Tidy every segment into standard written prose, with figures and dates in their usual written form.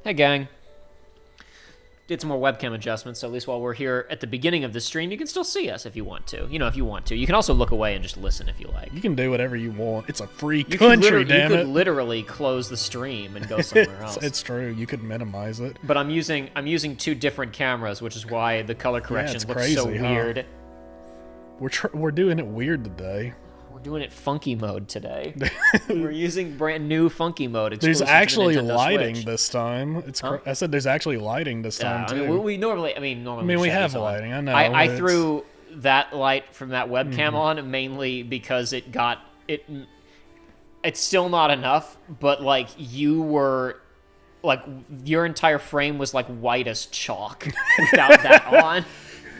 Hey, gang. Did some more webcam adjustments, so at least while we're here at the beginning of the stream, you can still see us if you want to. You know, if you want to. You can also look away and just listen if you like. You can do whatever you want. It's a free country, damn it. You could literally close the stream and go somewhere else. It's true. You could minimize it. But I'm using two different cameras, which is why the color correction looks crazy, so weird. We're doing it weird today. We're doing it funky mode today. We're using brand new funky mode. There's actually lighting this time. I said there's actually lighting this time too. I mean, we normally. We have lighting. I know. I threw that light from that webcam on mainly because it's still not enough, but like your entire frame was like white as chalk without that on.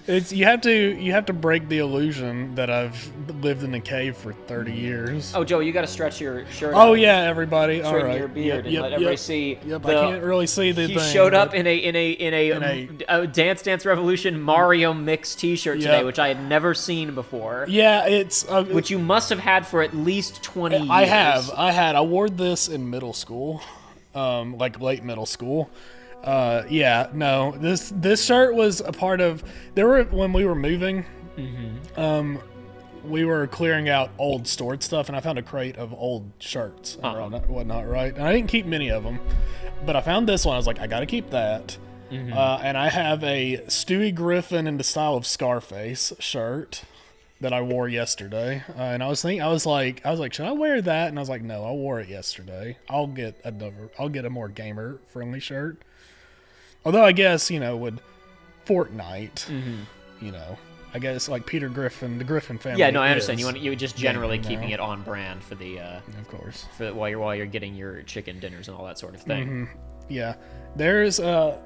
You have to break the illusion that I've lived in a cave for 30 years. Oh, Joe, you got to stretch your shirt. Oh yeah, everybody. All straighten right. your beard and let everybody see. Yep. I can't really see the thing. He showed up in a Dance Dance Revolution Mario mix T-shirt today, which I had never seen before. Yeah, it's which you must have had for at least 20 years. I wore this in middle school, like late middle school. This shirt was a part of, when we were moving, we were clearing out old stored stuff, and I found a crate of old shirts and whatnot, right? And I didn't keep many of them, but I found this one. I was like, I gotta keep that. And I have a Stewie Griffin in the style of Scarface shirt that I wore yesterday. And I was like, should I wear that? And I was like, no, I wore it yesterday. I'll get a more gamer friendly shirt. Although I guess, with Fortnite, I guess like Peter Griffin, the Griffin family. Yeah, no, I understand. You're just generally keeping it on brand for the of course, for while you're getting your chicken dinners and all that sort of thing. Yeah, there's I've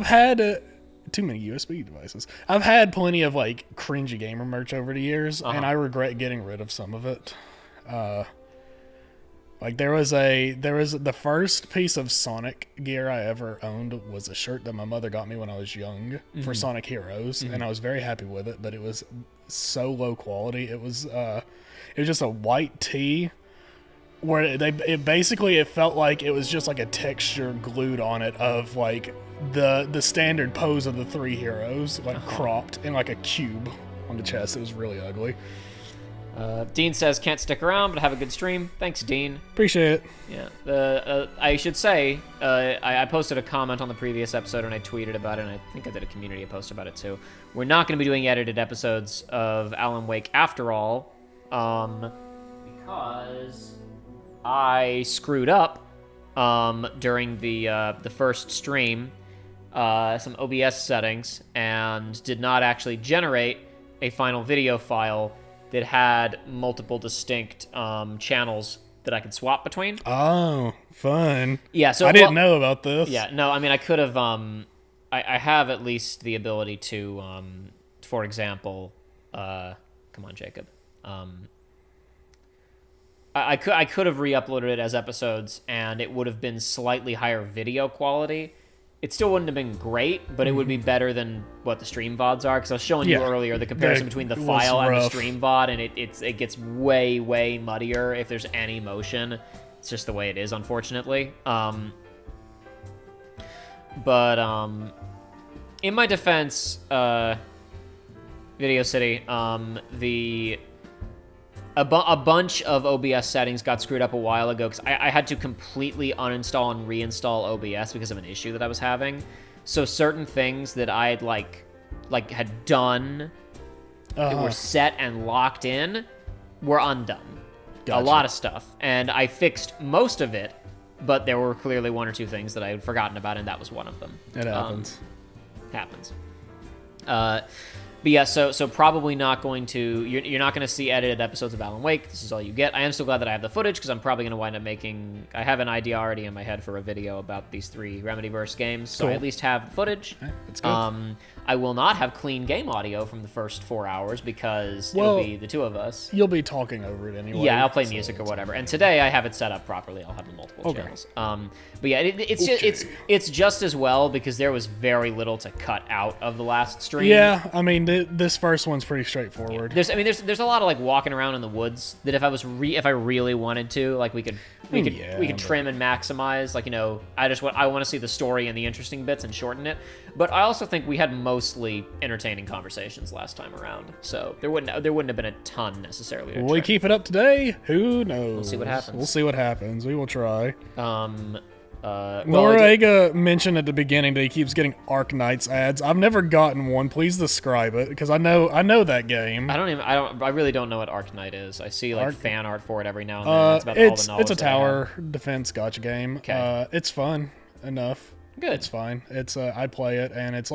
had too many USB devices. I've had plenty of like cringy gamer merch over the years, and I regret getting rid of some of it. Like there was the first piece of Sonic gear I ever owned was a shirt that my mother got me when I was young for Sonic Heroes, and I was very happy with it, but it was so low quality. It was just a white tee where it felt like it was just like a texture glued on it of like the standard pose of the three heroes, like cropped in like a cube on the chest. It was really ugly. Dean says, can't stick around, but have a good stream. Thanks, Dean. Appreciate it. Yeah. I should say, I posted a comment on the previous episode, and I tweeted about it, and I think I did a community post about it, too. We're not going to be doing edited episodes of Alan Wake after all, because I screwed up during the first stream, some OBS settings, and did not actually generate a final video file that had multiple distinct channels that I could swap between. Oh, fun. Yeah, so I didn't know about this. Yeah, no, I mean, I could have, I have at least the ability to, for example, come on, Jacob. I could have re-uploaded it as episodes, and it would have been slightly higher video quality. It still wouldn't have been great, but it would be better than what the stream VODs are, because I was showing you earlier the comparison between the file and the stream VOD, and it gets way, way muddier if there's any motion. It's just the way it is, unfortunately. But in my defense, Video City, a bunch of OBS settings got screwed up a while ago because I had to completely uninstall and reinstall OBS because of an issue that I was having. So certain things that I had had done that were set and locked in were undone. Gotcha. A lot of stuff. And I fixed most of it, but there were clearly one or two things that I had forgotten about, and that was one of them. It happens. Happens. But yeah, so probably not going to... You're not going to see edited episodes of Alan Wake. This is all you get. I am still glad that I have the footage, because I'm probably going to wind up making... I have an idea already in my head for a video about these 3 Remedyverse games, so I at least have the footage. Okay, that's good. I will not have clean game audio from the first 4 hours, because it'll be the two of us. You'll be talking over it anyway. Yeah, I'll play music or whatever. And today I have it set up properly. I'll have the multiple channels. But yeah, it's just as well, because there was very little to cut out of the last stream. Yeah, I mean, this first one's pretty straightforward. There's a lot of like walking around in the woods that if I really wanted to, like we could trim and maximize. Like, I want to see the story and the interesting bits and shorten it. But I also think we had mostly entertaining conversations last time around, so there wouldn't have been a ton necessarily. Will we keep it up today? Who knows? We'll see what happens. We will try. Well, mentioned at the beginning that he keeps getting Arknights ads. I've never gotten one. Please describe it, because I know that game. I really don't know what Arknight is. I see like fan art for it every now and then. That's about all the knowledge. It's a tower defense gacha game. Okay. It's fun enough. Good. It's fine. It's I play it, and it's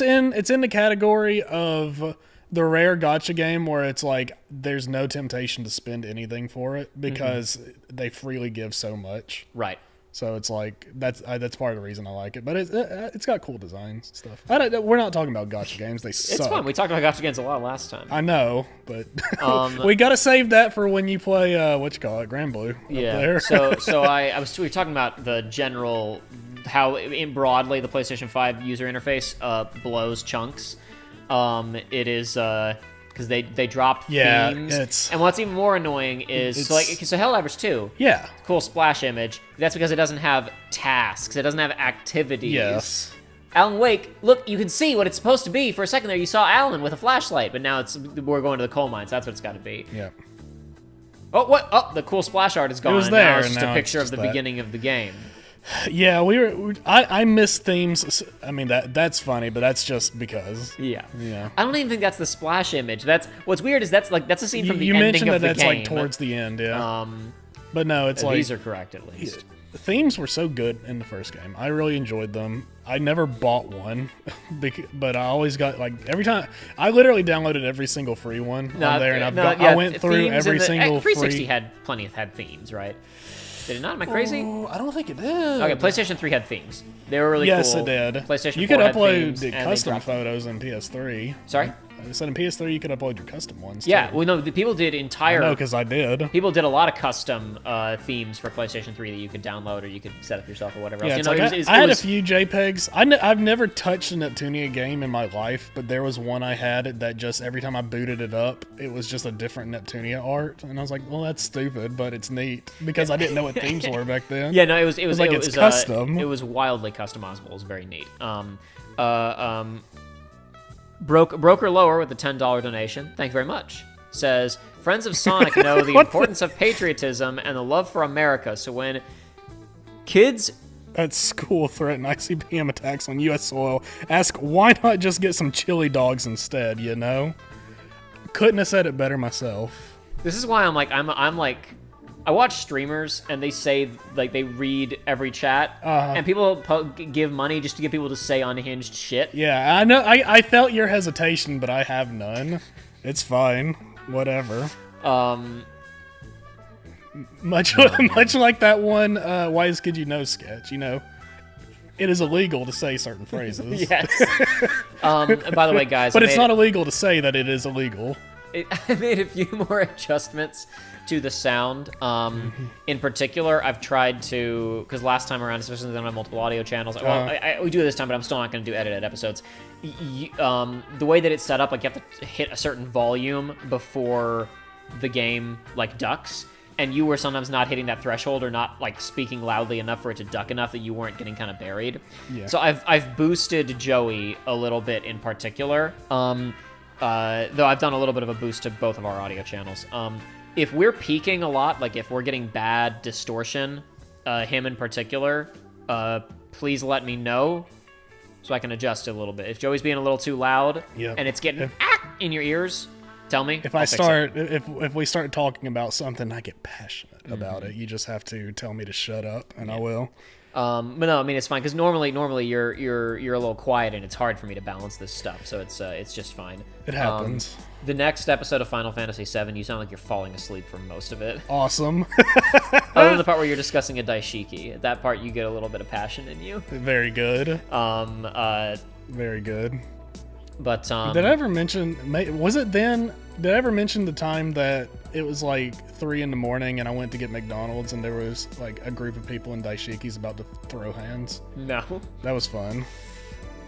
in the category of the rare gacha game where it's like there's no temptation to spend anything for it because they freely give so much. Right. So it's like that's part of the reason I like it. But it's got cool designs and stuff. We're not talking about gacha games. They suck. It's fun. We talked about gacha games a lot last time. I know, but we got to save that for when you play Grand Blue. Yeah. So we were talking about the general how broadly the PlayStation 5 user interface blows chunks. It is because they drop themes. And what's even more annoying is so Helldivers 2. Yeah. Cool splash image. That's because it doesn't have tasks. It doesn't have activities. Yes. Alan Wake, look, you can see what it's supposed to be. For a second there, you saw Alan with a flashlight, but now we're going to the coal mines. That's what it's got to be. Yeah. Oh, what? Oh, the cool splash art is gone. It was there. Now it's just a picture of the beginning of the game. Yeah, I miss themes. I mean, that's funny, but that's just because. Yeah. I don't even think that's the splash image. That's what's weird is that's a scene from the ending of the game. You mentioned that that's like towards the end, yeah. But no, it's like these are correct at least. The themes were so good in the first game. I really enjoyed them. I never bought one, but I always got every time. I literally downloaded every single free one on there, and I went through every single 360 had themes, right? Did it not? Am I crazy? I don't think it did. Okay, PlayStation 3 had themes. They were really cool. Yes, it did. PlayStation 4 you could had upload themes, the custom photos in PS3. Sorry? I said in PS3 you could upload your custom ones. Yeah, too. well, no, the people did entire. I know, because I did. People did a lot of custom themes for PlayStation 3 that you could download or you could set up yourself or whatever else. Yeah, I had a few JPEGs. I've never touched a Neptunia game in my life, but there was one I had that just every time I booted it up, it was just a different Neptunia art, and I was like, well, that's stupid, but it's neat because I didn't know what themes were back then. Yeah, no, it was it's custom. It was wildly customizable. It was very neat. Broker Lower with the $10 donation, thank you very much, says, friends of Sonic know the importance of patriotism and the love for America, so when kids at school threaten ICBM attacks on U.S. soil, ask why not just get some chili dogs instead, Couldn't have said it better myself. This is why I'm like, I watch streamers and they say, like, they read every chat, and people give money just to get people to say unhinged shit. Yeah, I know. I felt your hesitation, but I have none. It's fine. Whatever. Much like that one Wise Kid You Know sketch, it is illegal to say certain phrases. Yes. By the way, guys. But it's not illegal to say that it is illegal. I made a few more adjustments to the sound. In particular, I've tried to, because last time around, especially on my multiple audio channels, we do it this time, but I'm still not going to do edited episodes. The way that it's set up, like you have to hit a certain volume before the game ducks, and you were sometimes not hitting that threshold or not speaking loudly enough for it to duck enough that you weren't getting kind of buried. Yeah. So I've boosted Joey a little bit in particular. Though I've done a little bit of a boost to both of our audio channels. If we're peaking a lot, if we're getting bad distortion, him in particular, please let me know so I can adjust it a little bit. If Joey's being a little too loud and it's getting in your ears, tell me. If we start talking about something, I get passionate about it. You just have to tell me to shut up, and I will. But no, I mean, it's fine, because normally you're a little quiet, and it's hard for me to balance this stuff, so it's just fine. It happens. The next episode of Final Fantasy VII, you sound like you're falling asleep for most of it. Awesome. Other than the part where you're discussing a daishiki. At that part, you get a little bit of passion in you. Very good. Very good. But did I ever mention? Was it then? Did I ever mention the time that it was 3 a.m. and I went to get McDonald's and there was a group of people in daishikis about to throw hands? No. That was fun.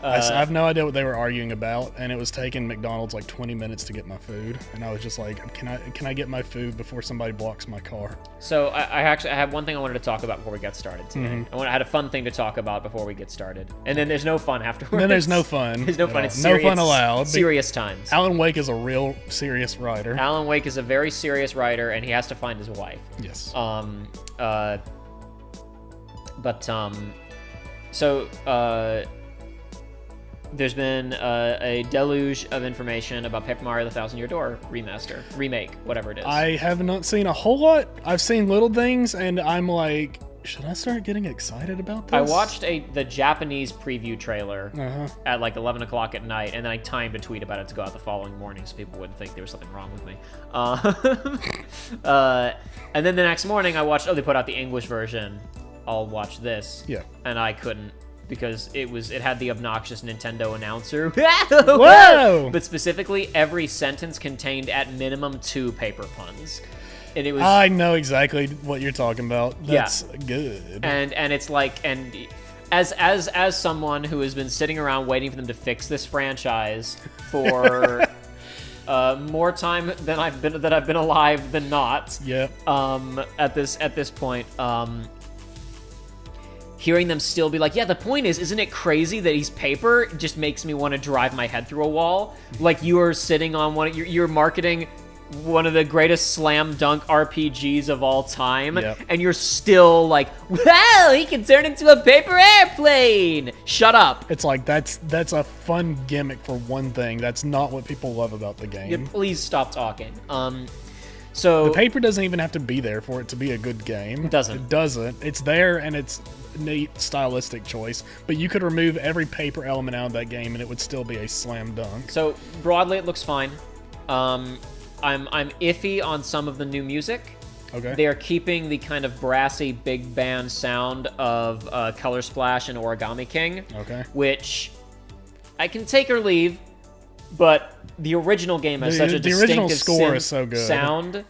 I have no idea what they were arguing about, and it was taking McDonald's like 20 minutes to get my food, and I was just like, can I get my food before somebody blocks my car? So I have one thing I wanted to talk about before we get started today. I had a fun thing to talk about before we get started, and then there's no fun afterwards. Then there's no fun. There's no fun. It's no fun allowed. Serious times. Alan Wake is a real serious writer. Alan Wake is a very serious writer, and he has to find his wife. Yes. There's been a deluge of information about Paper Mario: The Thousand Year Door remake, whatever it is. I have not seen a whole lot. I've seen little things, and I'm like, should I start getting excited about this? I watched the Japanese preview trailer at like 11 o'clock at night, and then I timed a tweet about it to go out the following morning so people wouldn't think there was something wrong with me. And then the next morning I watched, they put out the English version. I'll watch this. Yeah. And I couldn't, because it had the obnoxious Nintendo announcer. Whoa! But specifically, every sentence contained at minimum 2 paper puns. And it was, I know exactly what you're talking about. That's good. And it's like, and as someone who has been sitting around waiting for them to fix this franchise for more time than I've been alive than not. Yeah. At this point, hearing them still be like, yeah, the point is, isn't it crazy that he's paper? Just makes me want to drive my head through a wall. Like, you are sitting on you're marketing one of the greatest slam dunk RPGs of all time, and you're still like, well, he can turn into a paper airplane. Shut up. It's like, that's a fun gimmick for one thing. That's not what people love about the game. Yeah, please stop talking. So the paper doesn't even have to be there for it to be a good game. It doesn't. It doesn't. It's there, and it's a neat stylistic choice. But you could remove every paper element out of that game, and it would still be a slam dunk. So broadly, it looks fine. I'm iffy on some of the new music. Okay. They are keeping the kind of brassy big band sound of Color Splash and Origami King. Okay. Which I can take or leave, but the original game has such a distinctive score is so good. Sound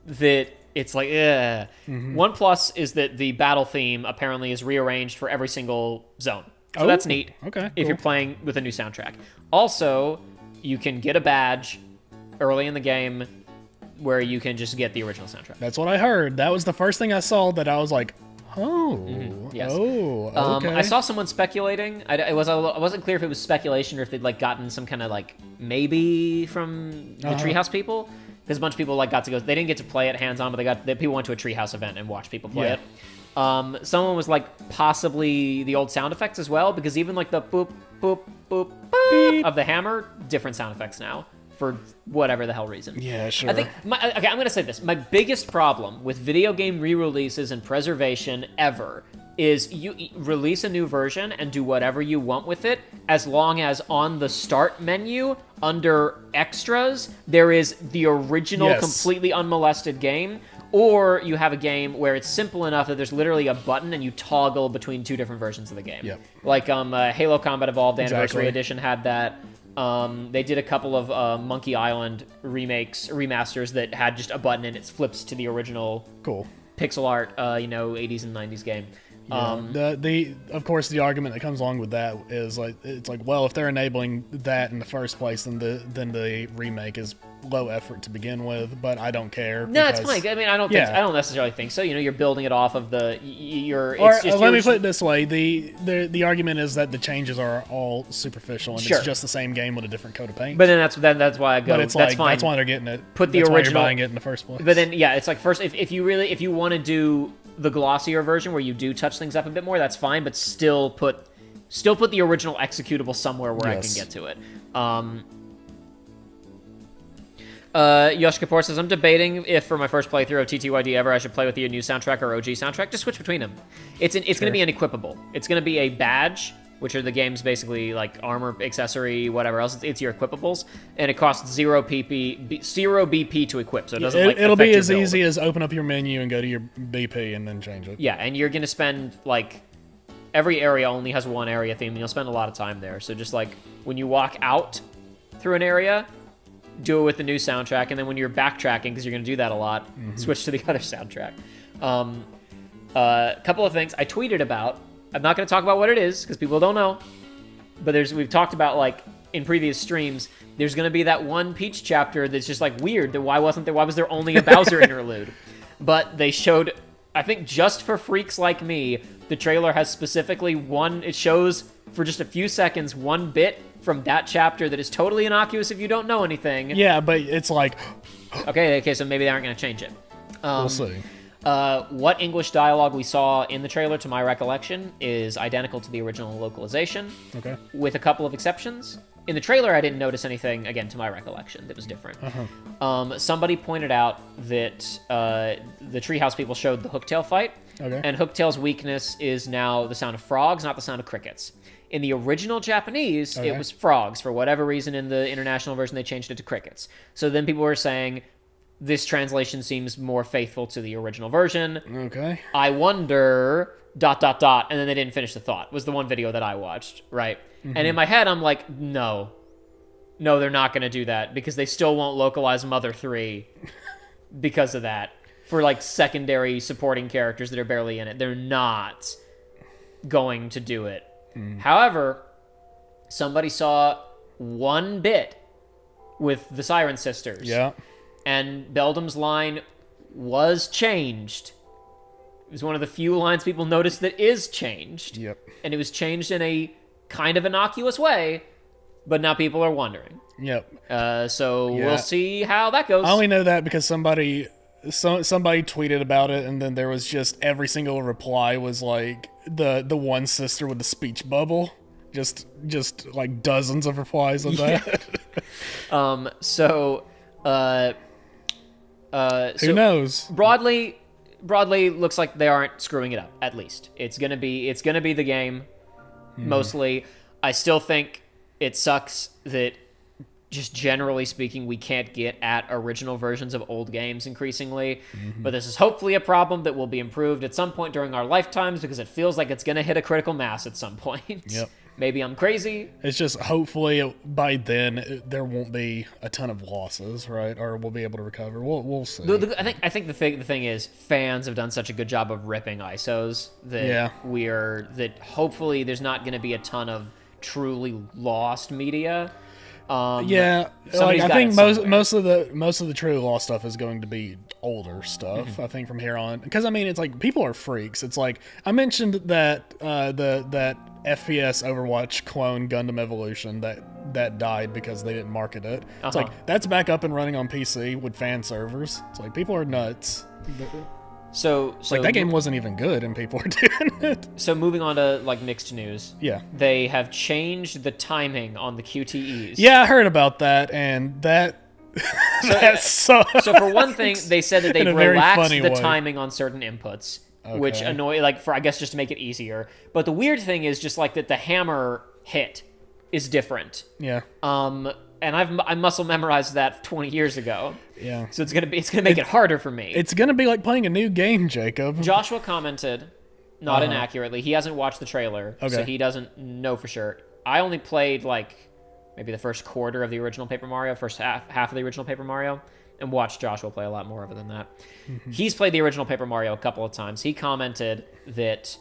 that it's like, ugh. One plus is that the battle theme apparently is rearranged for every single zone. So that's neat. Okay. If you're playing with a new soundtrack. Also, you can get a badge early in the game where you can just get the original soundtrack. That's what I heard. That was the first thing I saw that I was like, yes. Okay. I saw someone speculating. I wasn't clear if it was speculation or if they'd like gotten some kind of like maybe from the Treehouse people, because a bunch of people like got to go. They didn't get to play it hands on, but people went to a Treehouse event and watched people play it. Someone was like possibly the old sound effects as well, because even like the boop boop boop boop of the hammer, different sound effects now. For whatever the hell reason. Yeah, sure. I think I'm going to say this. My biggest problem with video game re-releases and preservation ever is you release a new version and do whatever you want with it, as long as on the start menu under extras there is the original completely unmolested game, or you have a game where it's simple enough that there's literally a button and you toggle between 2 different versions of the game. Yep. Like Halo Combat Evolved Anniversary Edition had that. They did a couple of Monkey Island remasters that had just a button and it flips to the original pixel art, 80s and 90s game. Of course, the argument that comes along with that is like, it's like, well, if they're enabling that in the first place, then the remake is low effort to begin with. But I don't care. No, it's fine. I mean, I don't necessarily think so. You're building it off of let me put it this way: the argument is that the changes are all superficial and it's just the same game with a different coat of paint. But then that's why I go. But it's that's fine. That's why they're getting it. Put the that's original. Why you're buying it in the first place. But then it's like, first, if you want to do the glossier version where you do touch things up a bit more, that's fine, but still put the original executable somewhere where I can get to it. Yosh Kapoor says, I'm debating if for my first playthrough of TTYD ever I should play with the new soundtrack or OG soundtrack. Just switch between them. It's going to be unequipable. It's going to be a badge, which are the game's basically like armor, accessory, whatever else. It's your equipables, and it costs 0 BP to equip, so it doesn't it'll be as easy as open up your menu and go to your BP and then change it. Yeah, and you're going to spend like every area only has one area theme, and you'll spend a lot of time there. So just like when you walk out through an area, do it with the new soundtrack, and then when you're backtracking, because you're going to do that a lot, switch to the other soundtrack. A couple of things I tweeted about. I'm not going to talk about what it is because people don't know. but we've talked about, like, in previous streams, there's going to be that one Peach chapter that's just, like, weird. Why was there only a Bowser interlude? But they showed, I think just for freaks like me, the trailer has specifically it shows for just a few seconds one bit from that chapter that is totally innocuous if you don't know anything. Yeah, but it's like... Okay, so maybe they aren't going to change it. We'll see. What English dialogue we saw in the trailer, to my recollection, is identical to the original localization, Okay. with a couple of exceptions. In the trailer, I didn't notice anything, again, to my recollection, that was different. Somebody pointed out that the Treehouse people showed the Hooktail fight, and Hooktail's weakness is now the sound of frogs, not the sound of crickets. In the original Japanese, it was frogs. For whatever reason, in the international version, they changed it to crickets. So then people were saying, this translation seems more faithful to the original version. Okay. I wonder... ... and then they didn't finish the thought, was the one video that I watched, right? And in my head, I'm like, no, they're not going to do that, because they still won't localize Mother 3 because of that. For, like, secondary supporting characters that are barely in it. They're not going to do it. However, somebody saw one bit with the Siren Sisters. Yeah. And Beldam's line was changed. It was one of the few lines people noticed that is changed. Yep. And it was changed in a kind of innocuous way, but now people are wondering. Yep. So we'll see how that goes. I only know that because somebody tweeted about it, and then there was just every single reply was like the one sister with the speech bubble. Just like dozens of replies of that. Who knows? Broadly, looks like they aren't screwing it up. At least it's gonna be the game, mostly. I still think it sucks that, just generally speaking, we can't get at original versions of old games increasingly. But this is hopefully a problem that will be improved at some point during our lifetimes, because it feels like it's gonna hit a critical mass at some point. Yep. Maybe I'm crazy. It's just hopefully by then there won't be a ton of losses, right? Or we'll be able to recover. We'll see. I think the thing is, fans have done such a good job of ripping ISOs that hopefully there's not going to be a ton of truly lost media. I think most of the truly lost stuff is going to be older stuff. I think from here on, because I mean, it's like people are freaks. It's like I mentioned that that FPS Overwatch clone Gundam Evolution that died because they didn't market it. It's like that's back up and running on PC with fan servers. It's like people are nuts. So like that game wasn't even good, and people are doing it. So moving on to like mixed news. Yeah, they have changed the timing on the QTEs. Yeah, I heard about that, and that. So for one thing, they said that they relaxed the timing on certain inputs, which I guess just to make it easier. But the weird thing is just like that the hammer hit is different. Yeah. And I muscle memorized that 20 years ago. Yeah. So it's gonna make it harder for me. It's gonna be like playing a new game, Jacob. Joshua commented, not inaccurately. He hasn't watched the trailer, so he doesn't know for sure. I only played like maybe the first quarter of the original Paper Mario, first half of the original Paper Mario, and watched Joshua play a lot more of it than that. He's played the original Paper Mario a couple of times. He commented that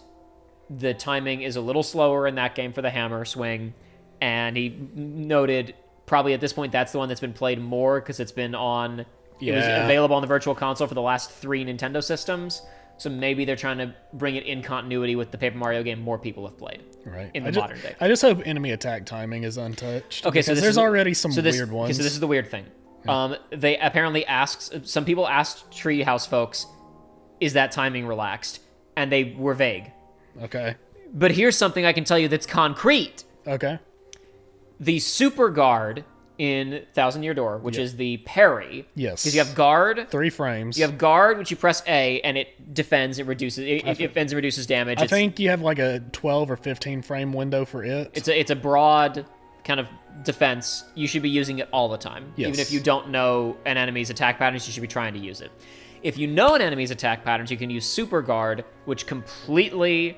the timing is a little slower in that game for the hammer swing, and he noted probably at this point that's the one that's been played more because it's been on. It was available on the Virtual Console for the last 3 Nintendo systems. So maybe they're trying to bring it in continuity with the Paper Mario game more people have played. Right. In the modern day. I just hope enemy attack timing is untouched. Okay, so there's already some weird ones. Okay, so this is the weird thing. Yeah. They apparently some people asked Treehouse folks, is that timing relaxed? And they were vague. Okay. But here's something I can tell you that's concrete. Okay. The Super Guard in Thousand Year Door, which is the parry. Yes. Because you have guard. 3 frames. You have guard, which you press A, and it defends, it reduces, it defends and reduces damage. I think you have like a 12 or 15 frame window for it. It's a broad kind of defense. You should be using it all the time. Yes. Even if you don't know an enemy's attack patterns, you should be trying to use it. If you know an enemy's attack patterns, you can use Super Guard, which completely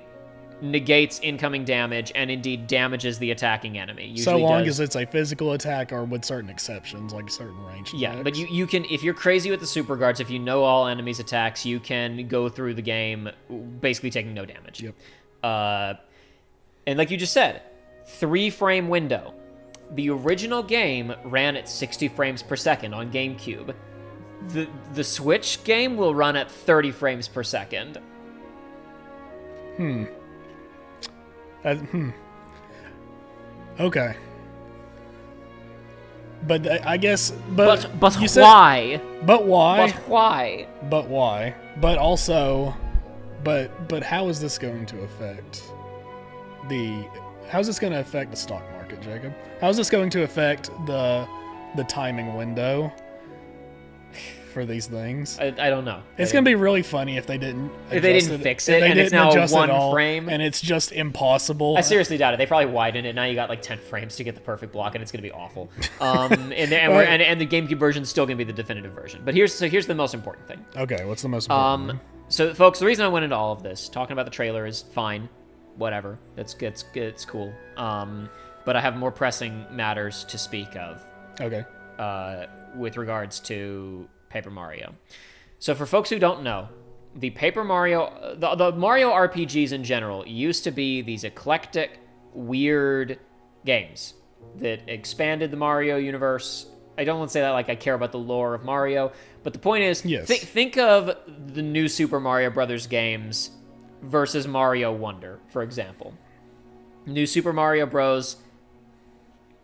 negates incoming damage and indeed damages the attacking enemy. Usually so long as it's a physical attack or with certain exceptions, like certain ranged attacks. Yeah, but you can, if you're crazy with the Super Guards, if you know all enemies' attacks, you can go through the game basically taking no damage. Yep. And like you just said, 3-frame window. The original game ran at 60 frames per second on GameCube. The Switch game will run at 30 frames per second. Okay. But I guess... But you said, why? But why? But why? But why? But also... But how is this going to affect the... How's this going to affect the stock market, Jacob? How's this going to affect the timing window for these things? I don't know. It's going to be really funny if they didn't fix it, and it's now one frame. And it's just impossible. I seriously doubt it. They probably widened it. Now you got like 10 frames to get the perfect block, and it's going to be awful. And the GameCube version is still going to be the definitive version. But here's the most important thing. Okay, what's the most important thing? So, folks, the reason I went into all of this, talking about the trailer is fine. Whatever. It's cool. But I have more pressing matters to speak of. Okay. With regards to Paper Mario. So for folks who don't know, the Paper Mario, the Mario RPGs in general used to be these eclectic, weird games that expanded the Mario universe. I don't want to say that like I care about the lore of Mario, but the point is, yes. Think of the new Super Mario Brothers games versus Mario Wonder, for example. New Super Mario Bros.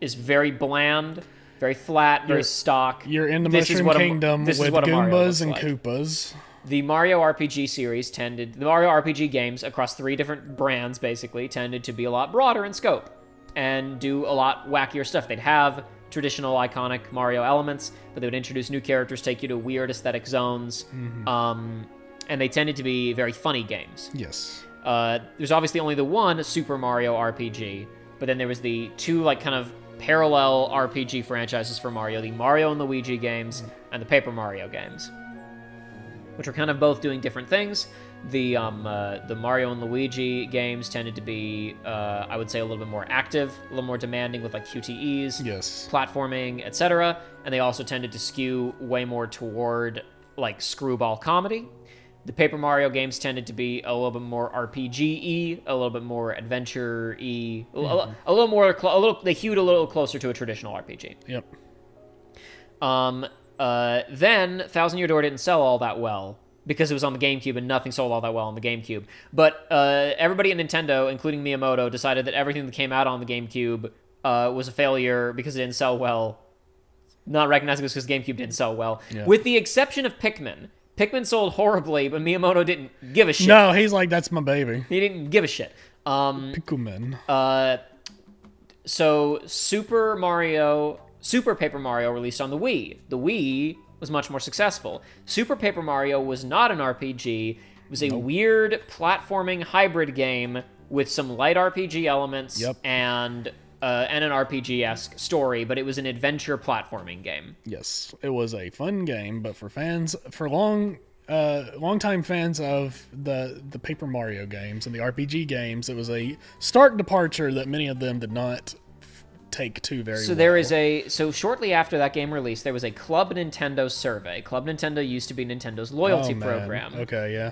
Is very bland, very flat, very stock. You're in the Mushroom Kingdom with Goombas and Koopas. The Mario RPG series the Mario RPG games across 3 different brands basically tended to be a lot broader in scope and do a lot wackier stuff. They'd have traditional iconic Mario elements, but they would introduce new characters, take you to weird aesthetic zones, and they tended to be very funny games. Yes. There's obviously only the one Super Mario RPG, but then there was the 2 like kind of parallel RPG franchises for Mario, the Mario and Luigi games and the Paper Mario games, which are kind of both doing different things. The Mario and Luigi games tended to be, I would say, a little bit more active, a little more demanding with like QTEs, yes, platforming, etc. And they also tended to skew way more toward like screwball comedy. The Paper Mario games tended to be a little bit more RPG-y, a little bit more adventure-y, a little more. They hewed a little closer to a traditional RPG. Yep. Then Thousand Year Door didn't sell all that well because it was on the GameCube and nothing sold all that well on the GameCube. But everybody at Nintendo, including Miyamoto, decided that everything that came out on the GameCube was a failure because it didn't sell well. Not recognizing it was because GameCube didn't sell well, with the exception of Pikmin. Pikmin sold horribly, but Miyamoto didn't give a shit. No, he's like, that's my baby. He didn't give a shit. Pikmin. So Super Paper Mario released on the Wii. The Wii was much more successful. Super Paper Mario was not an RPG. It was a weird platforming hybrid game with some light RPG elements and an RPG-esque story, but it was an adventure platforming game. Yes, it was a fun game, but for long-time fans of the Paper Mario games and the RPG games, it was a stark departure that many of them did not take to very well. So shortly after that game released, there was a Club Nintendo survey. Club Nintendo used to be Nintendo's loyalty program. Okay, yeah.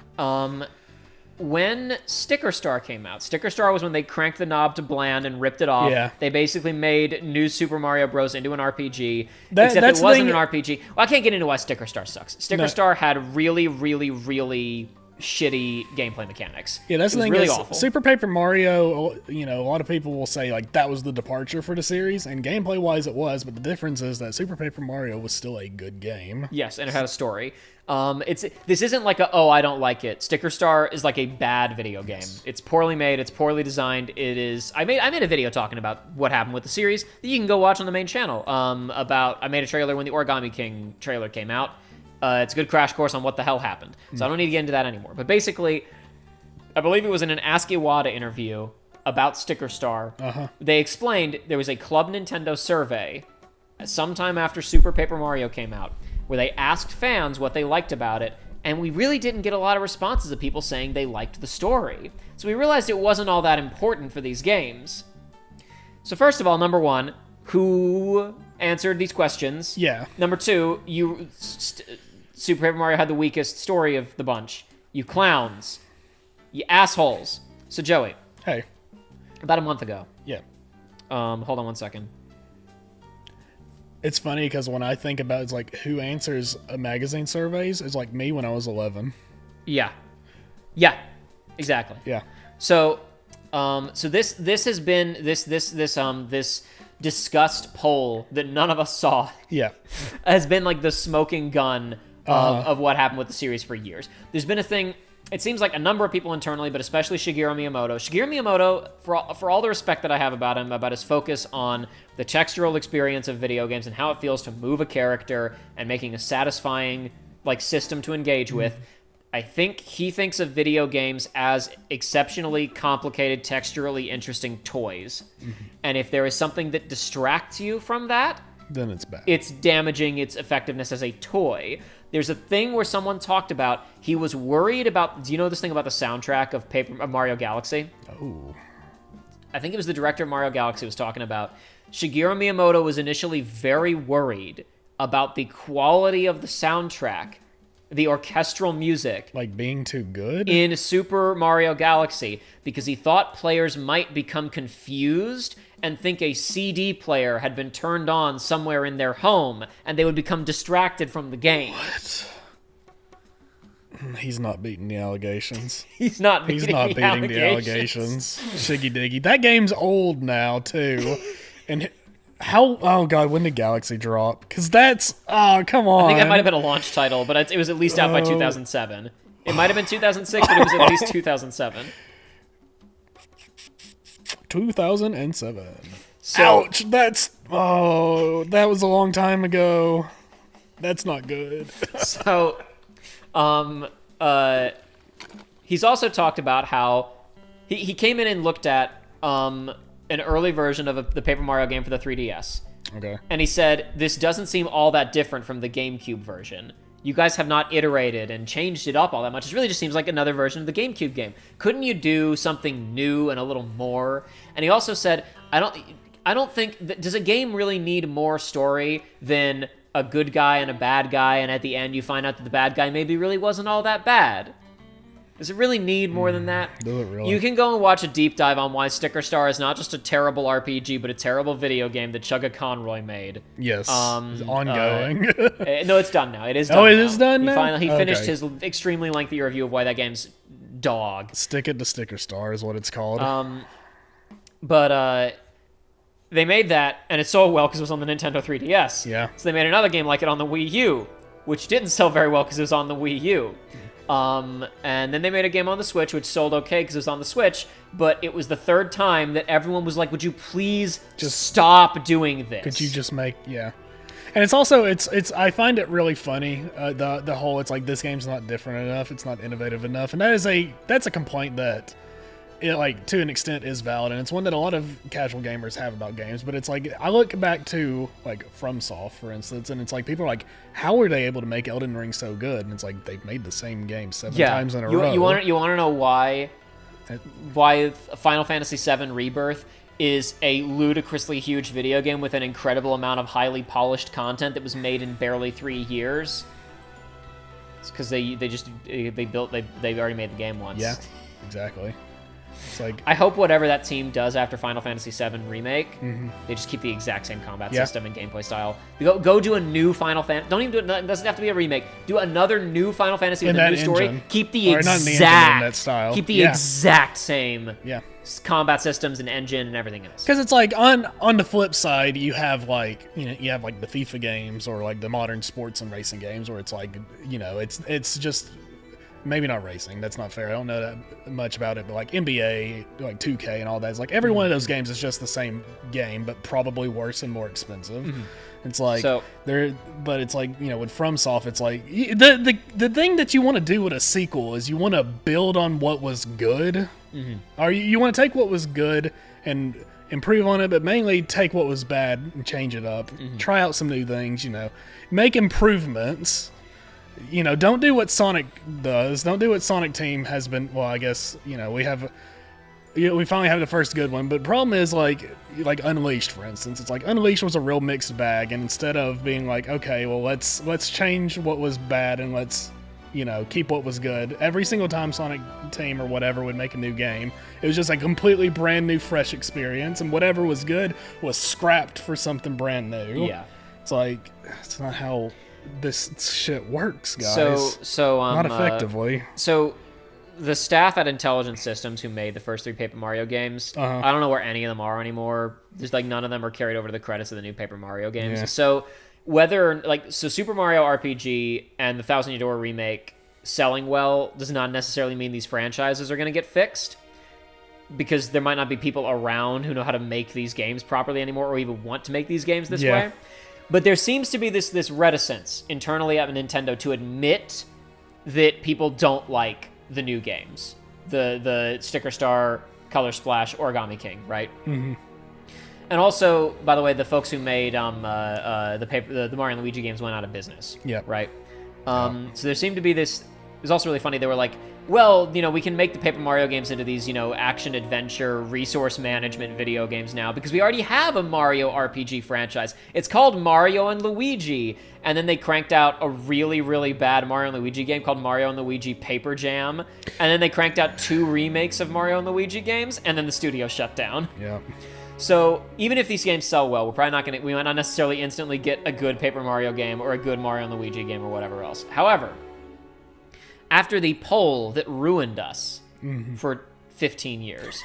When Sticker Star came out, Sticker Star was when they cranked the knob to bland and ripped it off. Yeah. They basically made New Super Mario Bros. Into an RPG, except it wasn't an RPG. Well, I can't get into why Sticker Star sucks. Sticker Star had really, really, really shitty gameplay mechanics. Yeah, that's the thing. Really awful. Super Paper Mario, a lot of people will say like that was the departure for the series, and gameplay wise it was, but the difference is that Super Paper Mario was still a good game. Yes, and it had a story. This isn't like I don't like it. Sticker Star is like a bad video game. Yes. It's poorly made, it's poorly designed. It is I made a video talking about what happened with the series that you can go watch on the main channel. I made a trailer when the Origami King trailer came out. It's a good crash course on what the hell happened. So I don't need to get into that anymore. But basically, I believe it was in an Ask Iwata interview about Sticker Star. They explained there was a Club Nintendo survey sometime after Super Paper Mario came out where they asked fans what they liked about it, and we really didn't get a lot of responses of people saying they liked the story. So we realized it wasn't all that important for these games. So first of all, number one, who answered these questions? Yeah. Number two, Super Paper Mario had the weakest story of the bunch. You clowns. You assholes. So Joey. Hey. About a month ago. Yeah. Hold on one second. It's funny because when I think about it's like who answers magazine surveys, it's like me when I was 11. Yeah, exactly. Yeah. So, this has been this discussed poll that none of us saw. Yeah. Has been like the smoking gun of what happened with the series for years. There's been a thing. It seems like a number of people internally, but especially Shigeru Miyamoto. Shigeru Miyamoto, for all the respect that I have about him, about his focus on the textural experience of video games and how it feels to move a character and making a satisfying like system to engage with, I think he thinks of video games as exceptionally complicated, texturally interesting toys. And if there is something that distracts you from that, then it's bad. It's damaging its effectiveness as a toy. There's a thing where someone talked about he was worried about. Do you know this thing about the soundtrack of Mario Galaxy? Oh, I think it was the director of Mario Galaxy was talking about. Shigeru Miyamoto was initially very worried about the quality of the soundtrack, the orchestral music, like being too good in Super Mario Galaxy, because he thought players might become confused and think a CD player had been turned on somewhere in their home, and they would become distracted from the game. What? He's not beating the allegations. He's not beating the allegations. Shiggy diggy. That game's old now, too. And how... Oh, God, when did Galaxy drop? Because that's... Oh, come on. I think that might have been a launch title, but it was at least out by 2007. It might have been 2006, but it was at least 2007. 2007. So, ouch! That's... Oh, that was a long time ago. That's not good. So... he's also talked about how he came in and looked at an early version of the Paper Mario game for the 3DS. Okay. And he said, this doesn't seem all that different from the GameCube version. You guys have not iterated and changed it up all that much. It really just seems like another version of the GameCube game. Couldn't you do something new and a little more? And he also said, I don't think... Does a game really need more story than a good guy and a bad guy, and at the end you find out that the bad guy maybe really wasn't all that bad? Does it really need more than that? Does it really? You can go and watch a deep dive on why Sticker Star is not just a terrible RPG, but a terrible video game that Chugga Conroy made. Yes. It's ongoing. No, it's done now. It is done now. it is done now? He finished his extremely lengthy review of why that game's dog. Stick it to Sticker Star is what it's called. But they made that, and it sold well because it was on the Nintendo 3DS. Yeah. So they made another game like it on the Wii U, which didn't sell very well because it was on the Wii U. And then they made a game on the Switch, which sold okay because it was on the Switch, but it was the third time that everyone was like, would you please just stop doing this? Could you just make... Yeah. And it's also... It's. I find it really funny, the whole, it's like, this game's not different enough, it's not innovative enough, and that's a complaint that... It, like, to an extent is valid, and it's one that a lot of casual gamers have about games, but it's like, I look back to, like, FromSoft, for instance, and it's like, people are like, how were they able to make Elden Ring so good? And it's like, they've made the same game seven times in a row. You want to know why Final Fantasy VII Rebirth is a ludicrously huge video game with an incredible amount of highly polished content that was made in barely 3 years? It's because they already made the game once. Yeah, exactly. It's like, I hope whatever that team does after Final Fantasy VII Remake, they just keep the exact same combat system and gameplay style. Go do a new Final Fantasy. Don't even do it. It doesn't have to be a remake. Do another new Final Fantasy with a new story. Keep the exact same combat systems and engine and everything else. Because it's like on the flip side, you have like the FIFA games or like the modern sports and racing games where it's like it's just. Maybe not racing. That's not fair. I don't know that much about it, but like NBA, like 2K and all that. It's like every one of those games is just the same game, but probably worse and more expensive. It's like but it's like, with FromSoft, it's like the thing that you want to do with a sequel is you want to build on what was good. Or you want to take what was good and improve on it, but mainly take what was bad and change it up. Try out some new things, make improvements. Don't do what Sonic does. Don't do what Sonic Team has been. Well, I guess we finally have the first good one. But the problem is like Unleashed, for instance. It's like Unleashed was a real mixed bag, and instead of being like, okay, well let's change what was bad and let's keep what was good. Every single time Sonic Team or whatever would make a new game, it was just a completely brand new, fresh experience, and whatever was good was scrapped for something brand new. Yeah. It's like, that's not how this shit works, guys. Not effectively. So the staff at Intelligent Systems who made the first 3 Paper Mario games, I don't know where any of them are anymore. There's none of them are carried over to the credits of the new Paper Mario games. Yeah. So Super Mario RPG and the Thousand Year Door remake selling well does not necessarily mean these franchises are going to get fixed, because there might not be people around who know how to make these games properly anymore, or even want to make these games this way. But there seems to be this reticence internally at Nintendo to admit that people don't like the new games, the Sticker Star, Color Splash, Origami King, right? Mm-hmm. And also, by the way, the folks who made the Mario and Luigi games went out of business. Yeah. Right. So there seemed to be this. It was also really funny. They were like, well, we can make the Paper Mario games into these, action adventure resource management video games now, because we already have a Mario RPG franchise. It's called Mario and Luigi. And then they cranked out a really, really bad Mario and Luigi game called Mario and Luigi Paper Jam. And then they cranked out 2 remakes of Mario and Luigi games, and then the studio shut down. Yeah. So even if these games sell well, we might not necessarily instantly get a good Paper Mario game or a good Mario and Luigi game or whatever else. However, after the poll that ruined us for 15 years,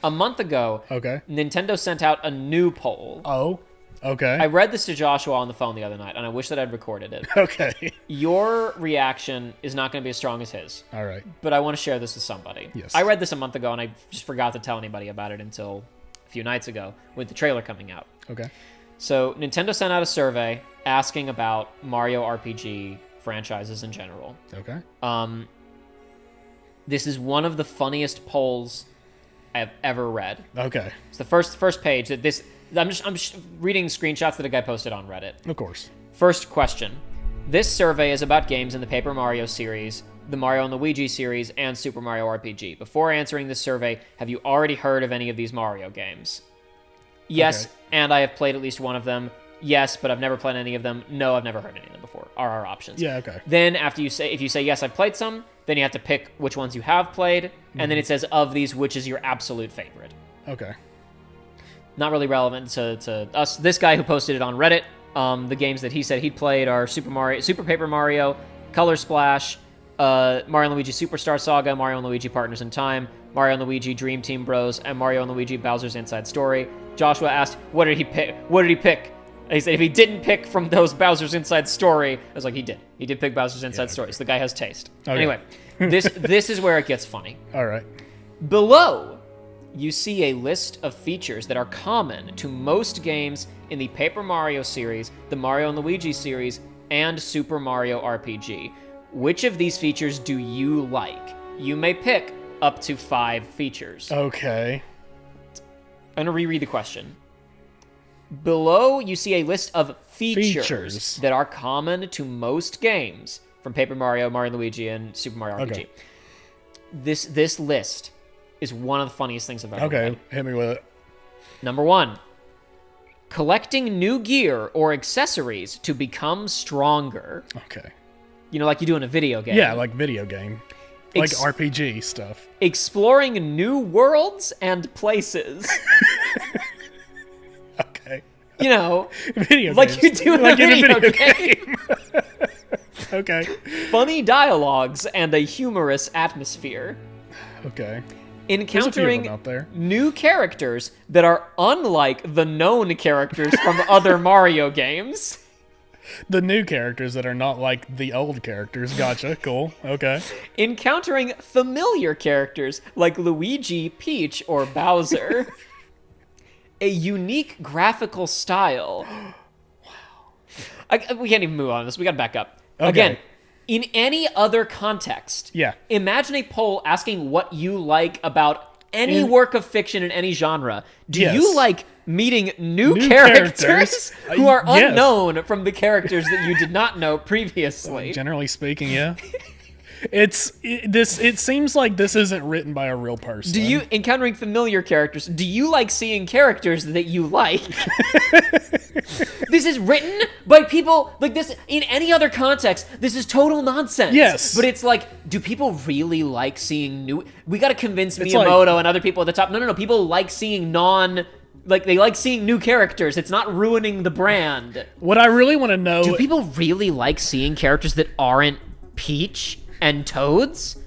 a month ago, Nintendo sent out a new poll. Oh, okay. I read this to Joshua on the phone the other night, and I wish that I'd recorded it. Okay. Your reaction is not going to be as strong as his. All right. But I want to share this with somebody. Yes. I read this a month ago, and I just forgot to tell anybody about it until a few nights ago with the trailer coming out. Okay. So Nintendo sent out a survey asking about Mario RPG franchises in general. Okay. This is one of the funniest polls I've ever read. Okay. It's the first page that this. I'm just reading screenshots that a guy posted on Reddit. Of course. First question. This survey is about games in the Paper Mario series, the Mario and Luigi series, and Super Mario RPG. Before answering this survey, have you already heard of any of these Mario games? Yes, and I have played at least one of them. Yes, but I've never played any of them. No, I've never heard any of them before, are our options. Yeah, okay. Then if you say yes, I've played some, then you have to pick which ones you have played, and then it says of these, which is your absolute favorite. Okay. Not really relevant to us. This guy who posted it on Reddit, the games that he said he'd played are Super Paper Mario, Color Splash, Mario & Luigi Superstar Saga, Mario & Luigi Partners in Time, Mario & Luigi Dream Team Bros, and Mario & Luigi Bowser's Inside Story. Joshua asked, what did he pick? And he said if he didn't pick from those Bowser's Inside Story, I was like, he did. He did pick Bowser's Inside Story, so the guy has taste. Okay. Anyway, this is where it gets funny. All right. Below, you see a list of features that are common to most games in the Paper Mario series, the Mario & Luigi series, and Super Mario RPG. Which of these features do you like? You may pick up to 5 features. Okay. I'm going to reread the question. Below, you see a list of features that are common to most games from Paper Mario, Mario & Luigi, and Super Mario RPG. Okay. This list is one of the funniest things I've ever read. Hit me with it. Number 1, collecting new gear or accessories to become stronger. Okay. Like you do in a video game. Yeah, like video game. Like RPG stuff. Exploring new worlds and places. Okay. Video like games. You do in a video game. Okay. Funny dialogues and a humorous atmosphere. Okay. Encountering new characters that are unlike the known characters from other Mario games. The new characters that are not like the old characters. Gotcha. Cool. Okay. Encountering familiar characters like Luigi, Peach, or Bowser. A unique graphical style. Wow. We can't even move on this. We got to back up. Okay. Again, in any other context, imagine a poll asking what you like about any work of fiction in any genre. Do you like meeting new characters who are unknown from the characters that you did not know previously? Generally speaking, yeah. It seems like this isn't written by a real person. Do you encountering familiar characters? Do you like seeing characters that you like? This is written by people like this. In any other context, this is total nonsense. Yes. But it's like, do people really like seeing new? We got to convince Miyamoto and other people at the top. No. People like seeing they like seeing new characters. It's not ruining the brand. What I really want to know... Do people really like seeing characters that aren't Peach and Toads?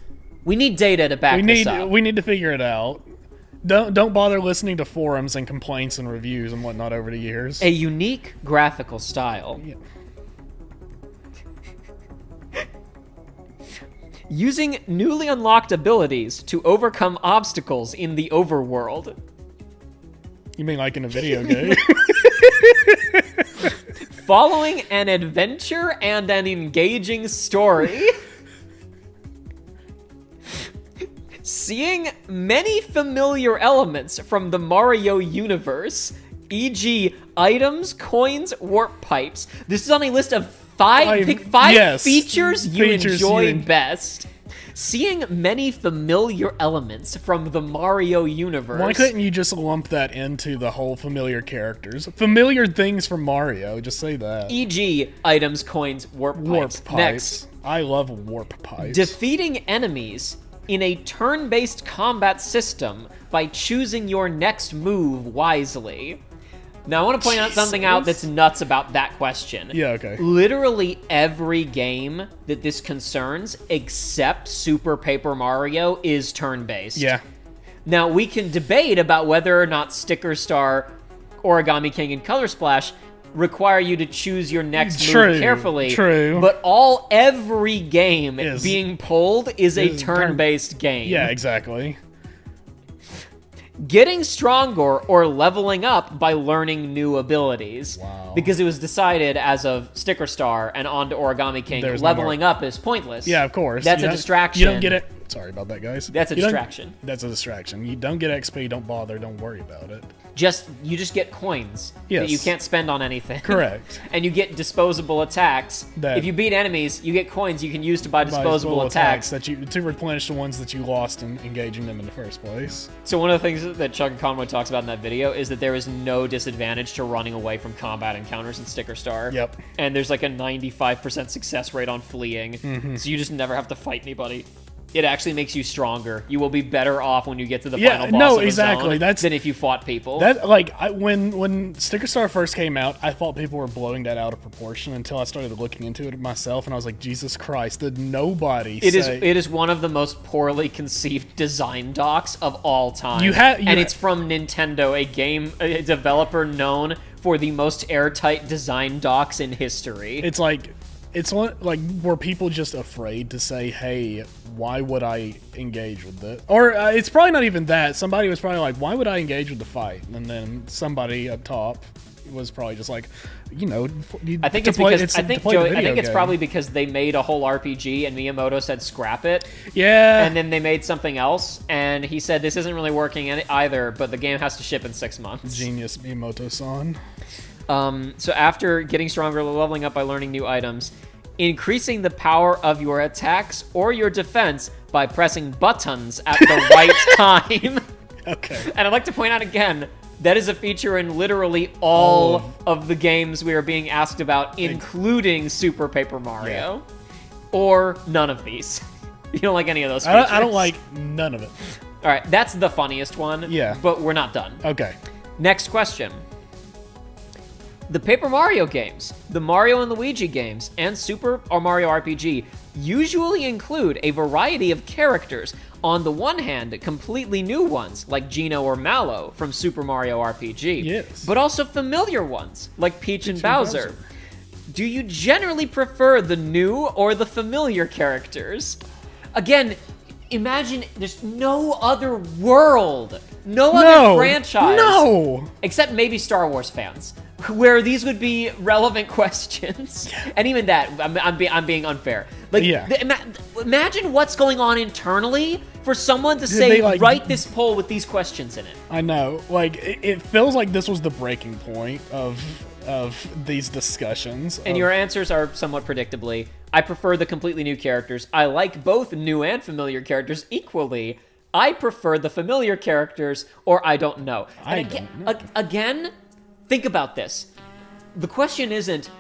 We need data to back this up. We need to figure it out. Don't bother listening to forums and complaints and reviews and whatnot over the years. A unique graphical style. Yeah. Using newly unlocked abilities to overcome obstacles in the overworld. You mean like in a video game? Following an adventure and an engaging story. Seeing many familiar elements from the Mario universe, e.g. items, coins, warp pipes. This is on a list of pick five features you enjoy best. Seeing many familiar elements from the Mario universe. Why couldn't you just lump that into the whole familiar characters? Familiar things from Mario, just say that. E.g. items, coins, warp pipes. Next. I love warp pipes. Defeating enemies in a turn-based combat system by choosing your next move wisely. Now, I want to point out something out that's nuts about that question. Yeah, okay. Literally every game that this concerns, except Super Paper Mario, is turn-based. Yeah. Now, we can debate about whether or not Sticker Star, Origami King, and Color Splash require you to choose your next move carefully. True. But every game being pulled is a turn-based game. Yeah, exactly. Getting stronger or leveling up by learning new abilities. Wow. Because it was decided as of Sticker Star and on to Origami King, leveling up is pointless. Yeah, of course. That's a distraction. You don't get it. Sorry about that, guys. That's a distraction. That's a distraction. You don't get XP, don't bother, don't worry about it. You just get coins that you can't spend on anything. Correct. And you get disposable attacks. If you beat enemies, you get coins you can use to buy disposable attacks to replenish the ones that you lost in engaging them in the first place. So one of the things that Chuck Conway talks about in that video is that there is no disadvantage to running away from combat encounters in Sticker Star. Yep. And there's like a 95% success rate on fleeing. So you just never have to fight anybody. It actually makes you stronger. You will be better off when you get to the final boss of a zone than if you fought people. When Sticker Star first came out, I thought people were blowing that out of proportion until I started looking into it myself, and I was like, Jesus Christ, did nobody It is one of the most poorly conceived design docs of all time. It's from Nintendo, a developer known for the most airtight design docs in history. It's were people just afraid to say, hey, why would I engage with it? Or it's probably not even that. Somebody was probably like, why would I engage with the fight? And then somebody up top was probably just like, I think it's probably because they made a whole RPG and Miyamoto said scrap it. Yeah. And then they made something else and he said this isn't really working either, but the game has to ship in 6 months. Genius Miyamoto-san. So after getting stronger, leveling up by learning new items, increasing the power of your attacks or your defense by pressing buttons at the right time. Okay. And I'd like to point out again, that is a feature in literally all of the games we are being asked about, including Super Paper Mario. Yeah. Or none of these. You don't like any of those features? I don't like none of it. All right, that's the funniest one. Yeah. But we're not done. Okay. Next question. The Paper Mario games, the Mario and Luigi games, and Super Mario RPG usually include a variety of characters. On the one hand, completely new ones, like Geno or Mallow from Super Mario RPG. Yes. But also familiar ones, like Peach and Bowser. Do you generally prefer the new or the familiar characters? Again, imagine there's no other world, no other franchise. Except maybe Star Wars fans, where these would be relevant questions. And even that, I'm being unfair. Imagine what's going on internally for someone to say, write this poll with these questions in it. I know. It feels like this was the breaking point of these discussions. And your answers are somewhat predictably, I prefer the completely new characters. I like both new and familiar characters equally. I prefer the familiar characters, or I don't know. Again, think about this. the question isn't,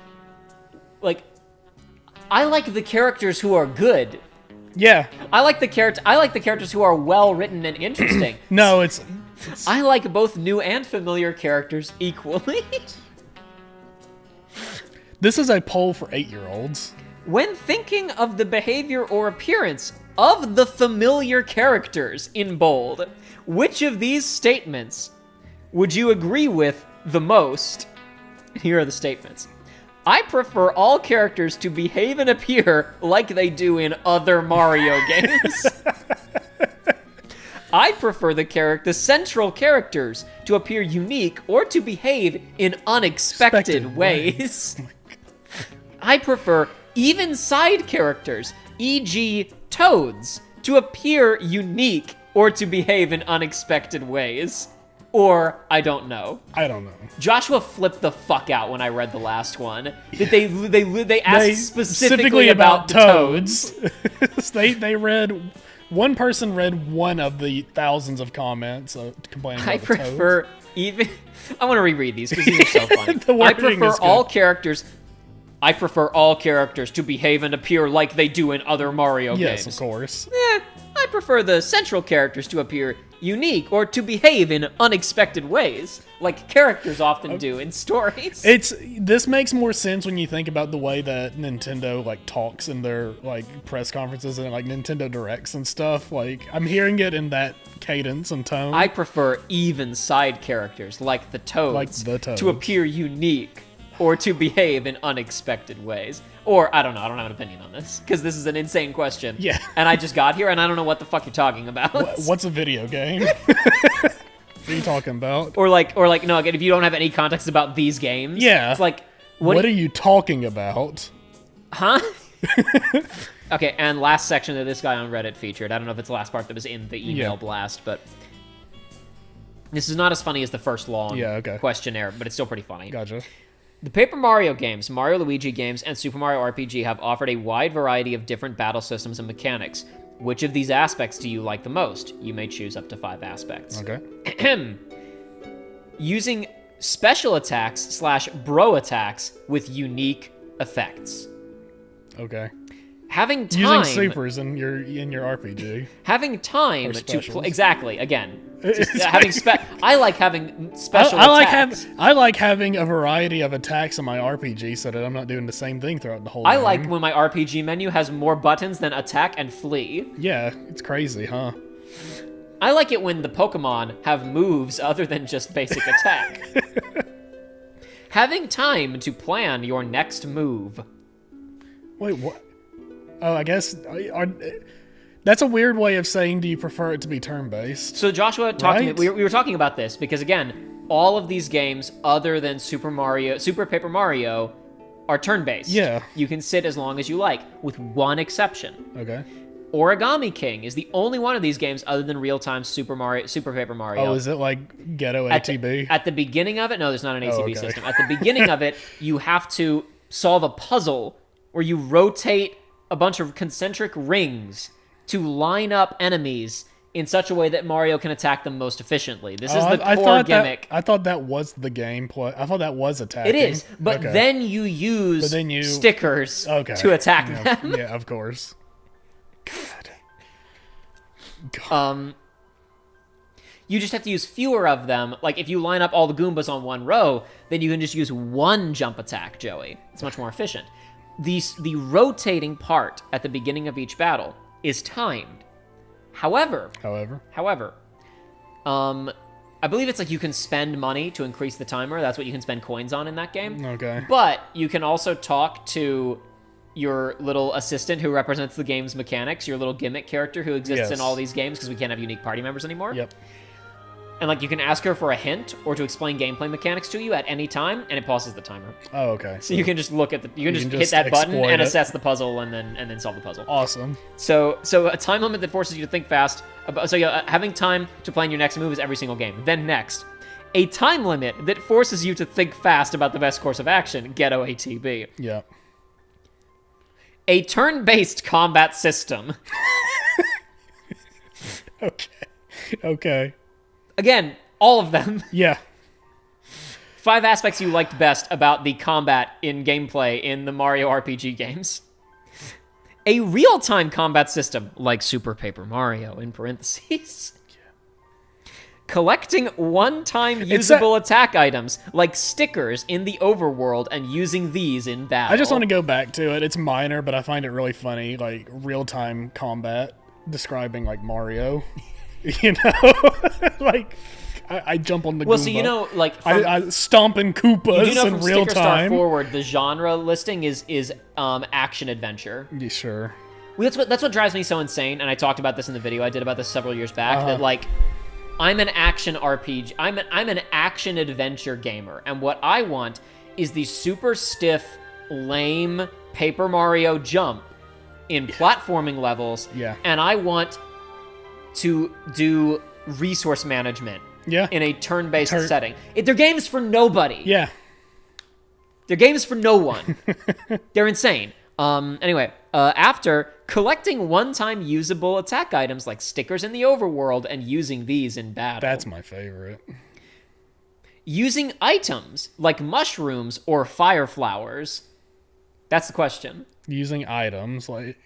like, I like the characters who are good. Yeah. I like the characters who are well written and interesting. No, it's I like both new and familiar characters equally. This is a poll for 8-year-olds. When thinking of the behavior or appearance of the familiar characters in bold, which of these statements would you agree with the most? Here are the statements. I prefer all characters to behave and appear like they do in other Mario games. I prefer the central characters to appear unique or to behave in unexpected ways. I prefer even side characters, e.g. Toads, to appear unique or to behave in unexpected ways. Or, I don't know. I don't know. Joshua flipped the fuck out when I read the last one. They asked specifically about toads. toads. they read... One person read one of the thousands of comments complaining about the toads. I want to reread these because these are so funny. I prefer all characters to behave and appear like they do in other Mario games. Yes, of course. I prefer the central characters to appear unique or to behave in unexpected ways, like characters often do in stories. This makes more sense when you think about the way that Nintendo like talks in their like press conferences and like Nintendo Directs and stuff. Like I'm hearing it in that cadence and tone. I prefer even side characters like the Toads, to appear unique or to behave in unexpected ways. Or, I don't know, I don't have an opinion on this, because this is an insane question. Yeah. And I just got here, and I don't know what the fuck you're talking about. What's a video game? What are you talking about? Or like, no, again, if you don't have any context about these games, yeah. It's like, what are you talking about? Huh? Okay, and last section that this guy on Reddit featured. I don't know if it's the last part that was in the email blast, but this is not as funny as the first long questionnaire, but it's still pretty funny. Gotcha. The Paper Mario games, Mario Luigi games, and Super Mario RPG have offered a wide variety of different battle systems and mechanics. Which of these aspects do you like the most? You may choose up to 5 aspects. Okay. Using special attacks / bro attacks with unique effects. Okay. Having time... Using supers in your RPG. Having time to play... Exactly, again. I like having special attacks. I like having a variety of attacks in my RPG so that I'm not doing the same thing throughout the whole game. I like when my RPG menu has more buttons than attack and flee. Yeah, it's crazy, huh? I like it when the Pokemon have moves other than just basic attack. Having time to plan your next move. Wait, what? Oh, I guess... That's a weird way of saying, do you prefer it to be turn-based? So Joshua, we were talking about this because, again, all of these games, other than Super Paper Mario, are turn-based. Yeah. You can sit as long as you like, with one exception. Okay. Origami King is the only one of these games other than real-time Super Paper Mario. Oh, is it like Ghetto ATB? At the beginning of it, no, there's not an ATB system. At the beginning of it, you have to solve a puzzle where you rotate a bunch of concentric rings to line up enemies in such a way that Mario can attack them most efficiently. This is the core gimmick. I thought that was the gameplay. I thought that was attacking. It is, but then you use stickers to attack them. Yeah, of course. God. You just have to use fewer of them. Like, if you line up all the Goombas on one row, then you can just use one jump attack, Joey. It's much more efficient. The rotating part at the beginning of each battle is timed. However, I believe it's like you can spend money to increase the timer. That's what you can spend coins on in that game. Okay. But you can also talk to your little assistant who represents the game's mechanics, your little gimmick character who exists in all these games because we can't have unique party members anymore. Yep. And like you can ask her for a hint or to explain gameplay mechanics to you at any time, and it pauses the timer. Oh, okay. So you can just look at you can just hit that button and assess the puzzle, and then solve the puzzle. Awesome. So a time limit that forces you to think fast. Having time to plan your next move is every single game. Then next, a time limit that forces you to think fast about the best course of action. Ghetto ATB. Yeah. A turn-based combat system. Okay. Again, all of them. Yeah. 5 aspects you liked best about the combat in gameplay in the Mario RPG games. A real-time combat system, like Super Paper Mario, in parentheses. Collecting one-time usable attack items, like stickers in the overworld, and using these in battle. I just want to go back to it. It's minor, but I find it really funny, like, real-time combat, describing, like, Mario. You know? Like... I jump on the Goomba. So you know, like... I stomp in Koopas in real Sticker time. Star forward, the genre listing is action-adventure. Yeah, sure. Well, that's what drives me so insane, and I talked about this in the video I did about this several years back, that, like, I'm an action RPG... I'm an action-adventure gamer, and what I want is the super stiff, lame Paper Mario jump in platforming levels, and I want to do resource management in a turn-based setting. They're games for nobody. Yeah. They're games for no one. They're insane. Anyway, after collecting one-time usable attack items like stickers in the overworld and using these in battle. That's my favorite. Using items like mushrooms or fire flowers. That's the question. Using items like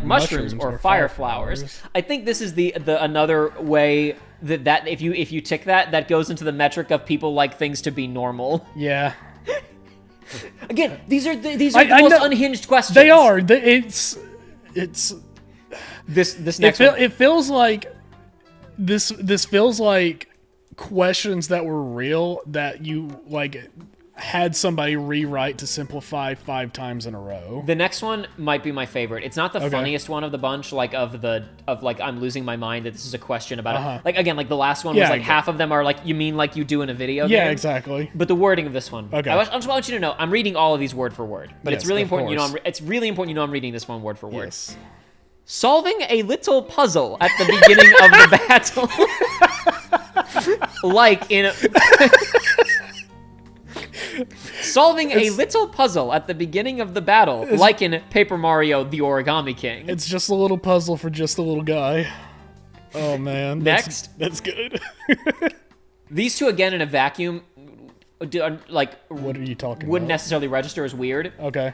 mushrooms or fire flowers. I think this is the another way that if you tick that goes into the metric of people like things to be normal. Yeah. Again, these are the most unhinged questions. They are. It's this next one. It feels like this feels like questions that were real that you like had somebody rewrite to simplify 5 times in a row. The next one might be my favorite. It's not the funniest one of the bunch, like of I'm losing my mind that this is a question about it. Like again, like the last one was like half of them are like you mean like you do in a video game. Yeah, exactly. But the wording of this one. Okay. I just want you to know I'm reading all of these word for word. But it's really important it's really important you know I'm reading this one word for word. Yes. Solving a little puzzle at the beginning of the battle. Like in Solving a little puzzle at the beginning of the battle, like in Paper Mario The Origami King. It's just a little puzzle for just a little guy. Oh, man. Next. That's good. These two, again, in a vacuum, like... What are you talking wouldn't about? necessarily register as weird. Okay.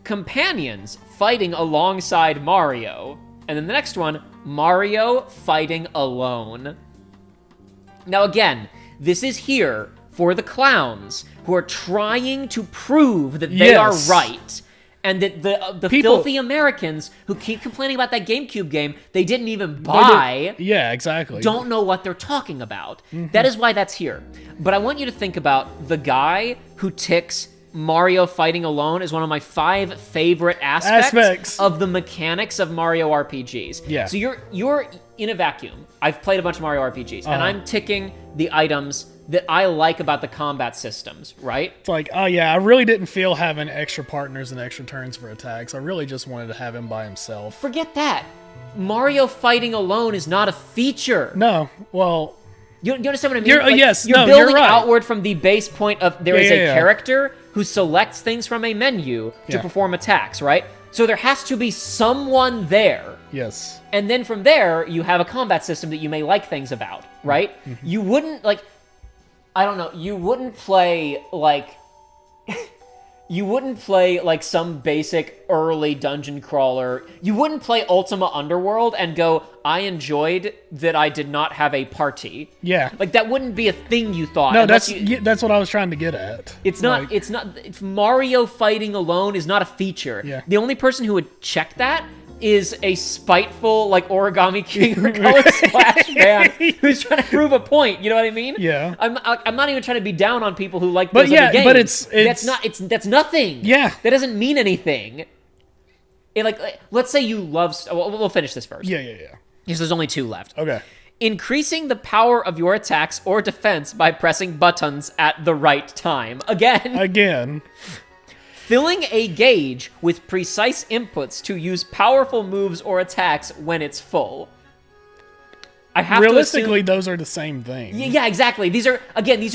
Companions fighting alongside Mario. And then the next one, Mario fighting alone. Now, again, this is here for the clowns who are trying to prove that they are right. And that the filthy Americans who keep complaining about that GameCube game they didn't even buy... Yeah, exactly. Don't know what they're talking about. That is why that's here. But I want you to think about the guy who ticks Mario fighting alone as one of my 5 favorite aspects of the mechanics of Mario RPGs. Yeah. So you're in a vacuum. I've played a bunch of Mario RPGs, and I'm ticking the items that I like about the combat systems, right? It's like, oh yeah, I really didn't feel having extra partners and extra turns for attacks. I really just wanted to have him by himself. Forget that. Mario fighting alone is not a feature. No, well... You understand what I mean? You're building right. outward from the base point of there is a character who selects things from a menu to perform attacks, right? So there has to be someone there. Yes. And then from there, you have a combat system that you may like things about, right? You wouldn't, like... I don't know, you wouldn't play, like... You wouldn't play, like, some basic early dungeon crawler. You wouldn't play Ultima Underworld and go, I enjoyed that I did not have a party. Yeah. Like, that wouldn't be a thing you thought. No, that's what I was trying to get at. It's not, it's Mario fighting alone is not a feature. Yeah. The only person who would check that is a spiteful, like, Origami King or Color Splash fan who's trying to prove a point. You know what I mean? Yeah. I'm not even trying to be down on people who like those other games. But it's that's nothing. Yeah. That doesn't mean anything. Let's say you love... We'll finish this first. Yeah. Because there's only 2 left. Okay. Increasing the power of your attacks or defense by pressing buttons at the right time. Again. Filling a gauge with precise inputs to use powerful moves or attacks when it's full. I have Realistically, to assume... those are the same thing. Yeah, exactly. These are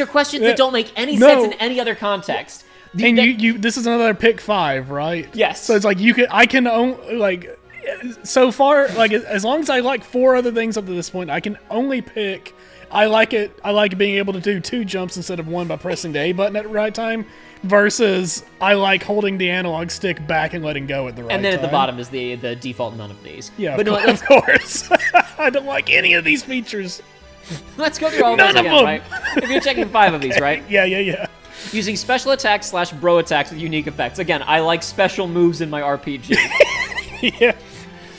questions that don't make any sense in any other context. And you this is another pick 5, right? Yes. So it's like I can only, like, so far, like as long as I like 4 other things up to this point, I can only pick. I like it. I like being able to do 2 jumps instead of 1 by pressing the A button at the right time. Versus, I like holding the analog stick back and letting go at the right time. And then at the bottom is the default none of these. Yeah, but of course. I don't like any of these features. Let's go through all of None those of again, them. right? If you're checking 5 of these, right? Yeah. Using special attacks / bro attacks with unique effects. Again, I like special moves in my RPG. Yeah.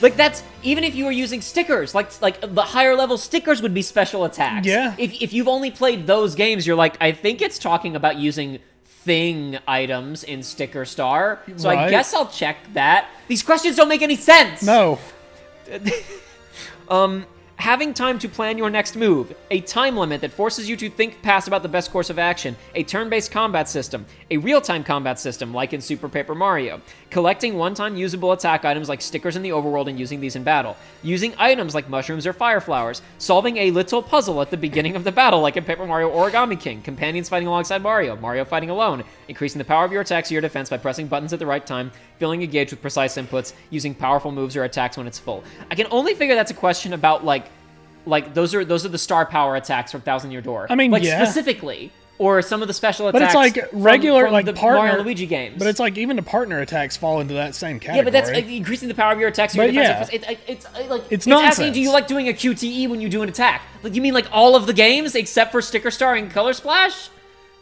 Like that's even if you were using stickers, like the higher level stickers would be special attacks. Yeah. If you've only played those games, you're like, I think it's talking about using thing items in Sticker Star. So I Right. guess I'll check that. These questions don't make any sense. No. Having time to plan your next move, a time limit that forces you to think fast about the best course of action, a turn-based combat system, a real-time combat system like in Super Paper Mario, collecting one-time usable attack items like stickers in the overworld and using these in battle, using items like mushrooms or fire flowers, solving a little puzzle at the beginning of the battle like in Paper Mario Origami King, companions fighting alongside Mario, Mario fighting alone, increasing the power of your attacks or your defense by pressing buttons at the right time, filling a gauge with precise inputs, using powerful moves or attacks when it's full. I can only figure that's a question about like those are the star power attacks from Thousand Year Door. I mean, like yeah. specifically, or some of the special But attacks. it's like regular, from like the partner Mario and Luigi games. But it's like even the partner attacks fall into that same category. Yeah, but that's like, increasing the power of your attacks. Or your But defense. yeah. It's like It's asking, nonsense. do you like doing a QTE when you do an attack? Like you mean like all of the games except for Sticker Star and Color Splash?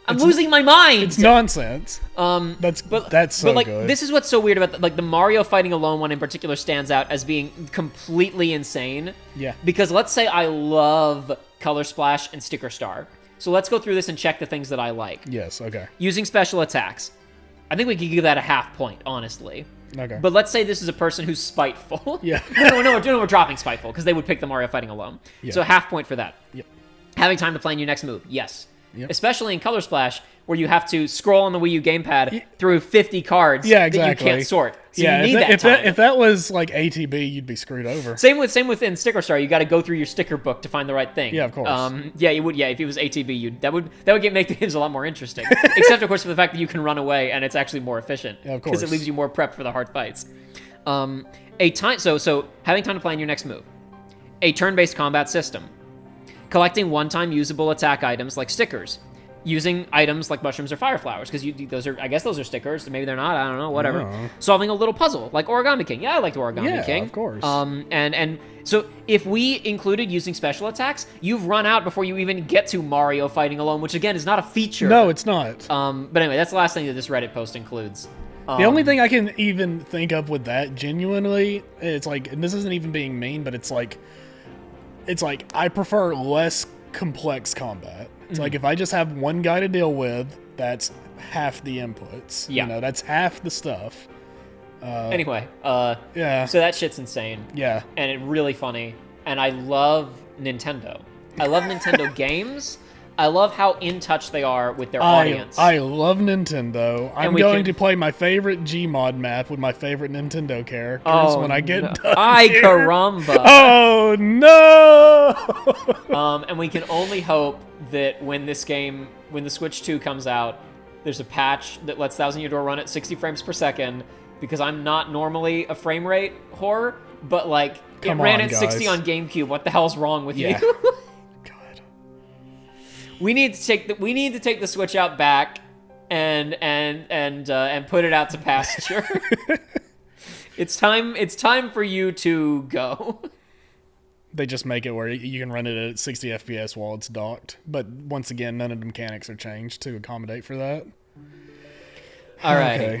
I'm losing my mind. It's nonsense. That's so like, good. This is what's so weird about the Mario fighting alone one in particular stands out as being completely insane. Yeah. Because let's say I love Color Splash and Sticker Star. So let's go through this and check the things that I like. Yes, okay. Using special attacks. I think we could give that a half point, honestly. Okay. But let's say this is a person who's spiteful. Yeah. no, we're dropping spiteful because they would pick the Mario fighting alone. Yeah. So half point for that. Yep. Having time to plan your next move. Yes. Yep. Especially in Color Splash, where you have to scroll on the Wii U gamepad through 50 cards Yeah, that you exactly. can't sort. So Yeah, you need if that time. if that was like ATB, you'd be screwed over. Same with in Sticker Star, you got to go through your sticker book to find the right thing. Yeah, of course. Yeah, you would. Yeah, if it was ATB, that would make the games a lot more interesting. Except of course for the fact that you can run away and it's actually more efficient. Yeah, of Because it course. leaves you more prep for the hard fights. So having time to plan your next move, a turn-based combat system, collecting one-time usable attack items like stickers. Using items like mushrooms or fire flowers, because those are stickers. Maybe they're not. I don't know. Whatever. No. Solving a little puzzle like Origami King. Yeah, I liked Origami King. Of course. And so if we included using special attacks, you've run out before you even get to Mario fighting alone, which again is not a feature. No, it's not. But anyway, that's the last thing that this Reddit post includes. The only thing I can even think of with that, genuinely, it's like, and this isn't even being mean, but it's like I prefer less complex combat. It's like if I just have one guy to deal with, that's half the inputs. Yeah. You know, that's half the stuff. Anyway, Yeah. so that shit's insane. Yeah. And it's really funny. And I love Nintendo. I love Nintendo games. I love how in touch they are with their audience. I love Nintendo. I'm we going can- to play my favorite Gmod map with my favorite Nintendo characters when I get done Ay, here. caramba. Oh no! And we can only hope that when the Switch 2 comes out, there's a patch that lets Thousand Year Door run at 60 frames per second, because I'm not normally a frame rate whore, but like, Come it ran on, at 60 guys. on GameCube. What the hell's wrong with Yeah. you? God. We need to take the Switch out back and put it out to pasture. It's time for you to go. They just make it where you can run it at 60 FPS while it's docked. But once again, none of the mechanics are changed to accommodate for that. All right. Okay.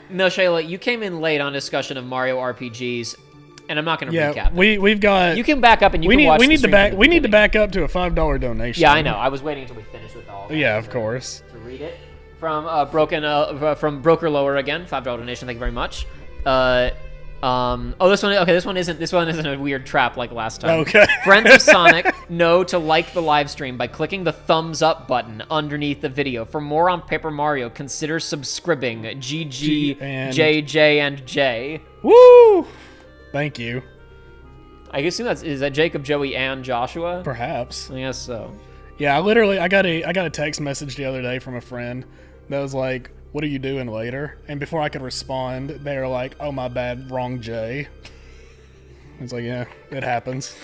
No, Shayla, you came in late on discussion of Mario RPGs, and I'm not going to Yeah, recap it. we've got. You can back up and you can watch we the need to stream back. from the We need to beginning. back up to a $5 donation. Yeah, I know. I was waiting until we finished with all. That Yeah, of course. To read it from from Broker Lower again, $5 donation. Thank you very much. This one isn't a weird trap like last time. Okay. Friends of Sonic know to like the live stream by clicking the thumbs up button underneath the video. For more on Paper Mario, consider subscribing. GG, JJ, and J. Woo! Thank you. I guess is that Jacob, Joey, and Joshua? Perhaps. I guess so. Yeah, I got a text message the other day from a friend that was like, "What are you doing later?" And before I could respond, they were like, "Oh, my bad, wrong J." It's like, yeah, it happens.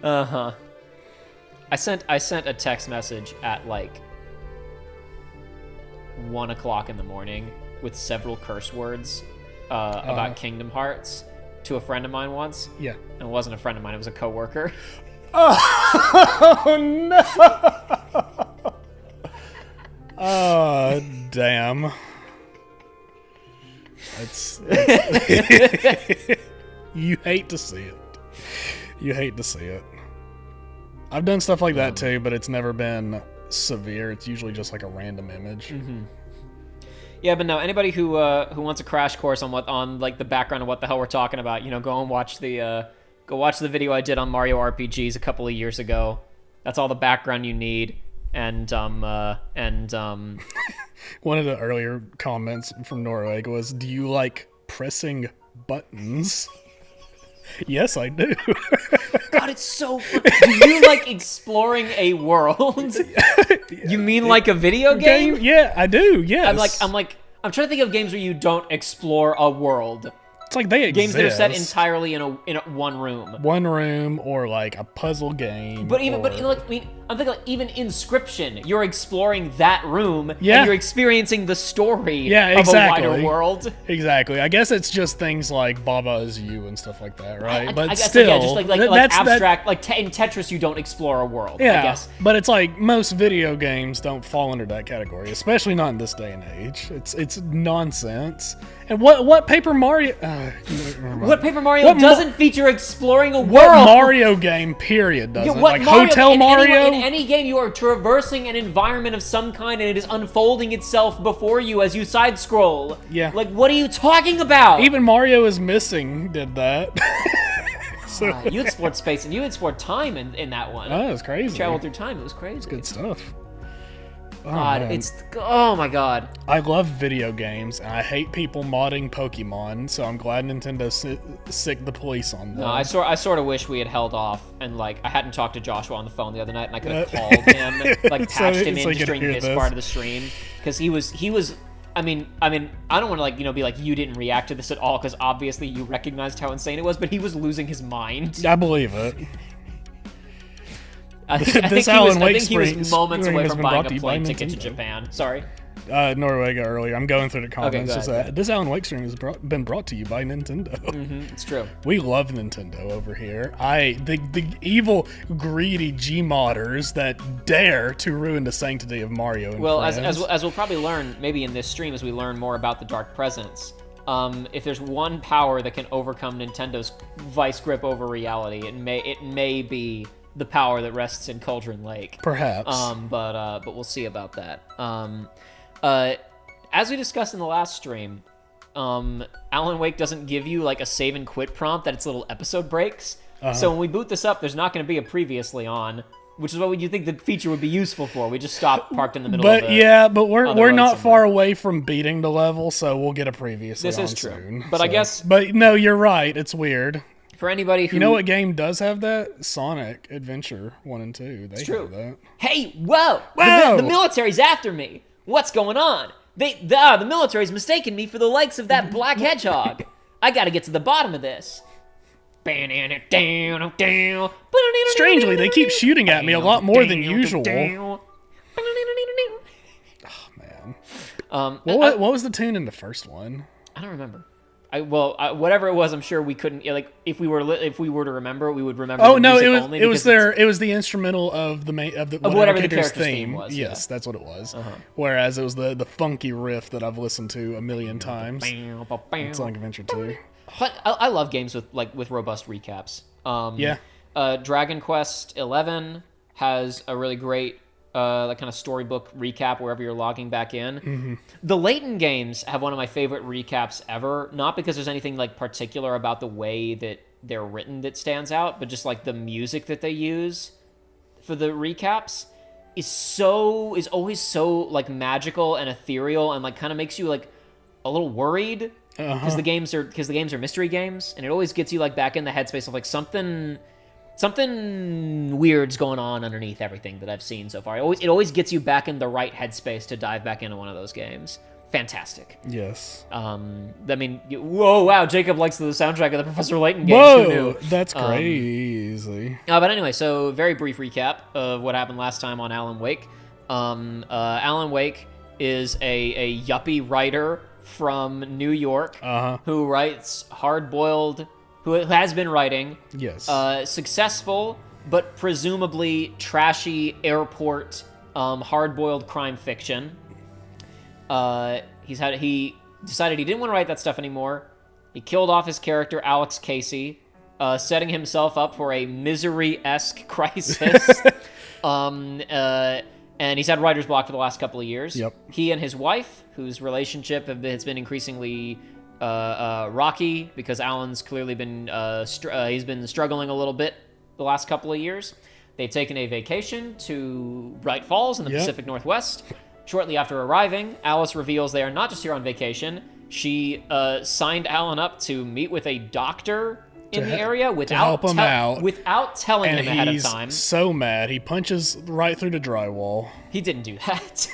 Uh-huh. I sent a text message at like 1 o'clock in the morning with several curse words about Kingdom Hearts to a friend of mine once. Yeah. And it wasn't a friend of mine, it was a coworker. Oh, no! Oh, damn. That's you hate to see it. You hate to see it. I've done stuff like that too, but it's never been severe. It's usually just like a random image. Mm-hmm. Yeah, but no, anybody who wants a crash course on like the background of what the hell we're talking about, go and watch the video I did on Mario RPGs a couple of years ago. That's all the background you need. And one of the earlier comments from Norway was, "Do you like pressing buttons?" Yes, I do. God, it's so fun. Do you like exploring a world? You mean like a video game? Yeah, I do. Yes. I'm trying to think of games where you don't explore a world. It's like they exist. Games that are set entirely in one room. One room, or like a puzzle game. But I'm thinking like even Inscription. You're exploring that room, and you're experiencing the story of a wider world. Exactly. I guess it's just things like Baba Is You and stuff like that, right? I but guess, still, just like abstract. Like in Tetris, you don't explore a world. Yeah, I guess. But it's like most video games don't fall under that category, especially not in this day and age. It's nonsense. And what Paper Mario? What Paper Mario doesn't feature exploring a world? What Mario game, period, doesn't? Like Hotel Mario? In any game, you are traversing an environment of some kind, and it is unfolding itself before you as you side-scroll. Yeah. Like, what are you talking about? Even Mario is Missing did that. So, you explored space, and you explored time in that one. Oh, it was crazy. You traveled through time. It was crazy. It's good stuff. God, oh my God. I love video games, and I hate people modding Pokemon, so I'm glad Nintendo sicked the police on them. No, I sort of wish we had held off, and like I hadn't talked to Joshua on the phone the other night, and I could have called him, like patched him in during this part of the stream, because he was. I mean, I don't want to be like you didn't react to this at all, because obviously you recognized how insane it was, but he was losing his mind. I believe it. I think he was moments away from buying a plane ticket to Japan. Sorry. Norwega earlier. I'm going through the comments. Okay, this Alan Wake stream has been brought to you by Nintendo. Mm-hmm, it's true. We love Nintendo over here. The evil, greedy Gmodders that dare to ruin the sanctity of Mario and Well, friends. as we'll probably learn maybe in this stream as we learn more about the Dark Presence, if there's one power that can overcome Nintendo's vice grip over reality, it may be the power that rests in Cauldron Lake. Perhaps. But we'll see about that. As we discussed in the last stream, Alan Wake doesn't give you like a save and quit prompt that its little episode breaks. So when we boot this up, there's not going to be a previously on, which is what you think the feature would be useful for. We just stop parked in the middle of the but we're not far away from beating the level, so we'll get a previously on soon. This is true. But I guess... But no, you're right. It's weird. For anybody who... You know what game does have that? Sonic Adventure 1 and 2. They true. have that. Hey, whoa! The military's after me. What's going on? The military's mistaken me for the likes of that black hedgehog. I gotta get to the bottom of this. Strangely, they keep shooting at me a lot more than usual. Oh, man. What was the tune in the first one? I don't remember. Whatever it was, I'm sure we couldn't. Like, if we were to remember, we would remember. Oh no, it was the instrumental of whatever the character's theme was. yeah. Yes, that's what it was. Whereas it was the funky riff that I've listened to a million times. It's Sonic Adventure 2. But I love games with robust recaps. Dragon Quest XI has a really great kind of storybook recap wherever you're logging back in. Mm-hmm. The Layton games have one of my favorite recaps ever, not because there's anything like particular about the way that they're written that stands out, but just like the music that they use for the recaps is always so like magical and ethereal, and like kind of makes you like a little worried because the games are mystery games, and it always gets you like back in the headspace of like something weird's going on underneath everything that I've seen so far. It always gets you back in the right headspace to dive back into one of those games. fantastic. Yes. I mean, whoa, wow, Jacob likes the soundtrack of the Professor Layton games. Whoa, Who knew? that's crazy. But anyway, so very brief recap of what happened last time on Alan Wake. Alan Wake is a yuppie writer from New York who writes hard-boiled, who has been writing successful but presumably trashy airport hard-boiled crime fiction. He decided he didn't want to write that stuff anymore. He killed off his character Alex Casey, setting himself up for a misery-esque crisis. And he's had writer's block for the last couple of years. Yep. He and his wife, whose relationship has been increasingly rocky because Alan's clearly been he's been struggling a little bit the last couple of years. They've taken a vacation to Bright Falls in the Pacific Northwest. Shortly after arriving, Alice reveals they are not just here on vacation. She signed Alan up to meet with a doctor in the area without telling him ahead of time. He's so mad. He punches right through the drywall. He didn't do that.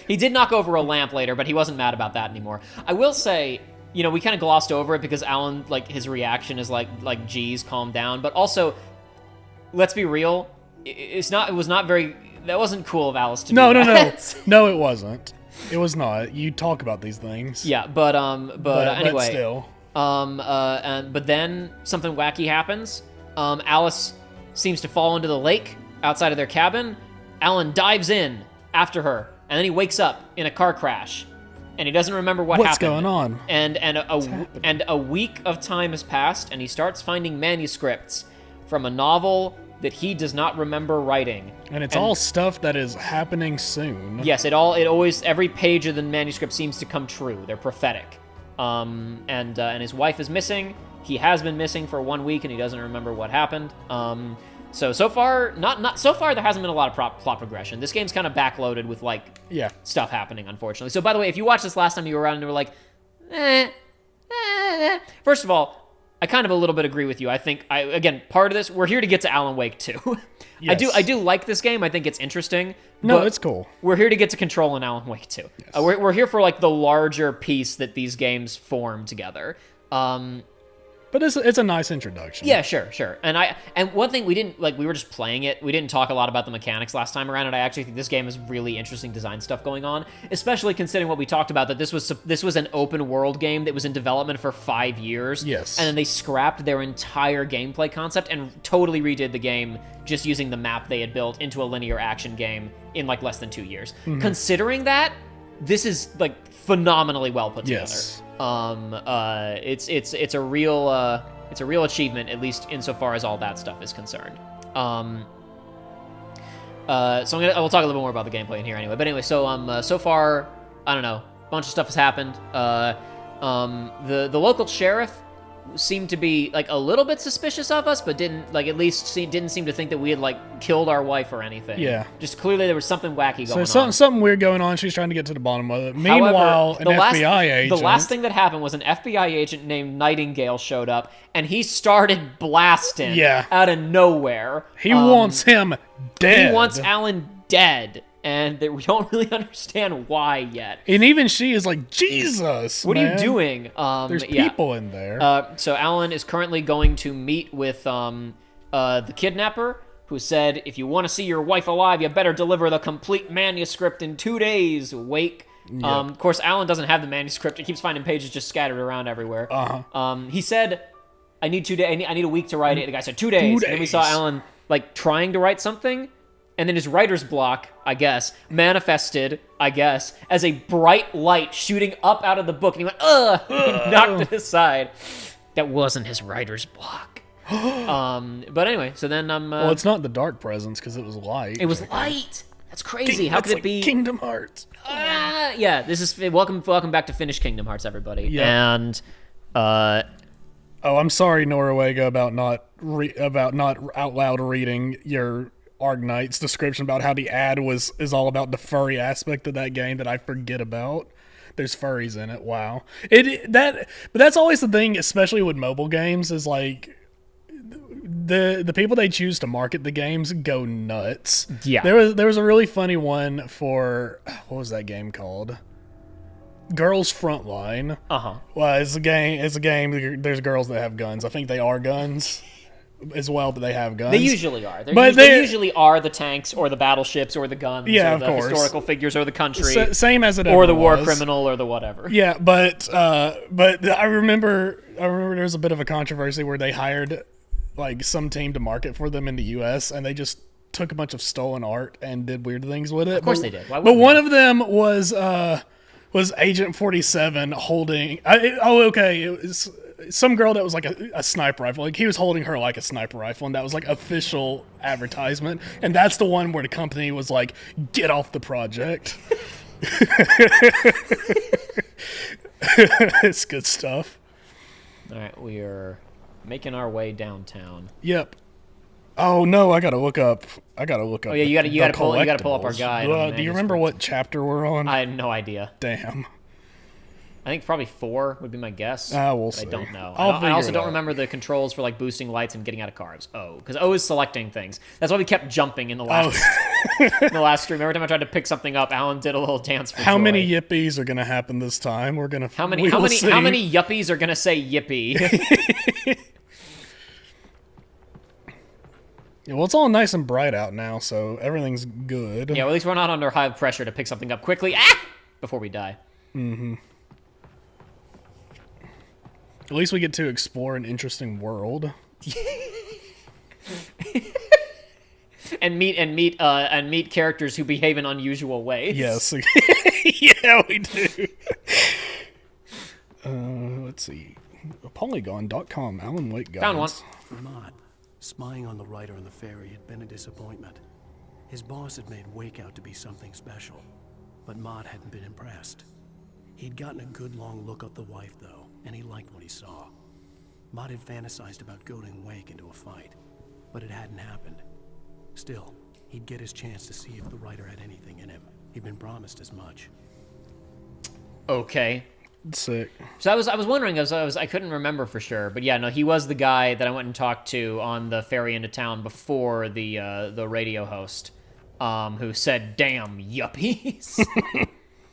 He did knock over a lamp later, but he wasn't mad about that anymore. I will say, we kind of glossed over it because Alan, his reaction is like, geez, calm down. But also, let's be real, that wasn't cool of Alice to do that. No, it wasn't. It was not. You talk about these things. Yeah, but anyway. But still. But then something wacky happens. Alice seems to fall into the lake outside of their cabin. Alan dives in after her, and then he wakes up in a car crash, and he doesn't remember what happened. What's going on? And a week of time has passed, and he starts finding manuscripts from a novel that he does not remember writing. And it's all stuff that is happening soon. Yes, every page of the manuscript seems to come true. They're prophetic. And his wife is missing. He has been missing for 1 week, and he doesn't remember what happened. So far, so far there hasn't been a lot of plot progression. This game's kind of backloaded with stuff happening, unfortunately. So by the way, if you watched this last time you were around and you were like, first of all, I kind of a little bit agree with you. I think again, part of this, we're here to get to Alan Wake 2. Yes. I do like this game. I think it's interesting. No, it's cool. We're here to get to Control and Alan Wake 2. Yes. We're here for the larger piece that these games form together. But it's a nice introduction. Yeah, sure. And one thing we didn't we were just playing it. We didn't talk a lot about the mechanics last time around, and I actually think this game has really interesting design stuff going on, especially considering what we talked about, that this was an open world game that was in development for 5 years. Yes. And then they scrapped their entire gameplay concept and totally redid the game just using the map they had built into a linear action game in less than 2 years. Mm-hmm. Considering that, this is phenomenally well put together. Yes. It's a real achievement, at least insofar as all that stuff is concerned. So we'll talk a little bit more about the gameplay in here anyway. But anyway, so far, I don't know, a bunch of stuff has happened. The local sheriff seemed to be a little bit suspicious of us, but didn't didn't seem to think that we had killed our wife or anything. Yeah. Just clearly there was something wacky going on. So something weird going on. She's trying to get to the bottom of it. Meanwhile, an FBI agent. The last thing that happened was an FBI agent named Nightingale showed up, and he started blasting out of nowhere. He wants him dead. He wants Alan dead. And we don't really understand why yet. And even she is like, Jesus, what man. Are you doing? There's people in there. So Alan is currently going to meet with the kidnapper, who said, if you want to see your wife alive, you better deliver the complete manuscript in 2 days. Wake. Yep. Of course, Alan doesn't have the manuscript. He keeps finding pages just scattered around everywhere. He said, I need 2 days. I need a week to write it. The guy said 2 days. 2 days. And then we saw Alan trying to write something. And then his writer's block, I guess, manifested, as a bright light shooting up out of the book. And he went, ugh! He knocked it aside. That wasn't his writer's block. But anyway, so then well, it's not the dark presence, because it was light. It was light! That's crazy. How could it be? Kingdom Hearts. Yeah, this is... Welcome back to Finish Kingdom Hearts, everybody. Yeah. And... Oh, I'm sorry, Noruega, about not out loud reading your... Arknight's description about how the ad is all about the furry aspect of that game that I forget about. There's furries in it. Wow. But that's always the thing, especially with mobile games, is the people they choose to market the games go nuts. Yeah. There was a really funny one for, what was that game called? Girls Frontline. Well, it's a game. It's a game. There's girls that have guns. I think they are guns as well, but they have guns. They usually are. They usually are the tanks or the battleships or the guns or the historical figures or the country. Same as it or ever the war was. criminal or the whatever. Yeah, but I remember there was a bit of a controversy where they hired like some team to market for them in the U.S. and they just took a bunch of stolen art and did weird things with it. Of course they did. Why but wouldn't one they? of them was Agent 47 holding. It was some girl that was like a sniper rifle. Like he was holding her like a sniper rifle, and that was like official advertisement. And that's the one where the company was like, "Get off the project." It's good stuff. All right, we are making our way downtown. Yep. Oh no, I gotta look up. Oh yeah, you gotta pull up our guide. Do you remember what chapter we're on? I have no idea. Damn. I think probably 4 would be my guess. We'll see. I don't know. I I also don't remember the controls for like boosting lights and getting out of cars. Because O is selecting things. That's why we kept jumping in the last in the last stream. Every time I tried to pick something up, Alan did a little dance for How joy. many yippies are gonna happen this time? We're gonna. How many yuppies are gonna say yippee? Yeah, well, it's all nice and bright out now, so everything's good. Yeah, well, at least we're not under high pressure to pick something up quickly before we die. Mm-hmm. At least we get to explore an interesting world. and meet characters who behave in unusual ways. Yes. Yeah, we do. Let's see. Polygon.com, Alan Wake guides. Found one. For Mott, spying on the writer on the ferry had been a disappointment. His boss had made Wake out to be something special, but Mott hadn't been impressed. He'd gotten a good long look at the wife, though, and he liked what he saw. Mott had fantasized about goading Wake into a fight, but it hadn't happened. Still, he'd get his chance to see if the writer had anything in him. He'd been promised as much. Okay. Sick. So I was wondering, I couldn't remember for sure, but yeah, no, he was the guy that I went and talked to on the ferry into town before the radio host, who said, "Damn yuppies."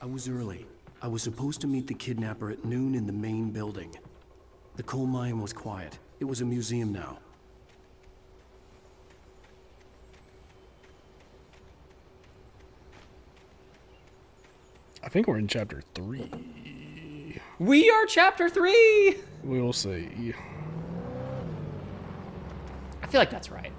I was early. I was supposed to meet the kidnapper at noon in the main building. The coal mine was quiet. It was a museum now. I think we're in chapter 3. We are chapter 3! We will see. I feel like that's right.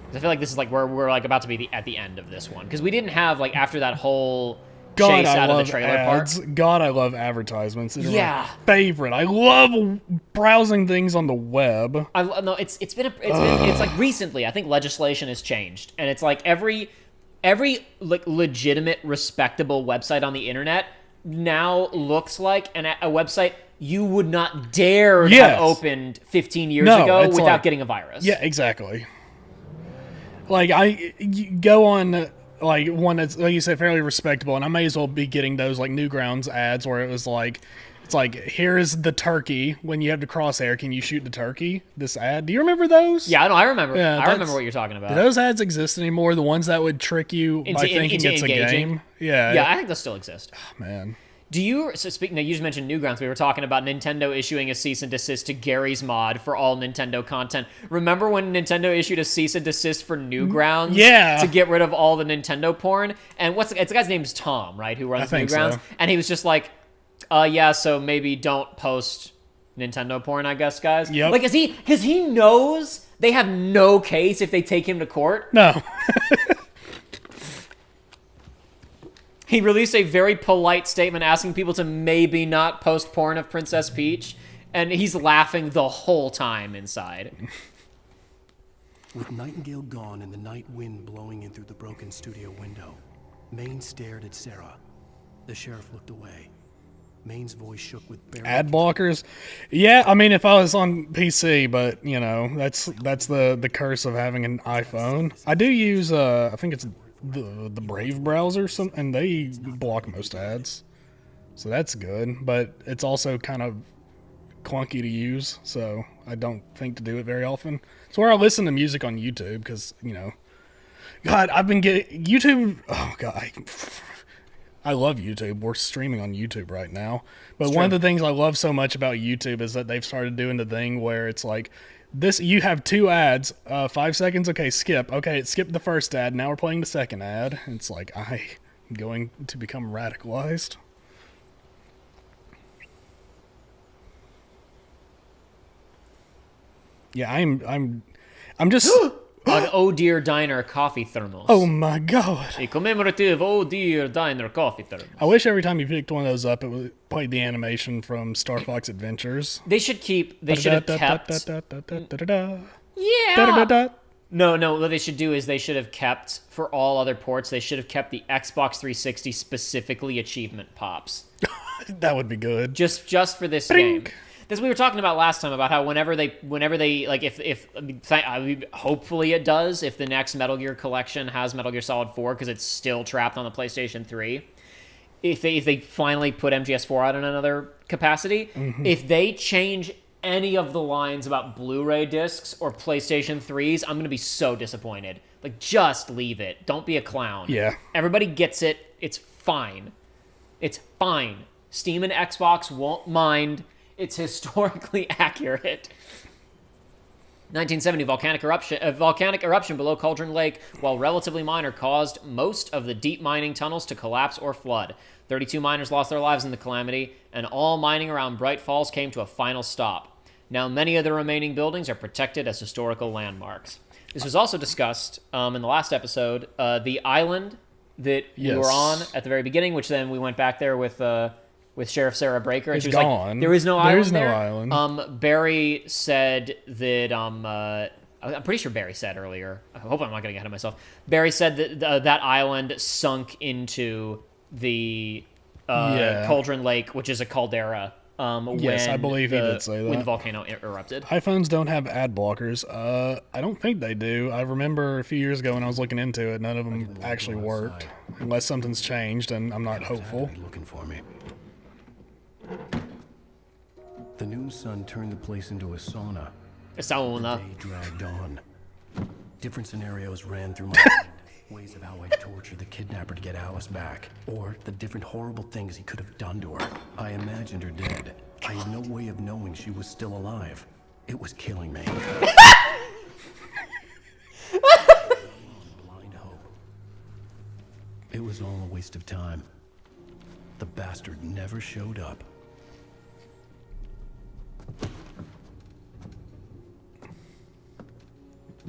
'Cause I feel like this is like where we're like about to be at the end of this one. Because we didn't have like after that whole chase out of the trailer ads. park. God, I love advertisements. They're Yeah. my favorite. I love browsing things on the web. No, it's like recently. I think legislation has changed, and it's like every like legitimate, respectable website on the internet now looks like a website you would not dare have opened 15 years ago without like, getting a virus. Yeah, exactly. Like you go on like one that's like you said fairly respectable, and I may as well be getting those like Newgrounds ads where it was like, it's like, here is the turkey. When you have the crosshair, can you shoot the turkey? This ad. Do you remember those? Yeah, I remember. Yeah, I remember what you're talking about. Do those ads exist anymore? The ones that would trick you by thinking it's engaging. a game? Yeah. Yeah, I think those still exist. Oh, man. Speaking of, you just mentioned Newgrounds, we were talking about Nintendo issuing a cease and desist to Gary's Mod for all Nintendo content. Remember when Nintendo issued a cease and desist for Newgrounds? Yeah. To get rid of all the Nintendo porn? And it's the guy's name's Tom, right? Who runs Newgrounds? So. And he was just like, yeah, so maybe don't post Nintendo porn, I guess, guys. Yep. Like, because he knows they have no case if they take him to court. No. He released a very polite statement asking people to maybe not post porn of Princess Peach, and he's laughing the whole time inside. With Nightingale gone and the night wind blowing in through the broken studio window, Maine stared at Sarah. The sheriff looked away. Maine's voice shook with ad blockers. Yeah, I mean, if I was on PC, but you know, that's the curse of having an iPhone. I do use I think it's the Brave browser, and they block most ads, so that's good. But it's also kind of clunky to use, so I don't think to do it very often. It's where I listen to music on YouTube because, you know, God, I've been getting YouTube. Oh God, I love YouTube. We're streaming on YouTube right now. But one of the things I love so much about YouTube is that they've started doing the thing where it's like, this, you have 2 ads, 5 seconds, okay, skip. Okay, it skipped the first ad, now we're playing the second ad. It's like, I'm going to become radicalized. Yeah, I'm just... An Oh Dear Diner coffee thermos. Oh my god. A commemorative Oh Dear Diner coffee thermos. I wish every time you picked one of those up, it would play the animation from Star Fox Adventures. They should have kept... Yeah. No, what they should do is they should have kept, for all other ports, they should have kept the Xbox 360 specifically achievement pops. That would be good. Just for this game. This we were talking about last time about how whenever they like hopefully it does if the next Metal Gear collection has Metal Gear Solid 4 because it's still trapped on the PlayStation 3. If they finally put MGS4 out in another capacity, if they change any of the lines about Blu-ray discs or PlayStation 3s, I'm going to be so disappointed. Like, just leave it. Don't be a clown. Yeah. Everybody gets it. It's fine. It's fine. Steam and Xbox won't mind. It's historically accurate. 1970 volcanic eruption below Cauldron Lake, while relatively minor, caused most of the deep mining tunnels to collapse or flood. 32 miners lost their lives in the calamity, and all mining around Bright Falls came to a final stop. Now, many of the remaining buildings are protected as historical landmarks. This was also discussed in the last episode. The island that we were on at the very beginning, which then we went back there with Sheriff Sarah Breaker, and she was gone. like, "There is no island. There is no island." Barry said that. I'm pretty sure Barry said earlier. I hope I'm not getting ahead of myself. Barry said that that island sunk into the Cauldron Lake, which is a caldera. Yes, I believe he did say that. When the volcano erupted. iPhones don't have ad blockers. I don't think they do. I remember a few years ago when I was looking into it, none of them actually worked, unless something's changed, and I'm not hopeful. Looking for me. The noon sun turned the place into a sauna. A sauna. The day dragged on. Different scenarios ran through my mind. Ways of how I'd torture the kidnapper to get Alice back. Or the different horrible things he could have done to her. I imagined her dead. I had no way of knowing she was still alive. It was killing me. Blind hope. It was all a waste of time. The bastard never showed up.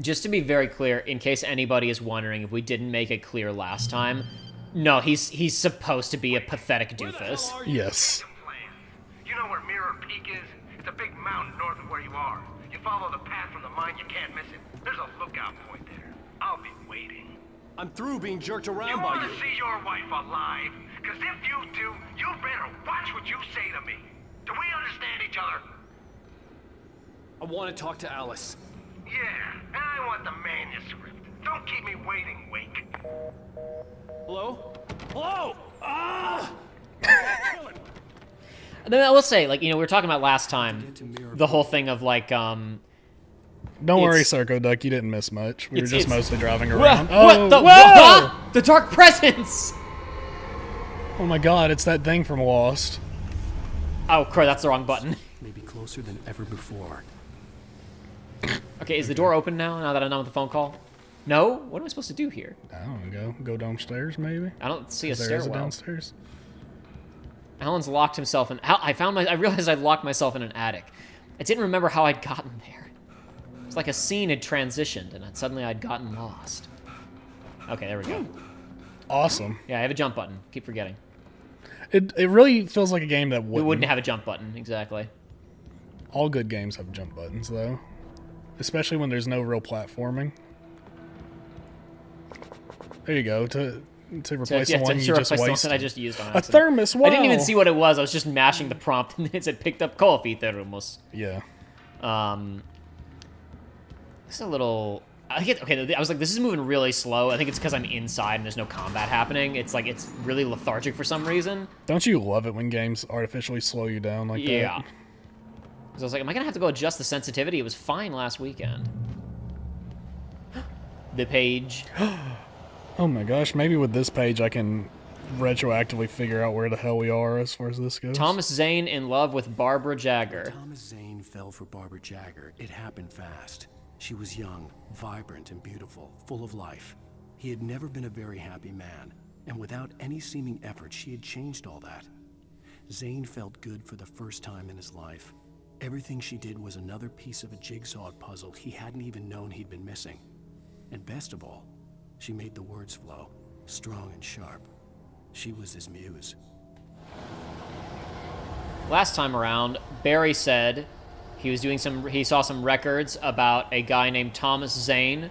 Just to be very clear, in case anybody is wondering if we didn't make it clear last time, no, he's supposed to be a pathetic doofus. Yes. You know where Mirror Peak is? It's a big mountain north of where you are. You follow the path from the mine, you can't miss it. There's a lookout point there. I'll be waiting. I'm through being jerked You around want by to you. see your wife alive? Because if you do, you better watch what you say to me. Do we understand each other? I want to talk to Alice. Yeah, and I want the manuscript. Don't keep me waiting, Wake. Hello? Hello? Ah! Then I will say, like, we were talking about last time, the whole thing of, like, Don't worry, Circo Duck, you didn't miss much. We were just mostly driving What around. the? Whoa! The Dark Presence! Oh my god, it's that thing from Lost. Oh, crap, that's the wrong button. Maybe closer than ever before. Okay, is the door open now that I'm done with the phone call? No? What am I supposed to do here? I don't know, go downstairs, maybe? I don't see a There is a stairwell. downstairs. Alan's locked himself in... I realized I'd locked myself in an attic. I didn't remember how I'd gotten there. It's like a scene had transitioned, and suddenly I'd gotten lost. Okay, there we go. Awesome. Yeah, I have a jump button. Keep forgetting. It really feels like a game that We wouldn't have a jump button, exactly. All good games have jump buttons, though. Especially when there's no real platforming. There you go. To replace the one you just wasted. I just used on A accident. thermos, wow. I didn't even see what it was. I was just mashing the prompt, and it said picked up coffee thermos. Yeah. It's a little... I was like, this is moving really slow. I think it's because I'm inside and there's no combat happening. It's like, it's really lethargic for some reason. Don't you love it when games artificially slow you down like that? Yeah. So I was like, am I going to have to go adjust the sensitivity? It was fine last weekend. The page. Oh my gosh, maybe with this page I can retroactively figure out where the hell we are as far as this goes. Thomas Zane in love with Barbara Jagger. Thomas Zane fell for Barbara Jagger. It happened fast. She was young, vibrant, and beautiful, full of life. He had never been a very happy man, and without any seeming effort, she had changed all that. Zane felt good for the first time in his life. Everything she did was another piece of a jigsaw puzzle he hadn't even known he'd been missing. And best of all, she made the words flow, strong and sharp. She was his muse. Last time around, Barry said he saw some records about a guy named Thomas Zane,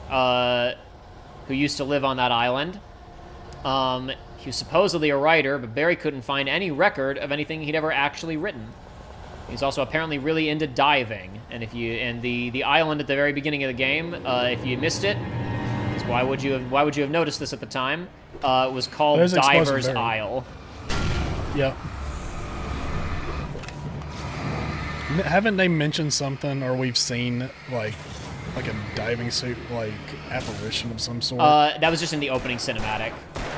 who used to live on that island. He was supposedly a writer, but Barry couldn't find any record of anything he'd ever actually written. He's also apparently really into diving, and the island at the very beginning of the game, if you missed it, why would you have noticed this at the time? It was called Diver's Isle. Yep. Haven't they mentioned something, or we've seen like a diving suit apparition of some sort? That was just in the opening cinematic.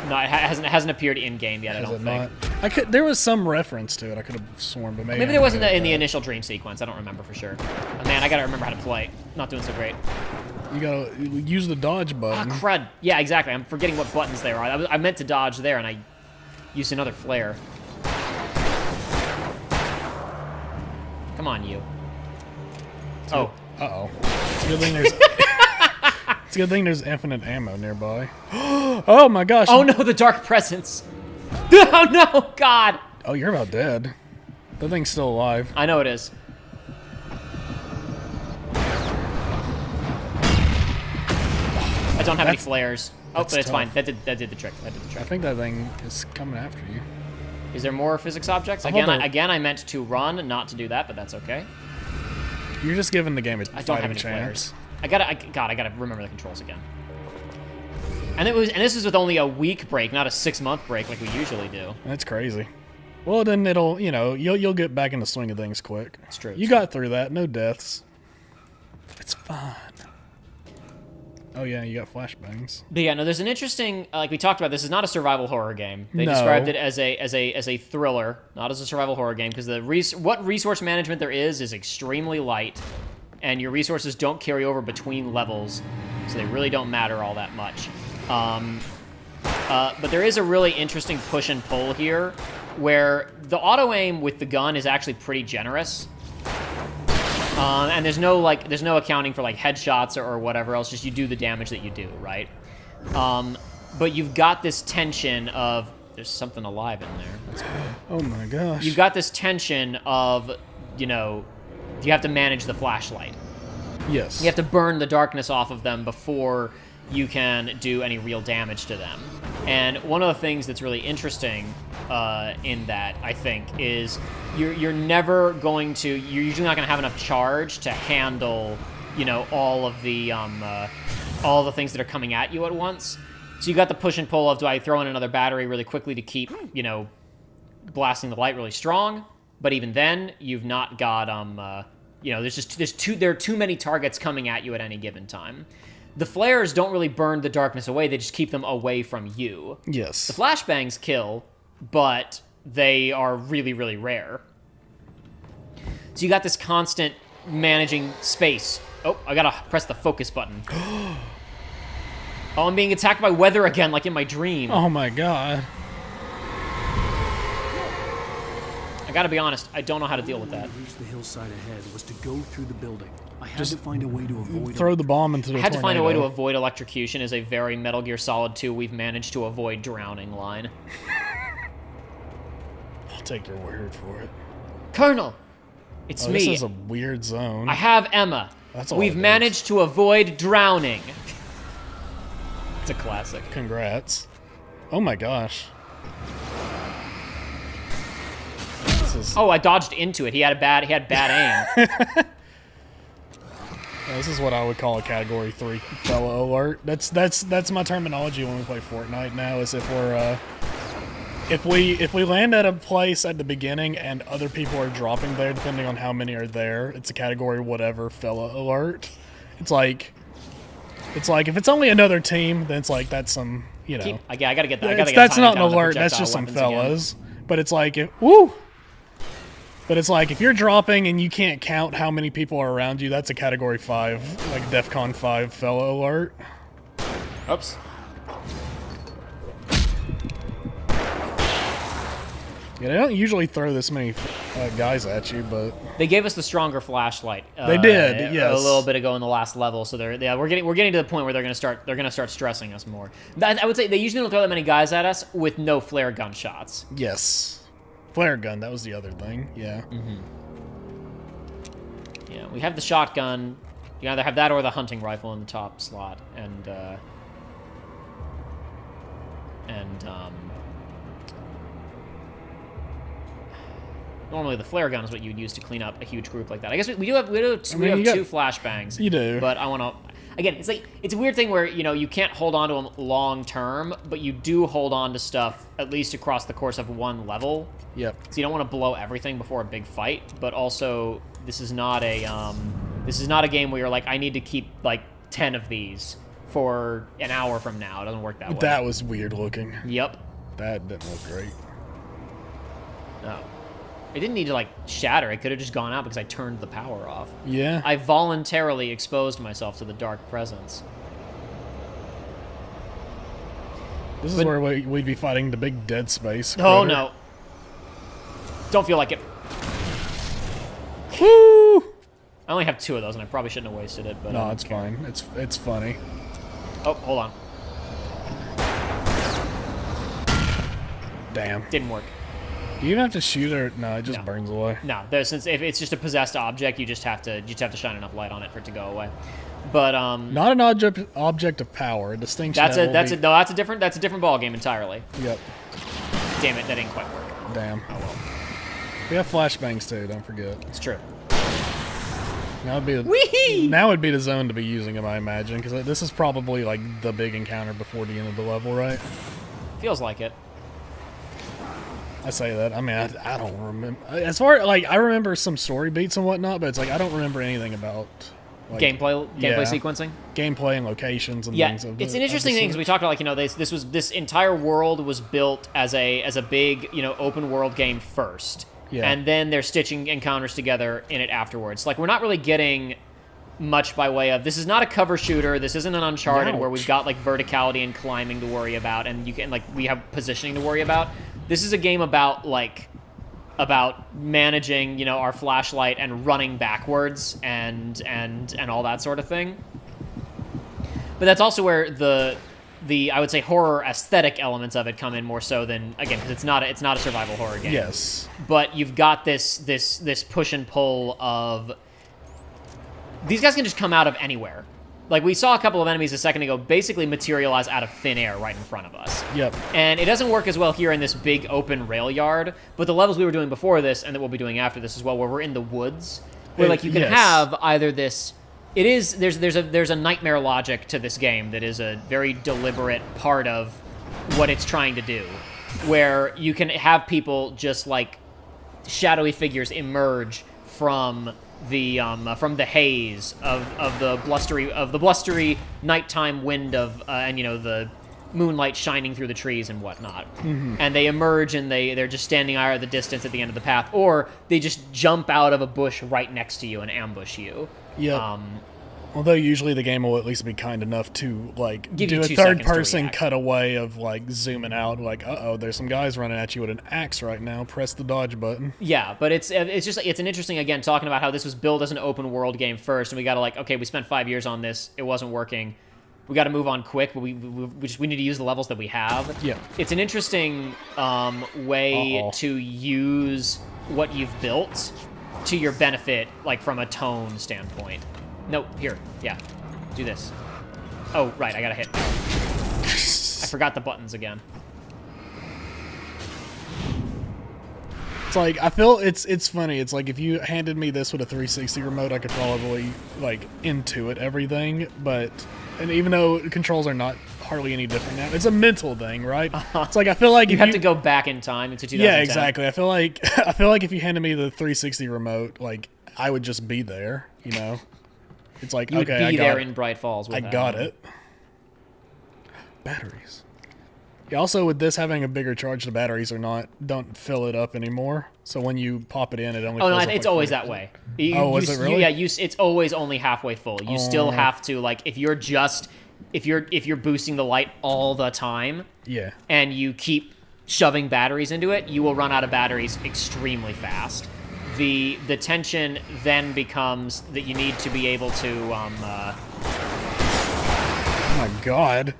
No, it hasn't appeared in game yet. I don't think. There was some reference to it. I could have sworn, but maybe there wasn't in the initial dream sequence. I don't remember for sure. Man, I gotta remember how to play. Not doing so great. You gotta use the dodge button. Ah, crud. Yeah, exactly. I'm forgetting what buttons they are. I meant to dodge there, and I used another flare. Come on, you. Oh. Uh-oh. It's a good thing there's... It's a good thing there's infinite ammo nearby. Oh my gosh. Oh no, the dark presence. Oh no, God. Oh, you're about dead. That thing's still alive. I know it is. I don't have any flares. Oh, but it's fine. That did the trick. That did the trick. I think that thing is coming after you. Is there more physics objects? Again, I meant to run, not to do that, but that's okay. You're just giving the game a I don't have any chance. flares. I gotta remember the controls again. And this is with only a week break, not a 6-month break like we usually do. That's crazy. Well, then you'll get back in the swing of things quick. That's true. You got through that. No deaths. It's fine. Oh yeah, you got flashbangs. But yeah, no, there's an interesting, like we talked about, this is not a survival horror game. They No. described it as a thriller, not as a survival horror game, because what resource management there is extremely light, and your resources don't carry over between levels, so they really don't matter all that much. But there is a really interesting push and pull here, where the auto-aim with the gun is actually pretty generous. And there's no accounting for like headshots or whatever else. Just you do the damage that you do, right? But you've got this tension of there's something alive in there. That's cool. Oh my gosh. You've got this tension of you have to manage the flashlight. Yes. You have to burn the darkness off of them before you can do any real damage to them. And one of the things that's really interesting in that, I think, is you're never going to, you're usually not going to have enough charge to handle, all of the things that are coming at you at once. So you got the push and pull of, do I throw in another battery really quickly to keep, blasting the light really strong? But even then, you've not got, there are too many targets coming at you at any given time. The flares don't really burn the darkness away, they just keep them away from you. Yes. The flashbangs kill, but they are really, really rare. So you got this constant managing space. Oh, I gotta press the focus button. Oh, I'm being attacked by weather again, like in my dream. Oh my god. I gotta be honest, I don't know how to deal with that. To reach the hillside ahead was to go through the building. I had to find a way to avoid. Throw the bomb into the I had to find a way to avoid electrocution. Is a very Metal Gear Solid 2. We've managed to avoid drowning line. I'll take your word for it. Colonel, it's me. This is a weird zone. I have Emma. That's all We've managed to avoid drowning. It's a classic. Congrats. Oh my gosh. Oh, I dodged into it. He had bad aim. This is what I would call a Category 3 fellow alert. That's my terminology when we play Fortnite now. Is if we land at a place at the beginning and other people are dropping there, depending on how many are there, it's a Category whatever fellow alert. It's like if it's only another team, then it's like that's some you know. I gotta get that. That's not an alert. That's just some fellas. But it's like, woo. But it's like if you're dropping and you can't count how many people are around you, that's a Category 5, like DEFCON 5 fellow alert. Oops. Yeah, they don't usually throw this many guys at you, but they gave us the stronger flashlight. They did, yes, a little bit ago in the last level. So we're getting to the point where they're gonna start stressing us more. I would say they usually don't throw that many guys at us with no flare gun shots. Yes, flare gun. That was the other thing. Yeah. Mm-hmm. Yeah, we have the shotgun. You either have that or the hunting rifle in the top slot, and normally the flare gun is what you would use to clean up a huge group like that. I guess we have two flashbangs. You do. But I want to... Again, it's a weird thing where, you can't hold on to them long term, but you do hold on to stuff at least across the course of one level. Yep. So you don't want to blow everything before a big fight, but also this is not a game where you're like, I need to keep like 10 of these for an hour from now. It doesn't work that way. That was weird looking. Yep. That didn't look great. No. It didn't need to, like, shatter. It could have just gone out because I turned the power off. Yeah. I voluntarily exposed myself to the dark presence. This is where we'd be fighting the big dead space critter. Oh, no. Don't feel like it. Woo! I only have 2 of those, and I probably shouldn't have wasted it. But no, it's fine. It's funny. Oh, hold on. Damn. Didn't work. Do you even have to shoot or no? It just burns away. No, since if it's just a possessed object, you just have to shine enough light on it for it to go away. But not an object of power. A distinction. That's a different ball game entirely. Yep. Damn it, that didn't quite work. Damn. Oh well. We have flashbangs too. Don't forget. It's true. Now would be the zone to be using them, I imagine, because this is probably like the big encounter before the end of the level, right? Feels like it. I say that. I mean, I don't remember. As far like I remember some story beats and whatnot, but it's like I don't remember anything about like, gameplay sequencing, gameplay and locations and things. It's an interesting thing because we talked about like this entire world was built as a big open world game first, and then they're stitching encounters together in it afterwards. Like we're not really getting much by way of this is not a cover shooter. This isn't an Uncharted where we've got like verticality and climbing to worry about, and we have positioning to worry about. This is a game about managing, our flashlight and running backwards and all that sort of thing. But that's also where the I would say horror aesthetic elements of it come in more so than again because it's not a survival horror game. Yes. But you've got this push and pull of these guys can just come out of anywhere. Like, we saw a couple of enemies a second ago basically materialize out of thin air right in front of us. Yep. And it doesn't work as well here in this big open rail yard, but the levels we were doing before this, and that we'll be doing after this as well, where we're in the woods, where, like, you can have either this... There's a nightmare logic to this game that is a very deliberate part of what it's trying to do, where you can have people just, like, shadowy figures emerge from the haze of the blustery nighttime wind and the moonlight shining through the trees and whatnot. Mm-hmm. And they emerge and they're just standing out at the distance at the end of the path, or they just jump out of a bush right next to you and ambush you. Yeah. Although usually the game will at least be kind enough to like give do you a 2 third-person cutaway of like zooming out, like, there's some guys running at you with an axe right now. Press the dodge button. Yeah, but it's an interesting again talking about how this was built as an open world game first, and we got to like we spent 5 years on this, it wasn't working. We got to move on quick, but we need to use the levels that we have. Yeah, it's an interesting way to use what you've built to your benefit, like from a tone standpoint. No, here, yeah, do this. Oh, right, I gotta hit. I forgot the buttons again. It's like, I feel it's funny. It's like if you handed me this with a 360 remote, I could probably like intuit everything, and even though controls are not hardly any different now, it's a mental thing, right? It's like I feel like you have to go back in time into 2010. Yeah, exactly. I feel like if you handed me the 360 remote, like I would just be there, It's like, you would okay, be there in Bright Falls. I got it. Batteries. Yeah, also, with this having a bigger charge, the batteries don't fill it up anymore. So when you pop it in, it only. Oh no, fills up it's like always 40%. that way. Is it really? Yeah, it's always only halfway full. You still have to like if you're boosting the light all the time. Yeah. And you keep shoving batteries into it, you will run out of batteries extremely fast. The tension then becomes that you need to be able to. Oh my god.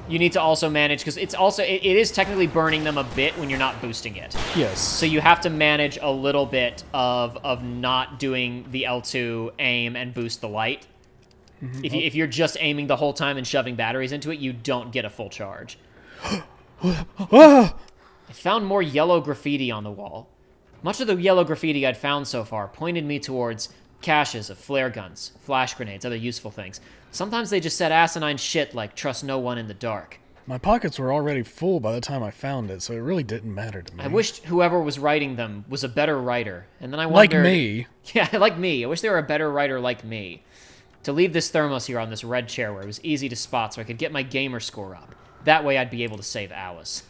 You need to also manage because it is technically burning them a bit when you're not boosting it. Yes. So you have to manage a little bit of not doing the L2 aim and boost the light. Mm-hmm. If you're just aiming the whole time and shoving batteries into it, you don't get a full charge. I found more yellow graffiti on the wall. Much of the yellow graffiti I'd found so far pointed me towards caches of flare guns, flash grenades, other useful things. Sometimes they just said asinine shit like trust no one in the dark. My pockets were already full by the time I found it, so it really didn't matter to me. I wished whoever was writing them was a better writer, and then I wondered... Like me. Yeah, like me. I wish there were a better writer like me. To leave this thermos here on this red chair where it was easy to spot so I could get my Gamerscore up. That way I'd be able to save Alice.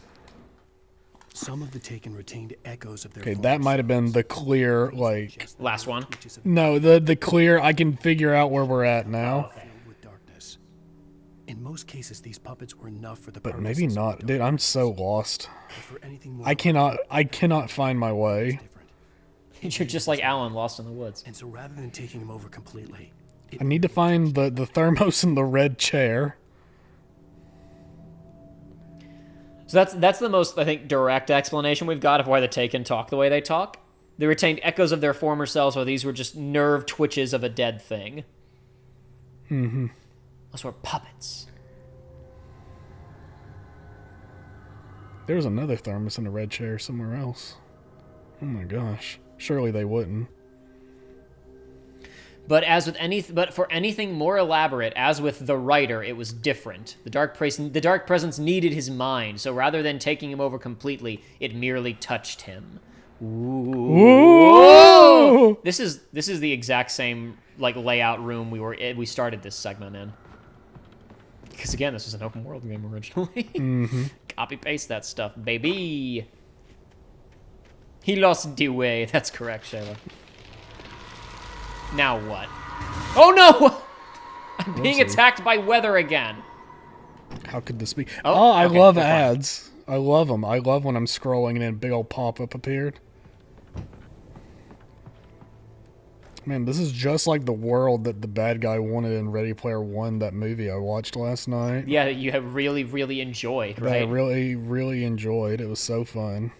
Some of the Taken retained echoes of their Okay, that might have been the clear, like... Last one? No, the clear, I can figure out where we're at now. filled with darkness. In most cases, these puppets were enough for the But purposes maybe of not. the Dude, dark I'm so lost. but for anything more I cannot find my way. different. You're just like Alan, lost in the woods. And so rather than taking him over completely, I need to find the thermos in the red chair. So that's the most, I think, direct explanation we've got of why the Taken talk the way they talk. They retained echoes of their former selves, while these were just nerve twitches of a dead thing. Mm-hmm. Those were puppets. There was another thermos in the red chair somewhere else. Oh my gosh. Surely they wouldn't. But for anything more elaborate, as with the writer, it was different. The dark presence needed his mind, so rather than taking him over completely, it merely touched him. Ooh. This is the exact same like layout room we started this segment in. Because again, this was an open world game originally. Mm-hmm. Copy paste that stuff, baby. He lost the way. That's correct, Shayla. Now what? Oh no! I'm being attacked by weather again. How could this be? Oh, I okay, love they're fine. ads. I love them. I love when I'm scrolling and then a big old pop-up appeared. Man, this is just like the world that the bad guy wanted in Ready Player One, that movie I watched last night. Yeah, that you have really, really enjoyed, That right? I really, really enjoyed. It was so fun.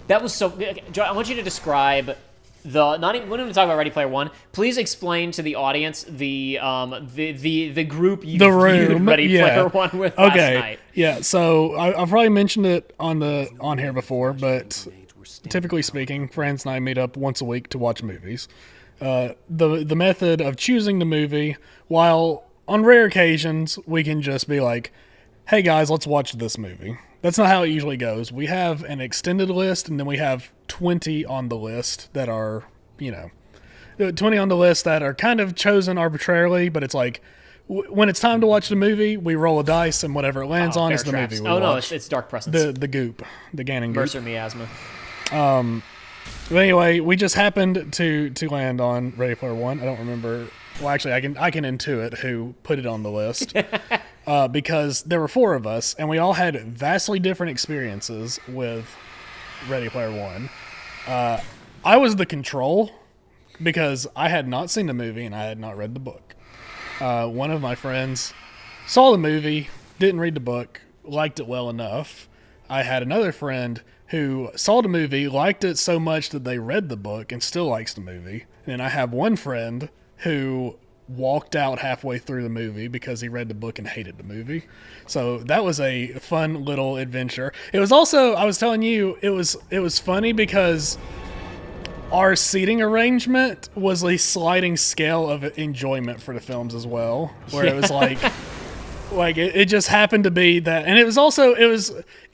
That was so... Joe, I want you to describe we don't even talk about Ready Player One. Please explain to the audience the group you viewed Ready Player One with last night. Yeah, so I've probably mentioned it on here before, but typically speaking, friends and I meet up once a week to watch movies. The method of choosing the movie, while on rare occasions we can just be like, hey guys, let's watch this movie. That's not how it usually goes. We have an extended list, and then we have 20 on the list that are, 20 on the list that are kind of chosen arbitrarily, but it's like, when it's time to watch the movie, we roll a dice, and whatever it lands on is the movie we watch. No, it's Dark Presence. The goop. The Ganon goop. Mercer miasma. But anyway, we just happened to land on Ready Player One. I don't remember. Well, actually, I can intuit who put it on the list. Because there were 4 of us, and we all had vastly different experiences with Ready Player One. I was the control, because I had not seen the movie and I had not read the book. One of my friends saw the movie, didn't read the book, liked it well enough. I had another friend who saw the movie, liked it so much that they read the book and still likes the movie. And I have one friend who walked out halfway through the movie because he read the book and hated the movie. So that was a fun little adventure. It was also, I was telling you, it was funny because our seating arrangement was a sliding scale of enjoyment for the films as well, where it was like it just happened to be that. And it was also, it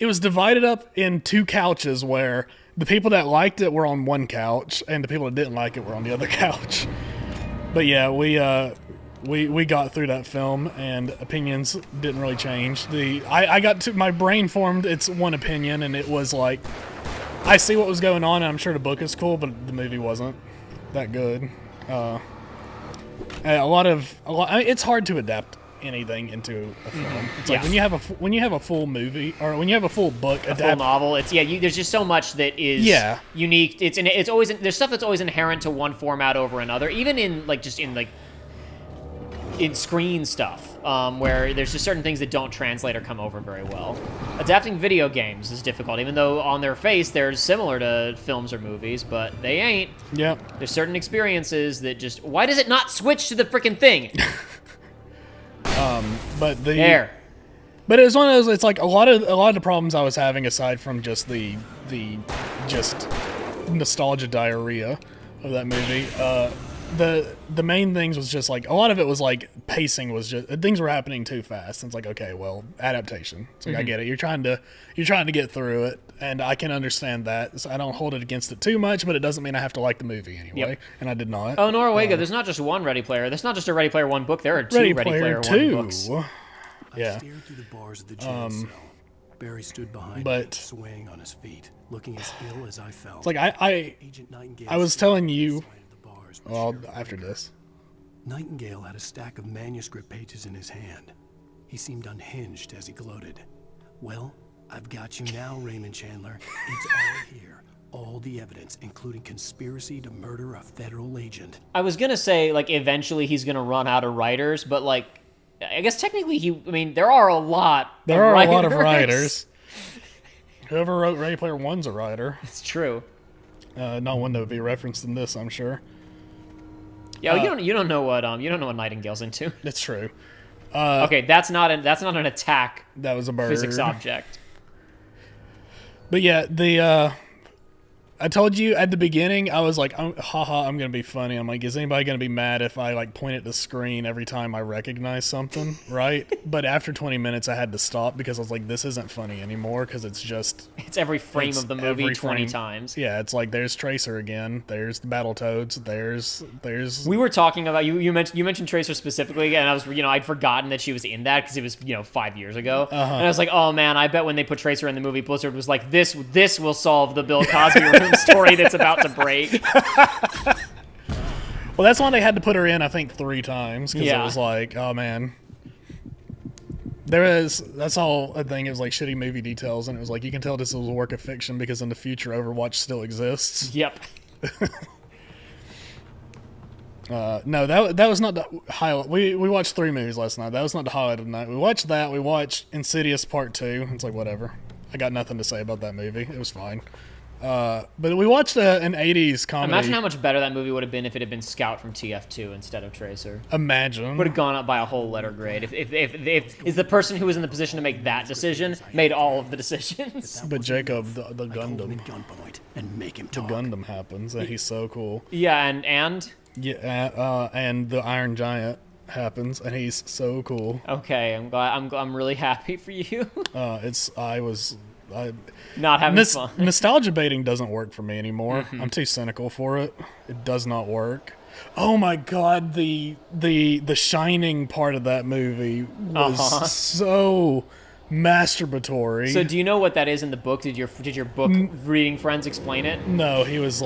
was divided up in 2 couches where the people that liked it were on one couch and the people that didn't like it were on the other couch. But yeah, we we got through that film, and opinions didn't really change. I got to my brain formed its one opinion, and it was like, I see what was going on, and I'm sure the book is cool, but the movie wasn't that good. It's hard to adapt anything into a film. It's like when you have a full movie, or when you have a full book, a full novel. It's there's just so much that is unique. It's always there's stuff that's always inherent to one format over another, even in in screen stuff, where there's just certain things that don't translate or come over very well. Adapting video games is difficult, even though on their face they're similar to films or movies, but they ain't. Yep. There's certain experiences that just, why does it not switch to the freaking thing? But But it was one of those. It's like a lot of the problems I was having, aside from just the just nostalgia diarrhea of that movie. The main things was just like, a lot of it was like pacing was just, things were happening too fast. And it's like, okay, well, adaptation. It's like, I get it. You're trying to get through it, and I can understand that. So I don't hold it against it too much, but it doesn't mean I have to like the movie anyway. Yep. And I did not. Oh, Norwega, there's not just one Ready Player. There's not just a Ready Player 1 book. There are two Ready Player 1 books. Yeah. I stared through the bars of the jail cell. Barry stood behind me, swaying on his feet, looking as ill as I felt. It's like I was telling you. Well, after this. Nightingale had a stack of manuscript pages in his hand. He seemed unhinged as he gloated. Well, I've got you now, Raymond Chandler. It's all here. All the evidence, including conspiracy to murder a federal agent. I was going to say, eventually he's going to run out of writers, but, I guess technically there are a lot of writers. Whoever wrote Ready Player One's a writer. It's true. Not one that would be referenced in this, I'm sure. Yeah, you don't know what Nightingale's into. It's true. Okay, that's not an attack. That was a bird. Physics object. But yeah, I told you at the beginning, I was like, haha, I'm going to be funny. I'm like, is anybody going to be mad if I point at the screen every time I recognize something, right? But after 20 minutes, I had to stop because I was like, this isn't funny anymore, because it's just... It's every frame of the movie 20 times. Yeah, it's like, there's Tracer again, there's the Battletoads, there's... We were talking about, you mentioned Tracer specifically, and I was, I'd forgotten that she was in that because it was, 5 years ago. And I was like, oh man, I bet when they put Tracer in the movie, Blizzard was like, this will solve the Bill Cosby room story that's about to break. Well, that's why they had to put her in, I think, 3 times, because it was like, oh man. That's all I think. It was like shitty movie details, and it was like, you can tell this was a work of fiction because in the future Overwatch still exists. Yep. No, that was not the highlight. We watched 3 movies last night. That was not the highlight of the night. We watched that. We watched Insidious Part 2. It's like, whatever. I got nothing to say about that movie. It was fine. But we watched an 80s comedy. Imagine how much better that movie would have been if it had been Scout from TF2 instead of Tracer. Imagine. Would have gone up by a whole letter grade. If the person who was in the position to make that decision made all of the decisions. But Jacob, the Gundam. And make him talk. The Gundam happens, and he's so cool. Yeah, and? Yeah, and the Iron Giant happens, and he's so cool. Okay, I'm glad. I'm really happy for you. Not having fun. Nostalgia baiting doesn't work for me anymore. Mm-hmm. I'm too cynical for it. It does not work. Oh my god, the Shining part of that movie was so masturbatory. So do you know what that is in the book? Did your book reading friends explain it? No, he was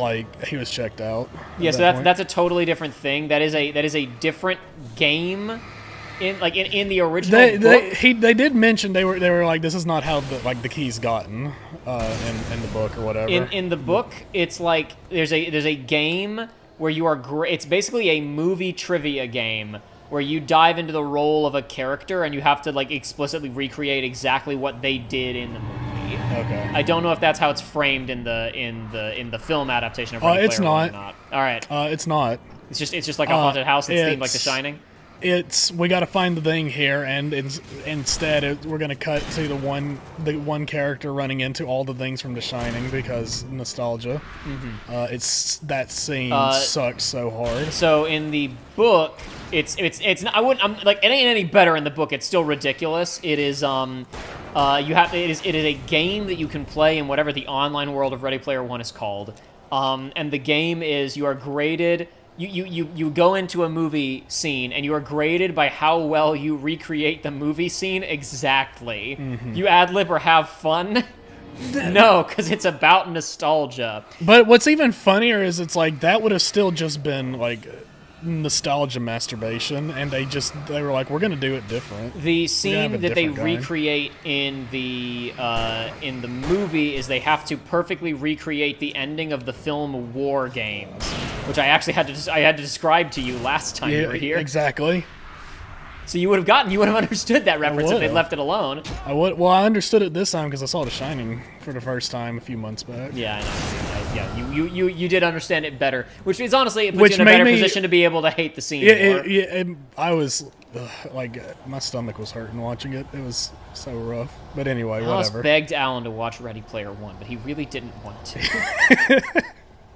checked out. Yeah, so that's a totally different thing. That is a different game. In the original book, they did mention they were like, this is not how the key's gotten in the book or whatever. In the book, it's like there's a game where you are it's basically a movie trivia game where you dive into the role of a character and you have to explicitly recreate exactly what they did in the movie. Okay. I don't know if that's how it's framed in the film adaptation of Ready Player One or not. All right. It's not. It's just like a haunted house that's themed like The Shining. We got to find the thing here, and instead we're gonna cut to the one character running into all the things from The Shining because nostalgia. Mm-hmm. That scene sucks so hard. So in the book, it's not, it ain't any better in the book. It's still ridiculous. It is it is a game that you can play in whatever the online world of Ready Player One is called. And the game is you are graded you go into a movie scene and you are graded by how well you recreate the movie scene exactly. You ad-lib or have fun. No, because it's about nostalgia. But what's even funnier is it's like that would have still just been like nostalgia masturbation, and they were like, we're gonna do it different. The scene that they different guy. recreate in the movie is they have to perfectly recreate the ending of the film War Games, which I actually had to describe to you last time you were here. Exactly. So you would have understood that reference if they'd left it alone. I understood it this time because I saw The Shining for the first time a few months back. Yeah, I know. You did understand it better, which is honestly it puts you in a better position to be able to hate the scene more. I was like, my stomach was hurting watching it. It was so rough. But anyway, Alice whatever. begged Alan to watch Ready Player One, but he really didn't want to.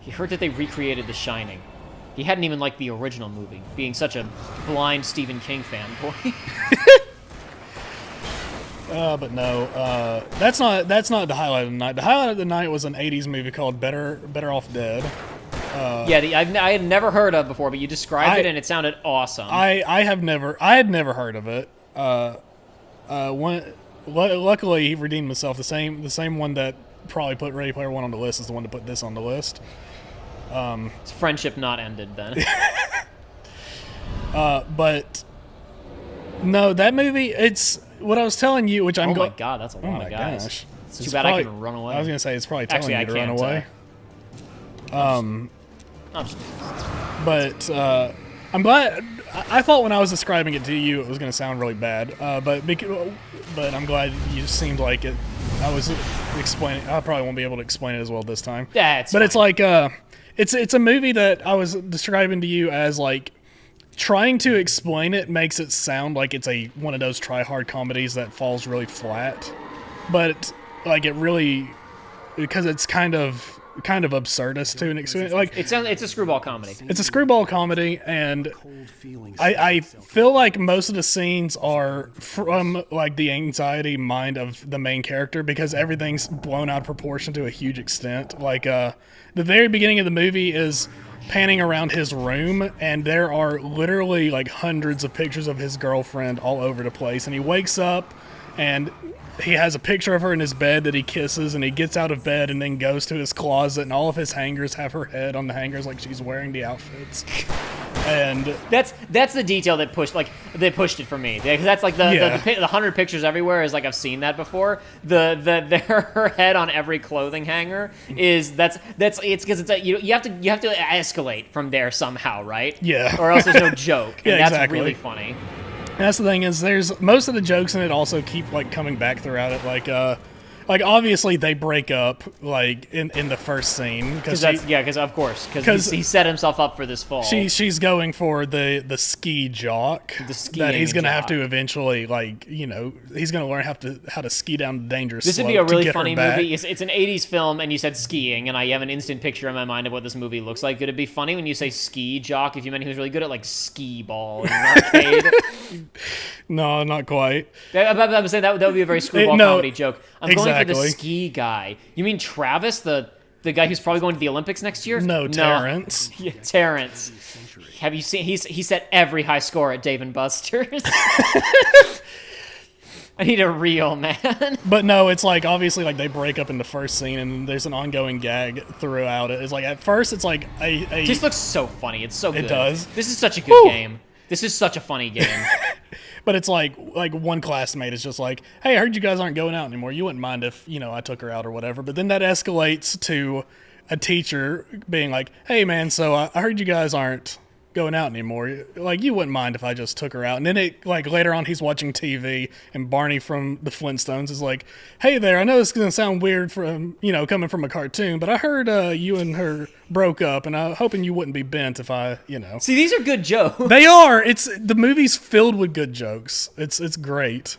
He heard that they recreated The Shining. He hadn't even liked the original movie, being such a blind Stephen King fanboy. But no, that's not the highlight of the night. The highlight of the night was an '80s movie called Better Off Dead. I had never heard of before, but you described it and it sounded awesome. I had never heard of it. Luckily, he redeemed himself. The same one that probably put Ready Player One on the list is the one to put this on the list. His friendship not ended then. But no, that movie. It's what I was telling you, which I'm. Oh my god, that's a lot of guys. Gosh. It's too bad I can run away. I was gonna say it's probably telling you to run away. But I'm glad. I thought when I was describing it to you, it was gonna sound really bad. But I'm glad you seemed like it. I was explaining. I probably won't be able to explain it as well this time. Yeah, it's but fine. It's like it's a movie that I was describing to you as like trying to explain it makes it sound like it's one of those try-hard comedies that falls really flat, but like it really, because it's kind of absurdist to an extent. Like it's a screwball comedy. It's a screwball comedy, and I feel like most of the scenes are from like the anxiety mind of the main character because everything's blown out of proportion to a huge extent. Like the very beginning of the movie is panning around his room, and there are literally like hundreds of pictures of his girlfriend all over the place, and he wakes up and he has a picture of her in his bed that he kisses, and he gets out of bed and then goes to his closet, and all of his hangers have her head on the hangers like she's wearing the outfits. And that's the detail that pushed it for me. Because that's like the 100 pictures everywhere is like I've seen that before. Her head on every clothing hanger is it's because it's you have to escalate from there somehow, right? Yeah. Or else there's no joke. And that's exactly. really funny. And that's the thing is, there's most of the jokes in it also keep like coming back throughout it. Like obviously they break up like in the first scene because of course he set himself up for this fall. She's going for the ski jock that he's gonna have to eventually he's gonna learn how to ski down the dangerous. This would be a really funny movie. It's an 80s film, and you said skiing, and I have an instant picture in my mind of what this movie looks like. Could it be funny when you say ski jock if you meant he was really good at like skee ball in an arcade? No, not quite. I'm saying that would be a very screwball comedy joke. I'm going for the ski guy. You mean Travis, the guy who's probably going to the Olympics next year? No, Terrence. Yeah, Terrence. Have you seen? He set every high score at Dave & Buster's. I need a real man. But no, it's like obviously like they break up in the first scene, and there's an ongoing gag throughout it. It's like at first it's like It just looks so funny. It's so good. It does. This is such a good game. This is such a funny game. But it's like one classmate is just like, hey, I heard you guys aren't going out anymore. You wouldn't mind if, I took her out or whatever. But then that escalates to a teacher being like, hey, man, so I heard you guys aren't going out anymore. Like, you wouldn't mind if I just took her out. And then it like later on he's watching TV, and Barney from the Flintstones is like, hey there, I know this is going to sound weird from, coming from a cartoon, but I heard you and her broke up, and I'm hoping you wouldn't be bent if I, See, these are good jokes. They are. The movie's filled with good jokes. It's great.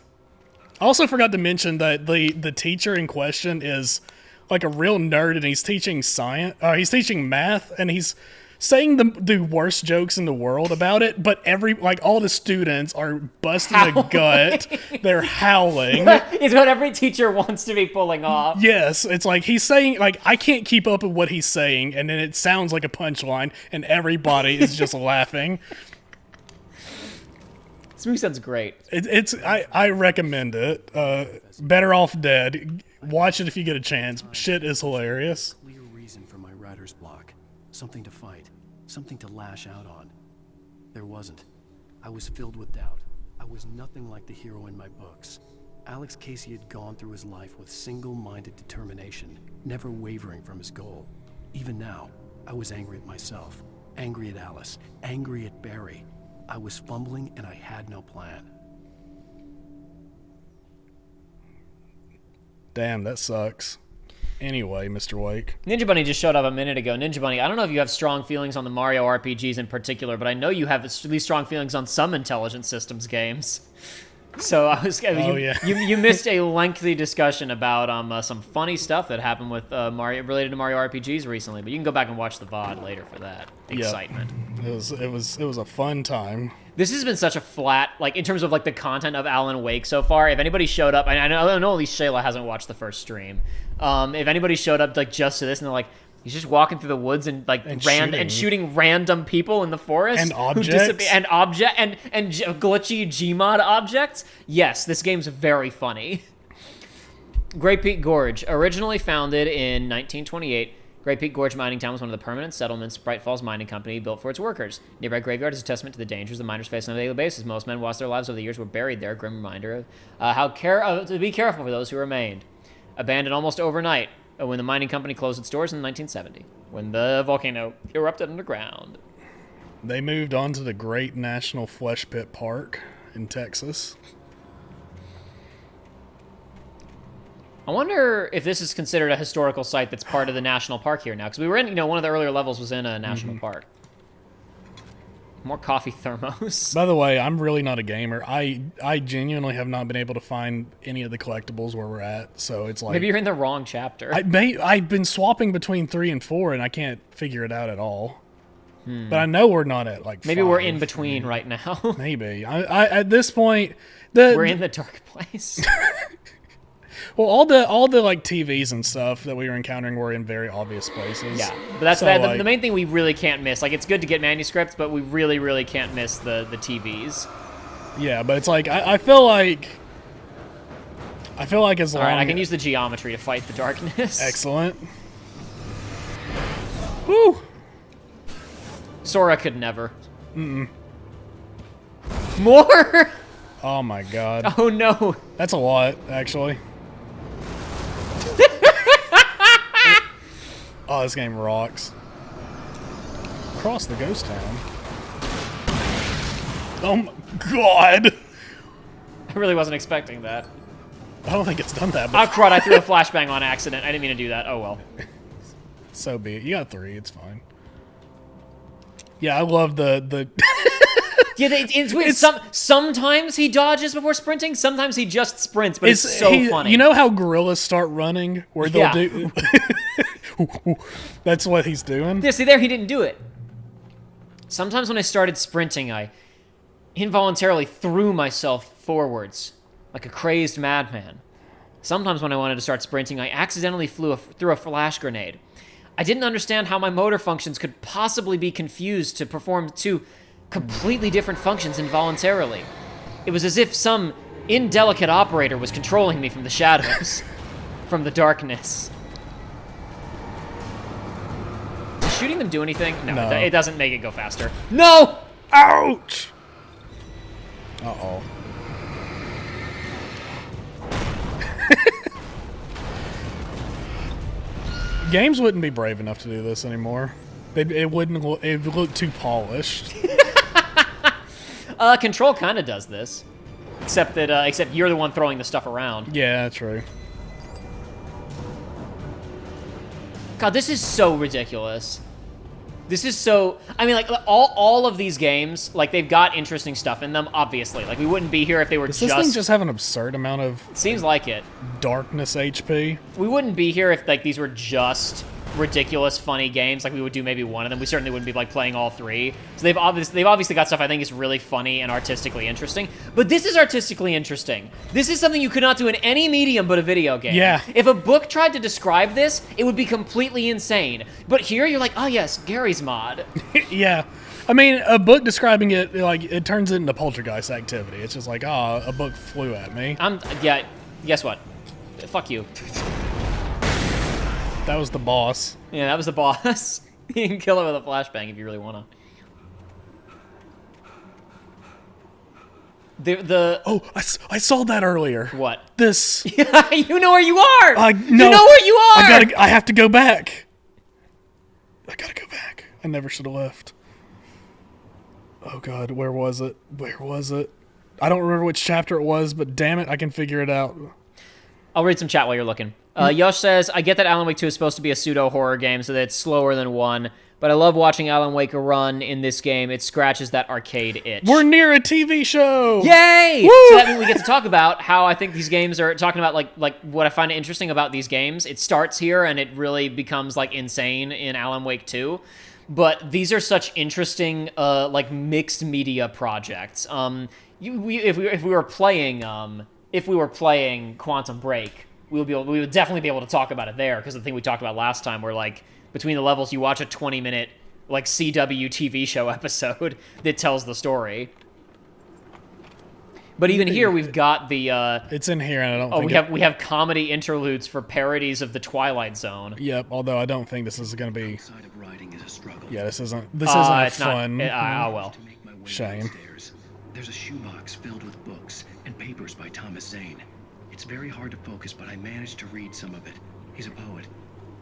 I also forgot to mention that the teacher in question is like a real nerd, and he's teaching science. He's teaching math, and he's saying the worst jokes in the world about it, but all the students are busting a gut. They're howling. It's what every teacher wants to be pulling off. Yes, it's like he's saying, like, I can't keep up with what he's saying, and then it sounds like a punchline, and everybody is just laughing. This movie sounds great. I recommend it. Better Off Dead. Watch it if you get a chance. Shit is hilarious. Clear reason for my writer's block. Something to fight. Something to lash out on. There wasn't. I was filled with doubt. I was nothing like the hero in my books. Alex Casey had gone through his life with single-minded determination, never wavering from his goal. Even now, I was angry at myself, angry at Alice, angry at Barry. I was fumbling and I had no plan. Damn, that sucks. Anyway, Mr. Wake. Ninja Bunny just showed up a minute ago. Ninja Bunny, I don't know if you have strong feelings on the Mario RPGs in particular, but I know you have at least strong feelings on some Intelligent Systems games. So you missed a lengthy discussion about some funny stuff that happened with Mario related to Mario RPGs recently, but you can go back and watch the VOD later for that excitement. It was a fun time. This has been such a flat, like, in terms of, like, the content of Alan Wake so far. If anybody showed up, and I know at least Shayla hasn't watched the first stream. If anybody showed up, like, just to this, and they're like, he's just walking through the woods and, like, shooting random people in the forest. And objects. And glitchy Gmod objects. Yes, this game's very funny. Great Peak Gorge. Originally founded in 1928, Great Peak Gorge Mining Town was one of the permanent settlements Bright Falls Mining Company built for its workers. Nearby graveyard is a testament to the dangers the miners face on a daily basis. Most men lost their lives over the years were buried there, a grim reminder of to be careful for those who remained. Abandoned almost overnight when the mining company closed its doors in 1970, when the volcano erupted underground. They moved on to the Great National Flesh Pit Park in Texas. I wonder if this is considered a historical site that's part of the national park here now, because we were in, one of the earlier levels was in a national park. More coffee thermos. By the way, I'm really not a gamer. I genuinely have not been able to find any of the collectibles where we're at, so it's like... Maybe you're in the wrong chapter. I've been swapping between 3 and 4, and I can't figure it out at all. But I know we're not at, like, Maybe 5. we're in between right now. Maybe. I at this point... We're in the dark place. Well, all the like TVs and stuff that we were encountering were in very obvious places. Yeah, but that's the main thing we really can't miss. Like, it's good to get manuscripts, but we really, really can't miss the TVs. Yeah, but it's like I feel like as long. All right, I can use the geometry to fight the darkness. Excellent. Woo! Sora could never. More? Oh my god. Oh no. That's a lot, actually. Oh, this game rocks. Across the ghost town. Oh my god! I really wasn't expecting that. I don't think it's done that before. Oh crud, I threw a flashbang on accident. I didn't mean to do that. Oh well. So be it. You got 3, it's fine. Yeah, I love the Yeah, it's weird. Sometimes he dodges before sprinting. Sometimes he just sprints, but it's so funny. You know how gorillas start running? Where they'll do... That's what he's doing? Yeah, see there, he didn't do it. Sometimes when I started sprinting, I involuntarily threw myself forwards like a crazed madman. Sometimes when I wanted to start sprinting, I accidentally threw a flash grenade. I didn't understand how my motor functions could possibly be confused to perform 2 completely different functions involuntarily. It was as if some indelicate operator was controlling me from the shadows, from the darkness. Does shooting them do anything? No. It doesn't make it go faster. No! Ouch! Uh-oh. Games wouldn't be brave enough to do this anymore. It would look too polished. Control kind of does this, except you're the one throwing the stuff around. Yeah, true. God, this is so ridiculous. This is so... I mean, like, all of these games, like, they've got interesting stuff in them, obviously. Like, we wouldn't be here if they were Does this thing just have an absurd amount of... It seems like it. Darkness HP? We wouldn't be here if, like, these were just ridiculous, funny games. Like we would do maybe one of them. We certainly wouldn't be like playing all three. So they've obviously got stuff I think is really funny and artistically interesting. But this is artistically interesting. This is something you could not do in any medium but a video game. Yeah. If a book tried to describe this, it would be completely insane. But here you're like, oh yes, Gary's mod. Yeah. I mean, a book describing it, like, it turns into poltergeist activity. It's just like, a book flew at me. Yeah, guess what? Fuck you. That was the boss. Yeah, that was the boss. You can kill it with a flashbang if you really want to. Oh, I saw that earlier. What? This. You know where you are! No, you know where you are! I have to go back. I gotta go back. I never should have left. Oh god, where was it? Where was it? I don't remember which chapter it was, but damn it, I can figure it out. I'll read some chat while you're looking. Yosh says, I get that Alan Wake 2 is supposed to be a pseudo-horror game, so that it's slower than 1, but I love watching Alan Wake run in this game. It scratches that arcade itch. We're near a TV show! Yay! Woo! So that means we get to talk about how I think these games are talking about, like what I find interesting about these games. It starts here, and it really becomes, like, insane in Alan Wake 2. But these are such interesting, like, mixed media projects. If we were playing Quantum Break, we would definitely be able to talk about it there, because the thing we talked about last time, where like between the levels, you watch a 20-minute like CW TV show episode that tells the story. But even here, we've got the. It's in here, and I don't. We have comedy interludes for parodies of the Twilight Zone. Yep. Although I don't think this is going to be. Yeah, this isn't. This it's isn't fun. Well. To make my way Shame. downstairs, there's a shoebox filled with books and papers by Thomas Zane. It's very hard to focus, but I managed to read some of it. He's a poet,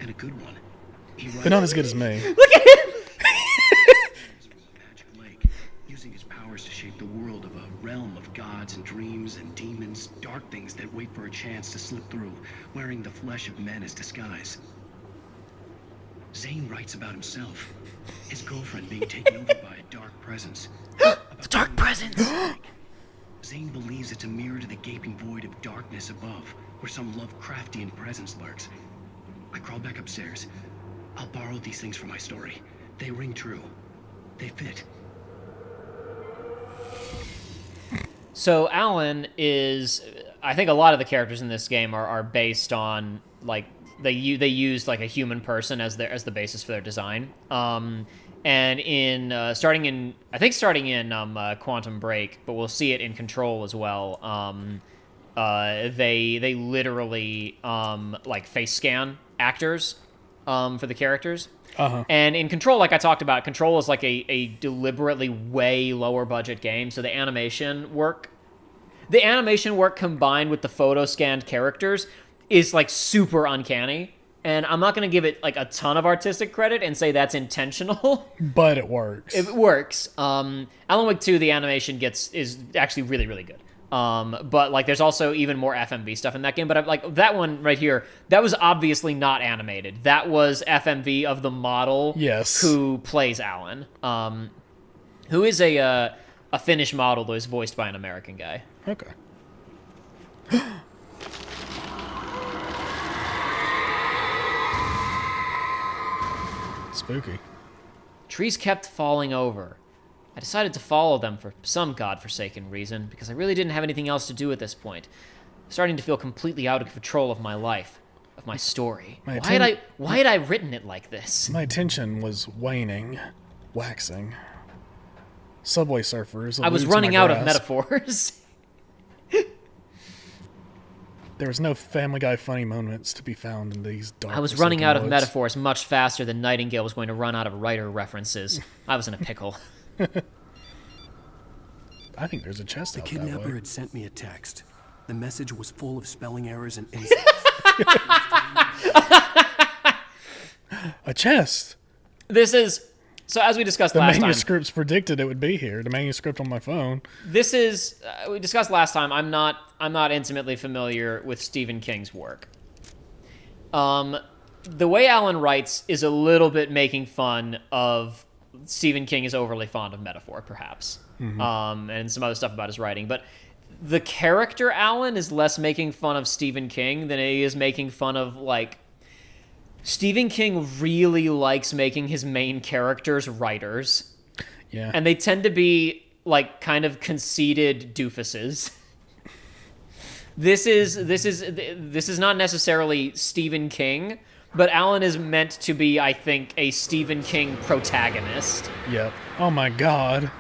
and a good one. He writes But not as good as me. Look at him! magic lake, using his powers to shape the world of a realm of gods and dreams and demons, dark things that wait for a chance to slip through, wearing the flesh of men as disguise. Zane writes about himself, his girlfriend being taken over by a dark presence. The dark presence! Zane believes it's a mirror to the gaping void of darkness above, where some Lovecraftian presence lurks. I crawl back upstairs. I'll borrow these things for my story. They ring true. They fit. So Alan is, I think a lot of the characters in this game are based on, like, they use like a human person as the basis for their design. And starting in Quantum Break, but we'll see it in Control as well. They literally like face scan actors for the characters. Uh-huh. And in Control, like I talked about, Control is like a deliberately way lower budget game, so the animation work combined with the photo scanned characters is like super uncanny. And I'm not going to give it like a ton of artistic credit and say that's intentional. But it works. It works. Alan Wake 2, the animation is actually really, really good. But like there's also even more FMV stuff in that game. But like that one right here, that was obviously not animated. That was FMV of the model who plays Alan, who is a Finnish model who is voiced by an American guy. Okay. Spooky. Trees kept falling over. I decided to follow them for some godforsaken reason, because I really didn't have anything else to do at this point. I'm starting to feel completely out of control of my life, of my story. Why had I written it like this? My attention was waning, waxing. Subway surfers. I was running out of metaphors. There was no Family Guy funny moments to be found in these dark. I was running out of metaphors much faster than Nightingale was going to run out of writer references. I was in a pickle. I think there's a chest out that way. The kidnapper had sent me a text. The message was full of spelling errors and insults. A chest. This is... So as we discussed last time... The manuscripts predicted it would be here. The manuscript on my phone. This is... we discussed last time, I'm not intimately familiar with Stephen King's work. The way Alan writes is a little bit making fun of... Stephen King is overly fond of metaphor, perhaps. Mm-hmm. And some other stuff about his writing. But the character Alan is less making fun of Stephen King than he is making fun of, like... Stephen King really likes making his main characters writers. Yeah. And they tend to be, like, kind of conceited doofuses. This is not necessarily Stephen King, but Alan is meant to be, I think, a Stephen King protagonist. Yep. Oh my god.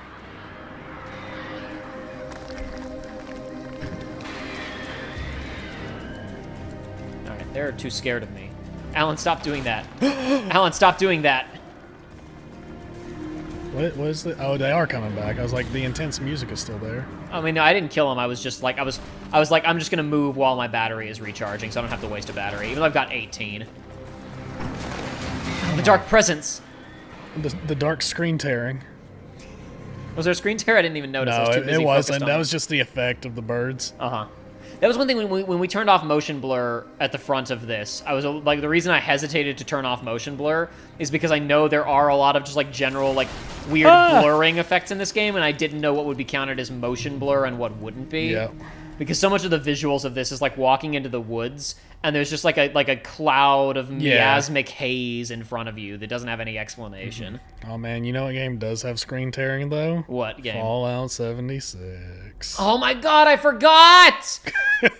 Alright, they're too scared of me. Alan, stop doing that. Alan, stop doing that. What is the? Oh, they are coming back. I was like, the intense music is still there. I mean, no, I didn't kill him. I was just like, I was like, I'm just gonna move while my battery is recharging, so I don't have to waste a battery, even though I've got 18. The dark presence. The dark screen tearing. Was there a screen tear? I didn't even notice. I No, was too busy it wasn't. focused on That was just the effect of the birds. Uh-huh. That was one thing when we turned off motion blur at the front of this. I was like, the reason I hesitated to turn off motion blur is because I know there are a lot of just like general like weird blurring effects in this game, and I didn't know what would be counted as motion blur and what wouldn't be. Yeah. Because so much of the visuals of this is like walking into the woods, and there's just like a cloud of miasmic haze in front of you that doesn't have any explanation. Oh man, you know what game does have screen tearing though? What game? Fallout 76. Oh my god, I forgot!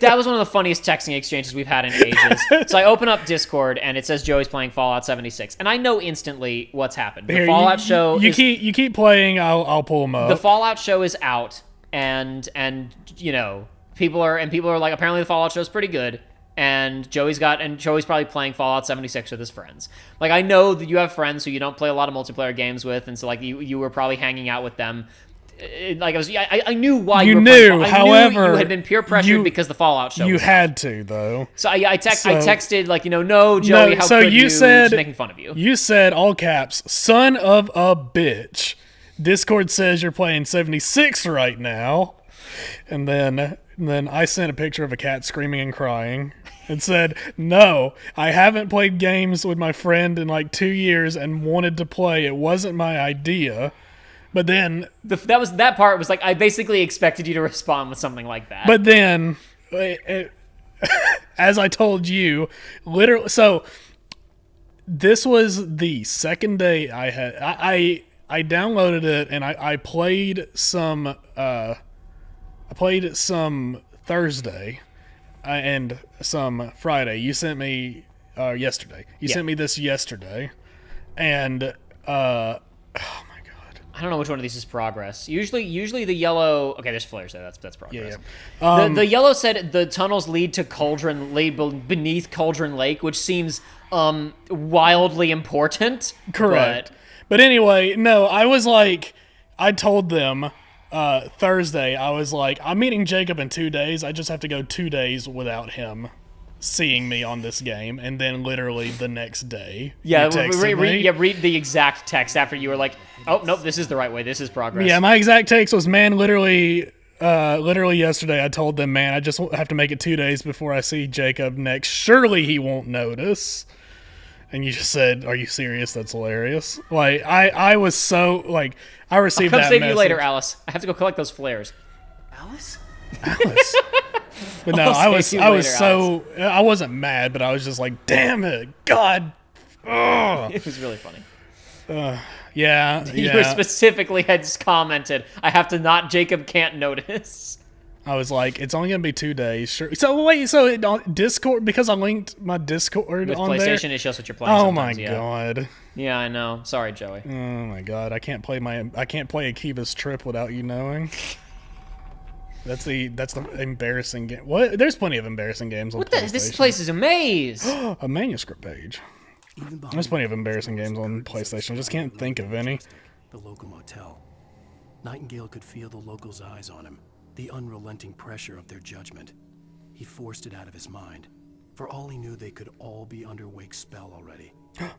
That was one of the funniest texting exchanges we've had in ages. So I open up Discord, and it says Joey's playing Fallout 76, and I know instantly what's happened. The Here, Fallout show you keep playing, I'll pull them up. The Fallout show is out, and you know, people are like, apparently the Fallout show is pretty good, and Joey's probably playing Fallout 76 with his friends. Like, I know that you have friends who you don't play a lot of multiplayer games with, and so like you were probably hanging out with them. Like I knew why you were playing. However, you had been peer pressured because the Fallout show. You was had out. to though. So I texted like, no, Joey, how could you? Said, just making fun of you. You said all caps, son of a bitch. Discord says you're playing 76 right now, and then I sent a picture of a cat screaming and crying. And said, no, I haven't played games with my friend in like 2 years and wanted to play. It wasn't my idea. But then... that part was like, I basically expected you to respond with something like that. But then, as I told you, literally... So, this was the second day I had... I downloaded it and I played some... I played some Thursday and some Friday. You sent me... yesterday. You sent me this yesterday. And... oh my... I don't know which one of these is progress. Usually the yellow... Okay, there's flares there. That's progress. Yeah. The yellow said the tunnels lead beneath Cauldron Lake, which seems wildly important. Correct. But anyway, no, I told them Thursday, I was like, I'm meeting Jacob in 2 days. I just have to go 2 days without him seeing me on this game, and then literally the next day, read the exact text after you were like, oh nope, this is the right way, this is progress. Yeah, my exact text was, man, literally yesterday I told them, man, I just have to make it 2 days before I see Jacob next. Surely he won't notice. And you just said, are you serious? That's hilarious. Like, I was so, like, I received that message. I'll come save you later, Alice. I have to go collect those flares. Alice? But no, I wasn't mad, but I was just like, damn it, God. Ugh. It was really funny. Yeah. You specifically had commented, I have to not, Jacob can't notice. I was like, it's only going to be 2 days. Sure. So wait, on Discord, because I linked my Discord with on PlayStation, there? it shows what you're playing. Oh my God. Yeah, I know. Sorry, Joey. Oh my God. I can't play Akiva's Trip without you knowing. That's the embarrassing game. What? There's plenty of embarrassing games on PlayStation. This place is a maze. A manuscript page. There's plenty of embarrassing games on PlayStation. I just can't think of any. The local motel. Nightingale could feel the locals' eyes on him, the unrelenting pressure of their judgment. He forced it out of his mind. For all he knew, they could all be under Wake's spell already.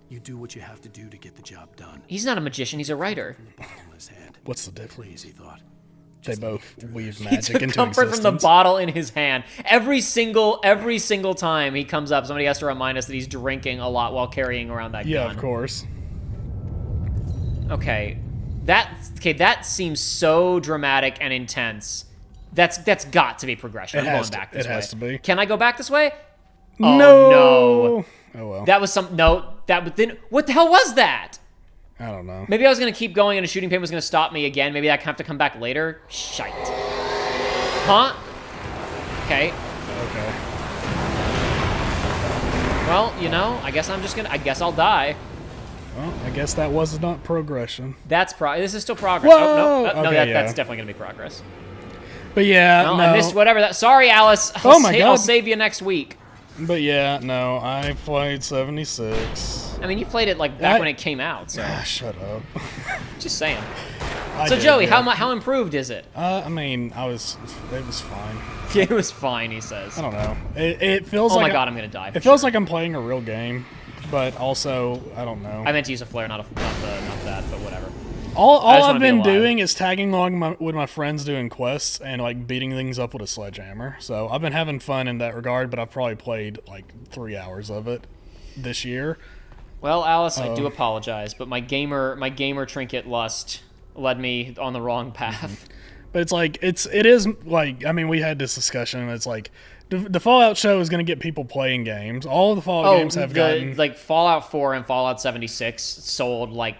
You do what you have to do to get the job done. He's not a magician, he's a writer. From the bottle in his hand. What's the difference? Please, he thought. They both weave He magic took into comfort existence. from the bottle in his hand. Every single time he comes up, somebody has to remind us that he's drinking a lot while carrying around that gun. Yeah, of course. Okay, that seems so dramatic and intense. That's got to be progression. I'm going back this way. It has to be. Can I go back this way? Oh, no. Oh well. That was some no. That then what the hell was that? I don't know. Maybe I was gonna keep going and a shooting pain was gonna stop me again. Maybe I have to come back later. Shite. Huh? Okay. Okay. Well, you know, I guess I'll die. Well, I guess that was not progression. This is still progress. Whoa! Oh, no. Okay, yeah. That's definitely gonna be progress. But yeah, Well, no. I missed whatever that. Sorry, Alice. Oh my God. I'll save you next week. But yeah, no. I played 76. I mean, you played it like back when it came out, so Shut up. just saying. I So did, Joey, yeah. how improved is it? I mean, it was fine. It was fine, he says. I don't know. It feels Oh like my God, I'm gonna die. It feels like I'm playing a real game, but also I don't know. I meant to use a flare, not that, but whatever. All I just I've wanna be been alive. doing is tagging along with my friends doing quests and like beating things up with a sledgehammer. So I've been having fun in that regard, but I've probably played like 3 hours of it this year. Well, Alice, I do apologize, but my gamer trinket lust led me on the wrong path. But it's like it is like, I mean, we had this discussion and it's like the Fallout show is going to get people playing games. All the Fallout games have gotten like Fallout 4 and Fallout 76 sold like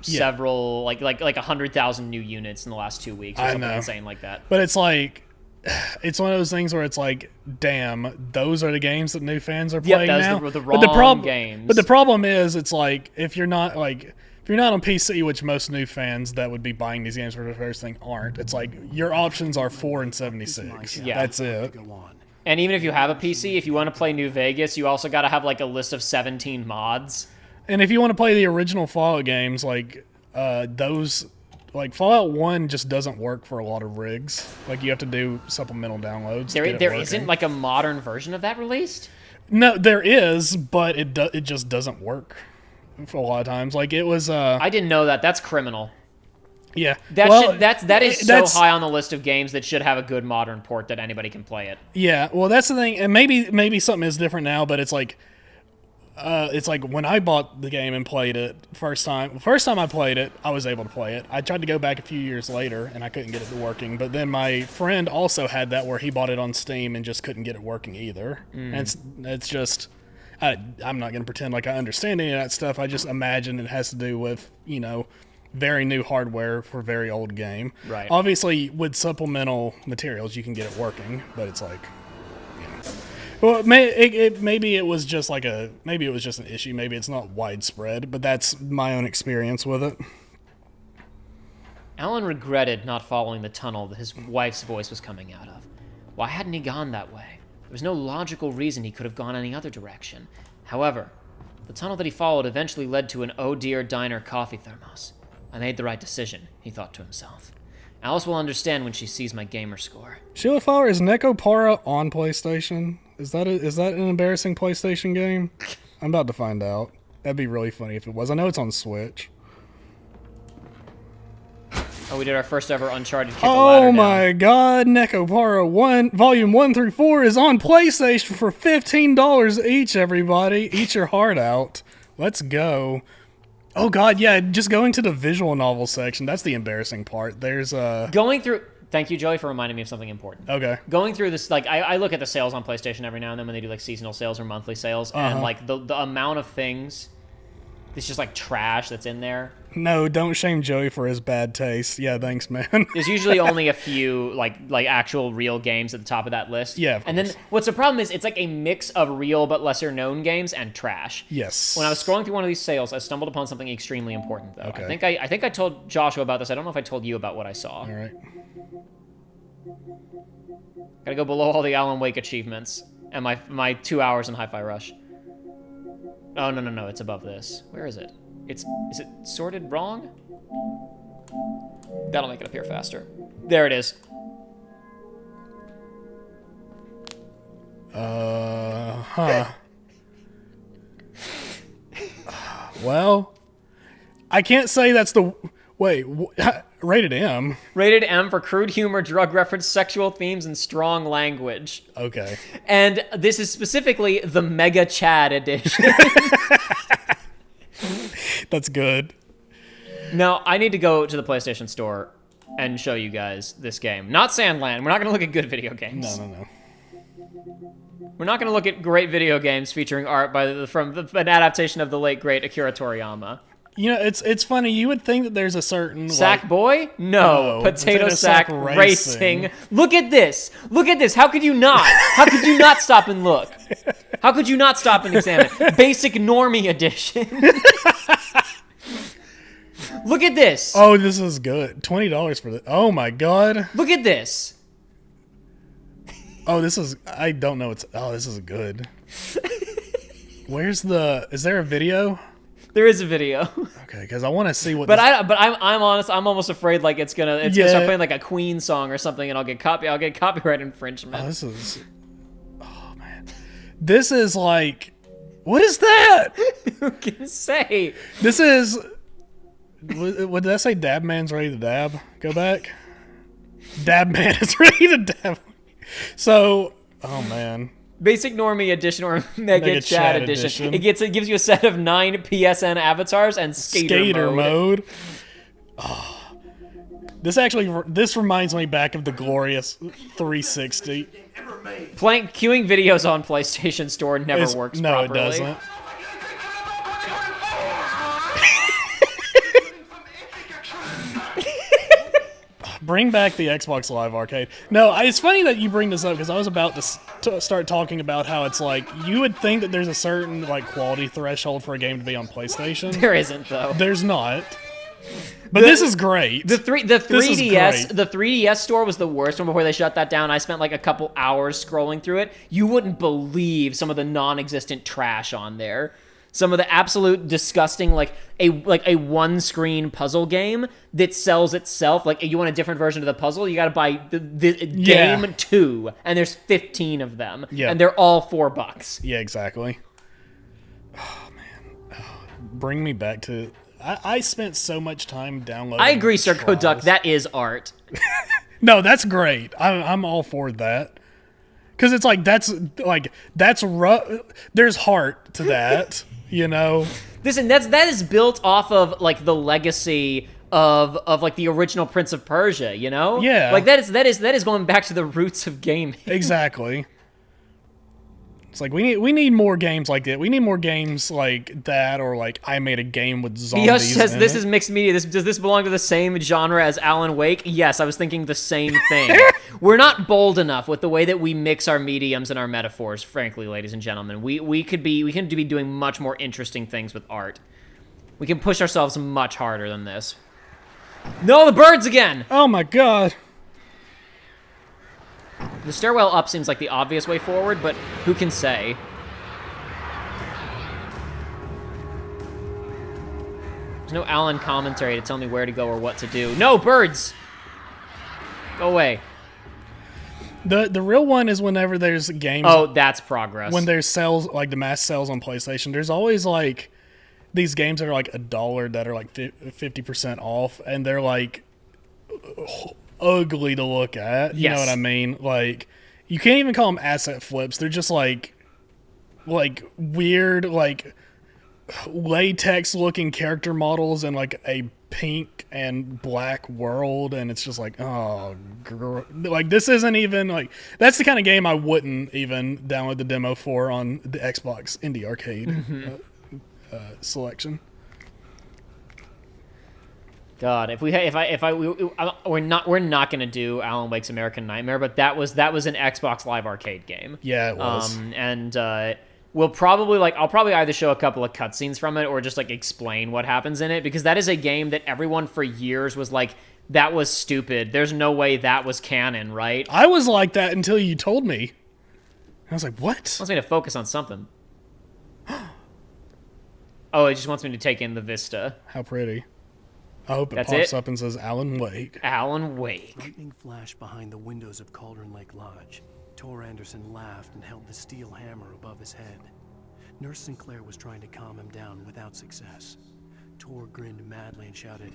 several like 100,000 new units in the last 2 weeks or something insane like that. But it's like, it's one of those things where it's like, damn, those are the games that new fans are playing now. The wrong games. But the problem is, it's like if you're not on PC, which most new fans that would be buying these games for the first thing aren't. It's like your options are 4 and 76. Yeah. That's it. Go on. And even if you have a PC, if you want to play New Vegas, you also got to have like a list of 17 mods. And if you want to play the original Fallout games, like those. Like, Fallout 1 just doesn't work for a lot of rigs. Like, you have to do supplemental downloads. There isn't like a modern version of that released? No, there is, but it just doesn't work for a lot of times. Like, it was... I didn't know that. That's criminal. yeah. That is so that's- high on the list of games that should have a good modern port that anybody can play it. Yeah, well, that's the thing. And maybe something is different now, but it's like when I bought the game and played it first time I played it, I was able to play it. I tried to go back a few years later and I couldn't get it to working. But then my friend also had that where he bought it on Steam and just couldn't get it working either. And it's just, I'm not going to pretend like I understand any of that stuff. I just imagine it has to do with, very new hardware for very old game. Right. Obviously, with supplemental materials, you can get it working, but it's like, well, maybe it was just an issue. Maybe it's not widespread, but that's my own experience with it. Alan regretted not following the tunnel that his wife's voice was coming out of. Why hadn't he gone that way? There was no logical reason he could have gone any other direction. However, the tunnel that he followed eventually led to an Oh Dear Diner coffee thermos. I made the right decision, he thought to himself. Alice will understand when she sees my Gamerscore. Shield Flower, is Neko Para on PlayStation? Is that an embarrassing PlayStation game? I'm about to find out. That'd be really funny if it was. I know it's on Switch. Oh, we did our first ever Uncharted kick the ladder Oh down. my God! Neko Para 1, Volume 1 through 4 is on PlayStation for $15 each. Everybody, eat your heart out. Let's go. Oh God, yeah. Just going to the visual novel section. That's the embarrassing part. There's Going through... Thank you, Joey, for reminding me of something important. Okay. Going through this, like, I look at the sales on PlayStation every now and then when they do, like, seasonal sales or monthly sales, and, like, the amount of things, it's just, like, trash that's in there. No, don't shame Joey for his bad taste. Yeah, thanks, man. There's usually only a few, like actual real games at the top of that list. Yeah, of And then course. what's the problem is it's like a mix of real but lesser-known games and trash. Yes. When I was scrolling through one of these sales, I stumbled upon something extremely important, though. Okay. I think I told Joshua about this. I don't know if I told you about what I saw. All right. Gotta go below all the Alan Wake achievements and my 2 hours in Hi-Fi Rush. Oh, no, it's above this. Where is it? Is it sorted wrong? That'll make it appear faster. There it is. Huh. Well, I can't say that's the... Wait, rated M. Rated M for crude humor, drug reference, sexual themes, and strong language. Okay. And this is specifically the Mega Chad edition. That's good. Now, I need to go to the PlayStation Store and show you guys this game. Not Sandland. We're not going to look at good video games. No. We're not going to look at great video games featuring art from an adaptation of the late great Akira Toriyama. You know, it's funny. You would think that there's a certain Sackboy? No. No, Potato Sack Sack Racing. Look at this. Look at this. How could you not? How could you not stop and look? How could you not stop and examine? Basic Normie Edition. Look at this. Oh, this is good. $20 for this. Oh my god. Look at this. Oh, this is. I don't know. This is good. Where's the? Is there a video? There is a video. Okay, because I want to see what. But I'm honest. I'm almost afraid like it's gonna start playing like a Queen song or something, and I'll get copyright infringement. Oh, this is. Oh man, this is like. What is that? Who can say? This is. What did I say? Dab Man's ready to dab. Go back. Dab Man is ready to dab. So, oh man. Basic Normie Edition or Mega Chat Edition. It gives you a set of 9 PSN avatars and skater mode. Oh. This reminds me back of the glorious 360. Queuing videos on PlayStation Store never works properly. No, it doesn't. Bring back the Xbox Live Arcade. No, it's funny that you bring this up because I was about to start talking about how it's like you would think that there's a certain like quality threshold for a game to be on PlayStation. There isn't though. There's not. But this is great. The 3DS store was the worst one before they shut that down. I spent like a couple hours scrolling through it. You wouldn't believe some of the non-existent trash on there. Some of the absolute disgusting, like a one-screen puzzle game that sells itself. Like, you want a different version of the puzzle, you got to buy the game 2, and there's 15 of them, and they're all $4. Yeah, exactly. Oh man, bring me back to. I spent so much time downloading. I agree, Circo Duck. That is art. No, that's great. I'm all for that. Because it's like that's rough. There's heart to that. You know, listen, that is built off of like the legacy of like the original Prince of Persia. You know, yeah, like that is going back to the roots of gaming. Exactly. It's like we need more games like that. We need more games like that, or like I made a game with zombies. Yosh says this is mixed media. Does this belong to the same genre as Alan Wake? Yes, I was thinking the same thing. We're not bold enough with the way that we mix our mediums and our metaphors. Frankly, ladies and gentlemen, we can be doing much more interesting things with art. We can push ourselves much harder than this. No, the birds again. Oh my god. The stairwell up seems like the obvious way forward, but who can say? There's no Alan commentary to tell me where to go or what to do. No, birds! Go away. The real one is whenever there's games. Oh, that's progress. When there's sales, like the mass sales on PlayStation, there's always like these games that are like $1 that are like 50% off, and they're like ugly to look at. You know what I mean? Like, you can't even call them asset flips. They're just like weird, like latex looking character models in like a pink and black world, and it's just like, oh, like this isn't even like, that's the kind of game I wouldn't even download the demo for on the Xbox Indie Arcade selection. God, we're not gonna do Alan Wake's American Nightmare, but that was an Xbox Live Arcade game. Yeah, it was. We'll probably I'll probably either show a couple of cutscenes from it or just like explain what happens in it, because that is a game that everyone for years was like, that was stupid. There's no way that was canon, right? I was like that until you told me. I was like, what? Wants me to focus on something. Oh, it just wants me to take in the vista. How pretty. I hope it pops up and says Alan Wake. Alan Wake. Lightning flashed behind the windows of Cauldron Lake Lodge. Tor Anderson laughed and held the steel hammer above his head. Nurse Sinclair was trying to calm him down without success. Tor grinned madly and shouted,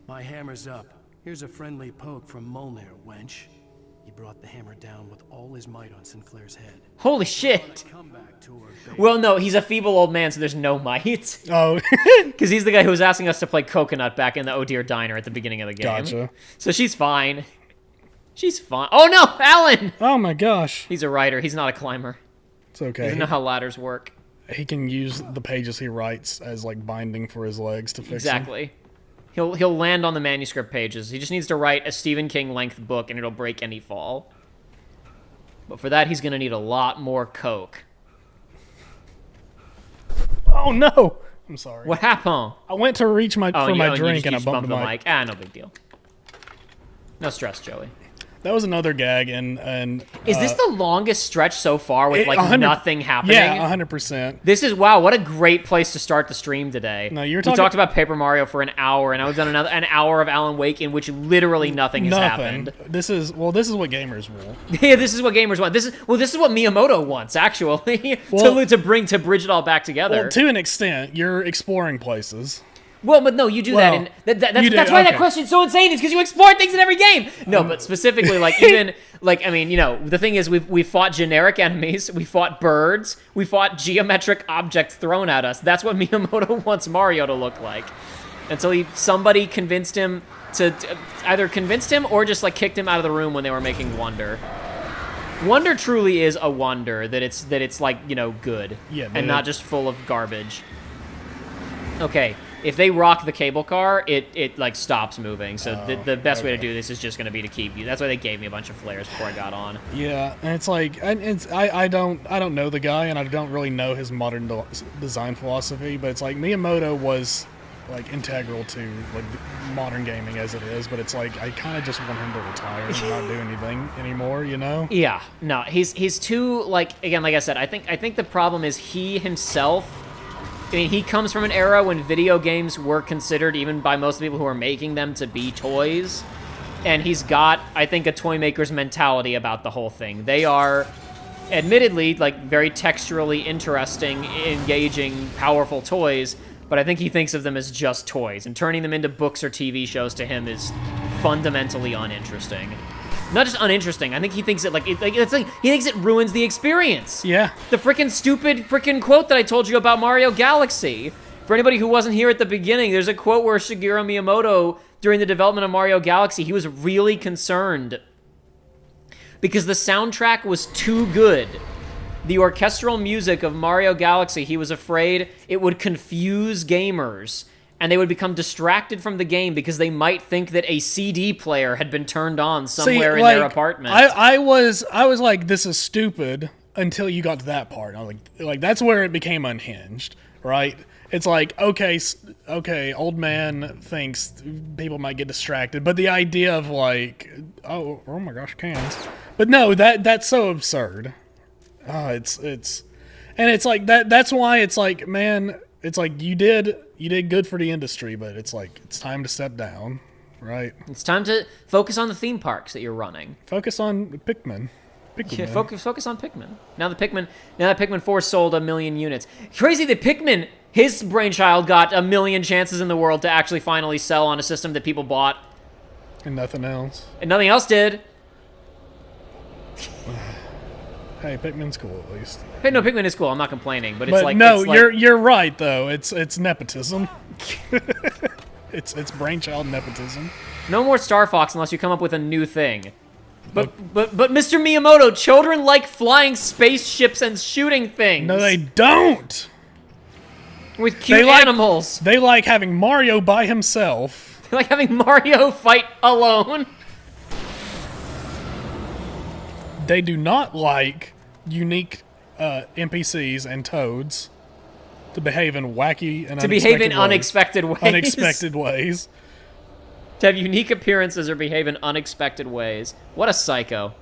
"My hammer's up. Here's a friendly poke from Molnir, wench." He brought the hammer down with all his might on Sinclair's head. Holy shit! Well, no, he's a feeble old man, so there's no might. Oh. Because he's the guy who was asking us to play Coconut back in the Oh Dear Diner at the beginning of the game. Gotcha. So she's fine. She's fine. Oh no, Alan! Oh my gosh. He's a writer. He's not a climber. It's He okay. doesn't know how ladders work. He can use the pages he writes as like binding for his legs to fix them. Exactly. He'll land on the manuscript pages. He just needs to write a Stephen King length book and it'll break any fall. But for that, he's going to need a lot more coke. Oh no! I'm sorry. What happened? I went to reach my Oh, for you- my you drink just- and you I just bumped the mic. Ah, no big deal. No stress, Joey. That was another gag, and Is this the longest stretch so far with, like, 100 nothing happening? Yeah, 100%. This is, wow, what a great place to start the stream today. No, you're We talking- talked about Paper Mario for an hour, and I was on an hour of Alan Wake in which literally nothing has happened. This is what gamers want. Yeah, this is what gamers want. This is what Miyamoto wants, actually, Well- to bridge it all back together. Well, to an extent, you're exploring places. Well, but no, you do Well, that, and you do, that's why that okay. question's so insane. Is because you explore things in every game. No, but specifically, like even like I mean, you know, the thing is, we fought generic enemies, we fought birds, we fought geometric objects thrown at us. That's what Miyamoto wants Mario to look like. Until somebody convinced him to either convinced him or just like kicked him out of the room when they were making Wonder. Wonder truly is a wonder that it's like, you know, good, Yeah, and not just full of garbage. Okay. If they rock the cable car, it like stops moving. So the best way to do this is just going to be to keep you. That's why they gave me a bunch of flares before I got on. Yeah, and it's like, I don't know the guy, and I don't really know his modern design philosophy, but it's like Miyamoto was like integral to like modern gaming as it is, but it's like I kind of just want him to retire and not do anything anymore, you know? Yeah, no, he's too like again, like I said, I think the problem is he himself. I mean, he comes from an era when video games were considered, even by most people who are making them, to be toys. And he's got, I think, a toy maker's mentality about the whole thing. They are, admittedly, like, very texturally interesting, engaging, powerful toys, but I think he thinks of them as just toys. And turning them into books or TV shows to him is fundamentally uninteresting. Not just uninteresting. I think he thinks it he thinks it ruins the experience. Yeah. The freaking stupid freaking quote that I told you about Mario Galaxy. For anybody who wasn't here at the beginning, there's a quote where Shigeru Miyamoto, during the development of Mario Galaxy, he was really concerned because the soundtrack was too good. The orchestral music of Mario Galaxy, he was afraid it would confuse gamers and they would become distracted from the game because they might think that a CD player had been turned on somewhere in their apartment. I was like, this is stupid until you got to that part. I was like that's where it became unhinged, right? It's like, okay, old man thinks people might get distracted, but the idea of like, oh my gosh, cans. But no, that's so absurd. It's like that's why it's like, man, it's like you did good for the industry, but it's like it's time to step down, right? It's time to focus on the theme parks that you're running. Focus on Pikmin. Yeah, focus on Pikmin. Now that Pikmin 4 sold 1 million units. Crazy that Pikmin, his brainchild, got 1 million chances in the world to actually finally sell on a system that people bought. And nothing else. And nothing else did. Hey, Pikmin's cool at least. Hey, no, Pikmin is cool. I'm not complaining, but it's But like no, it's like, you're right though. It's nepotism. it's brainchild nepotism. no more Star Fox unless you come up with a new thing. But Mr. Miyamoto, children like flying spaceships and shooting things. No, they don't. With cute animals. They like having Mario by himself. They like having Mario fight alone. They do not like unique NPCs and toads to behave in wacky and unexpected ways. Unexpected ways. To have unique appearances or behave in unexpected ways. What a psycho.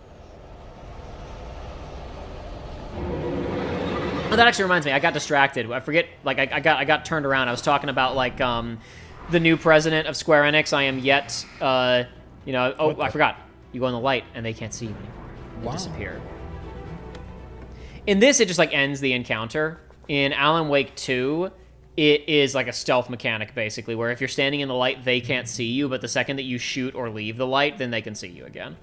Oh, that actually reminds me, I got distracted. I forget, like, I got turned around. I was talking about, like, the new president of Square Enix. I am yet, I forgot. You go in the light, and they can't see you anymore. You disappear. In this, it just, like, ends the encounter. In Alan Wake 2... it is like a stealth mechanic, basically, where if you're standing in the light, they can't see you, but the second that you shoot or leave the light, then they can see you again.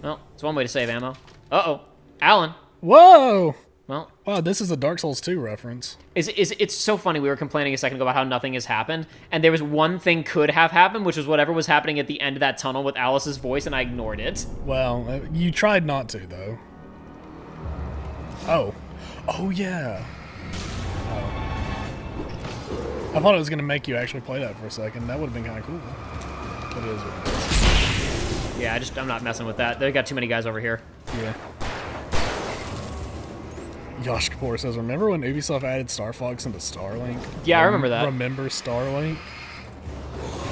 Well, it's one way to save ammo. Uh-oh. Alan. Whoa! Well, Wow, this is a Dark Souls 2 reference. it's so funny. We were complaining a second ago about how nothing has happened, and there was one thing could have happened, which was whatever was happening at the end of that tunnel with Alice's voice, and I ignored it. Well, you tried not to, though. Oh. Oh, yeah. Oh. I thought it was going to make you actually play that for a second. That would have been kind of cool. But it is what it is. Yeah, I'm not messing with that. They got too many guys over here. Yeah. Yosh Kapoor says, remember when Ubisoft added Star Fox into Starlink? Yeah, I remember that. Remember Starlink?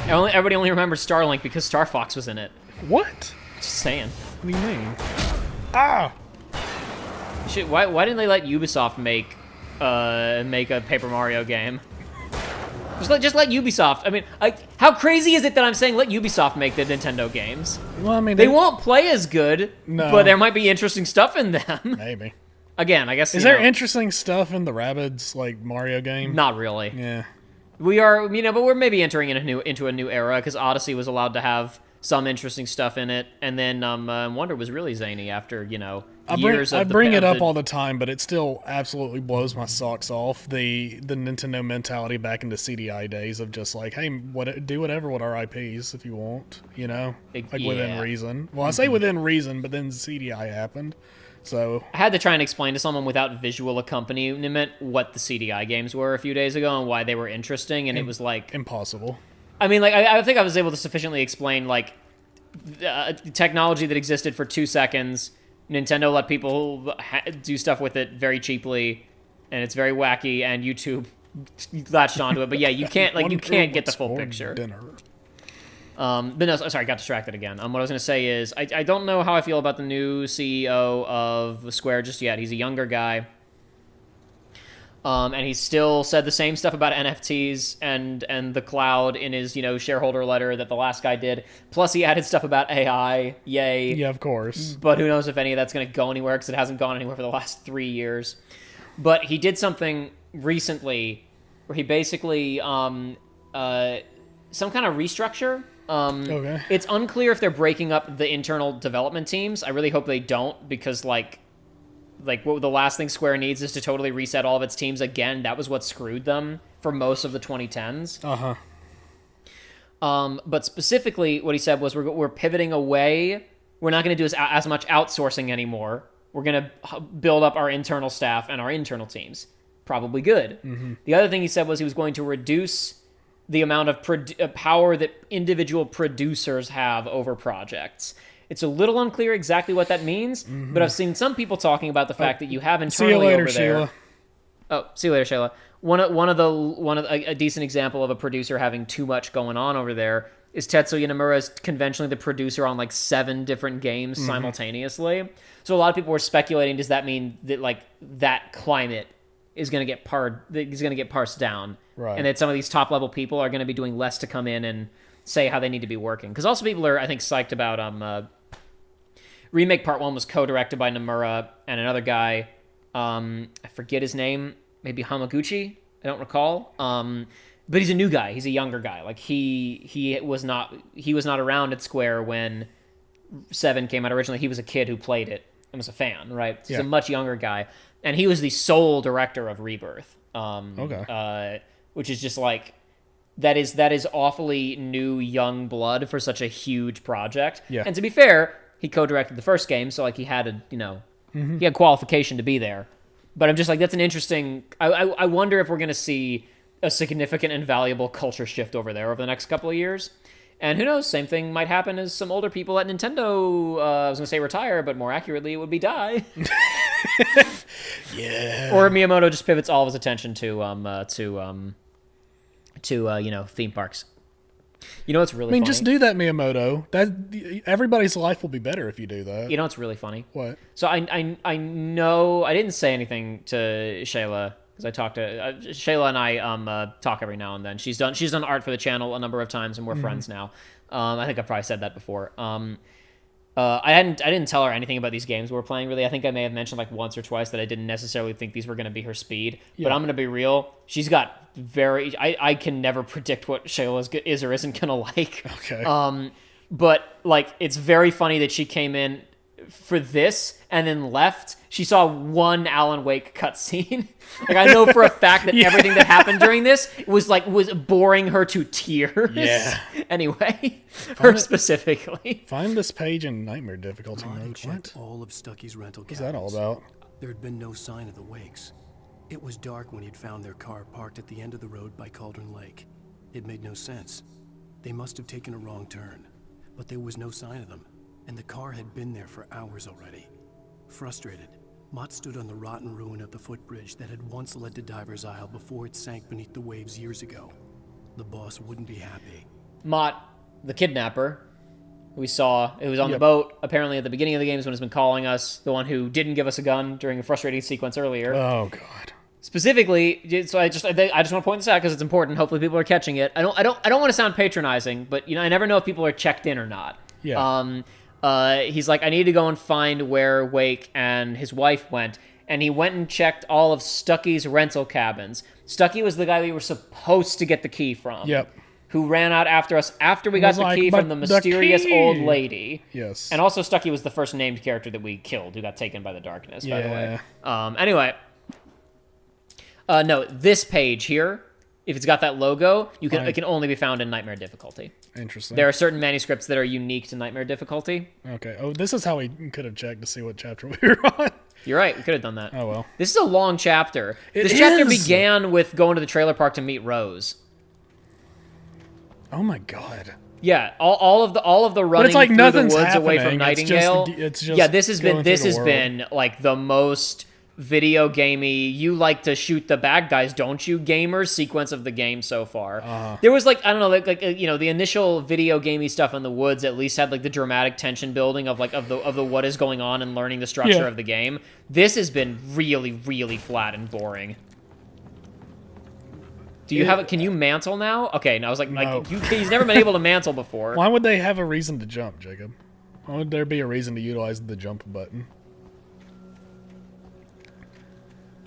Everybody only remembers Starlink because Star Fox was in it. What? Just saying. What do you mean? Ah! Shit, why didn't they let Ubisoft make a Paper Mario game? Just let Ubisoft. I mean, how crazy is it that I'm saying let Ubisoft make the Nintendo games? Well, I mean, They won't play as good, No. but there might be interesting stuff in them. Maybe. Again, I guess. Is there interesting stuff in the Rabbids, like, Mario game? Not really. Yeah. We are, but we're maybe entering into a new era because Odyssey was allowed to have some interesting stuff in it, and then Wonder was really zany after years of I bring it up all the time, but it still absolutely blows my socks off. The Nintendo mentality back into CDI days of just like, hey, do whatever with our IPs if you want, like within reason. Well, I say within reason, but then CDI happened. So I had to try and explain to someone without visual accompaniment what the CDI games were a few days ago and why they were interesting, and it was like impossible. I mean, like I think I was able to sufficiently explain like technology that existed for 2 seconds. Nintendo let people do stuff with it very cheaply, and it's very wacky. And YouTube latched onto it, but yeah, you can't get the full picture. Dinner. But no, sorry, I got distracted again. What I was going to say is, I don't know how I feel about the new CEO of Square just yet. He's a younger guy. And he still said the same stuff about NFTs and the cloud in his, shareholder letter that the last guy did. Plus, he added stuff about AI. Yay. Yeah, of course. But who knows if any of that's going to go anywhere, because it hasn't gone anywhere for the last 3 years. But he did something recently where he basically, some kind of restructure. Okay. It's unclear if they're breaking up the internal development teams. I really hope they don't, because like what the last thing Square needs is to totally reset all of its teams again. That was what screwed them for most of the 2010s. But specifically, what he said was we're pivoting away. We're not going to do as much outsourcing anymore. We're going to build up our internal staff and our internal teams. Probably good. Mm-hmm. The other thing he said was he was going to reduce the amount of power that individual producers have over projects. It's a little unclear exactly what that means, but I've seen some people talking about the fact that you have internally see you later, over there. Sheila. Oh, see you later, Shayla. A decent example of a producer having too much going on over there is Tetsuya Nomura is conventionally the producer on like 7 different games simultaneously. So a lot of people were speculating, does that mean that like that climate is going to get parsed down, right? And that some of these top level people are going to be doing less to come in and say how they need to be working. Because also people are, I think, psyched about Remake Part 1 was co-directed by Nomura and another guy, I forget his name, maybe Hamaguchi, I don't recall. But he's a new guy, he's a younger guy. Like he was not around at Square when 7 came out originally. He was a kid who played it and was a fan, right? He's a much younger guy. And he was the sole director of Rebirth. Which is just like, that is awfully new young blood for such a huge project. Yeah. And to be fair, he co-directed the first game, so like he had he had qualification to be there. But I'm just like, that's an interesting. I wonder if we're going to see a significant and valuable culture shift over there over the next couple of years. And who knows, same thing might happen as some older people at Nintendo, I was going to say retire, but more accurately it would be die. Yeah. Or Miyamoto just pivots all of his attention to theme parks. You know what's really funny? Just do that, Miyamoto. Everybody's life will be better if you do that. You know what's really funny? What? So I know I didn't say anything to Shayla because I talked to Shayla and I talk every now and then. She's done art for the channel a number of times and we're friends now. I think I've probably said that before. I didn't tell her anything about these games we were playing, really. I think I may have mentioned like once or twice that I didn't necessarily think these were going to be her speed. Yeah. But I'm going to be real. She's got I can never predict what Shayla is or isn't going to like. Okay. But like, it's very funny that she came in for this and then left, she saw one Alan Wake cutscene. Like, I know for a fact that everything that happened during this was boring her to tears. Yeah. Anyway, her specifically. Find this page in nightmare difficulty Marty mode. checked What? all of Stucky's rental What's that all about? There had been no sign of the Wakes. It was dark when he'd found their car parked at the end of the road by Cauldron Lake. It made no sense. They must have taken a wrong turn, but there was no sign of them, and the car had been there for hours already. Frustrated, Mott stood on the rotten ruin of the footbridge that had once led to Diver's Isle before it sank beneath the waves years ago. The boss wouldn't be happy. Mott, the kidnapper, we saw, it was on the boat, apparently at the beginning of the game is when it's been calling us, the one who didn't give us a gun during a frustrating sequence earlier. Oh, God. Specifically, so I just want to point this out because it's important. Hopefully people are catching it. I don't want to sound patronizing, but I never know if people are checked in or not. Yeah. He's like, I need to go and find where Wake and his wife went. And he went and checked all of Stucky's rental cabins. Stucky was the guy we were supposed to get the key from. Yep. Who ran out after us after we got the key from the mysterious old lady. Yes. And also Stucky was the first named character that we killed, who got taken by the darkness, by the way. Anyway. No, this page here, if it's got that logo, it can only be found in nightmare difficulty. Interesting. There are certain manuscripts that are unique to nightmare difficulty. Okay. Oh, this is how we could have checked to see what chapter we were on. You're right. We could have done that. Oh, well. This is a long chapter. It this chapter is! began with going to the trailer park to meet Rose. Oh, my God. Yeah, all of the running it's like through nothing's the woods away happening. from Nightingale. It's just yeah, this has going through the world. been like the most video gamey. You like to shoot the bad guys, don't you, gamers? Sequence of the game so far. There was I don't know, the initial video gamey stuff in the woods at least had like the dramatic tension building of the what is going on and learning the structure of the game. This has been really, really flat and boring. Do you have it? Can you mantle now? Okay, no, I was No. he's never been able to mantle before. Why would they have a reason to jump, Jacob? Why would there be a reason to utilize the jump button?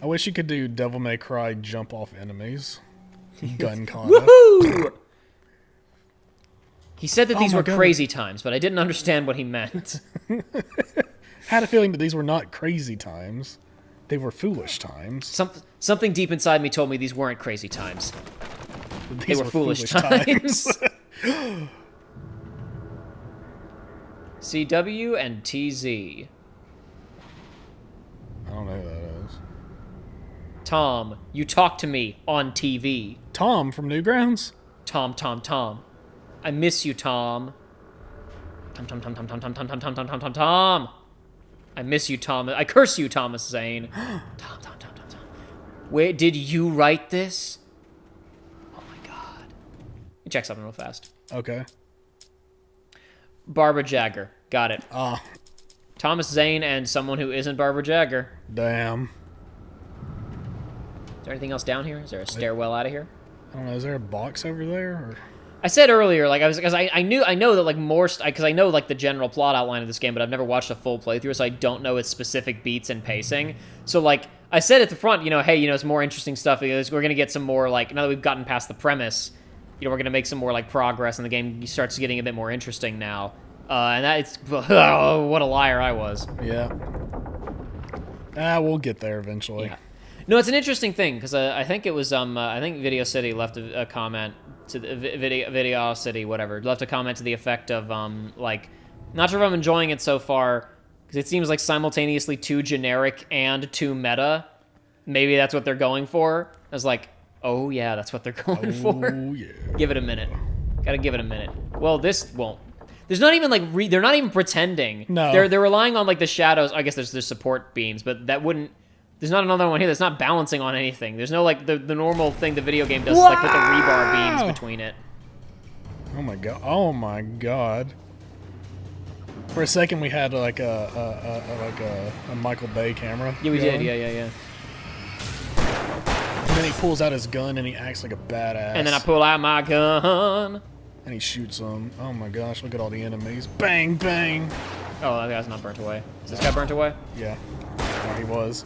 I wish you could do Devil May Cry jump off enemies. Gun kata. Woohoo! He said that these were my God. crazy times, but I didn't understand what he meant. Had a feeling that these were not crazy times. They were foolish times. Something deep inside me told me these weren't crazy times. They These were foolish times. CW and TZ. I don't know who that is. Tom, you talk to me on TV. Tom from Newgrounds? Tom. I miss you, Tom. Tom. I miss you, Tom. I curse you, Thomas Zane. Tom. Wait, did you write this? Oh my God. Let me check something real fast. Okay. Barbara Jagger. Got it. Ah, Thomas Zane and someone who isn't Barbara Jagger. damn. Is there anything else down here? Is there a stairwell out of here? I don't know. Is there a box over there? Or? I said earlier, because I know that because I know the general plot outline of this game, but I've never watched a full playthrough, so I don't know its specific beats and pacing. So I said at the front, hey, it's more interesting stuff because we're gonna get some more now that we've gotten past the premise, we're gonna make some more progress, and the game starts getting a bit more interesting now. And that's oh, what a liar I was. Yeah. We'll get there eventually. Yeah. No, it's an interesting thing because I think it was I think Video City left a comment to the Video City whatever left a comment to the effect of not sure if I'm enjoying it so far because it seems simultaneously too generic and too meta. Maybe that's what they're going for. I was like, oh yeah, that's what they're going for. Oh yeah. Give it a minute. Gotta give it a minute. Well, this won't. There's not even they're not even pretending. No. They're relying on the shadows. I guess there's support beams, but that wouldn't. There's not another one here that's not balancing on anything. There's no the normal thing the video game does is put the rebar beams between it. Oh my god. Oh my god. For a second we had a Michael Bay camera. Yeah, we going. did. Yeah. And then he pulls out his gun and he acts like a badass. And then I pull out my gun. And he shoots them. Oh my gosh, look at all the enemies. Bang, bang. Oh, that guy's not burnt away. Is this guy burnt away? Yeah. Oh, he was.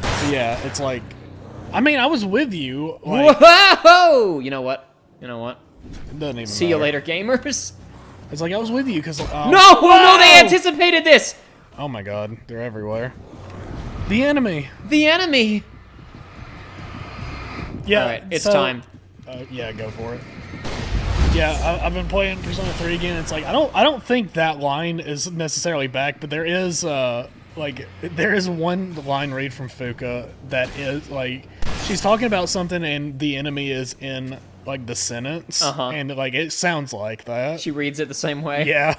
So yeah, it's I mean, I was with you. Whoa! You know what? It doesn't even See you matter. later, gamers. It's like I was with you because No! No, they anticipated this! Oh my god, they're everywhere. The enemy. The enemy! Yeah, Alright, it's time. Yeah, go for it. Yeah, I've been playing Persona 3 again. It's like I don't think that line is necessarily back, but there is there is one line read from Fuka that is like she's talking about something and the enemy is in like the sentence, and like it sounds like that. She reads it the same way. Yeah.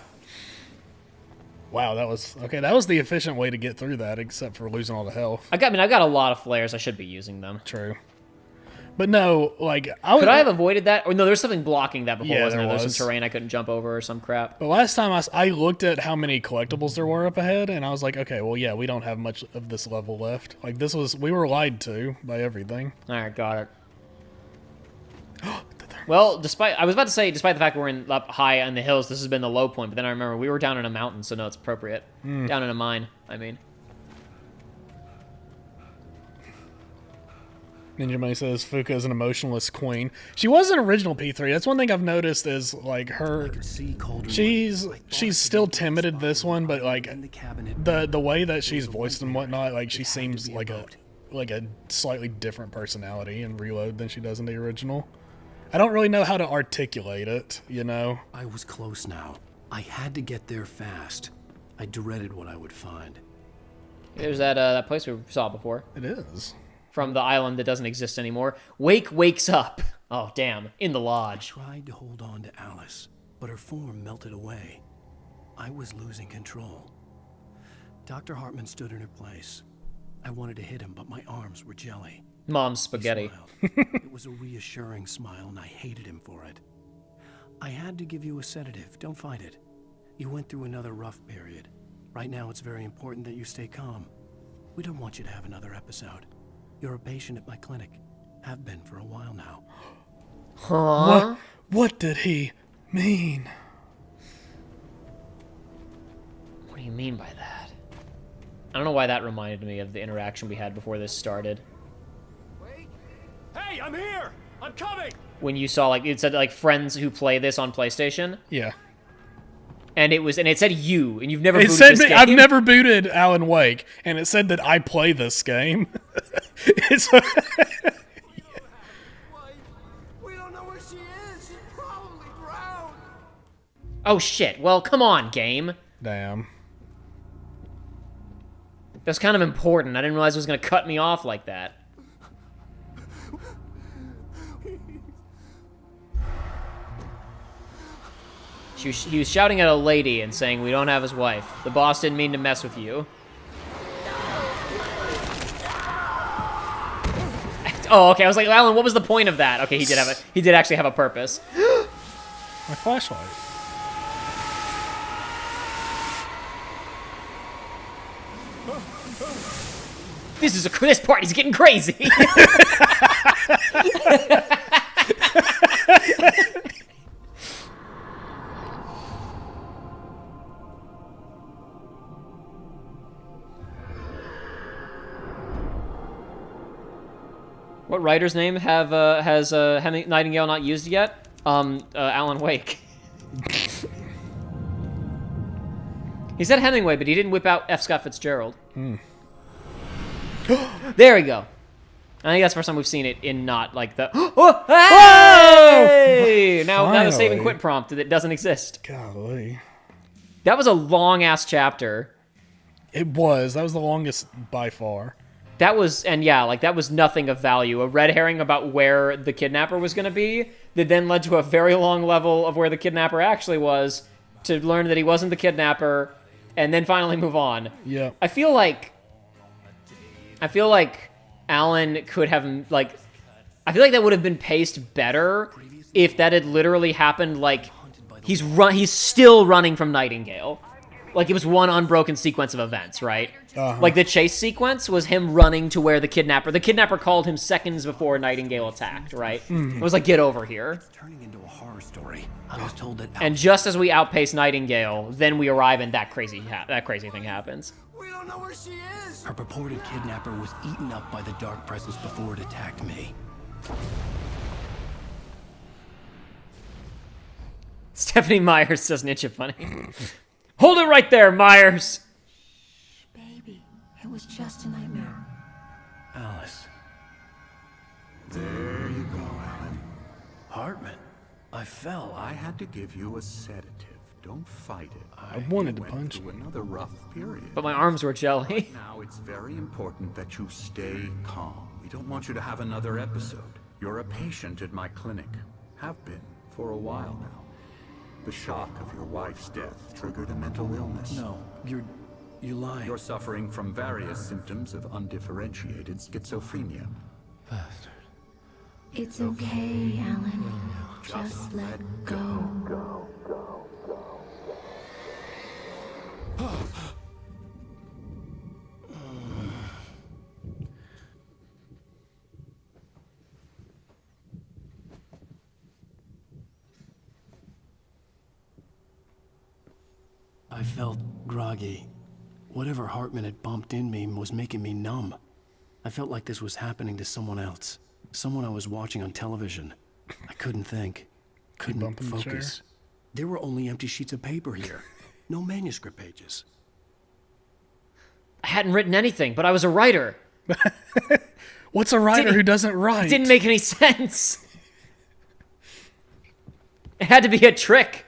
Wow, that was okay. That was the efficient way to get through that, except for losing all the health. I've got a lot of flares. I should be using them. True. But no, like could I have avoided that? Or no, there's something blocking that before, Yeah, wasn't there? there There's was. some terrain I couldn't jump over or some crap. But last time I looked at how many collectibles there were up ahead, and I was like, okay, well, yeah, we don't have much of this level left. Like we were lied to by everything. All right, got it. Well, I was about to say, despite the fact we're up high on the hills, this has been the low point. But then I remember we were down in a mountain, so no, it's appropriate. Down in a mine, I mean. Ninja Money says Fuka is an emotionless queen. She was an original P3. That's one thing I've noticed is like her. She's still timid in this one, but like the way that she's voiced and whatnot, like she seems like a slightly different personality in Reload than she does in the original. I don't really know how to articulate it, you know. I was close now. I had to get there fast. I dreaded what I would find. There's that place we saw before. It is. From the island that doesn't exist anymore. Wake wakes up. Oh, damn. In the lodge. I tried to hold on to Alice, but her form melted away. I was losing control. Dr. Hartman stood in her place. I wanted to hit him, but my arms were jelly. Mom's spaghetti. He smiled. It was a reassuring smile, and I hated him for it. I had to give you a sedative. Don't fight it. You went through another rough period. Right now, it's very important that you stay calm. We don't want you to have another episode. You're a patient at my clinic. Have been for a while now. Huh? What did he mean? What do you mean by that? I don't know why that reminded me of the interaction we had before this started. Hey, I'm here! I'm coming! When you saw, like, it said, like, friends who play this on PlayStation. Yeah. And it said you, and you've never It booted said this me, game. I've never booted Alan Wake, and it said that I play this game. It's We don't know where she is. She's probably drowned. Oh, shit. Well, come on, game. Damn. That's kind of important. I didn't realize it was going to cut me off like that. He was shouting at a lady and saying, we don't have his wife. The boss didn't mean to mess with you. Oh, okay. I was like, Alan, what was the point of that? Okay, he did actually have a purpose. My flashlight. This party's getting crazy. What writer's name has Nightingale not used yet? Alan Wake. He said Hemingway, but he didn't whip out F. Scott Fitzgerald. There we go. I think that's the first time we've seen it in not like the. Oh, hey! Now the save and quit prompt that doesn't exist. Golly. That was a long ass chapter. It was. That was the longest by far. That was, and yeah, like that was nothing of value. A red herring about where the kidnapper was going to be that then led to a very long level of where the kidnapper actually was to learn that he wasn't the kidnapper and then finally move on. Yeah. I feel like Alan could have, like, I feel like that would have been paced better if that had literally happened, like, he's still running from Nightingale. Like, it was one unbroken sequence of events, right? Like, the chase sequence was him running to where the kidnapper called him seconds before Nightingale attacked, right? It was like, get over here. Turning into a horror story. I was told that. And just as we outpace Nightingale, then we arrive and that crazy thing happens. We don't know where she is. Her purported kidnapper was eaten up by the dark presence before it attacked me. Stephanie Myers says Ninja Funny. Hold it right there, Myers! Baby, it was just a nightmare. Alice. There you go, Alan. Hartman. I fell. I had to give you a sedative. Don't fight it. I wanted to went punch through him. another rough period. But my arms were jelly. Now it's very important that you stay calm. We don't want you to have another episode. You're a patient at my clinic. Have been for a while now. The shock of your wife's death triggered a mental illness. No, you lied. You're suffering from various symptoms of undifferentiated schizophrenia. Bastard. It's okay, Alan. Just let go. I felt groggy. Whatever Hartman had bumped in me was making me numb. I felt like this was happening to someone else. Someone I was watching on television. I couldn't think. Couldn't bumping the focus. There were only empty sheets of paper here. No manuscript pages. I hadn't written anything, but I was a writer. What's a writer who doesn't write? It didn't make any sense. It had to be a trick.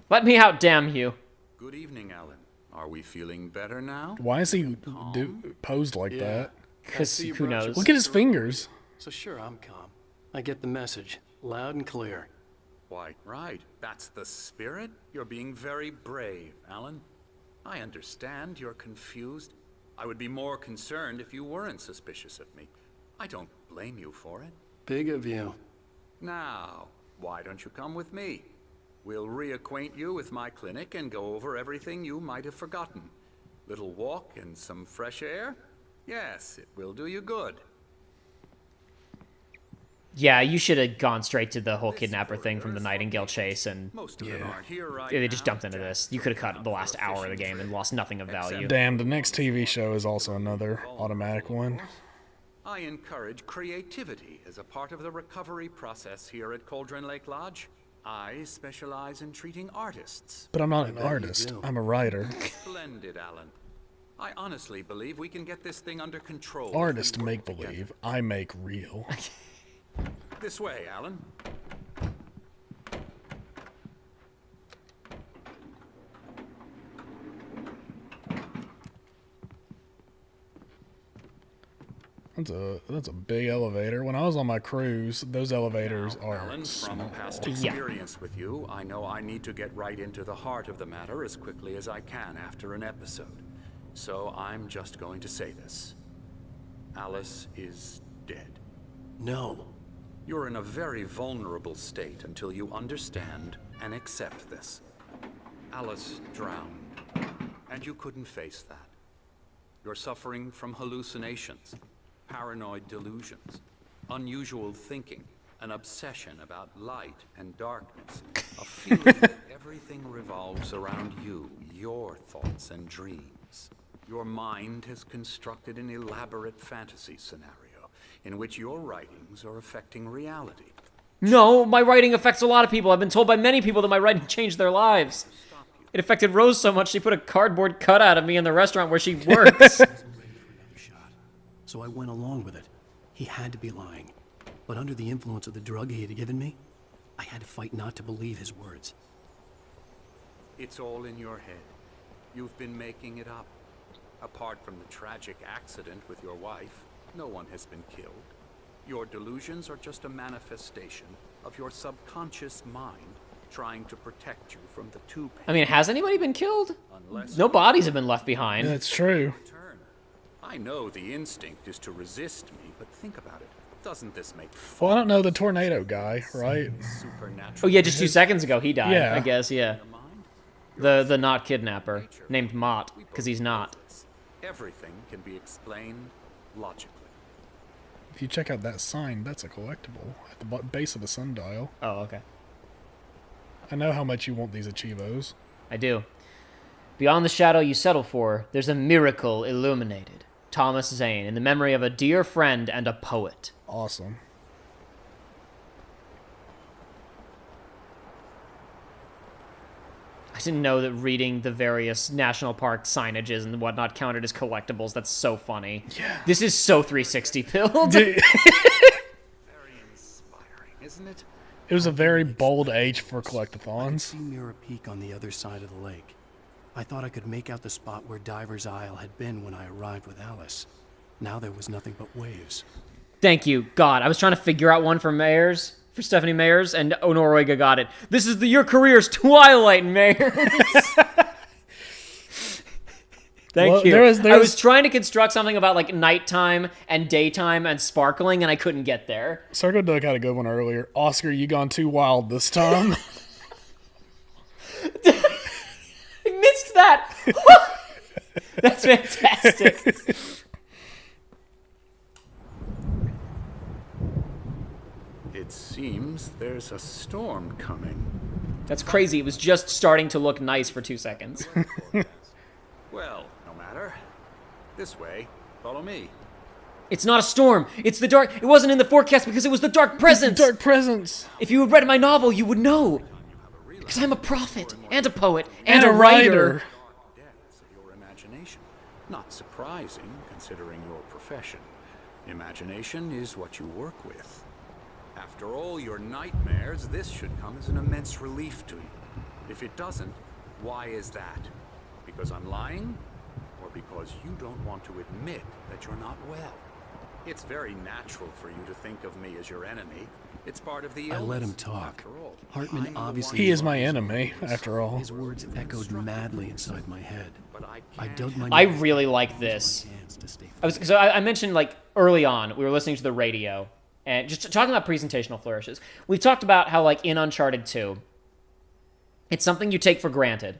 Let me out, damn you. Good evening, Alan. Are we feeling better now? Why is he posed like that? Because who knows? Look at his fingers. So sure, I'm calm. I get the message. Loud and clear. Why, right. That's the spirit. You're being very brave, Alan. I understand you're confused. I would be more concerned if you weren't suspicious of me. I don't blame you for it. Big of you. Now, why don't you come with me? We'll reacquaint you with my clinic and go over everything you might have forgotten. Little walk and some fresh air? Yes, it will do you good. Yeah, you should have gone straight to the whole kidnapper thing from the Nightingale chase, and Most of them aren't here right they just now. jumped into this. You could have cut the last hour of the game and lost nothing of value. Damn, the next TV show is also another automatic one. I encourage creativity as a part of the recovery process here at Cauldron Lake Lodge. I specialize in treating artists. But I'm not an bet you artist. do. I'm a writer. Splendid, Alan. I honestly believe we can get this thing under control. if Artist we work make together. believe. I make real. This way, Alan. That's a big elevator. When I was on my cruise, those elevators Now, are Alan, from small. past experience with you, I know I need to get right into the heart of the matter as quickly as I can after an episode. So I'm just going to say this. Alice is dead. No. You're in a very vulnerable state until you understand and accept this. Alice drowned, and you couldn't face that. You're suffering from hallucinations, paranoid delusions, unusual thinking, an obsession about light and darkness, a feeling that everything revolves around you, your thoughts and dreams. Your mind has constructed an elaborate fantasy scenario in which your writings are affecting reality. No, my writing affects a lot of people. I've been told by many people that my writing changed their lives. It affected Rose so much she put a cardboard cutout of me in the restaurant where she works. Shot. So I went along with it. He had to be lying. But under the influence of the drug he had given me, I had to fight not to believe his words. It's all in your head. You've been making it up. Apart from the tragic accident with your wife, no one has been killed. Your delusions are just a manifestation of your subconscious mind trying to protect you from the two I mean, has anybody been killed? unless No bodies have been left behind. That's true. turn. I know the instinct is to resist me, but think about it. Doesn't this make Well, I don't know the tornado guy, right? supernatural Oh yeah, just 2 seconds ago he died, Yeah. I guess, yeah. mind? The not kidnapper, named Mott, We because he's both not. know this. Everything can be explained logically. If you check out that sign, that's a collectible at the base of the sundial. Oh, okay. I know how much you want these Chievos. I do. Beyond the shadow you settle for, there's a miracle illuminated. Thomas Zane, in the memory of a dear friend and a poet. Awesome. didn't know that reading the various national park signages and whatnot counted as collectibles. That's so funny. Yeah. This is so 360 build. Very inspiring, isn't it? It was a very bold age for I could collectathons. see Mirror Peak on the other side of the lake. I thought I could make out the spot where Diver's Isle had been when I arrived with Alice. Now there was nothing but waves. Thank you, God. I was trying to figure out one for Stephanie Mayers, and Noriega got it. This is your career's Twilight, Mayers. Thank you. I was trying to construct something about like nighttime and daytime and sparkling, and I couldn't get there. Circle Duck had a good one earlier. Oscar, you gone too wild this time. I missed that. That's fantastic. It seems there's a storm coming. That's crazy. It was just starting to look nice for 2 seconds. Well, no matter. This way. Follow me. It's not a storm. It's the dark. It wasn't in the forecast because it was the dark presence. Dark presence. If you had read my novel, you would know. Because I'm a prophet and a poet and a writer. Depths of your imagination. Not surprising, considering your profession. Imagination is what you work with. After all your nightmares, this should come as an immense relief to you. If it doesn't, why is that? Because I'm lying? Or because you don't want to admit that you're not well? It's very natural for you to think of me as your enemy. It's part of the illness. I let him talk. After all, Hartman I'm the obviously... He is my enemy, after all. His words echoed madly inside my head. But I dug my... I really like this. I mentioned like early on, we were listening to the radio and just talking about presentational flourishes. We've talked about how like in Uncharted 2, it's something you take for granted.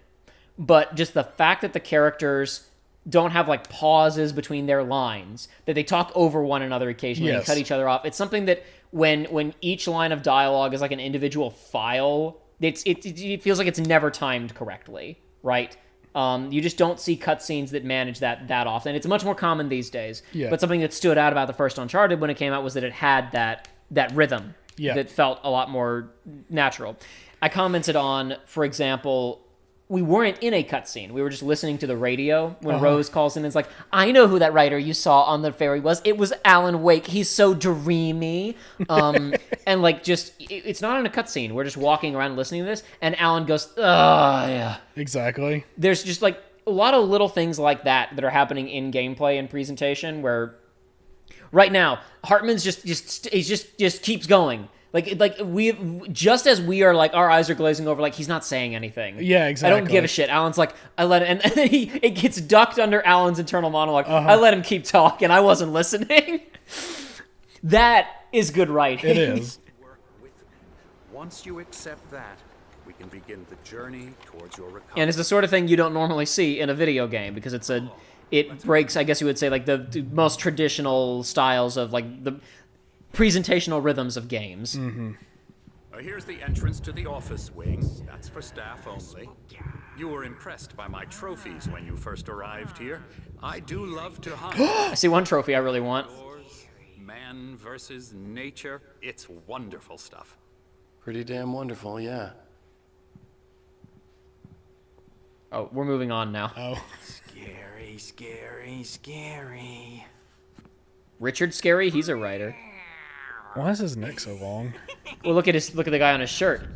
But just the fact that the characters don't have like pauses between their lines, that they talk over one another occasionally and cut each other off. It's something that when each line of dialogue is like an individual file, it feels like it's never timed correctly, right? You just don't see cutscenes that manage that often. It's much more common these days. Yeah. But something that stood out about the first Uncharted when it came out was that it had that rhythm that felt a lot more natural. I commented on, for example, we weren't in a cutscene. We were just listening to the radio when Rose calls in and is like, I know who that writer you saw on the ferry was. It was Alan Wake. He's so dreamy. And like just, it's not in a cutscene. We're just walking around listening to this. And Alan goes, yeah. Exactly. There's just like a lot of little things like that are happening in gameplay and presentation where right now, Hartman's just keeps going. Like we just as we are like our eyes are glazing over, like he's not saying anything. Yeah, exactly. I don't give a shit. Alan's like I let it, and then it gets ducked under Alan's internal monologue. I let him keep talking. I wasn't listening. That is good writing. It is. Once you accept that, we can begin the journey towards your recovery. And it's the sort of thing you don't normally see in a video game because it breaks, I guess you would say, like the most traditional styles of like the presentational rhythms of games. Mm-hmm. Here's the entrance to the office wing. That's for staff only. You were impressed by my trophies when you first arrived here. I do love to hunt. I see one trophy I really want. Man versus nature. It's wonderful stuff. Pretty damn wonderful, yeah. Oh, we're moving on now. Oh. Scary, scary, scary. Richard Scarry, he's a writer. Why is his neck so long? Well, look at the guy on his shirt.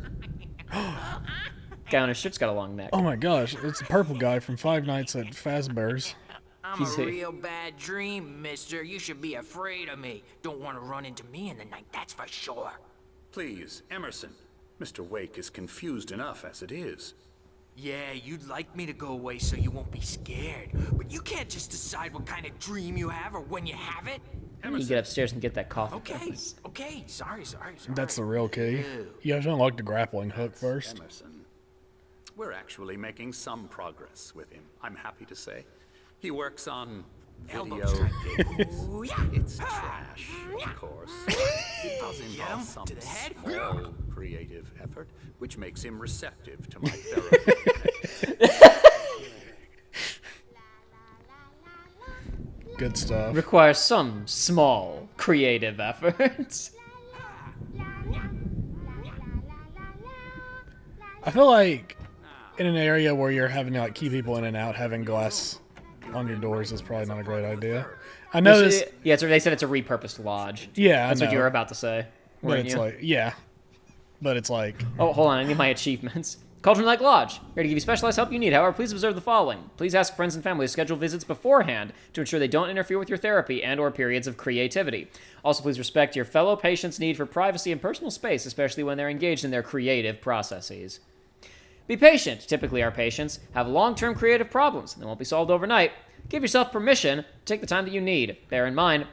Guy on his shirt's got a long neck. Oh my gosh, it's the purple guy from Five Nights at Fazbear's. I'm a real bad dream, mister. You should be afraid of me. Don't want to run into me in the night, that's for sure. Please, Emerson. Mr. Wake is confused enough as it is. Yeah, you'd like me to go away so you won't be scared. But you can't just decide what kind of dream you have or when you have it. You get upstairs and get that coffee. Okay. Sorry. That's the real key. You have to unlock the grappling hook first. Emerson. We're actually making some progress with him, I'm happy to say. He works on video games. Ooh, yeah. It's trash, of course. It does involve some to the head. small creative effort, which makes him receptive to my therapy. Good stuff. Requires some small creative efforts. I feel like in an area where you're having to like keep people in and out, having glass on your doors is probably not a great idea. I know this. Yeah, they said it's a repurposed lodge. Yeah, That's I what know. you were about to say. But weren't it's you? like, yeah. But it's like, Oh, hold on. I need my achievements. Cauldron Lake Lodge. Here to give you specialized help you need. However, please observe the following. Please ask friends and family to schedule visits beforehand to ensure they don't interfere with your therapy and or periods of creativity. Also, please respect your fellow patients' need for privacy and personal space, especially when they're engaged in their creative processes. Be patient. Typically, our patients have long-term creative problems. They won't be solved overnight. Give yourself permission to take the time that you need. Bear in mind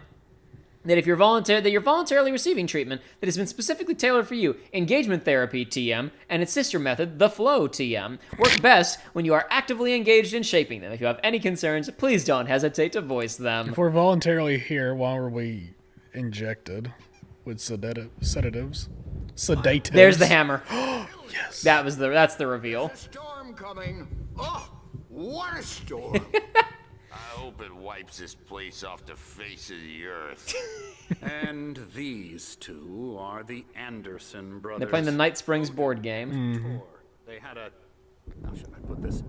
that if you're voluntarily receiving treatment that has been specifically tailored for you, engagement therapy TM and its sister method, the flow TM, work best when you are actively engaged in shaping them. If you have any concerns, please don't hesitate to voice them. if we're voluntarily here, why were we injected with sedatives? Sedatives. There's the hammer. Yes. That's the reveal. Storm coming. Oh, what a storm. I hope it wipes this place off the face of the earth. And these two are the Anderson brothers. They're playing the Night Springs board game. They had how should I put this?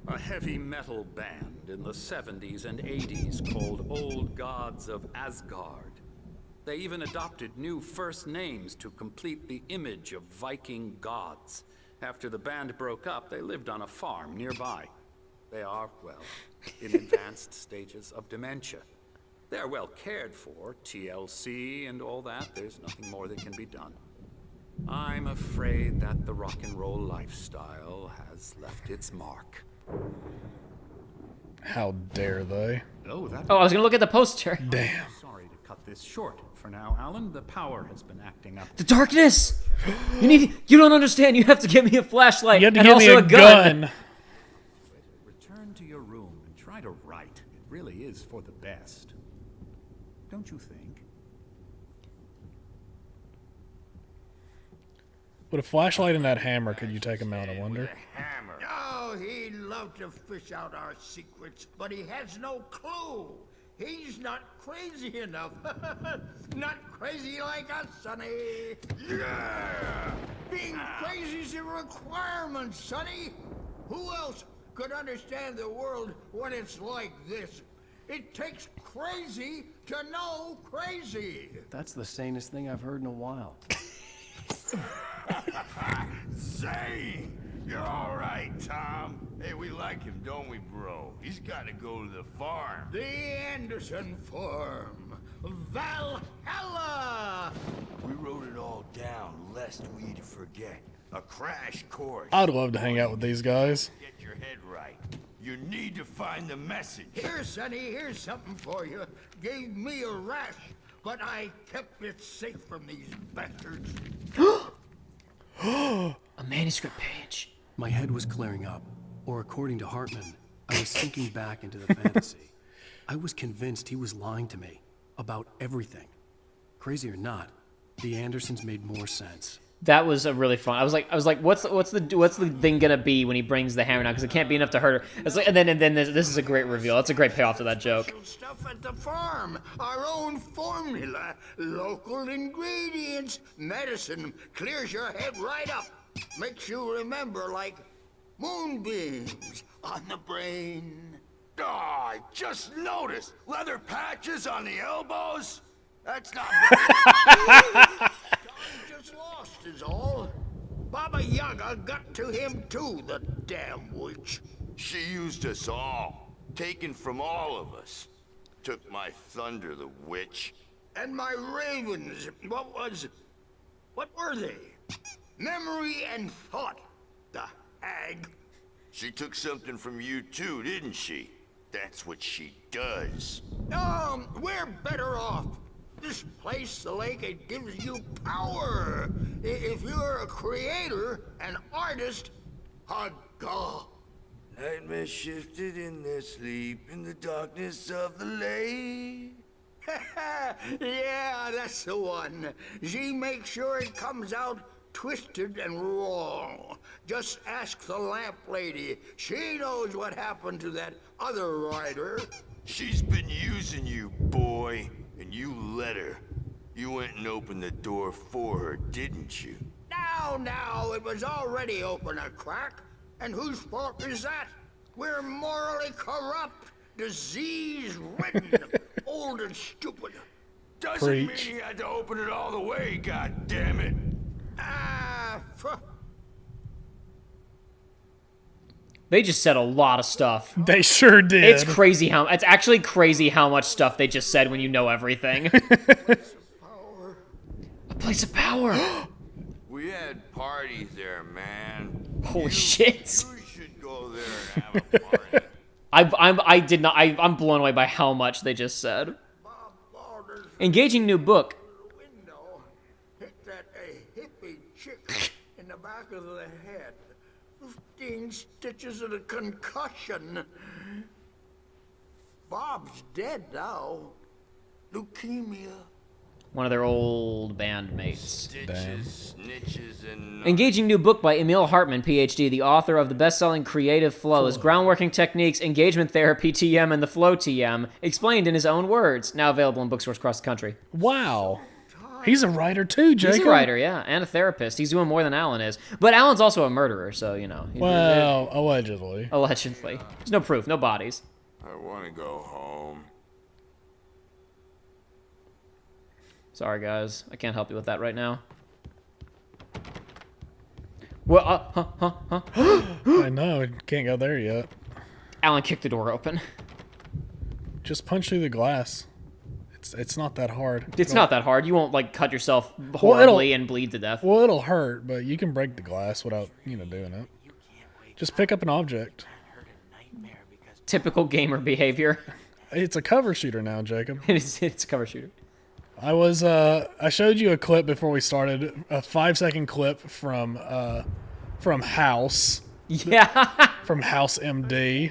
A heavy metal band in the 70s and 80s called Old Gods of Asgard. They even adopted new first names to complete the image of Viking gods. After the band broke up, they lived on a farm nearby. They are, well, in advanced stages of dementia. They're well cared for, TLC and all that. There's nothing more that can be done. I'm afraid that the rock and roll lifestyle has left its mark. How dare they? Oh, that. Oh, I was gonna look at the poster. Damn. Sorry to cut this short for now, Alan. The power has been acting up. The darkness! You don't understand. You have to give me a flashlight You have to and give me also a gun. Return to your room and try to write. It really is for the best. Don't you think? With a flashlight and that hammer, could you take him out, I wonder? Hammer. Oh, he'd love to fish out our secrets, but he has no clue. He's not crazy enough. Not crazy like us, Sonny. Yeah! Being crazy's a requirement, Sonny. Who else could understand the world when it's like this? It takes crazy to know crazy. That's the sanest thing I've heard in a while. Say, you're all right, Tom. Hey, we like him, don't we, bro? He's got to go to the farm. The Anderson Farm. Valhalla! We wrote it all down, lest we forget. A crash course. I'd love to hang out with these guys. Get your head right. You need to find the message. Here, Sonny, here's something for you. Gave me a rash, but I kept it safe from these bastards. A manuscript page. My head was clearing up, or according to Hartman, I was sinking back into the fantasy. I was convinced he was lying to me about everything. Crazy or not, the Andersons made more sense. That was a really fun. I was like, what's the thing gonna be when he brings the hammer down? Because it can't be enough to hurt her. It's like, and then this is a great reveal. That's a great payoff to that joke. Special stuff at the farm. Our own formula. Local ingredients. Medicine clears your head right up. Makes you remember like moonbeams on the brain. Oh, I just noticed. Leather patches on the elbows? That's not Just lost is all. Baba Yaga got to him too, the damn witch. She used us all. Taken from all of us. Took my thunder, the witch. And my ravens, what were they? Memory and thought, the hag. She took something from you too, didn't she? That's what she does. We're better off. This place, the lake, it gives you power. If you're a creator, an artist, a god. Nightmare shifted in their sleep in the darkness of the lake. Yeah, that's the one. She makes sure it comes out twisted and wrong. Just ask the lamp lady. She knows what happened to that other rider. She's been using you, boy, and you let her. You went and opened the door for her, didn't you? Now, it was already open a crack. And whose fault is that? We're morally corrupt, disease-ridden, old and stupid. Doesn't mean Preach. he had to open it all the way, god damn it. They just said a lot of stuff. They sure did. It's crazy how it's actually crazy how much stuff they just said when you know everything. A place of power. We had parties there, man. Holy shit. You should go there and have a party. I'm blown away by how much they just said. Engaging new book. Window hit that hippie chick in the back of the head. 15 stitches and a concussion. Bob's dead now. Leukemia. One of their old bandmates. Stitches, snitches, and... Engaging new book by Emil Hartman, PhD, the author of the best-selling Creative Flows, Groundworking Techniques, Engagement Therapy, TM, and the Flow TM, explained in his own words. Now available in bookstores across the country. Wow. He's a writer too, Jacob. He's a writer, yeah, and a therapist. He's doing more than Alan is. But Alan's also a murderer, so, you know. Well, allegedly. Allegedly. There's no proof, no bodies. I want to go home. Sorry, guys. I can't help you with that right now. Well, I know. Can't go there yet. Alan kicked the door open. Just punch through the glass. It's not that hard. It's not that hard. You won't, like, cut yourself horribly and bleed to death. Well, it'll hurt, but you can break the glass without, doing it. Just pick up an object. Typical gamer behavior. It's a cover shooter now, Jacob. It's a cover shooter. I showed you a clip before we started, a 5-second clip from House. Yeah. From House MD.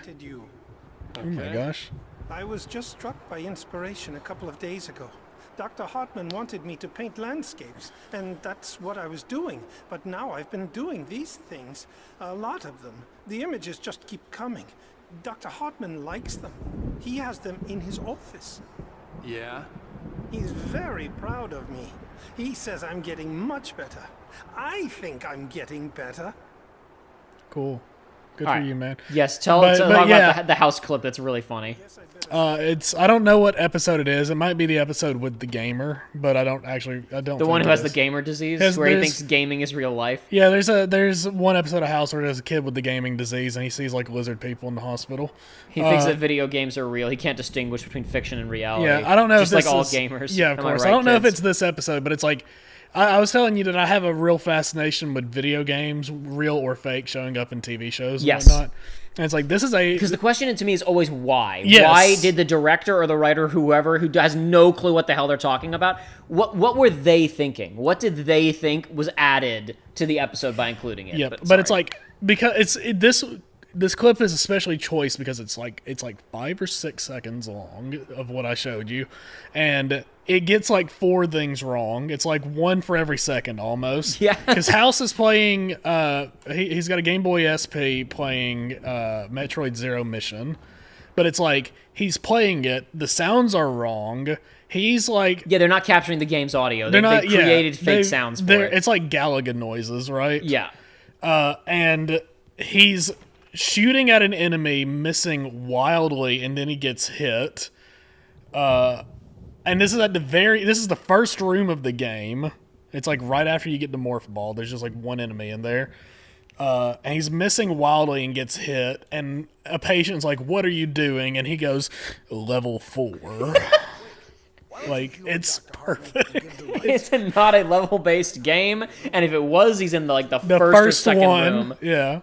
Oh my gosh. I was just struck by inspiration a couple of days ago. Dr. Hartman wanted me to paint landscapes, and that's what I was doing. But now I've been doing these things, a lot of them. The images just keep coming. Dr. Hartman likes them. He has them in his office. Yeah? He's very proud of me. He says I'm getting much better. I think I'm getting better. Cool. Good All for right. you, man. Yes, talk about the house clip that's really funny. I don't know what episode it is. It might be the episode with the gamer, but I don't. The one who has the gamer disease, where he thinks gaming is real life. Yeah, there's one episode of House where there's a kid with the gaming disease, and he sees like lizard people in the hospital. He thinks that video games are real. He can't distinguish between fiction and reality. Yeah, I don't know just if this like all is, gamers. Yeah, of course. Right, I don't know if kids? it's this episode, but it's like I was telling you that I have a real fascination with video games, real or fake, showing up in TV shows and whatnot. And it's like, this is because the question to me is always why. Yes. Why did the director or the writer, whoever, who has no clue what the hell they're talking about, what were they thinking? What did they think was added to the episode by including it? Yeah, but it's like, because this clip is especially choice because it's like 5 or 6 seconds long of what I showed you, and it gets like 4 things wrong. It's like 1 for every second almost. Yeah. Because House is playing. He's got a Game Boy SP playing Metroid Zero Mission, but it's like he's playing it. The sounds are wrong. He's like, they're not capturing the game's audio. They created fake sounds for it. It's like Galaga noises, right? Yeah. And he's shooting at an enemy, missing wildly, and then he gets hit. And this is this is the first room of the game. It's like right after you get the morph ball. There's just like one enemy in there. And he's missing wildly and gets hit. And a patient's like, "What are you doing?" And he goes, "Level 4." Like, it's perfect. It's not a level-based game, and if it was, he's in the first or second room. Yeah.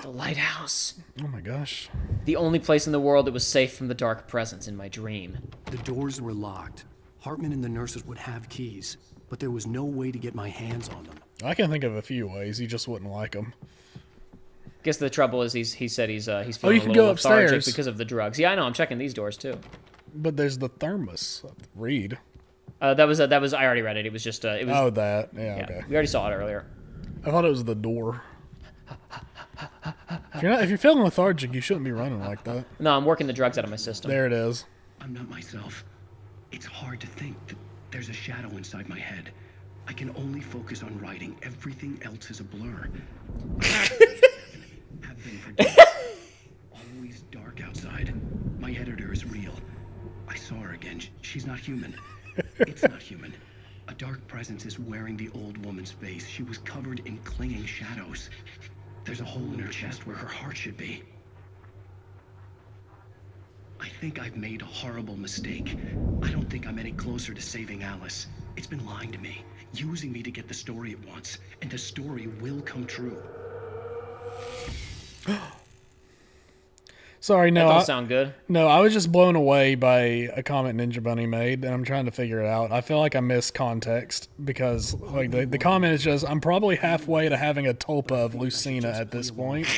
The lighthouse. Oh my gosh. The only place in the world that was safe from the dark presence in my dream. The doors were locked. Hartman and the nurses would have keys, but there was no way to get my hands on them. I can think of a few ways. You just wouldn't like them. Guess the trouble is he said he's feeling you a can little go lethargic upstairs. because of the drugs. Yeah, I know. I'm checking these doors too. But there's the thermos. Read. That was I already read it. It was just it was. Oh, that. Yeah, okay. We already saw it earlier. I thought it was the door. If you're feeling lethargic, you shouldn't be running like that. No, I'm working the drugs out of my system. There it is. I'm not myself. It's hard to think that there's a shadow inside my head. I can only focus on writing. Everything else is a blur. have been for days. Always dark outside. My editor is real. I saw her again. She's not human. It's not human. A dark presence is wearing the old woman's face. She was covered in clinging shadows. There's a hole in her chest where her heart should be. I think I've made a horrible mistake. I don't think I'm any closer to saving Alice. It's been lying to me, using me to get the story it wants, and the story will come true. Sorry, no. That does sound good. No, I was just blown away by a comment Ninja Bunny made, and I'm trying to figure it out. I feel like I missed context because, like, the comment is just, I'm probably halfway to having a tulpa of Lucina at this point.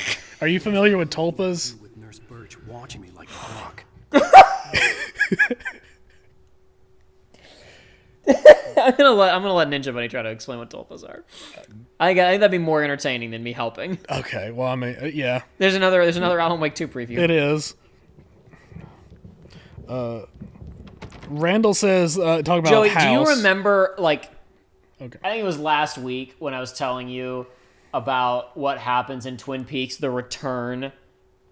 Are you familiar with tulpas? With Nurse Birch watching me like a hawk. I'm gonna let Ninja Bunny try to explain what tulpas are. I think that'd be more entertaining than me helping. Okay, well, I mean, yeah. There's another Alan Wake 2 preview. It is. Randall says, talking about Joey, House. do you remember, like, okay. I think it was last week when I was telling you about what happens in Twin Peaks, The Return,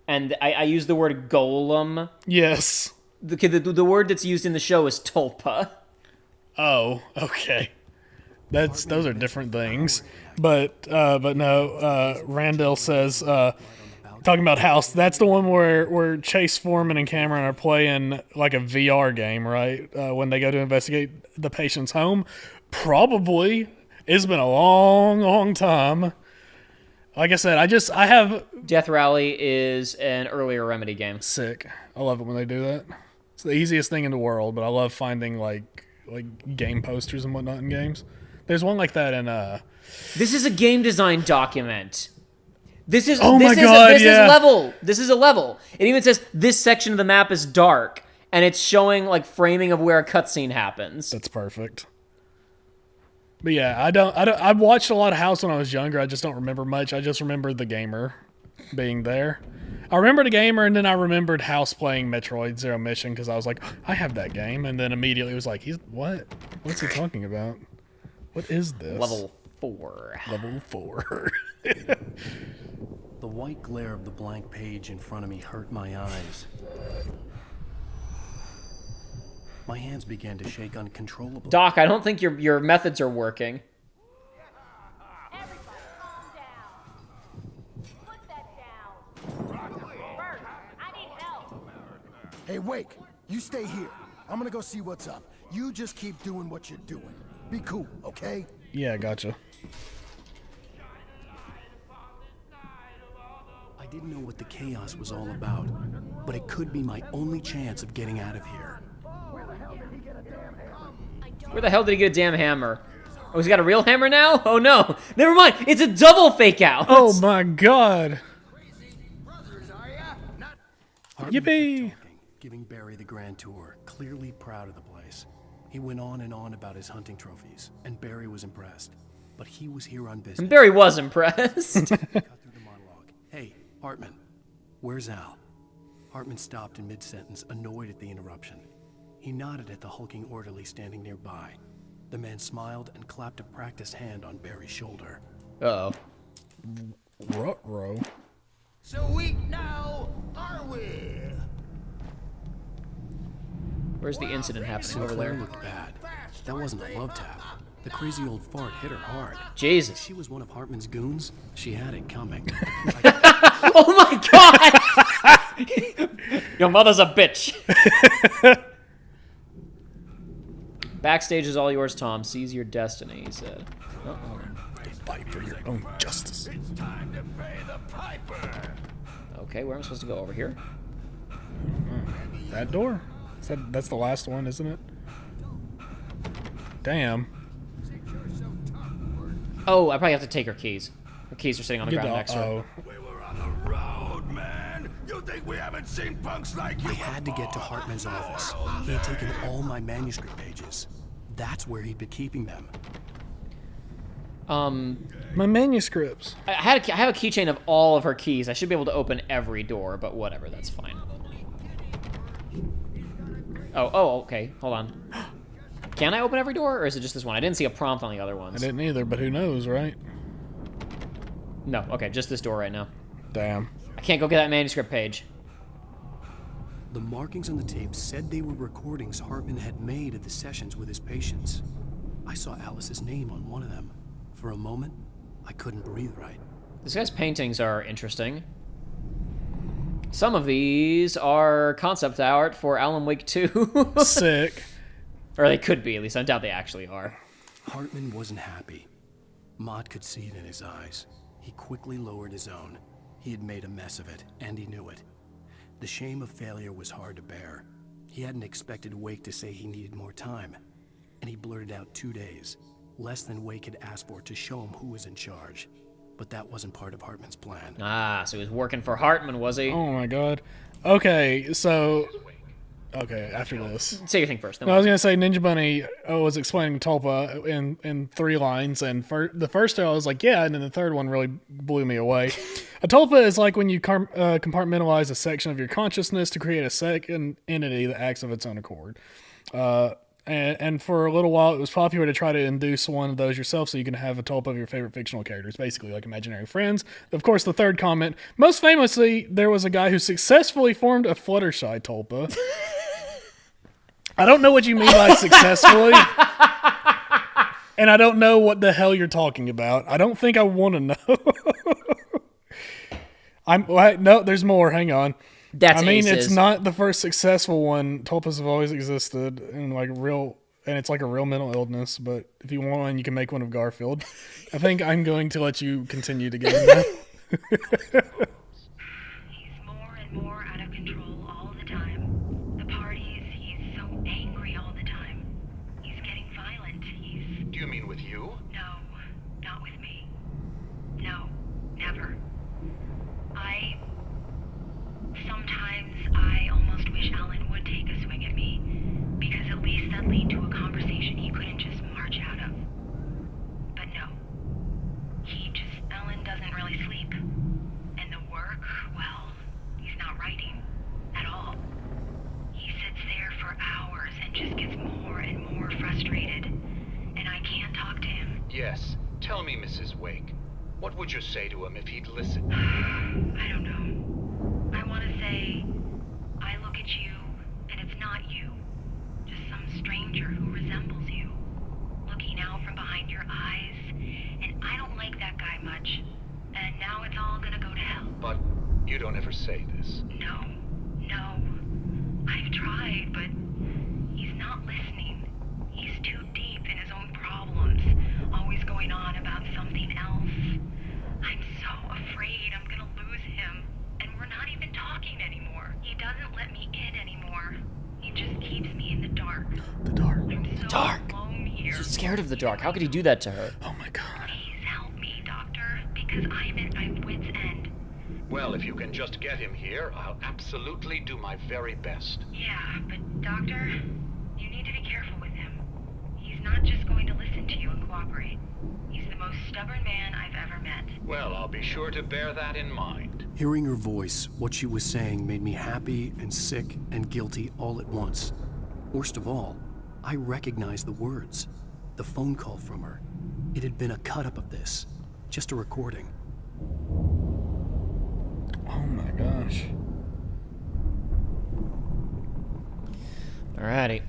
and I used the word golem. Yes. The word that's used in the show is tulpa. Oh, okay. Those are different things. But no, Randall says, talking about House, that's the one where Chase Foreman and Cameron are playing like a VR game, right? When they go to investigate the patient's home. Probably. It's been a long, long time. Like I said, I have... Death Rally is an earlier Remedy game. Sick. I love it when they do that. It's the easiest thing in the world, but I love finding like game posters and whatnot in games. There's one like that in This is a game design document. This is Oh my this God, is yeah. level. This is a level. It even says this section of the map is dark, and it's showing like framing of where a cutscene happens. That's perfect. But yeah, I watched a lot of House when I was younger. I just don't remember much. I just remember the gamer being there. I remember the gamer, and then I remembered House playing Metroid Zero Mission because I was like, I have that game, and then immediately was like, what? What's he talking about? What is this? Level 4. Level 4. The white glare of the blank page in front of me hurt my eyes. My hands began to shake uncontrollably. Doc, I don't think your methods are working. Hey, Wake, you stay here. I'm gonna go see what's up. You just keep doing what you're doing. Be cool, okay? Yeah, gotcha. I didn't know what the chaos was all about, but it could be my only chance of getting out of here. Where the hell did he get a damn hammer? Oh, he's got a real hammer now? Oh no! Never mind! It's a double fake out! Oh my god! Yippee! Giving Barry the grand tour, clearly proud of the place. He went on and on about his hunting trophies, and Barry was impressed. But he was here on business. And Barry was impressed. Cut through the monologue. Hey, Hartman, where's Al? Hartman stopped in mid-sentence, annoyed at the interruption. He nodded at the hulking orderly standing nearby. The man smiled and clapped a practiced hand on Barry's shoulder. Uh-oh. Ruh-roh. So weak now, are we? Where's the incident happening over there? Looked bad. That wasn't a love tap. The crazy old fart hit her hard. Jesus. If she was one of Hartman's goons, she had it coming. Oh my god! Your mother's a bitch. Backstage is all yours, Tom. Seize your destiny, he said. Uh-oh. Fight for your own justice. It's time to pay the piper. Okay, where am I supposed to go? Over here? That door? That's the last one, isn't it? Damn. Oh, I probably have to take her keys. Her keys are sitting on the ground next to her. Oh. We were on the road, man. You think we haven't seen punks like you? I had to get to Hartman's office. He had taken all my manuscript pages. That's where he'd been keeping them. My manuscripts. I have a keychain of all of her keys. I should be able to open every door, but whatever, that's fine. Oh, okay. Hold on. Can I open every door, or is it just this one? I didn't see a prompt on the other ones. I didn't either, but who knows, right? No, okay, just this door right now. Damn. I can't go get that manuscript page. The markings on the tape said they were recordings Hartman had made at the sessions with his patients. I saw Alice's name on one of them. For a moment, I couldn't breathe right. This guy's paintings are interesting. Some of these are concept art for Alan Wake 2. Sick. Or they could be, at least. I doubt they actually are. Hartman wasn't happy. Maude could see it in his eyes. He quickly lowered his own. He had made a mess of it, and he knew it. The shame of failure was hard to bear. He hadn't expected Wake to say he needed more time. And he blurted out 2 days, less than Wake had asked for, to show him who was in charge. But that wasn't part of Hartman's plan. Ah, so he was working for Hartman, was he? Oh my god. Okay, so... Okay, after this. Say your thing first. No, I was going to say Ninja Bunny was explaining Tulpa in 3 lines, and the first two I was like, yeah, and then the third one really blew me away. A Tulpa is like when you compartmentalize a section of your consciousness to create a second entity that acts of its own accord. And for a little while, it was popular to try to induce one of those yourself so you can have a Tulpa of your favorite fictional characters, basically like imaginary friends. Of course, the third comment, most famously, there was a guy who successfully formed a Fluttershy Tulpa. I don't know what you mean by successfully. And I don't know what the hell you're talking about. I don't think I want to know. No, there's more. Hang on. That's aces. It's not the first successful one. Tulpas have always existed and it's like a real mental illness. But if you want one, you can make one of Garfield. I think I'm going to let you continue to get in there. He's more and more out of control all the time. The parties, he's so angry all the time. He's getting violent. Do you mean with you? No, not with me. No, never. Sometimes I almost wish Alan would take a swing at me, because at least that'd lead to a conversation he couldn't just march out of. But no. Alan doesn't really sleep. And the work, well, he's not writing at all. He sits there for hours and just gets more and more frustrated. And I can't talk to him. Yes. Tell me, Mrs. Wake. What would you say to him if he'd listen? I don't know. I want to say, I look at you, and it's not you. Just some stranger who resembles you. Looking out from behind your eyes. And I don't like that guy much. And now it's all gonna go to hell. But you don't ever say this. No. I've tried, but he's not listening. He's too deep in his own problems. Always going on about something else. I'm so afraid I'm gonna lose him. And we're not even talking anymore. He doesn't let me in anymore. He just keeps me in the dark. The dark. I'm so Dark. alone here. She's scared of the dark. How could he do that to her? Oh my god. Please help me, Doctor, because I'm at my wit's end. Well, if you can just get him here, I'll absolutely do my very best. Yeah, but Doctor, you need to be careful with him. He's not just going to listen to you and cooperate. He's the most stubborn man I've ever met. Well, I'll be sure to bear that in mind. Hearing her voice, what she was saying made me happy and sick and guilty all at once. Worst of all, I recognized the words. The phone call from her. It had been a cut-up of this. Just a recording. Oh my gosh. Alrighty.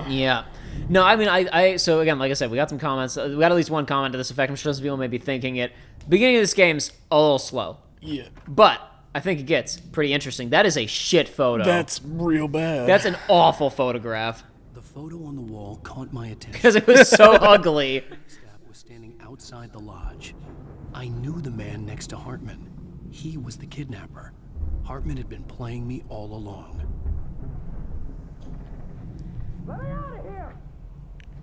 Yeah. No, I mean, so again, like I said, we got some comments. We got at least one comment to this effect. I'm sure some people may be thinking it. Beginning of this game's a little slow. Yeah. But I think it gets pretty interesting. That is a shit photo. That's real bad. That's an awful photograph. The photo on the wall caught my attention. Because it was so ugly. Staff was standing outside the lodge. I knew the man next to Hartman. He was the kidnapper. Hartman had been playing me all along. Let me out of here!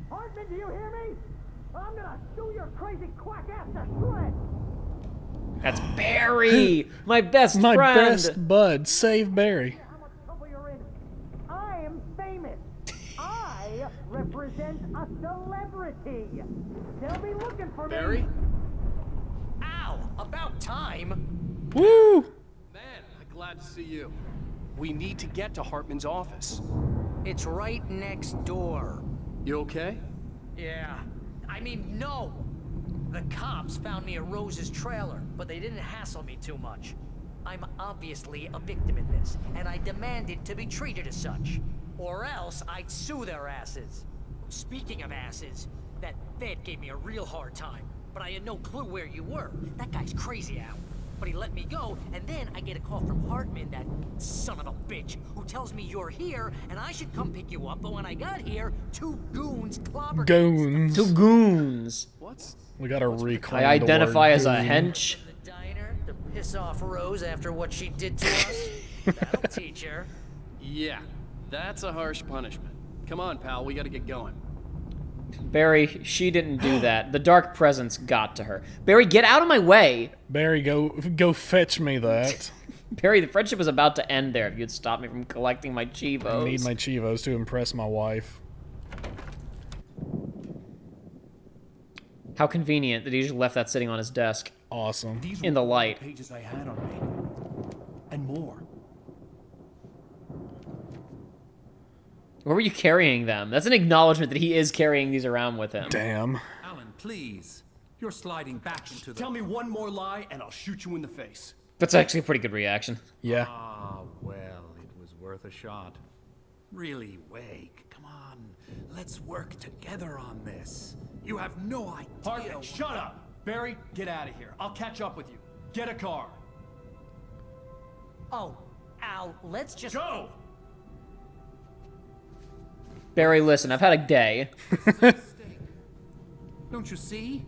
Hartman, do you hear me? I'm gonna chew your crazy quack ass to shreds! That's Barry, my best my friend. best bud. Save Barry. How much trouble you're in. I am famous. I represent a celebrity. They'll be looking for Barry? me. Ow! About time! Woo! Man, I'm glad to see you. We need to get to Hartman's office. It's right next door. You okay? Yeah. I mean, no! The cops found me at Rose's trailer, but they didn't hassle me too much. I'm obviously a victim in this, and I demanded to be treated as such. Or else I'd sue their asses. Speaking of asses, that Fed gave me a real hard time, but I had no clue where you were. That guy's crazy, Al. But he let me go, and then I get a call from Hartman, that son of a bitch, who tells me you're here, and I should come pick you up, but when I got here, 2 goons clobbered Goons. 2 goons. We gotta reclaim. I identify as a goon. hench. the diner to piss off Rose after what she did to us. That'll teach her. Yeah, that's a harsh punishment. Come on, pal, we gotta get going. Barry, she didn't do that. The dark presence got to her. Barry, get out of my way. Barry, go fetch me that. Barry, the friendship was about to end there if you'd stopped me from collecting my Chievos. I need my Chievos to impress my wife. How convenient that he just left that sitting on his desk. Awesome. In the light. Pages I had on me. And more. Where were you carrying them? That's an acknowledgement that he is carrying these around with him. Damn. Alan, please. You're sliding back into the... Tell me one more lie and I'll shoot you in the face. That's actually a pretty good reaction. Yeah. Ah, well, it was worth a shot. Really, Wake, come on. Let's work together on this. You have no idea... Hartman, shut up! Barry, get out of here. I'll catch up with you. Get a car. Oh, Al, let's just... Go! Barry, listen, I've had a day. Don't you see?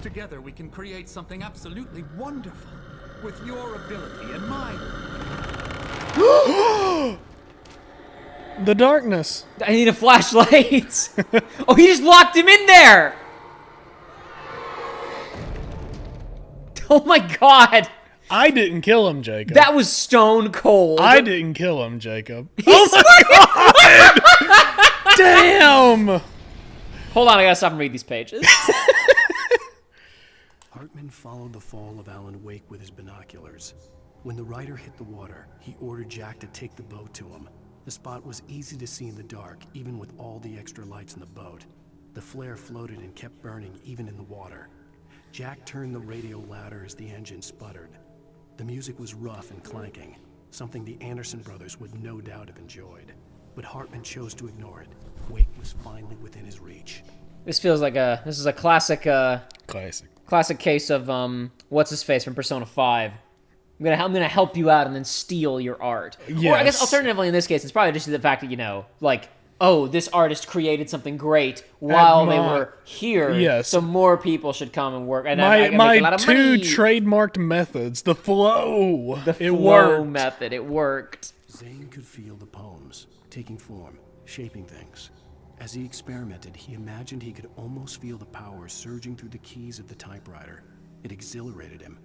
Together we can create something absolutely wonderful. With your ability and mine. The darkness. I need a flashlight. Oh, he just locked him in there. Oh my god. I didn't kill him, Jacob. That was stone cold. I didn't kill him, Jacob. Oh my god! Damn! Hold on, I gotta stop and read these pages. Hartman followed the fall of Alan Wake with his binoculars. When the rider hit the water, he ordered Jack to take the boat to him. The spot was easy to see in the dark, even with all the extra lights in the boat. The flare floated and kept burning, even in the water. Jack turned the radio louder as the engine sputtered. The music was rough and clanking, something the Anderson brothers would no doubt have enjoyed. But Hartman chose to ignore it. Wake was finally within his reach. This feels like this is a classic, classic case of, what's his face from Persona 5. I'm gonna help you out and then steal your art. Yes. Or I guess alternatively in this case, it's probably just the fact that, you know, like, oh, this artist created something great while they were here. Yes. So more people should come and work. And my I can make a lot of 2 money. trademarked methods. The flow. The it flow worked. method. It worked. Zane could feel the poems, taking form, shaping things. As he experimented, he imagined he could almost feel the power surging through the keys of the typewriter. It exhilarated him.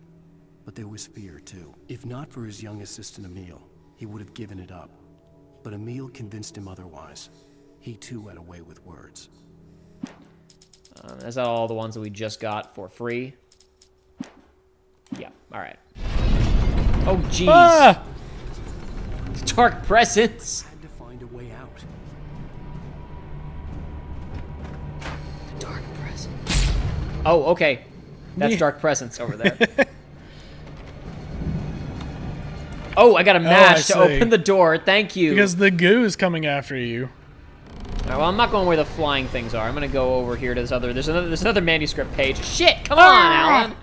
But there was fear, too. If not for his young assistant, Emil, he would have given it up. But Emil convinced him otherwise. He, too, had a way with words. Is that all the ones that we just got for free? Yeah, alright. Oh, jeez. Ah! Dark presence. Had to find a way out. Dark presence. Oh, okay. That's dark presence over there. Oh, I got to mash to open the door. Thank you. Because the goo is coming after you. All right, well, I'm not going where the flying things are. I'm going to go over here to this other... There's another manuscript page. Shit, come on, Alan.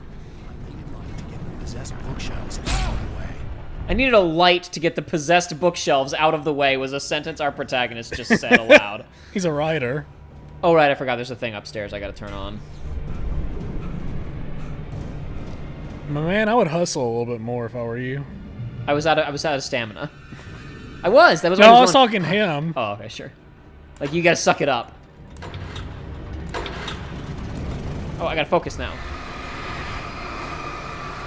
Possessed bookshelves out of the way. I needed a light to get the possessed bookshelves out of the way was a sentence our protagonist just said aloud. He's a writer. Oh, right, I forgot there's a thing upstairs I got to turn on. My man, I would hustle a little bit more if I were you. I was out of stamina. That was No, what I was talking him. Oh, okay, sure. Like, you gotta suck it up. Oh, I gotta focus now.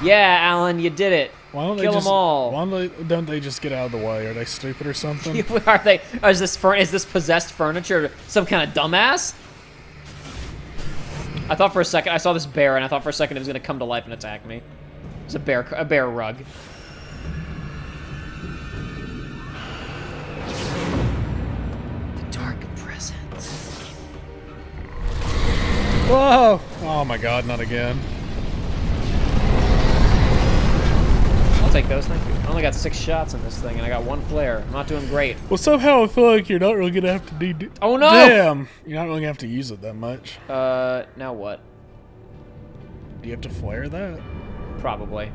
Yeah, Alan, you did it. Why don't Kill them all. Why don't they just get out of the way? Are they stupid or something? Are they? Is this possessed furniture some kind of dumbass? I thought for a second I saw this bear, and I thought for a second it was gonna come to life and attack me. It's a bear rug. The dark presence. Whoa! Oh my god, not again. I'll take those, thank you. I only got 6 shots in this thing, and I got 1 flare. I'm not doing great. Well, somehow I feel like you're not really gonna have to need. Oh no! Damn! You're not really gonna have to use it that much. Now what? Do you have to flare that? Probably.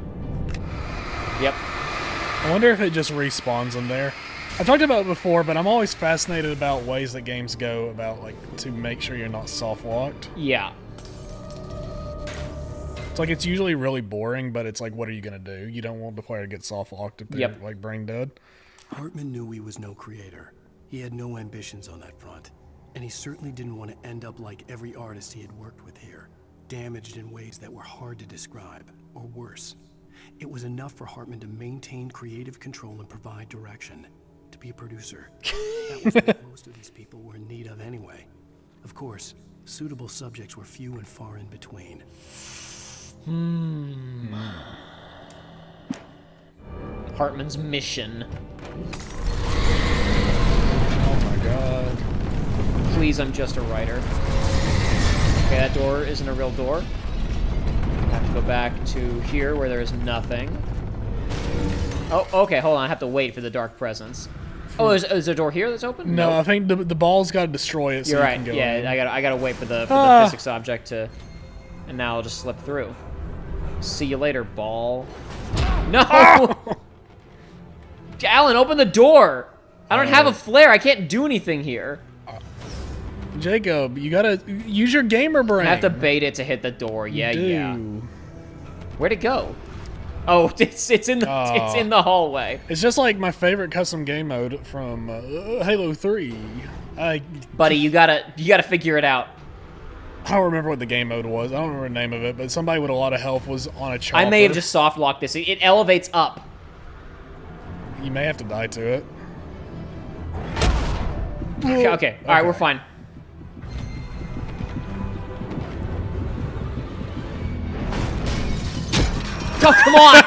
Yep. I wonder if it just respawns in there. I've talked about it before, but I'm always fascinated about ways that games go about, like, to make sure you're not soft-locked. Yeah. It's like, it's usually really boring, but it's like, what are you gonna do? You don't want the player to get soft-locked if they're, like, brain dead. Hartman knew he was no creator. He had no ambitions on that front. And he certainly didn't want to end up like every artist he had worked with here, damaged in ways that were hard to describe, or worse. It was enough for Hartman to maintain creative control and provide direction, to be a producer. That was what most of these people were in need of anyway. Of course, suitable subjects were few and far in between. Hartman's mission. Oh my god. Please, I'm just a writer. Okay, that door isn't a real door. I have to go back to here where there is nothing. Oh, okay, hold on. I have to wait for the dark presence. Oh, is there a door here that's open? No, Nope. I think the ball's got to destroy it. So You're you right. can go Yeah, in. I gotta wait for the physics object to, and now I'll just slip through. See you later, ball. No, Alan, open the door. I don't have a flare. I can't do anything here. Jacob, you gotta use your gamer brain. I have to bait it to hit the door. Yeah, You yeah. do. Where'd it go? Oh, it's in the it's in the hallway. It's just like my favorite custom game mode from Halo 3. Buddy, you gotta figure it out. I don't remember what the game mode was. I don't remember the name of it, but somebody with a lot of health was on a chopper. I may have just soft locked this. It elevates up. You may have to die to it. Okay. All right, we're fine. Oh, come on!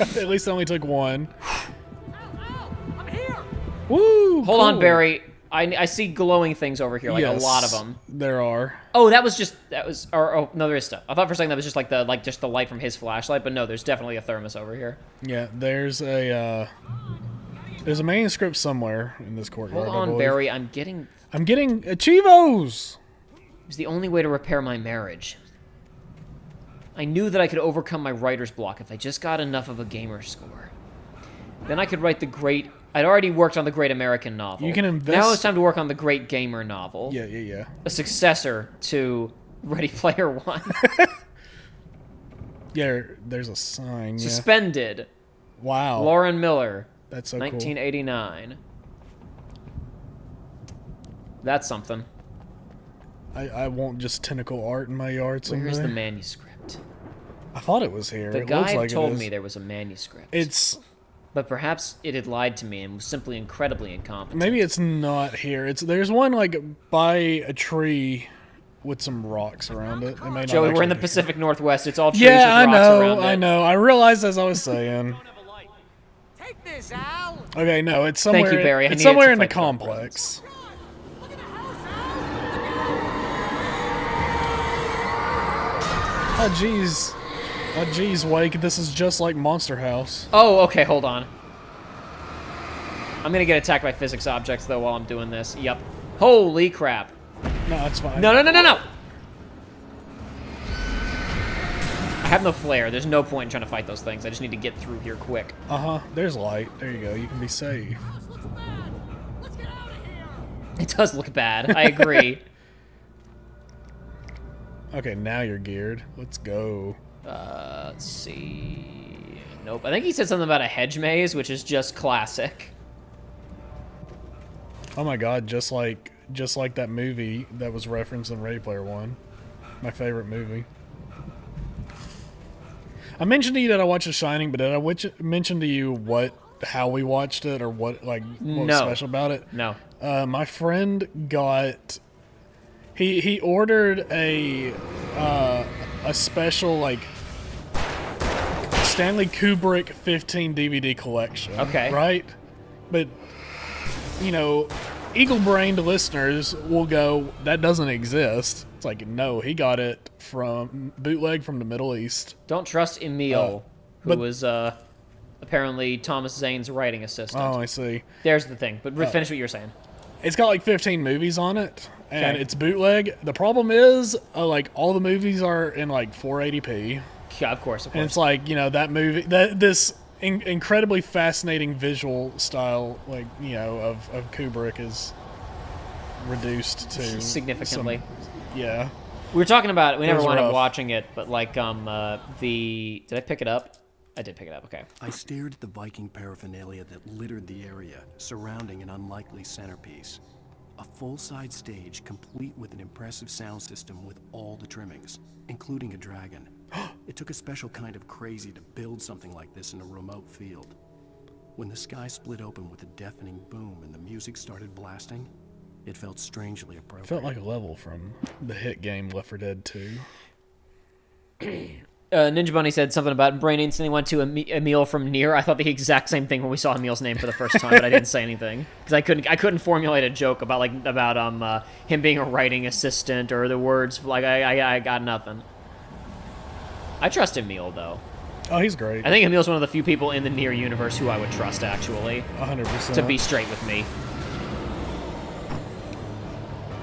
At least it only took one. Woo! Hold on, Barry. I see glowing things over here, like a lot of them. There are. Oh, that was. Oh no, there is stuff. I thought for a second that was just like the light from his flashlight, but no, there's definitely a thermos over here. Yeah, there's a manuscript somewhere in this courtyard. Hold on, Barry. I'm getting Chievos. It was the only way to repair my marriage. I knew that I could overcome my writer's block if I just got enough of a Gamerscore. Then I could write the great... I'd already worked on the great American novel. You can invest... Now it's time to work on the great gamer novel. Yeah. A successor to Ready Player One. Yeah, there's a sign. Suspended. Yeah. Wow. Lauren Miller. That's so 1989. Cool. That's something. I want just tentacle art in my yard somewhere. Where's the manuscript? I thought it was here. The it guy looks like told me there was a manuscript. But perhaps it had lied to me and was simply incredibly incompetent. Maybe it's not here. There's one like by a tree with some rocks around it. It may Joey, not we're in the be Pacific Northwest. It's all trees with rocks around it. I know. I realized as I was saying. Take this, Al. Okay, no, it's somewhere. Thank you, Barry. It's somewhere in the complex. Oh jeez. Oh jeez, Wake, this is just like Monster House. Oh, okay, hold on. I'm gonna get attacked by physics objects though while I'm doing this. Yep. Holy crap. No, that's fine. No. I have no flare. There's no point in trying to fight those things. I just need to get through here quick. Uh-huh. There's light. There you go. You can be safe. It does look bad. I agree. Okay, now you're geared. Let's go. Let's see. Nope. I think he said something about a hedge maze, which is just classic. Oh my god, just like that movie that was referenced in Ready Player One. My favorite movie. I mentioned to you that I watched The Shining, but did I mention to you how we watched it or what was special about it? No. My friend got he ordered a special like Stanley Kubrick 15 DVD collection. Okay. Right? But you know, eagle-brained listeners will go, that doesn't exist. It's like, no, he got it from bootleg from the Middle East. Don't trust Emil, who was apparently Thomas Zane's writing assistant. Oh, I see. There's the thing. But finish what you were saying. It's got like 15 movies on it, and Okay. it's bootleg. The problem is, like, all the movies are in like 480p. Yeah, of course. And it's like, that movie, this incredibly fascinating visual style, like, of Kubrick is reduced to significantly. Yeah. We were talking about it. We never was wound up rough. watching it, but like did I pick it up? I did pick it up. Okay. I stared at the Viking paraphernalia that littered the area surrounding an unlikely centerpiece. A full-size stage complete with an impressive sound system with all the trimmings, including a dragon. It took a special kind of crazy to build something like this in a remote field. When the sky split open with a deafening boom and the music started blasting, it felt strangely appropriate. It felt like a level from the hit game Left 4 Dead 2. Ninja Bunny said something about brain instantly went to Emil from Nier. I thought the exact same thing when we saw Emil's name for the first time, but I didn't say anything because I couldn't formulate a joke about him being a writing assistant or the words. Like I got nothing. I trust Emil though. Oh, he's great. I think Emil's one of the few people in the Nier universe who I would trust actually. 100%. To be straight with me.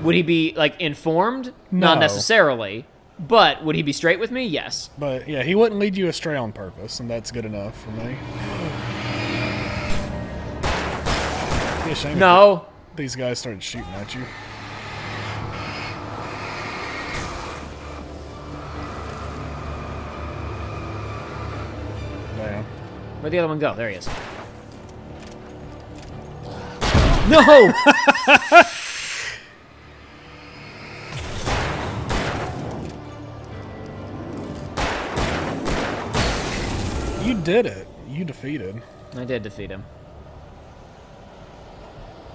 Would he be like informed? No. Not necessarily. But would he be straight with me? Yes. But yeah, he wouldn't lead you astray on purpose, and that's good enough for me. Be a shame No. if these guys started shooting at you. Damn. Where'd the other one go? There he is. No! You did it. You defeated. I did defeat him.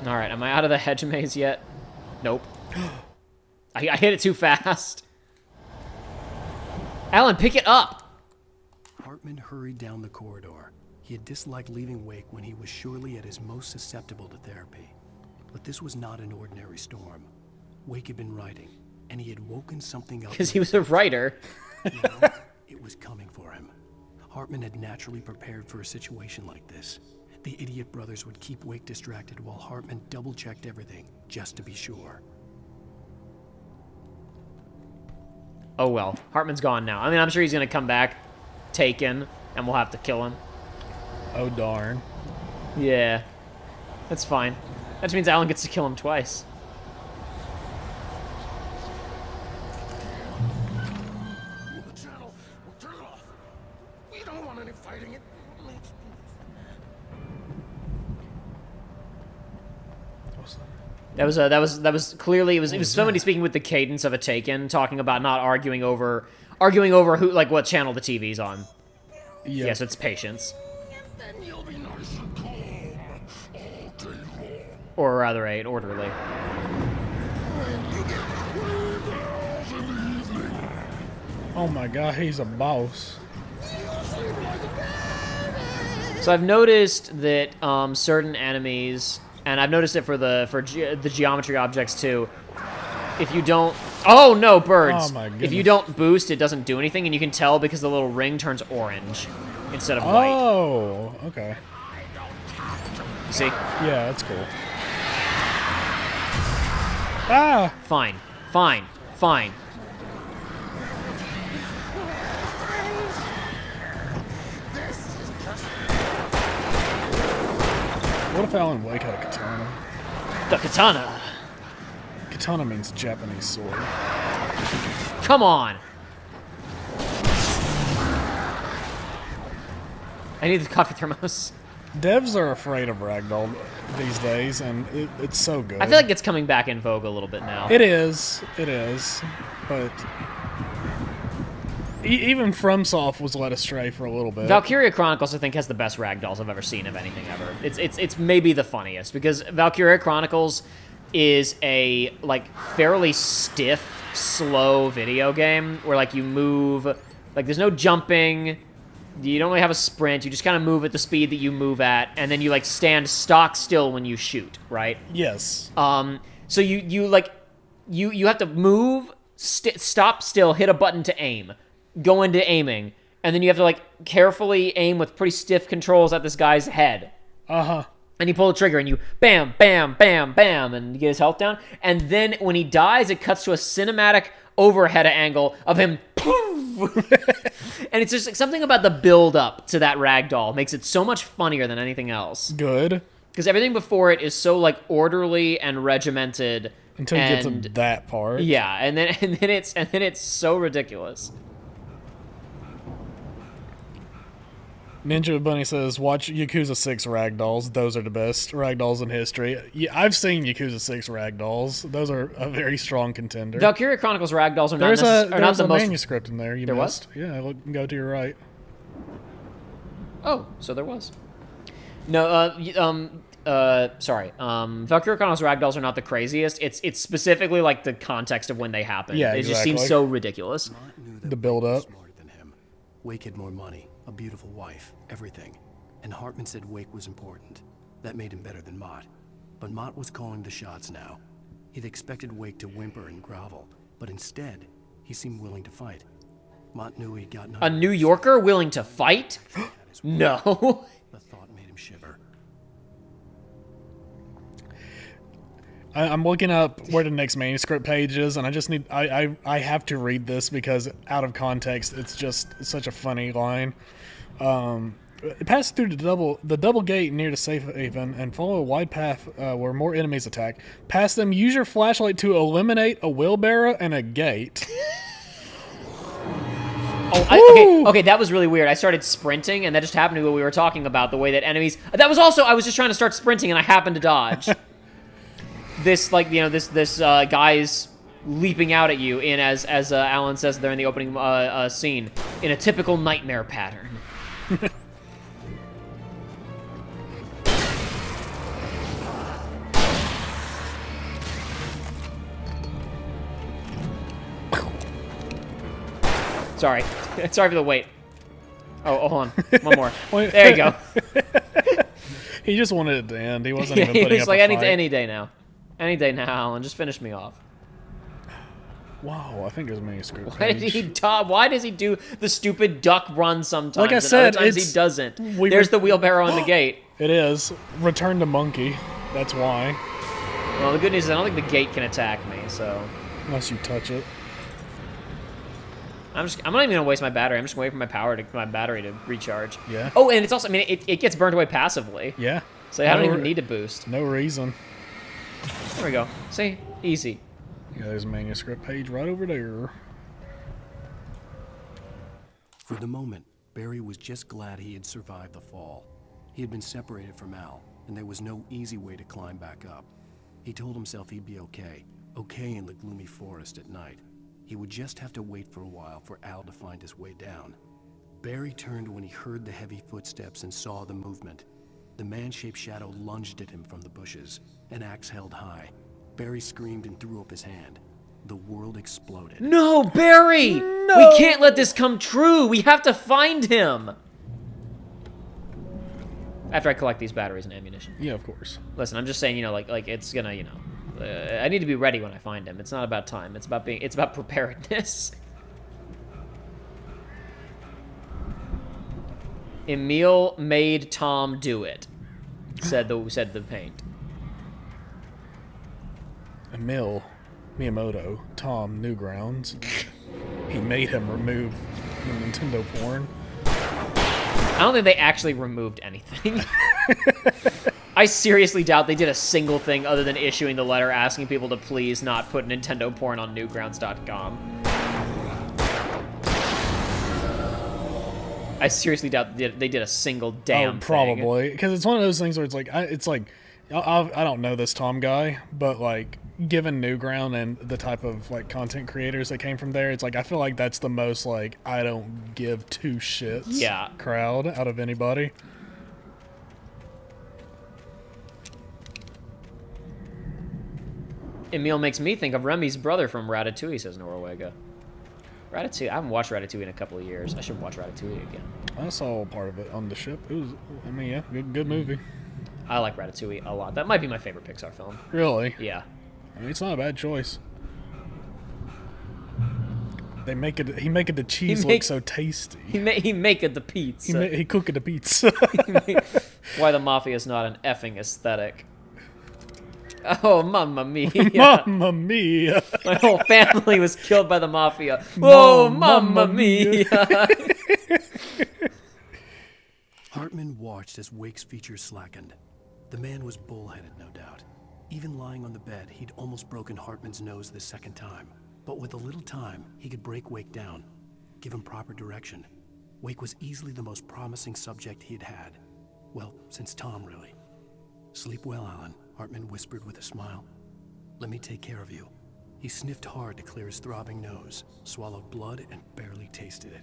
Alright, am I out of the hedge maze yet? Nope. I hit it too fast. Alan, pick it up! Hartman hurried down the corridor. He had disliked leaving Wake when he was surely at his most susceptible to therapy. But this was not an ordinary storm. Wake had been writing, and he had woken something up. Because he was a writer. Now, it was coming for him. Hartman had naturally prepared for a situation like this. The idiot brothers would keep Wake distracted while Hartman double-checked everything, just to be sure. Oh well, Hartman's gone now. I mean, I'm sure he's gonna come back, taken, and we'll have to kill him. Oh darn. Yeah. That's fine. That just means Alan gets to kill him twice. That was clearly it was somebody speaking with the cadence of a Taken, talking about not arguing over who like what channel the TV's on. Yeah. Yes, it's patience. Or rather, an orderly. Oh my god, he's a boss. So I've noticed that certain enemies, and I've noticed it for the geometry objects too. If you don't, oh no, birds! Oh my goodness. If you don't boost, it doesn't do anything, and you can tell because the little ring turns orange instead of white. Oh, okay. You see? Yeah, that's cool. Ah! Fine, fine, fine. What if Alan Wake had a katana? The katana. Katana means Japanese sword. Come on. I need the coffee thermos. Devs are afraid of ragdoll these days, and it's so good. I feel like it's coming back in vogue a little bit now. It is, but even FromSoft was led astray for a little bit. Valkyria Chronicles, I think, has the best ragdolls I've ever seen of anything ever. It's maybe the funniest because Valkyria Chronicles is a like fairly stiff, slow video game where like you move, like there's no jumping, You don't really have a sprint. You just kind of move at the speed that you move at, and then you like stand stock still when you shoot, right? Yes. So you have to move, stop still, hit a button to aim, go into aiming, and then you have to like carefully aim with pretty stiff controls at this guy's head. And you pull the trigger and you bam, bam, bam, bam, and you get his health down. And then when he dies, it cuts to a cinematic overhead angle of him. And it's just like, something about the build up to that ragdoll makes it so much funnier than anything else. Good. Because everything before it is so like orderly and regimented. Until you get to that part. Yeah, and then it's so ridiculous. Ninja Bunny says, watch Yakuza 6 ragdolls. Those are the best ragdolls in history. Yeah, I've seen Yakuza 6 ragdolls. Those are a very strong contender. Valkyria Chronicles ragdolls are not There's not the a most... manuscript in there. You missed. Was? Yeah, look, go to your right. Oh, so there was. No, sorry. Valkyria Chronicles ragdolls are not the craziest. It's specifically like the context of when they happen. Yeah, It just seems so ridiculous. The build up. Smarter than him. Wake had more money, a beautiful wife, everything. And Hartman said Wake was important. That made him better than Mott. But Mott was calling the shots now. He'd expected Wake to whimper and grovel, but instead, he seemed willing to fight. Mott knew he'd gotten a New Yorker willing to fight? No. The thought made him shiver. I'm looking up where the next manuscript page is, and I just need... I have to read this because out of context, it's just such a funny line. Pass through the double gate near the safe haven and follow a wide path where more enemies attack. Pass them, use your flashlight to eliminate a wheelbarrow and a gate. Okay, that was really weird. I started sprinting, and that just happened to be what we were talking about, the way that enemies... That was also... I was just trying to start sprinting, and I happened to dodge. This, like, you know, this guy's leaping out at you in, as Alan says there in the opening scene, in a typical nightmare pattern. Sorry. Sorry for the wait. Oh, hold on. One more. There you go. He just wanted it to end. He wasn't even putting he was up like, a fight. any day now. Any day now, Alan. Just finish me off. Wow, I think there's a manuscript Why does he do the stupid duck run sometimes? Like I and said, other times he doesn't. There's the wheelbarrow on the gate. It is. Return to monkey. That's why. Well, the good news is I don't think the gate can attack me, so... Unless you touch it. I'm not even gonna waste my battery. I'm just gonna wait for my battery to recharge. Yeah. Oh, and it's also, I mean, it gets burned away passively. Yeah. So I don't even need to boost. No reason. There we go. See? Easy. Yeah, there's a manuscript page right over there. For the moment, Barry was just glad he had survived the fall. He had been separated from Al, and there was no easy way to climb back up. He told himself he'd be okay in the gloomy forest at night. He would just have to wait for a while for Al to find his way down. Barry turned when he heard the heavy footsteps and saw the movement. The man-shaped shadow lunged at him from the bushes, an axe held high. Barry screamed and threw up his hand. The world exploded. No, Barry! No! We can't let this come true! We have to find him! After I collect these batteries and ammunition. Yeah, of course. Listen, I'm just saying, you know, like it's gonna, you know... I need to be ready when I find him. It's not about time. It's about preparedness. Emil made Tom do it, said the paint. Emil Miyamoto, Tom Newgrounds. He made him remove the Nintendo porn. I don't think they actually removed anything. I seriously doubt they did a single thing other than issuing the letter asking people to please not put Nintendo porn on Newgrounds.com. I seriously doubt they did a single damn thing. Probably. Because it's one of those things where it's like, I don't know this Tom guy, but like, given Newground and the type of like content creators that came from there, it's like, I feel like that's the most like, I don't give two shits crowd out of anybody. Emil makes me think of Remy's brother from Ratatouille, says Norwega. Ratatouille. I haven't watched Ratatouille in a couple of years. I should watch Ratatouille again. I saw part of it on the ship. It was, I mean, yeah, good movie. I like Ratatouille a lot. That might be my favorite Pixar film. Really? Yeah. I mean, it's not a bad choice. He make it the cheese look so tasty. He make it the pizza. He cook it the pizza. Why the mafia is not an effing aesthetic. Oh, mamma mia. Mamma mia. My whole family was killed by the mafia. Oh, mamma mia. Hartman watched as Wake's features slackened. The man was bullheaded, no doubt. Even lying on the bed, he'd almost broken Hartman's nose the second time. But with a little time, he could break Wake down, give him proper direction. Wake was easily the most promising subject he had had. Well, since Tom, really. Sleep well, Alan, Hartman whispered with a smile. Let me take care of you. He sniffed hard to clear his throbbing nose, swallowed blood, and barely tasted it.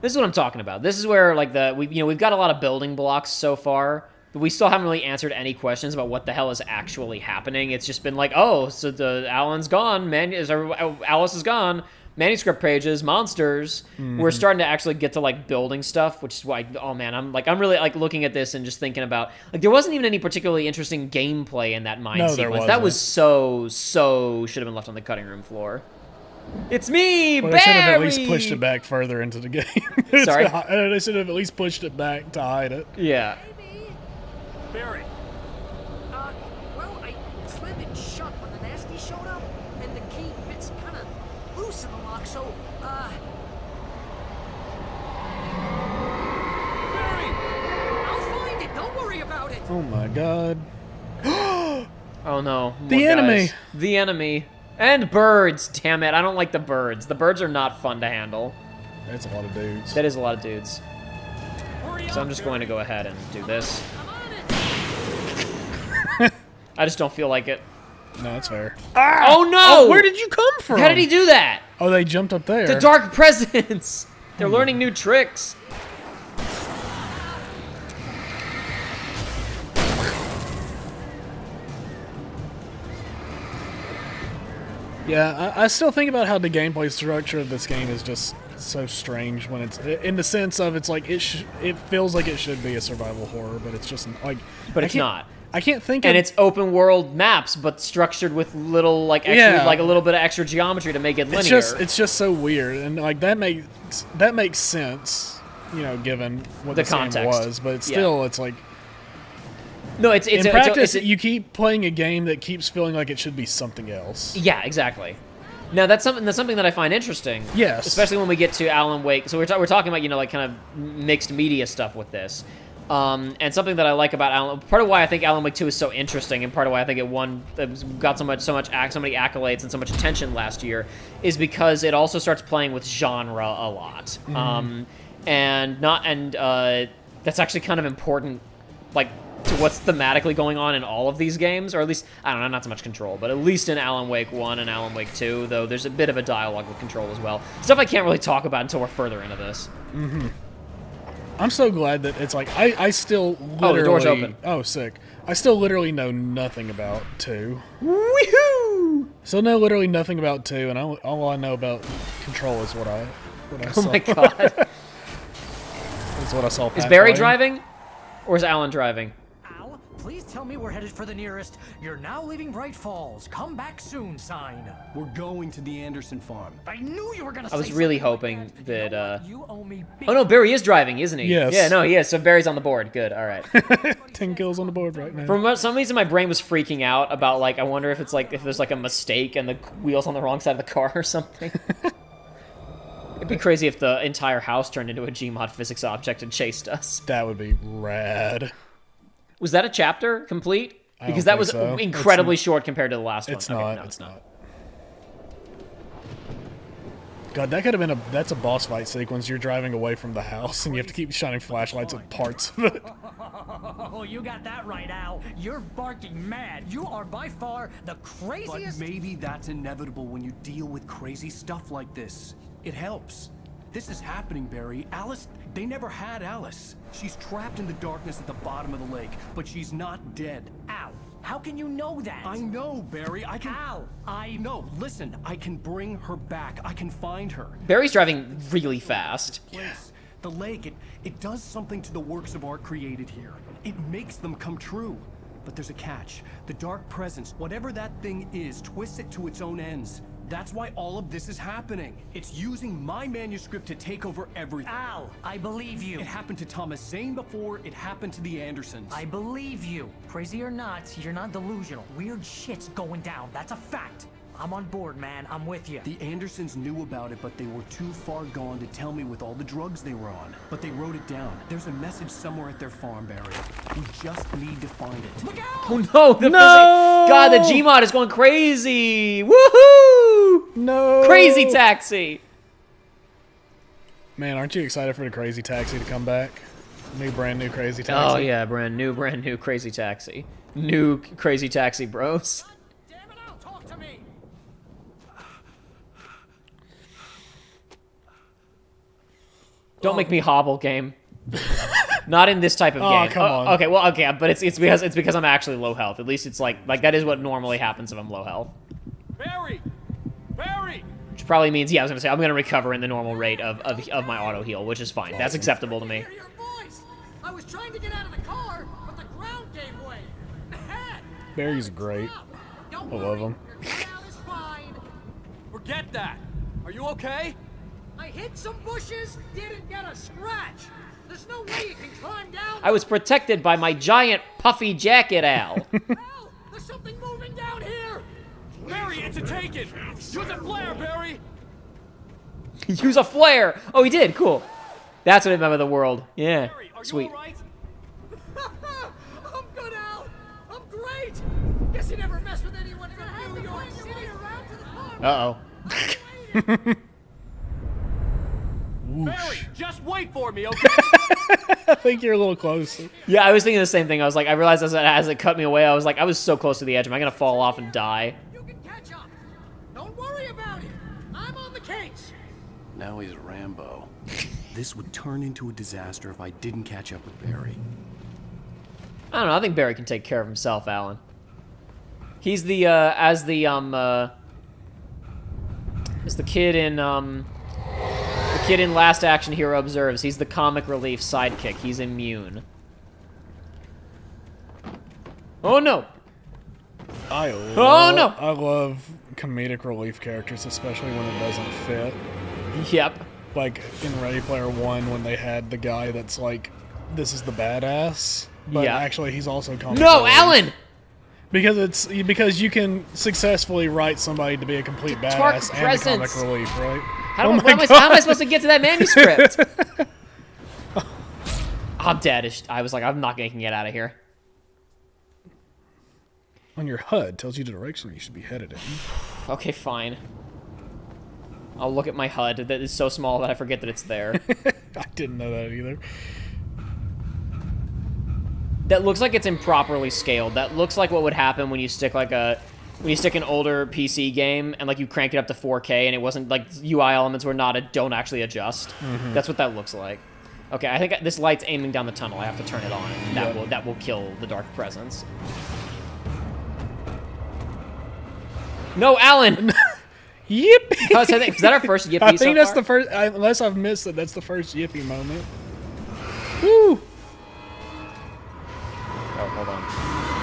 This is what I'm talking about. This is where, like, we've got a lot of building blocks so far, but we still haven't really answered any questions about what the hell is actually happening. It's just been like, oh, so Alan's gone, Alice is gone, manuscript pages, monsters. Mm-hmm. We're starting to actually get to, like, building stuff, which is why, oh man, I'm really, like, looking at this and just thinking about, like, there wasn't even any particularly interesting gameplay in that mine sequence. That was so should have been left on the cutting room floor. It's me, well, Barry! They should have at least pushed it back further into the game. Sorry? They should have at least pushed it back to hide it. Yeah. Barry. Well, I slammed it shut when the nasty showed up, and the key fits kind of loose in the lock, so, Barry! I'll find it, don't worry about it! Oh my god. Oh no. The enemy! Guys. The enemy. And birds, damn it. I don't like the birds. The birds are not fun to handle. That's a lot of dudes. That is a lot of dudes. So I'm just going to go ahead and do this. I just don't feel like it. No, that's fair. Ah! Oh no! Oh, where did you come from? How did he do that? Oh, they jumped up there. The dark presence! They're learning new tricks. Yeah, I still think about how the gameplay structure of this game is just so strange when it's in the sense of it's like it feels like it should be a survival horror, but it's just like. But it's not. I can't think. And it's open world maps, but structured with little like a little bit of extra geometry to make it linear. It's just so weird, and like that makes sense, you know, given what the context game was. But it's still, it's like. No, it's in practice. You keep playing a game that keeps feeling like it should be something else. Yeah, exactly. Now that's something that I find interesting. Yes, especially when we get to Alan Wake. So we're talking about, you know, like kind of mixed media stuff with this, and something that I like about Alan. Part of why I think Alan Wake 2 is so interesting, and part of why I think it got so many accolades and so much attention last year, is because it also starts playing with genre a lot, and that's actually kind of important, like, to what's thematically going on in all of these games, or at least, I don't know, not so much Control, but at least in Alan Wake 1 and Alan Wake 2, though there's a bit of a dialogue with Control as well. Stuff I can't really talk about until we're further into this. Mm-hmm. I'm so glad that it's like, I still literally... Oh, the door's open. Oh, sick. I still literally know nothing about 2. Woohoo! Still know literally nothing about 2, and all I know about Control is what I saw. Oh my god. That's what I saw. Is Barry driving? Or is Alan driving? Please tell me we're headed for the nearest "You're now leaving Bright Falls. Come back soon" sign. We're going to the Anderson farm. I knew you were gonna say I was really something hoping like that, You owe me Oh no, Barry is driving, isn't he? Yes. Yeah, no, he is. So Barry's on the board. Good, alright. 10 kills on the board right now. For some reason, my brain was freaking out about, like, I wonder if it's like, if there's like a mistake and the wheel's on the wrong side of the car or something. It'd be crazy if the entire house turned into a Gmod physics object and chased us. That would be rad. Was that a chapter complete? I Because don't that was think so. incredibly short compared to the last one. It's Okay, not. no, it's not. God, that could have been that's a boss fight sequence. You're driving away from the house, and you have to keep shining flashlights at parts of it. Oh, you got that right, Al. You're barking mad. You are by far the craziest... But maybe that's inevitable when you deal with crazy stuff like this. It helps. This is happening, Barry. Alice, they never had Alice. She's trapped in the darkness at the bottom of the lake, but she's not dead. Al, how can you know that? I know, Barry. I can... Al, No, listen. I can bring her back. I can find her. Barry's driving really fast. Place. The lake, it does something to the works of art created here. It makes them come true. But there's a catch. The dark presence, whatever that thing is, twists it to its own ends. That's why all of this is happening. It's using my manuscript to take over everything. Al, I believe you. It happened to Thomas Zane before, it happened to the Andersons. I believe you. Crazy or not, you're not delusional. Weird shit's going down. That's a fact. I'm on board, man. I'm with you. The Andersons knew about it, but they were too far gone to tell me with all the drugs they were on. But they wrote it down. There's a message somewhere at their farm, Barry. We just need to find it. Look out! Oh no! God, the Gmod is going crazy! Woohoo! No! Crazy Taxi! Man, aren't you excited for the Crazy Taxi to come back? Brand new Crazy Taxi. Oh yeah, brand new Crazy Taxi. New Crazy Taxi bros. Don't make me hobble, game. Not in this type of game. Come on. Okay, well, okay, but it's because I'm actually low health. At least it's like that is what normally happens if I'm low health. Barry! Barry! Which probably means, yeah, I was gonna say I'm gonna recover in the normal rate of my auto heal, which is fine. That's acceptable to me. Hear your voice. I was trying to get out of the car, but the ground gave way. Barry's great. I love him. Forget that. Are you okay? I hit some bushes, didn't get a scratch. There's no way you can climb down. I was protected by my giant puffy jacket, Al. Al, there's something moving down here. Barry, it's a taken. Use a flare, Barry. Use a flare. Oh, he did. Cool. That's what I remember the world. Yeah. Barry, are Sweet. you all right? I'm good, Al. I'm great. Guess you never mess with anyone from New York City. Around to the farm. Uh-oh. Barry, just wait for me, okay? I think you're a little close. Yeah, I was thinking the same thing. I was like, I realized as it cut me away, I was like, I was so close to the edge. Am I gonna fall off and die? You can catch up. Don't worry about it. I'm on the case. Now he's Rambo. This would turn into a disaster if I didn't catch up with Barry. I don't know. I think Barry can take care of himself, Alan. He's the as the kid in Last Action Hero Observes. He's the comic relief sidekick. He's immune. Oh no! I love comedic relief characters, especially when it doesn't fit. Yep. Like in Ready Player One, when they had the guy that's like, this is the badass, but actually he's also comic No, relief. Alan! Because you can successfully write somebody to be a complete badass and a comic relief, right? How am I supposed to get to that manuscript? I'm dead. I was like, I'm not going to get out of here. On your HUD tells you the direction you should be headed in. Okay, fine. I'll look at my HUD that is so small that I forget that it's there. I didn't know that either. That looks like it's improperly scaled. That looks like what would happen when you stick an older PC game and like you crank it up to 4K and it wasn't like UI elements don't actually adjust. Mm-hmm. That's what that looks like. Okay, I think this light's aiming down the tunnel. I have to turn it on. That will kill the dark presence. No, Alan. Yippee! Oh, is that our first yippee? I think that's far? the first. Unless I've missed it, that's the first yippee moment. Woo! Oh, hold on.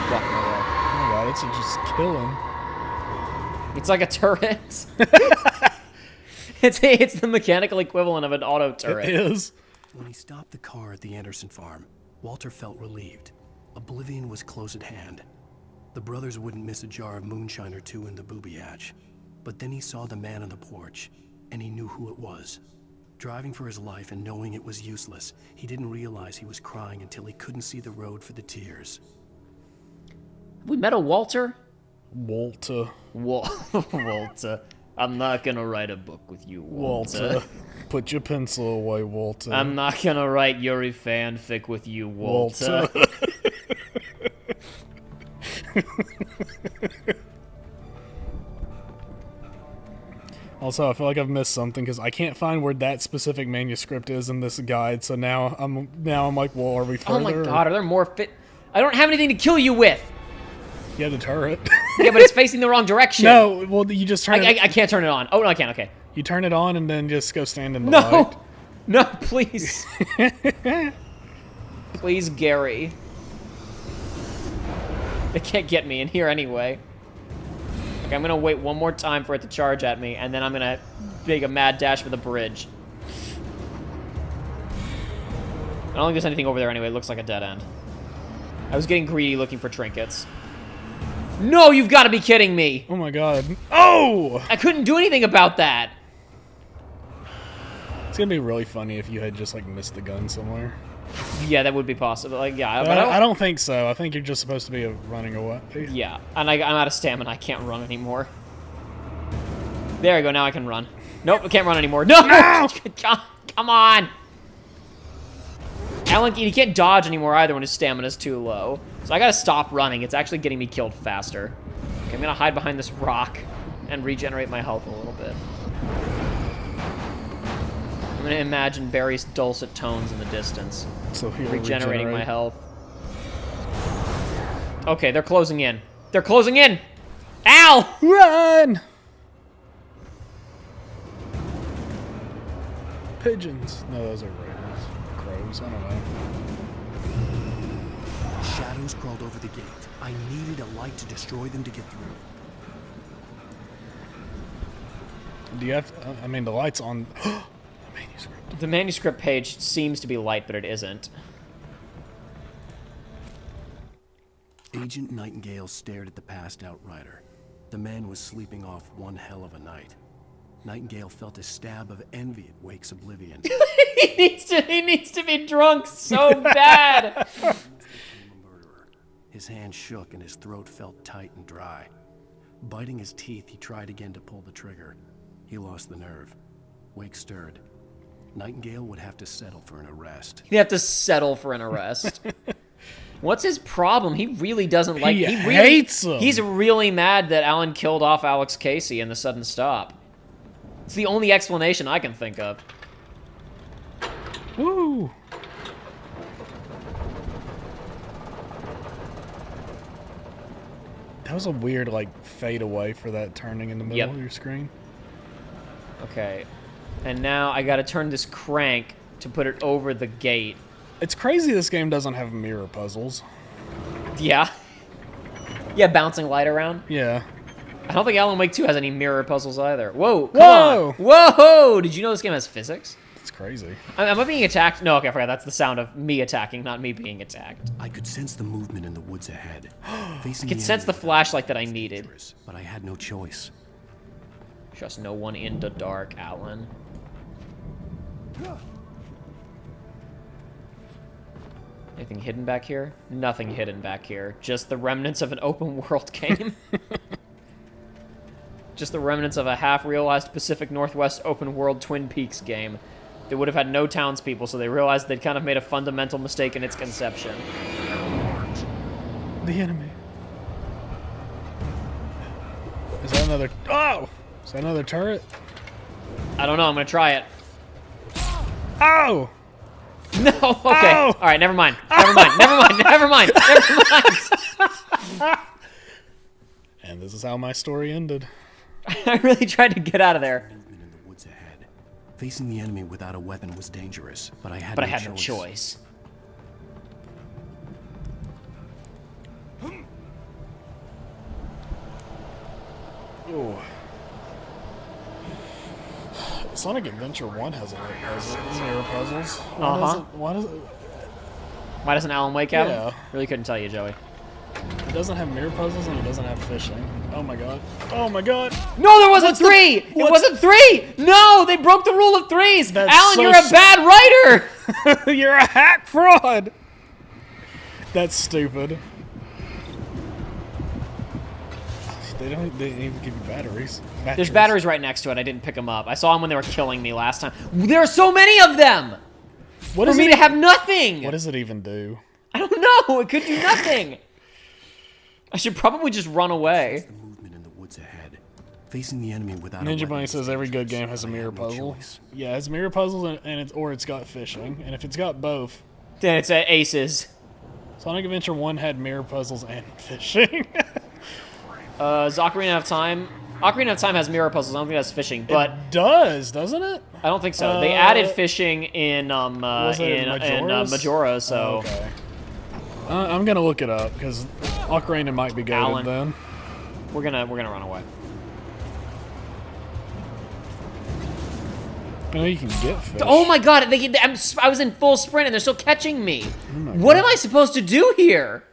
Blocking my way. Oh my god, it's just killing. It's like a turret. It's the mechanical equivalent of an auto turret. It is. When he stopped the car at the Anderson farm, Walter felt relieved. Oblivion was close at hand. The brothers wouldn't miss a jar of moonshine or two in the booby hatch. But then he saw the man on the porch, and he knew who it was. Driving for his life and knowing it was useless, he didn't realize he was crying until he couldn't see the road for the tears. Have we met a Walter? Walter. Walter. I'm not gonna write a book with you, Walter. Put your pencil away, Walter. I'm not gonna write Yuri fanfic with you, Walter. Also, I feel like I've missed something because I can't find where that specific manuscript is in this guide. So now I'm like, well, are we further? Oh my god, are there more fit? I don't have anything to kill you with. Yeah, the turret. Yeah, but it's facing the wrong direction. No, well, you just turn it. I can't turn it on. Oh no, I can. Okay. You turn it on and then just go stand in the light. No, please. Please, Gary. They can't get me in here anyway. Okay, I'm gonna wait one more time for it to charge at me, and then I'm gonna make a mad dash for the bridge. I don't think there's anything over there anyway. It looks like a dead end. I was getting greedy looking for trinkets. No, you've got to be kidding me. Oh my god. Oh! I couldn't do anything about that. It's gonna be really funny if you had just, like, missed the gun somewhere. Yeah, that would be possible. Like, yeah, But I don't think so. I think you're just supposed to be running away. Yeah, and I'm out of stamina. I can't run anymore. There you go. Now I can run. Nope, I can't run anymore. No! No! Come on! Alan, you can't dodge anymore either when his stamina's too low. So I gotta stop running. It's actually getting me killed faster. Okay, I'm gonna hide behind this rock and regenerate my health a little bit. I'm gonna imagine Barry's dulcet tones in the distance. So he'll regenerating my health. Okay, they're closing in. They're closing in! Ow! Run! Pigeons. No, those are ravens. Crows. I don't know. Shadows crawled over the gate. I needed a light to destroy them to get through. Do you have to, I mean, the light's on. The manuscript page seems to be light, but it isn't. Agent Nightingale stared at the passed out rider. The man was sleeping off one hell of a night. Nightingale felt a stab of envy at Wake's oblivion. He needs to be drunk so bad. His hand shook and his throat felt tight and dry. Biting his teeth, he tried again to pull the trigger. He lost the nerve. Wake stirred. Nightingale would have to settle for an arrest. He'd have to settle for an arrest. What's his problem? He really doesn't like... He really hates him. He's really mad that Alan killed off Alex Casey in the sudden stop. It's the only explanation I can think of. Woo! That was a weird, like, fade away for that turning in the middle of your screen. Okay. And now I gotta turn this crank to put it over the gate. It's crazy this game doesn't have mirror puzzles. Yeah. Yeah, bouncing light around. Yeah. I don't think Alan Wake 2 has any mirror puzzles either. Whoa, come Whoa! on. Whoa! Did you know this game has physics? It's crazy. Am I being attacked? No, okay, I forgot. That's the sound of me attacking, not me being attacked. I could sense the movement in the woods ahead. I could sense the flashlight that I needed. But I had no choice. Trust no one in the dark, Alan. Anything hidden back here? Nothing hidden back here. Just the remnants of an open world game. Just the remnants of a half-realized Pacific Northwest open world Twin Peaks game. They would have had no townspeople, so they realized they'd kind of made a fundamental mistake in its conception. The enemy. Is that another... Oh! Is that another turret? I don't know. I'm going to try it. Oh! No, okay. Oh! All right, never mind. Never mind. Never mind. Never mind. Never mind. And this is how my story ended. I really tried to get out of there. Movement in the woods ahead. Facing the enemy without a weapon was dangerous, but I had no choice. Oh. Sonic Adventure 1 has a mirror puzzles. Why doesn't Alan Wake have them? Yeah. Really couldn't tell you, Joey. It doesn't have mirror puzzles and it doesn't have fishing. Oh my god. Oh my god. No, there wasn't three! It wasn't three! No, they broke the rule of threes! Alan, so you're a bad writer! You're a hack fraud! That's stupid. They didn't even give you batteries. There's batteries right next to it. I didn't pick them up. I saw them when they were killing me last time. There are so many of them! For me to have nothing! What does it even do? I don't know. It could do nothing. I should probably just run away. The movement in the woods ahead. Facing the enemy without Ninja Bunny says every good game has a mirror puzzle. Yeah, it's mirror puzzles and it's got fishing. And if it's got both, then it's aces. Sonic Adventure 1 had mirror puzzles and fishing. Is Ocarina of Time Ocarina of Time has mirror puzzles. I don't think that's fishing, but it does, doesn't it? I don't think so. They added fishing in Majora, so. Oh, okay. I'm gonna look it up because Ocarina might be goated then. We're gonna run away. I know you can get fish. Oh my god! I was in full sprint and they're still catching me. What am I supposed to do here?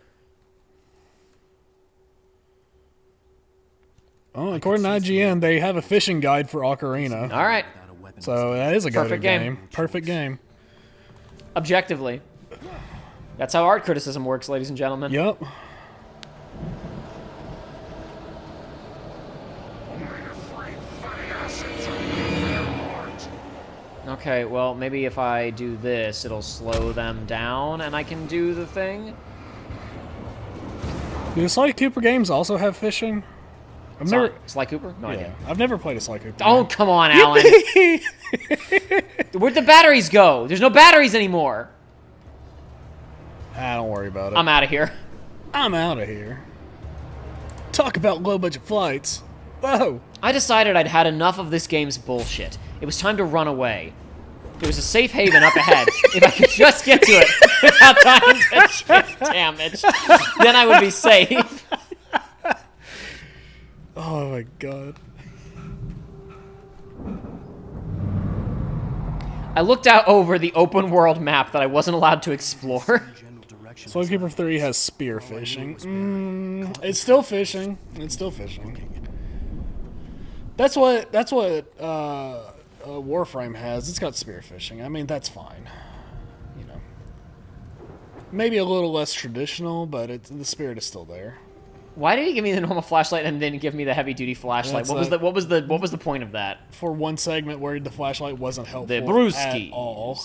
Oh, according to IGN, they have a fishing guide for Ocarina. All right. So that is a Perfect game. Perfect game. Objectively. That's how art criticism works, ladies and gentlemen. Yep. Okay, well, maybe if I do this, it'll slow them down and I can do the thing. Do the Sly Cooper games also have fishing? Sly Cooper? No idea. I've never played a Sly Cooper Oh, game. come on, Alan. Where'd the batteries go? There's no batteries anymore. Don't worry about it. I'm out of here. I'm out of here. Talk about low-budget flights. Whoa. I decided I'd had enough of this game's bullshit. It was time to run away. There was a safe haven up ahead. If I could just get to it without dying to shit damage, then I would be safe. Oh my god. I looked out over the open world map that I wasn't allowed to explore. Sly Cooper 3 has spear fishing. It's still fishing. It's still fishing. That's what Warframe has. It's got spear fishing. I mean, that's fine. You know, maybe a little less traditional, but the spirit is still there. Why did he give me the normal flashlight and then give me the heavy duty flashlight? What was the point of that? For one segment where the flashlight wasn't helpful the brewskis. At all.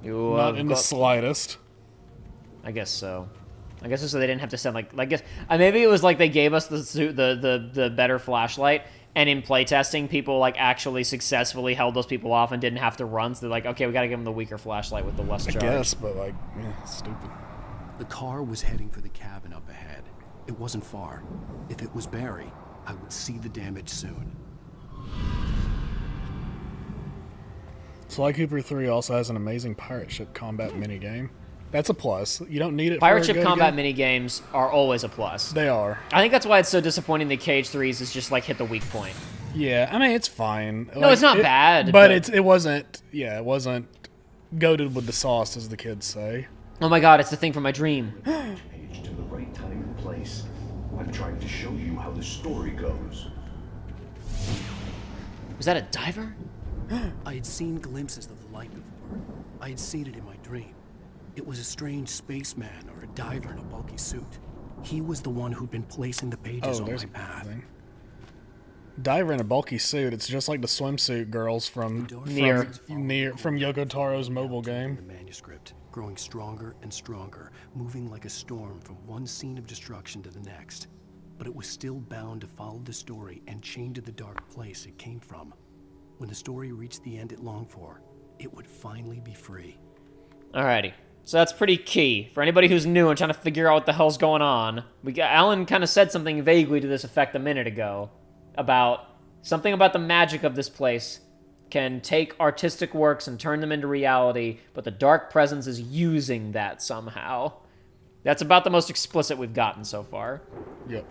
Not in the slightest. I guess so. I guess so they didn't have to send maybe it was like they gave us the better flashlight, and in playtesting people like actually successfully held those people off and didn't have to run. So they're like, okay, we got to give them the weaker flashlight with the less charge. I guess, but like, stupid. The car was heading for the cabin up ahead. It wasn't far. If it was Barry, I would see the damage soon. Sly Cooper 3 also has an amazing pirate ship combat minigame. That's a plus. You don't need it Pirate for ship combat minigames are always a plus. They are. I think that's why it's so disappointing that KH3s is just like hit the weak point. Yeah, I mean, it's fine. No, it's not bad. But it wasn't goated with the sauce, as the kids say. Oh my god, it's the thing from my dream. Page to the right time and place. I'm trying to show you how the story goes. Was that a diver? I had seen glimpses of the light before. I had seen it in my dream. It was a strange spaceman or a diver in a bulky suit. He was the one who'd been placing the pages on my path. Diver in a bulky suit. It's just like the swimsuit girls from Yoko Taro's mobile game. The manuscript, growing stronger and stronger, moving like a storm from one scene of destruction to the next. But it was still bound to follow the story and chained to the dark place it came from. When the story reached the end it longed for, it would finally be free. Alrighty. So that's pretty key. For anybody who's new and trying to figure out what the hell's going on, Alan kind of said something vaguely to this effect a minute ago about something about the magic of this place can take artistic works and turn them into reality, but the dark presence is using that somehow. That's about the most explicit we've gotten so far. Yep.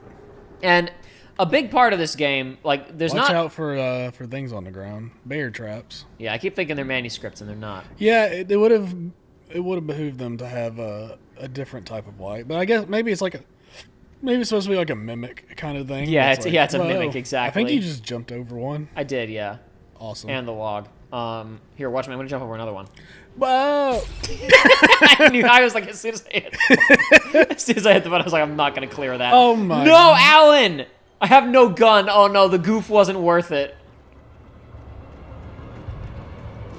And a big part of this game, like, there's Watch not... out for things on the ground. Bear traps. Yeah, I keep thinking they're manuscripts, and they're not. Yeah, it would have behooved them to have a different type of light. But I guess maybe it's supposed to be like a mimic kind of thing. Yeah, it's a mimic, exactly. I think you just jumped over one. I did, yeah. Awesome. And the log. Here, watch me. I'm going to jump over another one. Whoa! I was like, as soon as I hit the button, I was like, I'm not going to clear that. Oh my. No, Alan! I have no gun. Oh no, the goof wasn't worth it.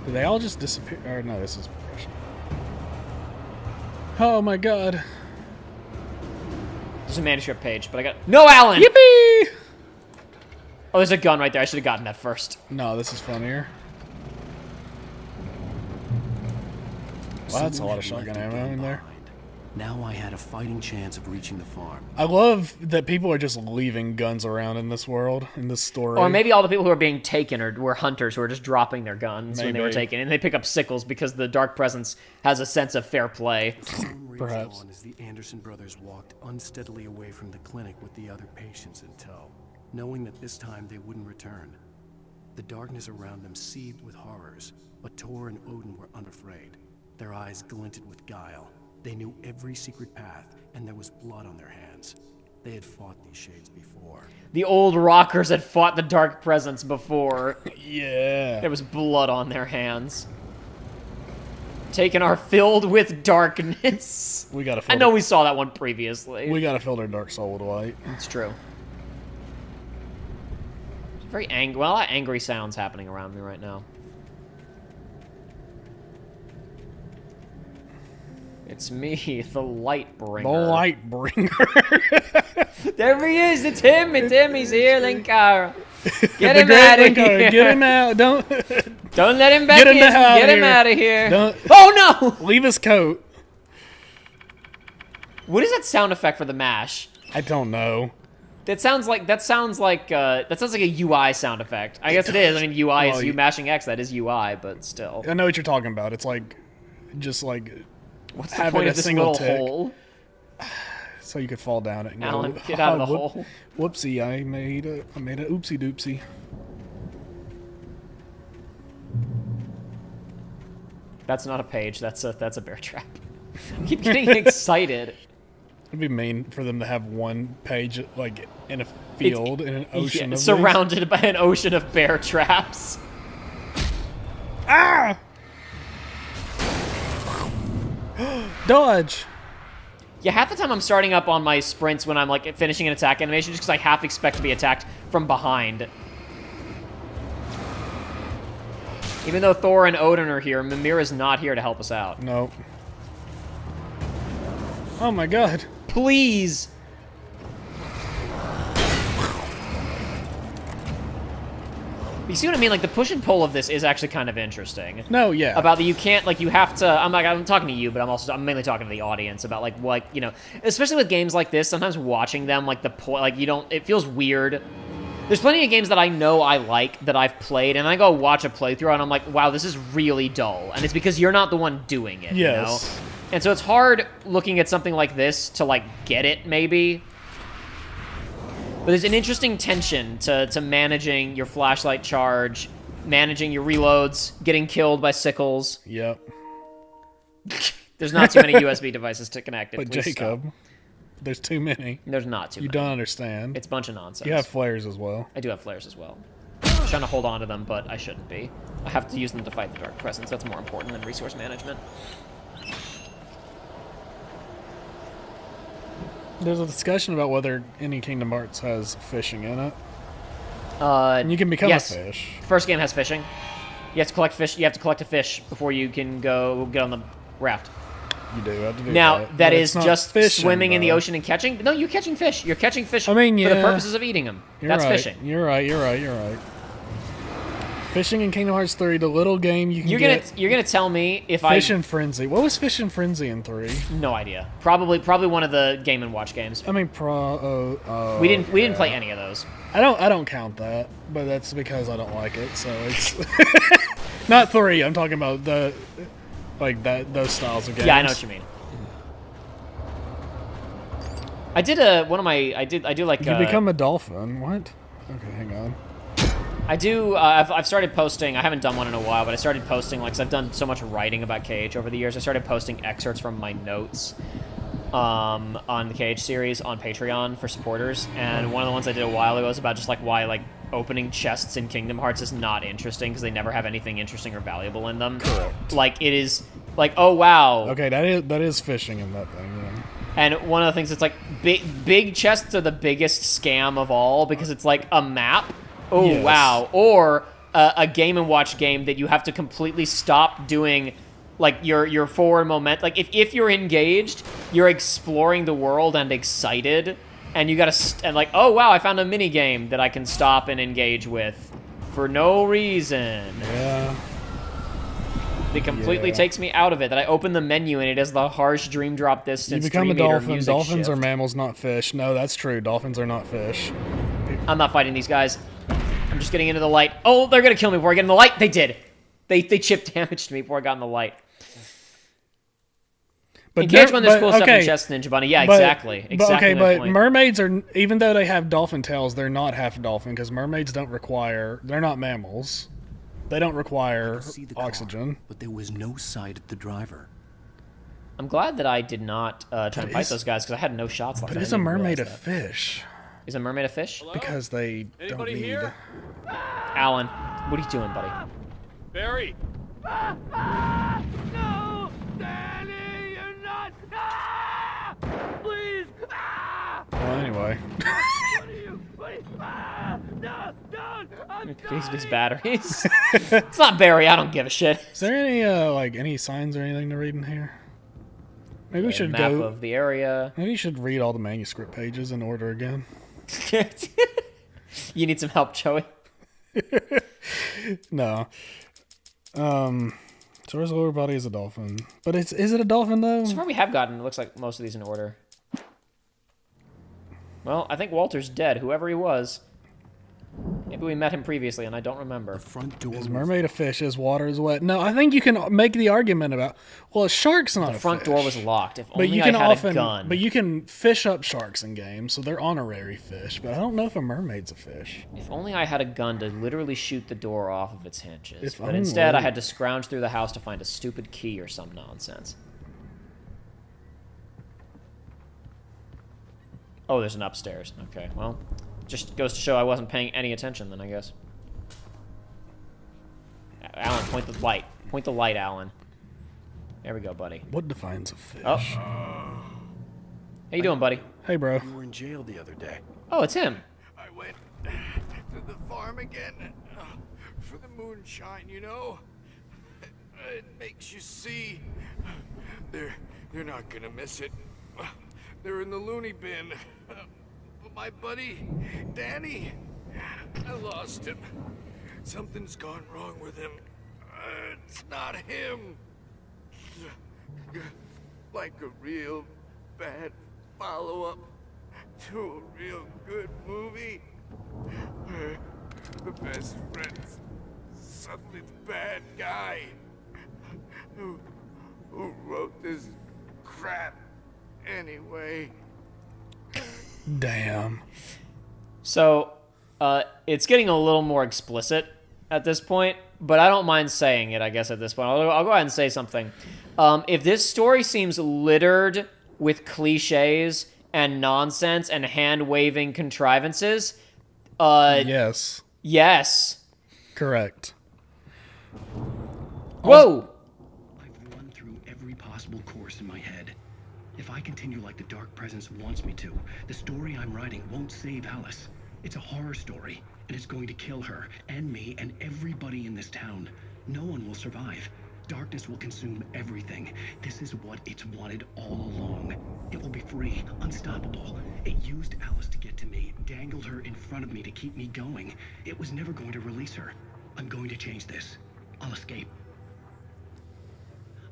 Did they all just disappear? Or no, this is progression. Oh my god. There's a manuscript page, but I got... No, Alan! Yippee! Oh, there's a gun right there. I should have gotten that first. No, this is funnier. Wow, that's a lot of shotgun ammo in there. Now I had a fighting chance of reaching the farm. I love that people are just leaving guns around in this world, in this story. Or maybe all the people who are being taken were hunters who are just dropping their guns when they were taken, and they pick up sickles because the Dark Presence has a sense of fair play. Perhaps. As the Anderson brothers walked unsteadily away from the clinic with the other patients in tow, knowing that this time they wouldn't return. The darkness around them seethed with horrors, but Tor and Odin were unafraid. Their eyes glinted with guile. They knew every secret path, and there was blood on their hands. They had fought these shades before. The old rockers had fought the Dark Presence before. Yeah. There was blood on their hands. Taken are filled with darkness. We gotta. I know we saw that one previously. We gotta fill their dark soul with light. It's true. It's very angry. Well, a lot of angry sounds happening around me right now. It's me, the light bringer. The light bringer. There he is. It's him. It's him. He's here, Linkara. Get him out of here. Get him out. Don't let him back in. Get him out of here. Don't, oh no! Leave his coat. What is that sound effect for the mash? I don't know. That sounds like a UI sound effect. I guess it is. I mean, UI is you mashing X. That is UI, but still. I know what you're talking about. It's like, just like. What's the point of this little hole? So you could fall down it and Alan, go, get out of the hole. Whoopsie! I made a oopsie doopsie. That's not a page. That's a bear trap. I keep getting excited. It'd be mean for them to have one page like in a field in an ocean of surrounded by an ocean of bear traps. Ah! Dodge. Yeah, half the time I'm starting up on my sprints when I'm like finishing an attack animation just because I half expect to be attacked from behind. Even though Thor and Odin are here, Mimir is not here to help us out. Nope. Oh my god. Please. You see what I mean? Like, the push and pull of this is actually kind of interesting. No, yeah. About that you can't, like, you have to, I'm talking to you, but I'm mainly talking to the audience about, like, you know, especially with games like this, sometimes watching them, like, it feels weird. There's plenty of games that I know I like, that I've played, and I go watch a playthrough, and I'm like, wow, this is really dull. And it's because you're not the one doing it, you know? And so it's hard looking at something like this to, like, get it, maybe. But there's an interesting tension to managing your flashlight charge, managing your reloads, getting killed by sickles. Yep. There's not too many USB devices to connect it. But Jacob, there's too many. There's not too many. You don't understand. It's a bunch of nonsense. You have flares as well. I do have flares as well. I'm trying to hold on to them, but I shouldn't be. I have to use them to fight the Dark Presence. That's more important than resource management. There's a discussion about whether any Kingdom Hearts has fishing in it. And you can become a fish. The first game has fishing. You have to collect fish. You have to collect a fish before you can go get on the raft. You do have to do now, that. That is just fishing, swimming in the ocean and catching? No, you're catching fish. You're catching fish I mean, for the purposes of eating them. That's right. fishing. You're right. Fishing in Kingdom Hearts 3, the little game you can get. You're gonna tell me if Fish and Frenzy. What was Fish and Frenzy in 3? No idea. Probably one of the Game & Watch games. I mean, we didn't play any of those. I don't count that, but that's because I don't like it. So it's not 3. I'm talking about those styles of games. Yeah, I know what you mean. I did like. You become a dolphin. What? Okay, hang on. I do. I've started posting. I haven't done one in a while, but I started posting, like, 'cause I've done so much writing about KH over the years. I started posting excerpts from my notes on the KH series on Patreon for supporters. And one of the ones I did a while ago was about just like why like opening chests in Kingdom Hearts is not interesting because they never have anything interesting or valuable in them. Correct. Like it is like, oh wow. Okay, that is fishing in that thing. Yeah. And one of the things that's like big chests are the biggest scam of all because it's like a map. Oh, yes. Wow. Or a Game & Watch game that you have to completely stop doing, like, your forward moment. Like, if you're engaged, you're exploring the world and excited, and you gotta, and like, oh, wow, I found a mini game that I can stop and engage with for no reason. Yeah. that completely takes me out of it. That I open the menu and it is the harsh dream drop distance. You become a Dream Eater dolphin. music Dolphins shift. are mammals, not fish. No, that's true. Dolphins are not fish. I'm not fighting these guys. I'm just getting into the light. Oh, they're gonna kill me before I get in the light. They did. They chip damaged me before I got in the light. But Engage when there's cool stuff in chest, Ninja Bunny. Yeah, exactly. Exactly. But mermaids are, even though they have dolphin tails, they're not half dolphin because mermaids don't require. They're not mammals. They don't require oxygen. But there was no sight at the driver. I'm glad that I did not try and fight those guys because I had no shots left. But is a mermaid a fish? Is a mermaid a fish? Hello? Because they Anybody don't need. here? Alan, what are you doing, buddy? Barry! No! Danny, you're not! Ah! Please! Ah! Well, anyway. What are you? No! Don't! I'm These batteries. It's not Barry. I don't give a shit. Is there any like any signs or anything to read in here? Maybe we should map go. of the area. Maybe you should read all the manuscript pages in order again. You need some help, Joey? No. Sora's lower body is a dolphin. But is it a dolphin, though? So far we have gotten, it looks like most of these in order. Well, I think Walter's dead, whoever he was. Maybe we met him previously and I don't remember. Is mermaid a fish? Is water is wet? No, I think you can make the argument about, well, a shark's not a fish. The front door was locked. If But only you can I had often, a gun. But you can fish up sharks in games, so they're honorary fish. But I don't know if a mermaid's a fish. If only I had a gun to literally shoot the door off of its hinges. If But only. instead, I had to scrounge through the house to find a stupid key or some nonsense. Oh, there's an upstairs. Okay, well, just goes to show I wasn't paying any attention then, I guess. Alan, point the light. Point the light, Alan. There we go, buddy. What defines a fish? Oh. How you doing, buddy? Hey, bro. You were in jail the other day. Oh, it's him. I went to the farm again for the moonshine, you know? It makes you see. They're not gonna miss it. They're in the loony bin. But my buddy, Danny, I lost him. Something's gone wrong with him. It's not him. Like a real bad follow-up to a real good movie. Where the best friend's suddenly the bad guy. Who wrote this crap anyway? Damn. So, it's getting a little more explicit at this point, but I don't mind saying it, I guess, at this point. I'll go ahead and say something. If this story seems littered with cliches and nonsense and hand-waving contrivances, yes. Yes. Correct. Whoa! I've run through every possible course in my head. If I continue like the Dark Presence wants me to, the story I'm writing won't save Alice. It's a horror story, and it's going to kill her, and me, and everybody in this town. No one will survive. Darkness will consume everything. This is what it's wanted all along. It will be free, unstoppable. It used Alice to get to me, dangled her in front of me to keep me going. It was never going to release her. I'm going to change this. I'll escape.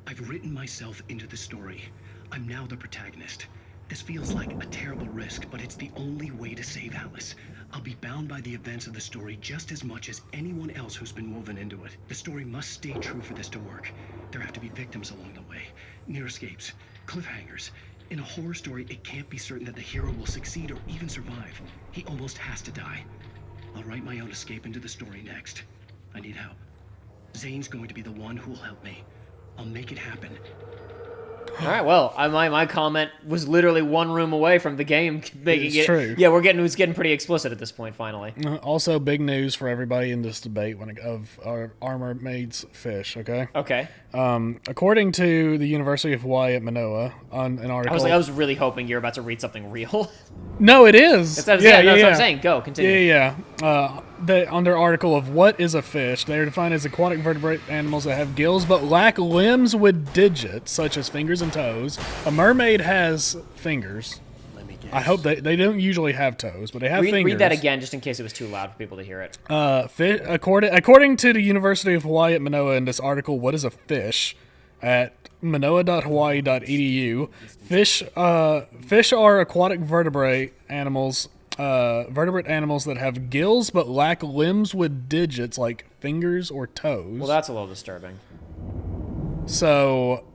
I've written myself into the story. I'm now the protagonist. This feels like a terrible risk, but it's the only way to save Alice. I'll be bound by the events of the story just as much as anyone else who's been woven into it. The story must stay true for this to work. There have to be victims along the way, near escapes, cliffhangers. In a horror story, it can't be certain that the hero will succeed or even survive. He almost has to die. I'll write my own escape into the story next. I need help. Zane's going to be the one who will help me. I'll make it happen. All right, well, my comment was literally one room away from the game making It's it. true. Yeah, it's getting pretty explicit at this point. Finally. Also, big news for everybody in this debate of armor maids fish. Okay. Okay. According to the University of Hawaii at Manoa, on an article. I was really hoping you're about to read something real. No, it is. That's what I'm saying. Go, continue. Yeah. On their article of what is a fish, they are defined as aquatic vertebrate animals that have gills but lack limbs with digits, such as fingers and toes. A mermaid has fingers. Let me I hope they don't usually have toes, but they have fingers. Read that again, just in case it was too loud for people to hear it. According to the University of Hawaii at Manoa in this article, what is a fish? At manoa.hawaii.edu, fish are aquatic vertebrate animals that have gills but lack limbs with digits like fingers or toes. Well, that's a little disturbing. So,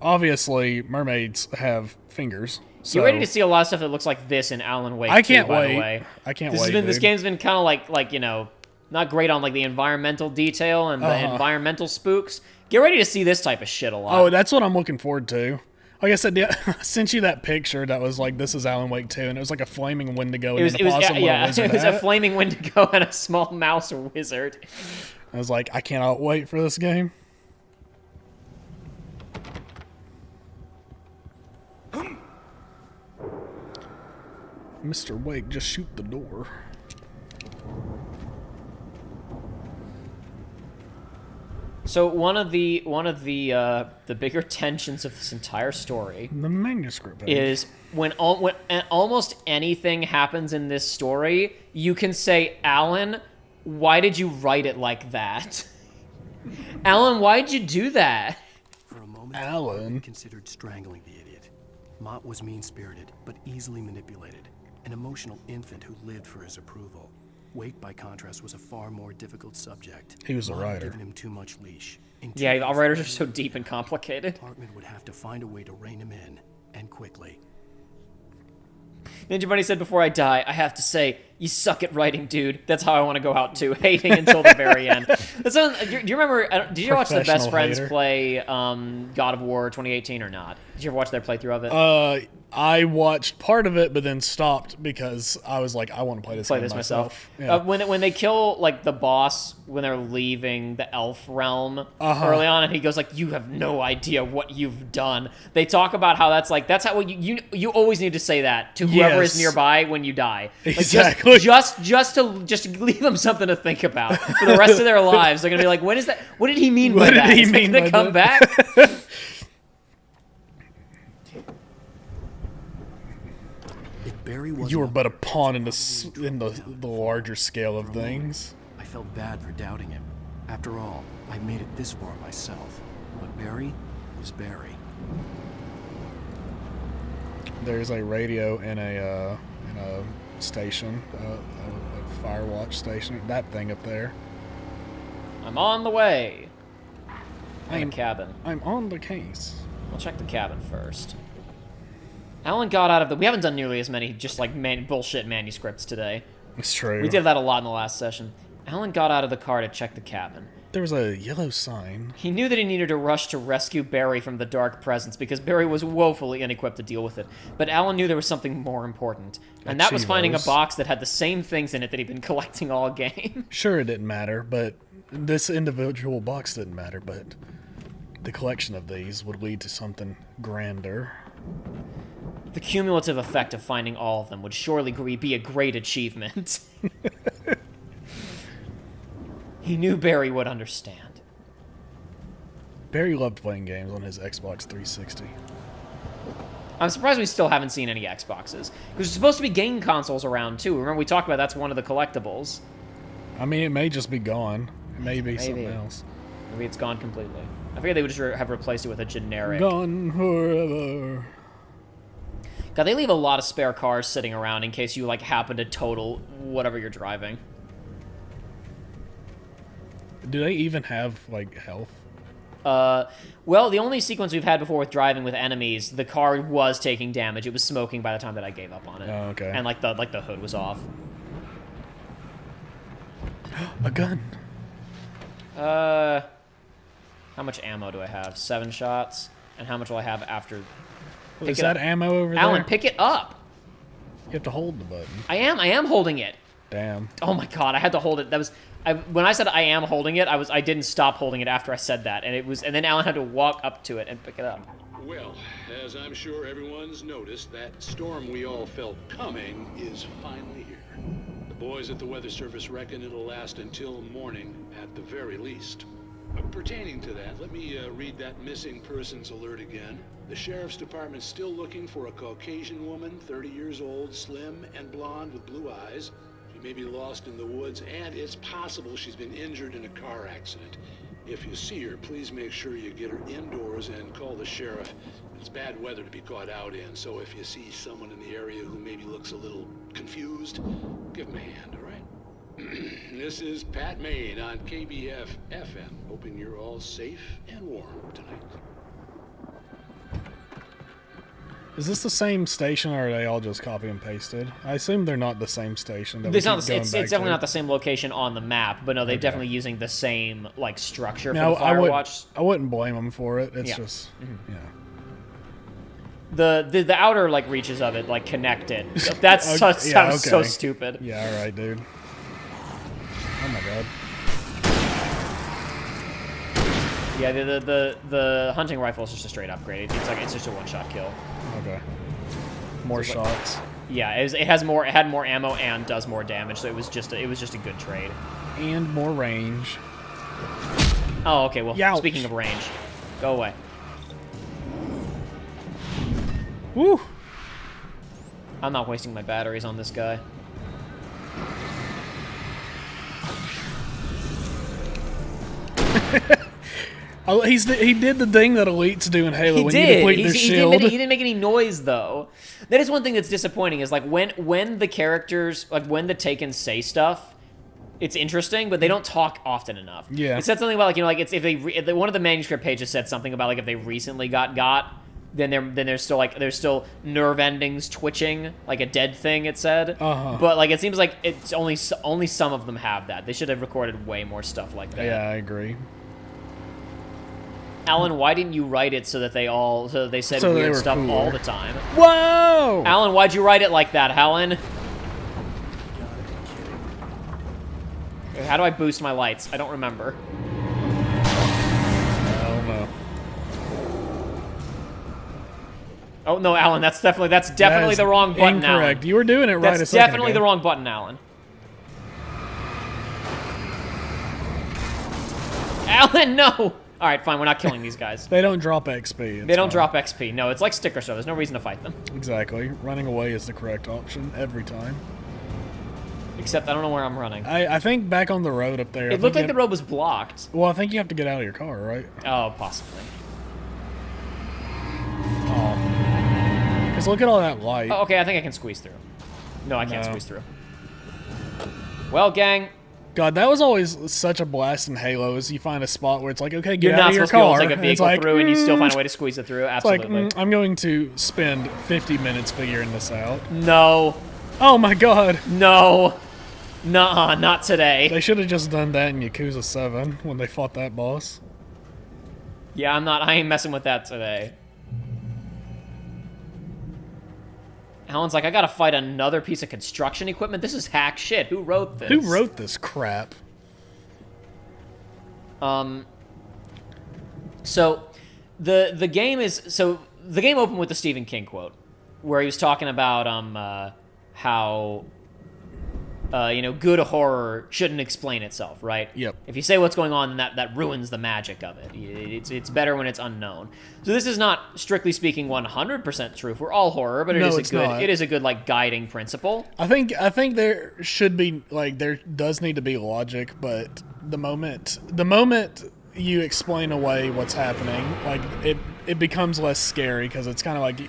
obviously, mermaids have fingers. So You're ready to see a lot of stuff that looks like this in Alan Wake. I can't 2, by wait. The way. I can't wait. This game's been kind of like not great on like the environmental detail and the environmental spooks. Get ready to see this type of shit a lot. Oh, that's what I'm looking forward to. Like I said, I sent you that picture that was like, this is Alan Wake 2, and it was like a flaming Wendigo and a possum with a wizard it was hat. a flaming Wendigo and a small mouse wizard. I was like, I cannot wait for this game. Mr. Wake, just shoot the door. So one of the bigger tensions of this entire story, the manuscript, is when almost anything happens in this story, you can say, Alan, why did you write it like that? Alan, why'd you do that? For a moment, Alan considered strangling the idiot. Mott was mean-spirited, but easily manipulated. An emotional infant who lived for his approval. Wake, by contrast, was a far more difficult subject. He was a Mott had writer. given him too much leash. Yeah, all writers are so deep and complicated. Hartman would have to find a way to rein him in, and quickly. Ninja Bunny said, before I die, I have to say, you suck at writing, dude. That's how I want to go out, too. Hating until the very end. Do you remember, did you watch the Best Friends play God of War 2018 or not? Did you ever watch their playthrough of it? I watched part of it, but then stopped because I was like, I want to play this game myself. Yeah. When they kill like the boss when they're leaving the elf realm early on, and he goes like, "You have no idea what you've done." They talk about how that's how you always need to say that to whoever is nearby when you die. Like, exactly. Just to leave them something to think about for the rest of their lives. They're gonna be like, "When is that? What did he mean by that? Is he gonna come back?" You were but a pawn in the larger scale of things. I felt bad for doubting him. After all, I made it this far myself. But Barry was Barry. There's a radio in a station, a Firewatch station. That thing up there. I'm on the way. I'm cabin. I'm on the case. We'll check the cabin first. Alan got out of the... We haven't done nearly as many just like bullshit manuscripts today. It's true. We did that a lot in the last session. Alan got out of the car to check the cabin. There was a yellow sign. He knew that he needed to rush to rescue Barry from the dark presence because Barry was woefully inequipped to deal with it. But Alan knew there was something more important. And that was finding a box that had the same things in it that he'd been collecting all game. Sure, it didn't matter, but this individual box didn't matter, but the collection of these would lead to something grander. The cumulative effect of finding all of them would surely be a great achievement. He knew Barry would understand. Barry loved playing games on his Xbox 360. I'm surprised we still haven't seen any Xboxes. Because there's supposed to be game consoles around, too. Remember, we talked about that's one of the collectibles. I mean, it may just be gone. It may be something else. Maybe it's gone completely. I figured they would just have replaced it with a generic... Gone forever. God, they leave a lot of spare cars sitting around in case you, like, happen to total whatever you're driving. Do they even have, like, health? Well, the only sequence we've had before with driving with enemies, the car was taking damage. It was smoking by the time that I gave up on it. Oh, okay. And, like, the hood was off. A gun. How much ammo do I have? 7 shots. And how much will I have after... Is that ammo over there? Alan, pick it up! You have to hold the button. I am holding it. Damn. Oh my god, I had to hold it. That was... when I said I am holding it, I didn't stop holding it after I said that. And then Alan had to walk up to it and pick it up. Well, as I'm sure everyone's noticed, that storm we all felt coming is finally here. The boys at the Weather Service reckon it'll last until morning at the very least. Pertaining to that, let me read that missing persons alert again. The sheriff's department's still looking for a Caucasian woman, 30 years old, slim and blonde with blue eyes. She may be lost in the woods, and it's possible she's been injured in a car accident. If you see her, please make sure you get her indoors and call the sheriff. It's bad weather to be caught out in, so if you see someone in the area who maybe looks a little confused, give them a hand, all right? This is Pat Maine on KBF FM, hoping you're all safe and warm tonight. Is this the same station, or are they all just copy and pasted? I assume they're not the same station. It's definitely not the same location on the map, but no, they're definitely using the same like structure for the Firewatch. I wouldn't blame them for it. It's just, The outer like reaches of it like connected. That sounds so stupid. Yeah, all right, dude. Oh my god. Yeah, the hunting rifle is just a straight upgrade. It's just a one-shot kill. Okay. More shots. Yeah, it had more ammo and does more damage, so it was just a good trade. And more range. Oh, okay. Well, Youch. Speaking of range, go away. Woo! I'm not wasting my batteries on this guy. He did the thing that elites do in Halo when you deplete their shield. He didn't make any noise though. That is one thing that's disappointing. Is like when the characters, like when the Taken say stuff, it's interesting, but they don't talk often enough. Yeah. It said something about like like it's if one of the manuscript pages said something about like if they recently got. Then there's still nerve endings twitching like a dead thing. It said, but like it seems like it's only some of them have that. They should have recorded way more stuff like that. Yeah, I agree. Alan, why didn't you write it so that they said weird stuff cooler all the time? Whoa! Alan, why'd you write it like that, Alan? How do I boost my lights? I don't remember. Oh no, Alan, that's definitely the wrong button, incorrect. Alan. You were doing it right That's a second definitely ago. the wrong button, Alan. Alan, no! Alright, fine, we're not killing these guys. They don't drop XP. They don't drop XP. No, it's like sticker show. There's no reason to fight them. Exactly. Running away is the correct option every time. Except I don't know where I'm running. I think back on the road up there. It looked like the road was blocked. Well, I think you have to get out of your car, right? Oh, possibly. Oh. Because look at all that light. Oh, okay, I think I can squeeze through. No, I can't squeeze through. Well, gang. God, that was always such a blast in Halo, is you find a spot where it's like, okay, get You're out of your car. You're not supposed to be able to take a vehicle through, and you still find a way to squeeze it through. Absolutely. It's like, I'm going to spend 50 minutes figuring this out. No. Oh my god. No. Nuh-uh, not today. They should have just done that in Yakuza 7 when they fought that boss. Yeah, I ain't messing with that today. Alan's like, I gotta fight another piece of construction equipment? This is hack shit. Who wrote this? Who wrote this crap? So, the game opened with the Stephen King quote, where he was talking about, how... good horror shouldn't explain itself, right? Yep. If you say what's going on, then that ruins the magic of it. It's better when it's unknown. So this is not, strictly speaking, 100% true for all horror, but it is a good like guiding principle. I think there should be there does need to be logic, but the moment you explain away what's happening, it becomes less scary because it's kind of like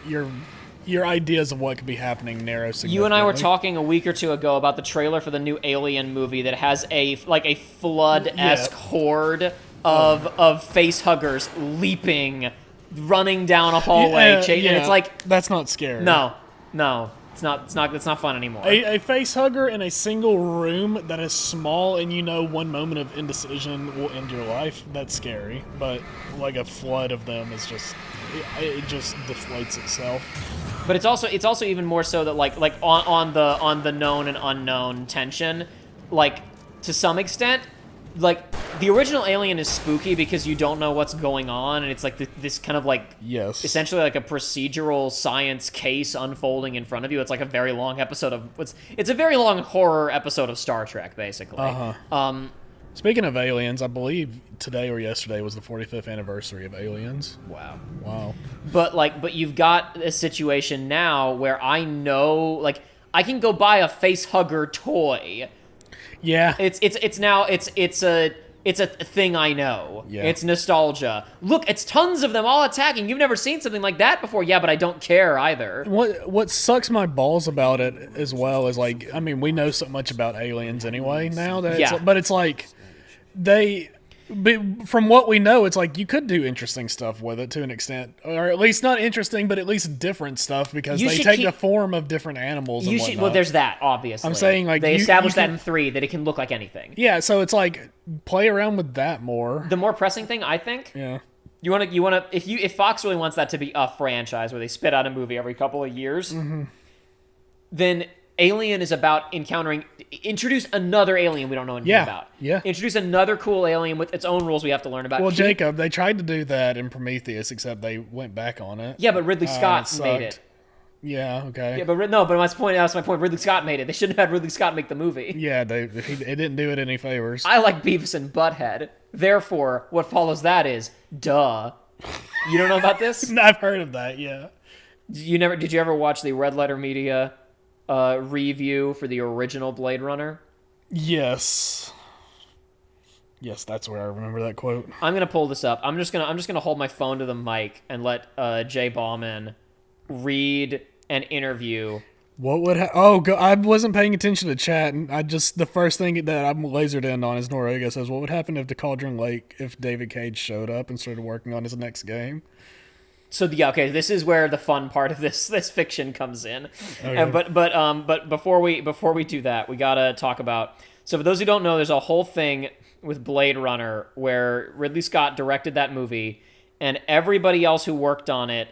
your ideas of what could be happening narrow significantly. You and I were talking a week or two ago about the trailer for the new Alien movie that has a flood-esque horde of face huggers leaping, running down a hallway, and it's like that's not scary. No, it's not fun anymore. A face hugger in a single room that is small, and one moment of indecision will end your life. That's scary, but like a flood of them is just. It just deflates itself. But it's also even more so that like on the known and unknown tension, to some extent, the original Alien is spooky because you don't know what's going on, and it's this kind of essentially like a procedural science case unfolding in front of you. It's like a very long episode of it's a very long horror episode of Star Trek, basically. Speaking of Aliens, I believe today or yesterday was the 45th anniversary of Aliens. Wow. But you've got a situation now where I know, like, I can go buy a face hugger toy. Yeah. It's a thing I know. Yeah. It's nostalgia. Look, it's tons of them all attacking. You've never seen something like that before. Yeah, but I don't care either. What sucks my balls about it as well is, like, I mean, we know so much about aliens anyway now that but it's like from what we know, it's like you could do interesting stuff with it to an extent, or at least not interesting, but at least different stuff, because they take the form of different animals. Well, there's that, obviously. I'm saying, like, they established that in 3 that it can look like anything. Yeah, so it's like play around with that more. The more pressing thing, I think. Yeah. You want to if Fox really wants that to be a franchise where they spit out a movie every couple of years, then Alien is about introduce another alien we don't know anything about. Yeah. Introduce another cool alien with its own rules we have to learn about. Well, Jacob, they tried to do that in Prometheus, except they went back on it. Yeah, but Ridley Scott made it. Yeah, okay. Yeah, but that was my point. Ridley Scott made it. They shouldn't have had Ridley Scott make the movie. Yeah, it didn't do it any favors. I like Beavis and Butthead. Therefore, what follows that is, duh. You don't know about this? I've heard of that, yeah. Did you ever watch the Red Letter Media review for the original Blade Runner? Yes, that's where I remember that quote. I'm gonna pull this up. I'm just gonna hold my phone to the mic and let Jay Bauman read an interview. What would I wasn't paying attention to chat, and the first thing that I'm lasered in on is Noriega says, what would happen if the Cauldron Lake if David Cage showed up and started working on his next game? So this is where the fun part of this fiction comes in. Okay. And, but before we do that, we gotta talk about. So for those who don't know, there's a whole thing with Blade Runner where Ridley Scott directed that movie, and everybody else who worked on it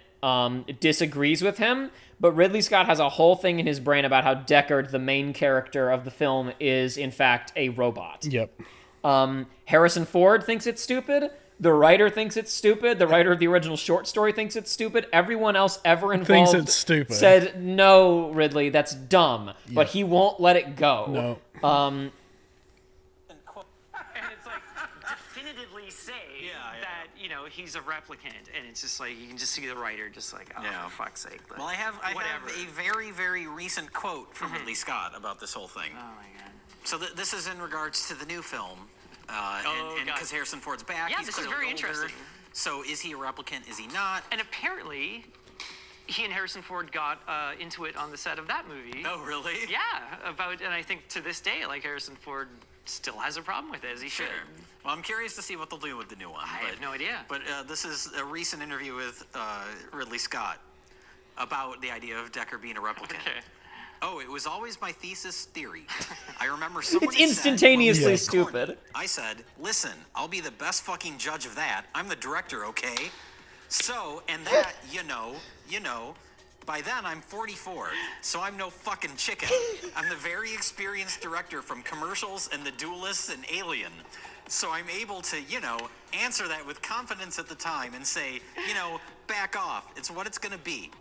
disagrees with him. But Ridley Scott has a whole thing in his brain about how Deckard, the main character of the film, is in fact a robot. Yep. Harrison Ford thinks it's stupid. The writer thinks it's stupid. The writer of the original short story thinks it's stupid. Everyone else ever involved thinks it's stupid. Said, no, Ridley, that's dumb. Yeah. But he won't let it go. No. And it's like, definitively say that, he's a replicant. And it's just like, you can just see the writer just like, for fuck's sake. But well, I have a very, very recent quote from Ridley Scott about this whole thing. Oh, my God. So this is in regards to the new film. And because Harrison Ford's back, yeah, he's this is clearly very older. interesting. So is he a replicant? Is he not? And apparently, he and Harrison Ford got into it on the set of that movie. Oh, really? Yeah, and I think to this day, like, Harrison Ford still has a problem with it, as he should. Well, I'm curious to see what they'll do with the new one. I have no idea. But this is a recent interview with Ridley Scott about the idea of Deckard being a replicant. Okay. Oh, it was always my thesis theory. I remember someone It's instantaneously stupid. I said, listen, I'll be the best fucking judge of that. I'm the director, okay? So, and that, by then I'm 44, so I'm no fucking chicken. I'm the very experienced director from Commercials and The Duelists and Alien. So I'm able to, answer that with confidence at the time and say, back off. It's what it's gonna be.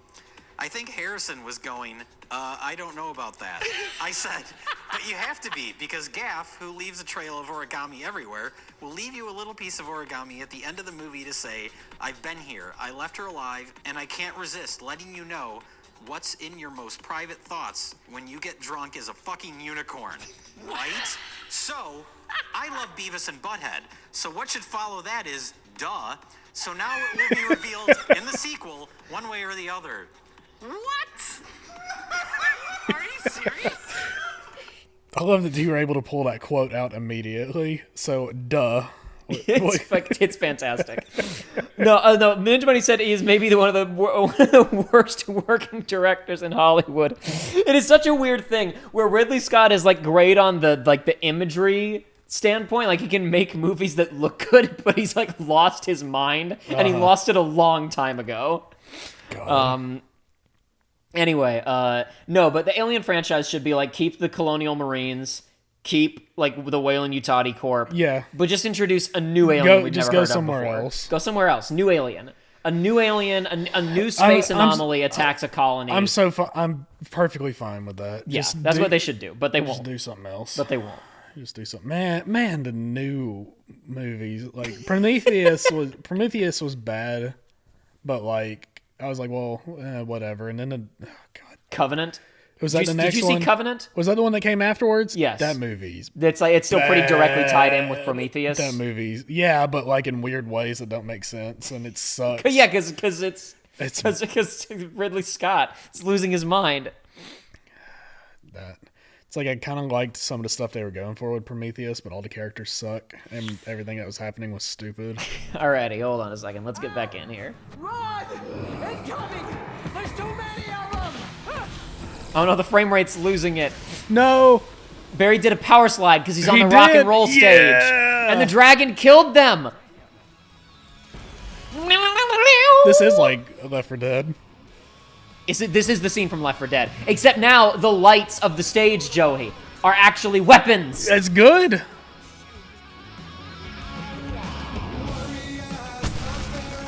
I think Harrison was going, I don't know about that. I said, but you have to be, because Gaff, who leaves a trail of origami everywhere, will leave you a little piece of origami at the end of the movie to say, I've been here, I left her alive, and I can't resist letting you know what's in your most private thoughts when you get drunk as a fucking unicorn. Right? So, I love Beavis and Butthead, so what should follow that is, duh. So now it will be revealed in the sequel, one way or the other. What? Are you serious? I love that you were able to pull that quote out immediately. So, duh. It's fantastic. No. Ninja Money said he is maybe one of the worst working directors in Hollywood. It is such a weird thing where Ridley Scott is like great on the imagery standpoint, like he can make movies that look good, but he's like lost his mind, and he lost it a long time ago. God. Anyway, no, but the Alien franchise should be like, keep the Colonial Marines, keep like the Weyland Utah Corp. Yeah. But just introduce a new alien we've never heard of somewhere before. else. Go somewhere else. New alien. A new alien, a new space anomaly attacks a colony. I'm perfectly fine with that. Yeah, that's what they should do, but they won't. Just do something else. But they won't. Just do something. Man, the new movies, like Prometheus was bad, but like I was like, well, whatever. And then Covenant. Was that the next one? Did you see Covenant? Was that the one that came afterwards? Yes. That movie's it's still pretty directly tied in with Prometheus. That movie's but like in weird ways that don't make sense, and it sucks. Yeah, because Ridley Scott is losing his mind. It's like I kind of liked some of the stuff they were going for with Prometheus, but all the characters suck, and everything that was happening was stupid. Alrighty, hold on a second. Let's get back in here. Run! Incoming! There's too many of them! Oh no, the frame rate's losing it. No! Barry did a power slide because he's on the rock and roll stage. And the dragon killed them! This is like Left 4 Dead. This is the scene from Left 4 Dead. Except now, the lights of the stage, Joey, are actually weapons. It's good.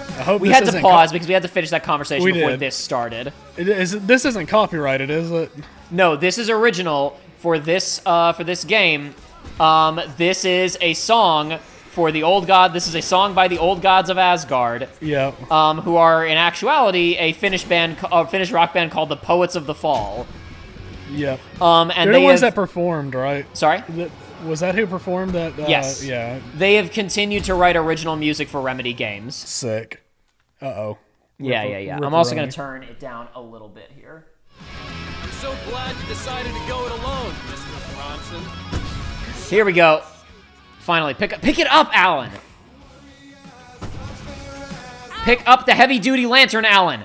I hope we had to pause because we had to finish that conversation before this started. This isn't copyrighted, is it? No, this is original for this game. This is a song for the old god. This is a song by the old gods of Asgard. Yeah. Who are in actuality a Finnish rock band called the Poets of the Fall. Yep. And they're the ones that performed, right? Sorry? Was that who performed that? Yes. Yeah. They have continued to write original music for Remedy games. Sick. Uh-oh. Yeah. I'm also going to turn it down a little bit here. I'm so glad you decided to go it alone, Mr. Bronson. Here we go. Finally, pick it up, Alan. Pick up the heavy-duty lantern, Alan.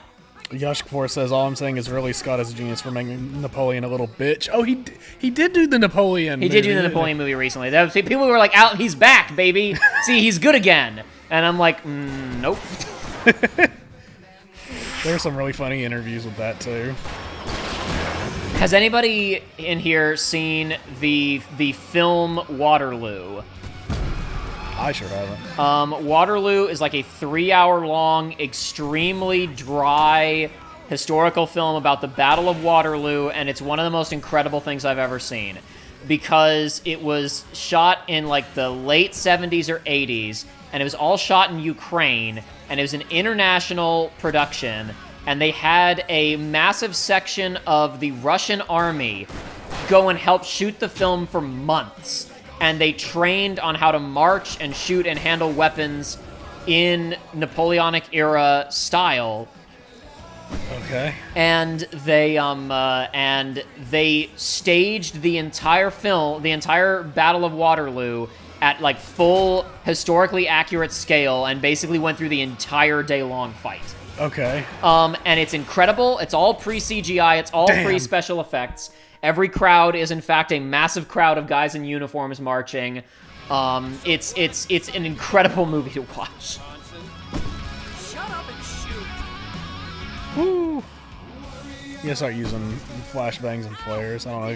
Yashkfor says, all I'm saying is really Scott is a genius for making Napoleon a little bitch. Oh, he did do the Napoleon movie. He did do the Napoleon movie recently. People were like, Alan, he's back, baby. See, he's good again. And I'm like, nope. There are some really funny interviews with that, too. Has anybody in here seen the film Waterloo? I sure haven't. Waterloo is like a 3-hour-long, extremely dry historical film about the Battle of Waterloo, and it's one of the most incredible things I've ever seen. Because it was shot in like the late 70s or 80s, and it was all shot in Ukraine, and it was an international production, and they had a massive section of the Russian army go and help shoot the film for months. And they trained on how to march and shoot and handle weapons in Napoleonic era style. Okay. And they staged the entire film, the entire Battle of Waterloo at like full historically accurate scale, and basically went through the entire day-long fight. Okay. And it's incredible. It's all pre-CGI. It's all pre-special effects. Every crowd is, in fact, a massive crowd of guys in uniforms marching. It's an incredible movie to watch. Shut up and shoot. Woo. You gotta start using flashbangs and flares. I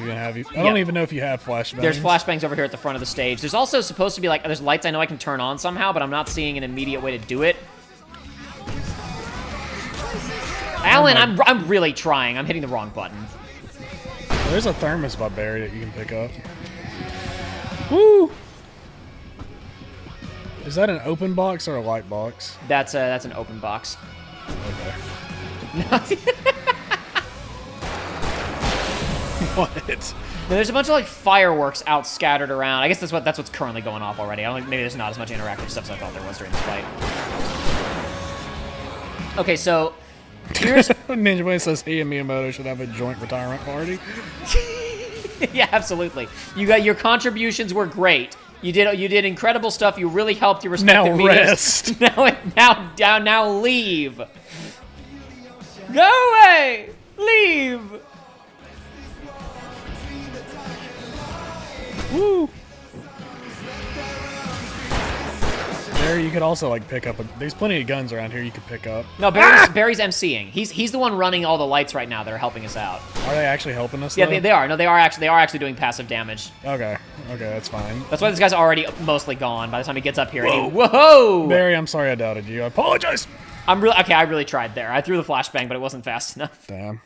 don't even know if you have flashbangs. There's flashbangs over here at the front of the stage. There's also supposed to be like there's lights I know I can turn on somehow, but I'm not seeing an immediate way to do it. Alan, I'm really trying. I'm hitting the wrong button. There's a thermos by Barry that you can pick up. Woo! Is that an open box or a light box? That's an open box. Okay. What? There's a bunch of like fireworks out scattered around. I guess that's what's currently going off already. I don't think maybe there's not as much interactive stuff as I thought there was during this fight. Okay, so here's Ninja Boy says he and Miyamoto should have a joint retirement party. Yeah, absolutely. Your contributions were great. You did incredible stuff. You really helped your respective rest. Now leave. Go away. Leave. Woo. There, you could also like pick up. There's plenty of guns around here you could pick up. No, Barry's emceeing. He's the one running all the lights right now that are helping us out. Are they actually helping us? Yeah, though? they are. No, they are actually doing passive damage. Okay, that's fine. That's why this guy's already mostly gone by the time he gets up here. Whoa! Barry, I'm sorry I doubted you. I apologize. I really tried there. I threw the flashbang, but it wasn't fast enough. Damn.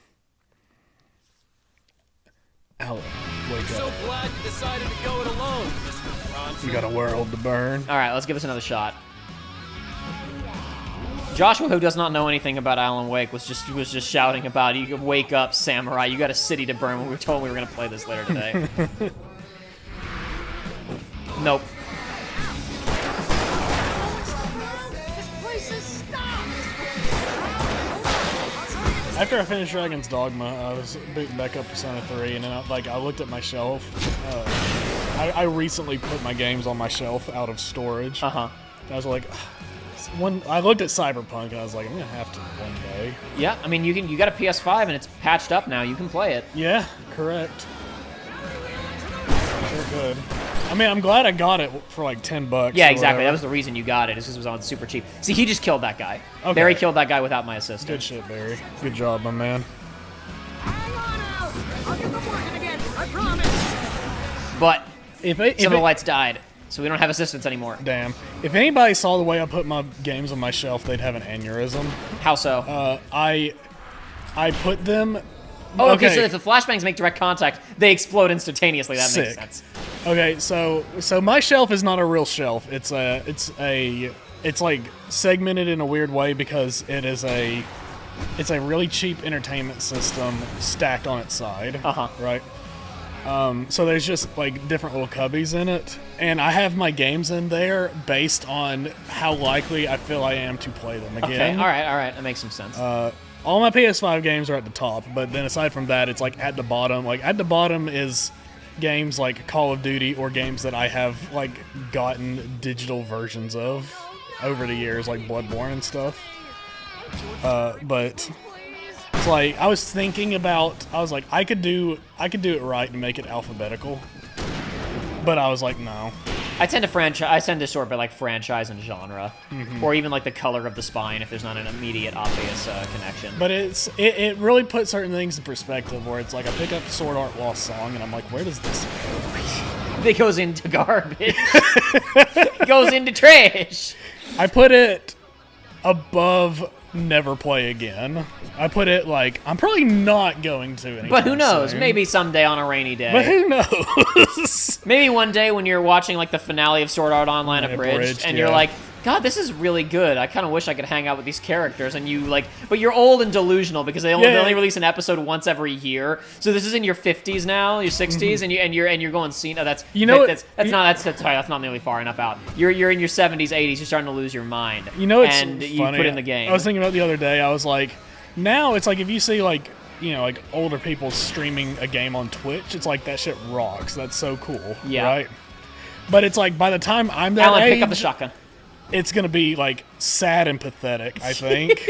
Alan, Wake So up. glad you decided to go it alone, Mr. Bronson. You got a world to burn. All right, let's give this another shot. Joshua, who does not know anything about Alan Wake, was just shouting about, you can wake up, samurai, you got a city to burn when we were told we were going to play this later today. Nope. After I finished Dragon's Dogma, I was booting back up Persona 3, and then I looked at my shelf. I recently put my games on my shelf out of storage. Uh-huh. I was like, I looked at Cyberpunk, and I was like, I'm gonna have to one day. Yeah, I mean, you got a PS5, and it's patched up now. You can play it. Yeah, correct. Sure good. I mean, I'm glad I got it for like $10. Yeah, exactly. Whatever. That was the reason you got it. Is because it was on super cheap. See, he just killed that guy. Okay. Barry killed that guy without my assistance. Good shit, Barry. Good job, my man. I'll get them working again, I promise. But if some of the lights died, so we don't have assistance anymore. Damn. If anybody saw the way I put my games on my shelf, they'd have an aneurysm. How so? I put them. Oh, okay. So if the flashbangs make direct contact, they explode instantaneously. That Sick. makes sense. Okay, so my shelf is not a real shelf. It's like segmented in a weird way because it's a really cheap entertainment system stacked on its side. Right. So there's just like different little cubbies in it, and I have my games in there based on how likely I feel I am to play them again. Okay. All right. That makes some sense. All my PS5 games are at the top, but then aside from that, it's like at the bottom. Like at the bottom is games like Call of Duty or games that I have like gotten digital versions of over the years, like Bloodborne and stuff. But it's like I was thinking about, I was like I could do it right and make it alphabetical, but I was like no. I tend to sort by like franchise and genre, or even like the color of the spine if there's not an immediate obvious connection. But it really puts certain things in perspective where it's like I pick up Sword Art Lost Song and I'm like, where does this go? It goes into garbage. It goes into trash. I put it above Never Play Again. I put it like I'm probably not going to anytime But who knows? soon. Maybe someday on a rainy day. But who knows? Maybe one day when you're watching like the finale of Sword Art Online Abridged, and you're like, God, this is really good. I kind of wish I could hang out with these characters. And you like, but you're old and delusional because they only release an episode once every year. So this is in your 50s now, your 60s, and you're going Cena. That's not nearly far enough out. You're in your 70s, 80s. You're starting to lose your mind. You know, it's and funny. you put in the game. I was thinking about the other day. I was like, now it's like if you see like, you know, like older people streaming a game on Twitch, it's like that shit rocks. That's so cool. Yeah. Right. But it's like by the time I'm that Alan, age, pick up the shotgun. It's gonna be like sad and pathetic. I think.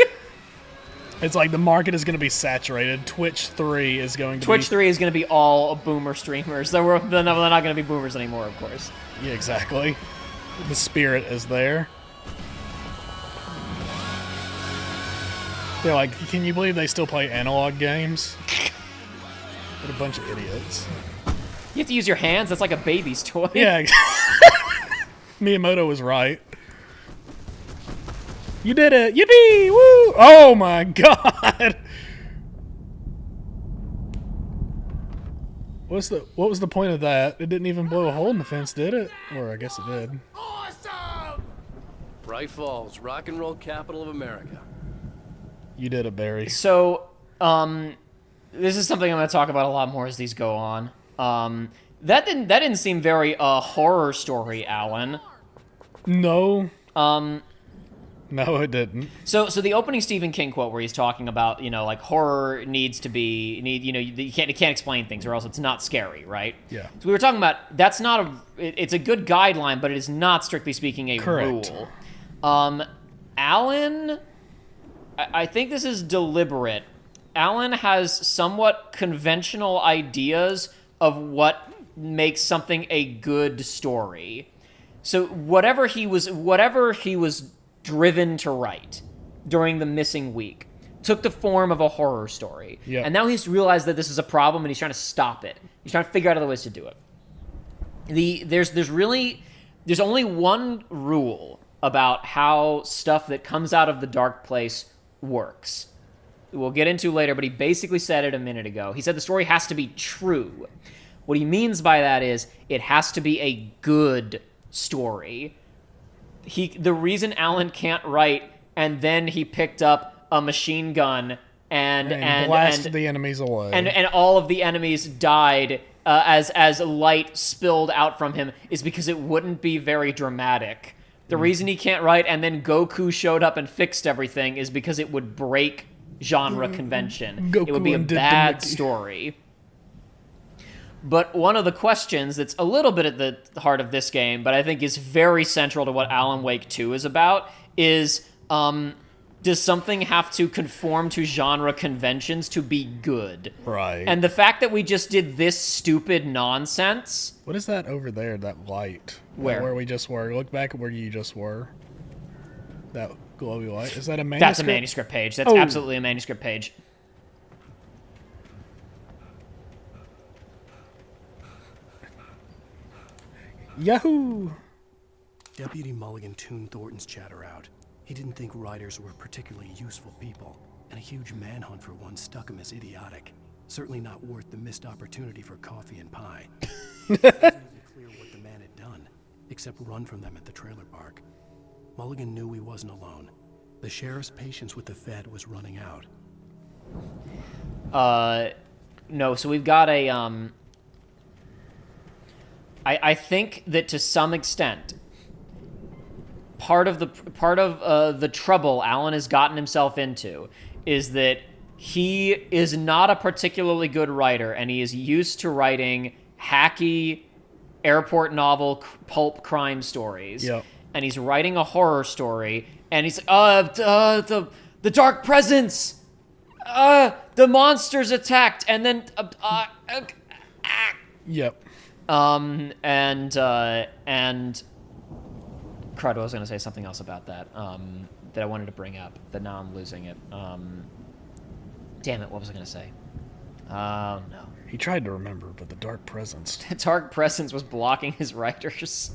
It's like the market is gonna be saturated. Twitch 3 is going to Twitch 3 is going to be all boomer streamers. They're not going to be boomers anymore, of course. Yeah, exactly. The spirit is there. They're like, can you believe they still play analog games? What a bunch of idiots. You have to use your hands. That's like a baby's toy. Yeah. Miyamoto was right. You did it! Yippee! Woo! Oh my god! What was the point of that? It didn't even blow a hole in the fence, did it? Or I guess it did. Bright Falls, rock and roll capital of America. You did it, Barry. So, this is something I'm going to talk about a lot more as these go on. That didn't seem very horror story, Alan. No. No, it didn't. So the opening Stephen King quote where he's talking about, you know, like horror needs to be, you can't explain things or else it's not scary, right? Yeah. So we were talking about, that's not it's a good guideline, but it is not, strictly speaking, a Correct. rule. Alan, I think this is deliberate. Alan has somewhat conventional ideas of what makes something a good story. So whatever he was driven to write during the missing week took the form of a horror story. Yep. And now he's realized that this is a problem and he's trying to stop it. He's trying to figure out other ways to do it. There's only one rule about how stuff that comes out of the dark place works. We'll get into later, but he basically said it a minute ago. He said the story has to be true. What he means by that is it has to be a good story. The reason Alan can't write, and then he picked up a machine gun and blasted the enemies away, and all of the enemies died as light spilled out from him, is because it wouldn't be very dramatic. The reason he can't write and then Goku showed up and fixed everything is because it would break genre convention. Goku it would be a bad story. But one of the questions that's a little bit at the heart of this game, but I think is very central to what Alan Wake 2 is about, is does something have to conform to genre conventions to be good? Right. And the fact that we just did this stupid nonsense... What is that over there, that light? Where? Where we just were. Look back at where you just were. That glowy light. Is that a manuscript? That's a manuscript page. That's absolutely a manuscript page. Yahoo! Deputy Mulligan tuned Thornton's chatter out. He didn't think writers were particularly useful people, and a huge manhunt for one struck him as idiotic. Certainly not worth the missed opportunity for coffee and pie. It wasn't even clear what the man had done, except run from them at the trailer park. Mulligan knew he wasn't alone. The sheriff's patience with the Fed was running out. No, so we've got a, I think that to some extent, part of the trouble Alan has gotten himself into is that he is not a particularly good writer, and he is used to writing hacky airport novel pulp crime stories. Yep. And he's writing a horror story, and he's the dark presence, the monsters attacked, and then Yep. and crud, I was going to say something else about that that I wanted to bring up, but now I'm losing it. Damn it, what was I going to say? Oh, no. He tried to remember, but the dark presence. The dark presence was blocking his writers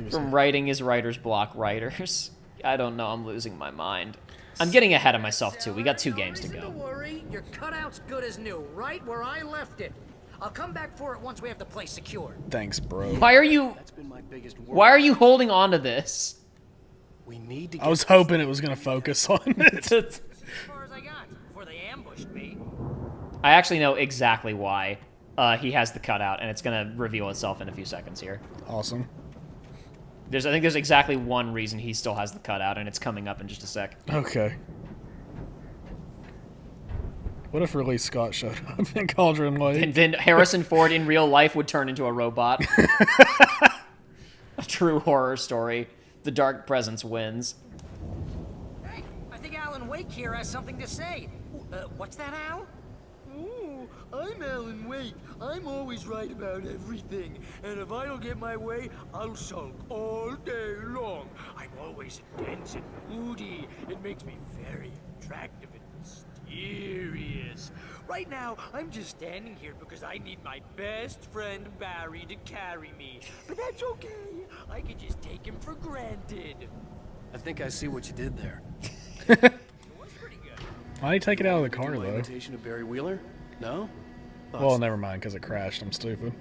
from writing his writer's block writers. I don't know, I'm losing my mind. I'm getting ahead of myself, too. We got 2 games to go. Don't worry, your cutout's good as new, right where I left it. I'll come back for it once we have the place secured. Thanks, bro. Why are you... That's been my biggest worry. Why are you holding on to this? We need to I was hoping it was going to focus on it. As far as I got, before they ambushed me. I actually know exactly why he has the cutout, and it's going to reveal itself in a few seconds here. Awesome. I think there's exactly one reason he still has the cutout, and it's coming up in just a sec. Okay. What if Ridley Scott showed up in Cauldron Lake? And then Harrison Ford in real life would turn into a robot. A true horror story. The dark presence wins. Hey, I think Alan Wake here has something to say. What's that, Al? Ooh, I'm Alan Wake. I'm always right about everything. And if I don't get my way, I'll sulk all day long. I'm always intense and moody. It makes me very attractive and mysterious. Right now, I'm just standing here because I need my best friend Barry to carry me. But that's okay. I can just take him for granted. I think I see what you did there. Why'd he take it out of the car, My though? imitation of Barry Wheeler? No? Well, never mind, because it crashed. I'm stupid.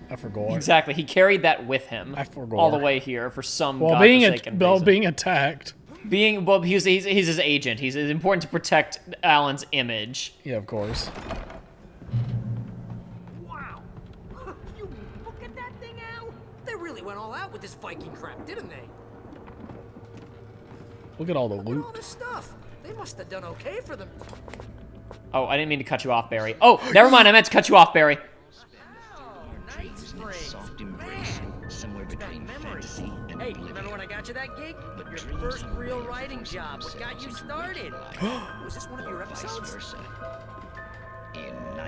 I forgot. Exactly. He carried that with him. I forgot. All the way here for some being godforsaken being attacked. He's his agent. It's important to protect Alan's image. Yeah, of course. Wow. You look at that thing, Al. They really went all out with this Viking crap, didn't they? Look at all the All loot. this stuff. They must have done okay for them. Oh, I didn't mean to cut you off, Barry. Oh, never mind. I meant to cut you off, Barry. Soft embrace, somewhere between fantasy and Hey, remember when I got you that gig? Your first real writing job. What got you started? Was this one of your episodes?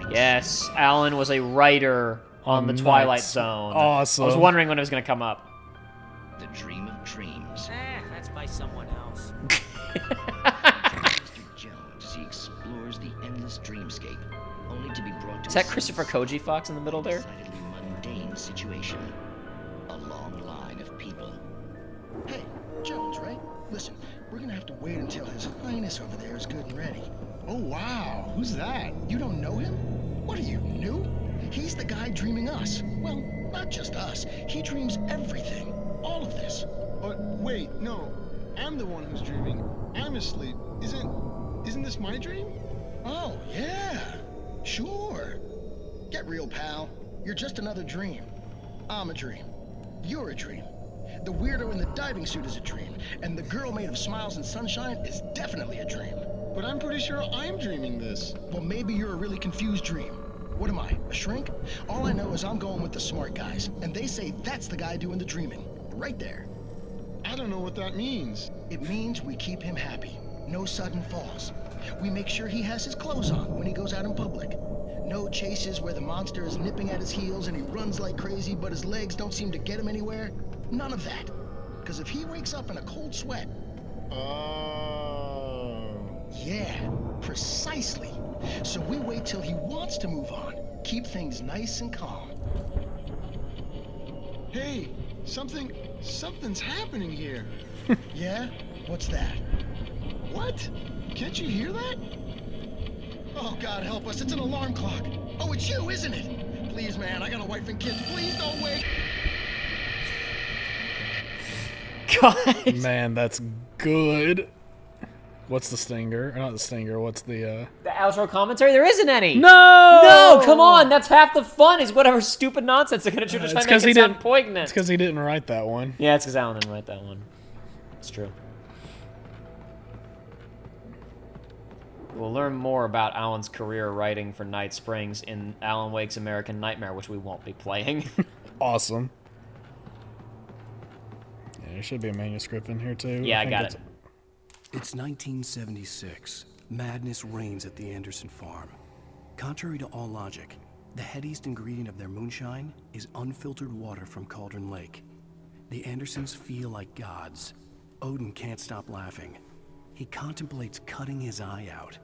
Yes, Alan was a writer on the Twilight Zone. Awesome. I was wondering when it was going to come up. The dream of dreams. That's by someone else. Mr. Jones, he explores the endless dreamscape, only to be brought to Is that Christopher Koji Fox in the middle there? decidedly mundane situation. A long line of people. Hey, Jones, right? Listen, we're gonna have to wait until His Highness over there is good and ready. Oh, wow. Who's that? You don't know him? What are you, new? He's the guy dreaming us. Well, not just us. He dreams everything. All of this. But wait, no. I'm the one who's dreaming. I'm asleep. Isn't this my dream? Oh, yeah. Sure. Get real, pal. You're just another dream. I'm a dream. You're a dream. The weirdo in the diving suit is a dream. And the girl made of smiles and sunshine is definitely a dream. But I'm pretty sure I'm dreaming this. Well, maybe you're a really confused dream. What am I, a shrink? All I know is I'm going with the smart guys. And they say that's the guy doing the dreaming. Right there. I don't know what that means. It means we keep him happy. No sudden falls. We make sure he has his clothes on when he goes out in public. No chases where the monster is nipping at his heels and he runs like crazy, but his legs don't seem to get him anywhere. None of that. Because if he wakes up in a cold sweat... Yeah, precisely. So we wait till he wants to move on. Keep things nice and calm. Hey, something's happening here. Yeah? What's that? What? Can't you hear that? Oh, God help us, it's an alarm clock. Oh, it's you, isn't it? Please, man, I got a wife and kids. Please don't wake. God. Man, that's good. What's the stinger? Or not the stinger, what's the outro commentary? There isn't any. No! No, come on. That's half the fun is whatever stupid nonsense they're going to try to make it sound poignant. It's because he didn't write that one. Yeah, it's because Alan didn't write that one. It's true. We'll learn more about Alan's career writing for Night Springs in Alan Wake's American Nightmare, which we won't be playing. Awesome. Yeah, there should be a manuscript in here, too. Yeah, I got it. It's 1976. Madness reigns at the Anderson farm. Contrary to all logic, the headiest ingredient of their moonshine is unfiltered water from Cauldron Lake. The Andersons feel like gods. Odin can't stop laughing. He contemplates cutting his eye out.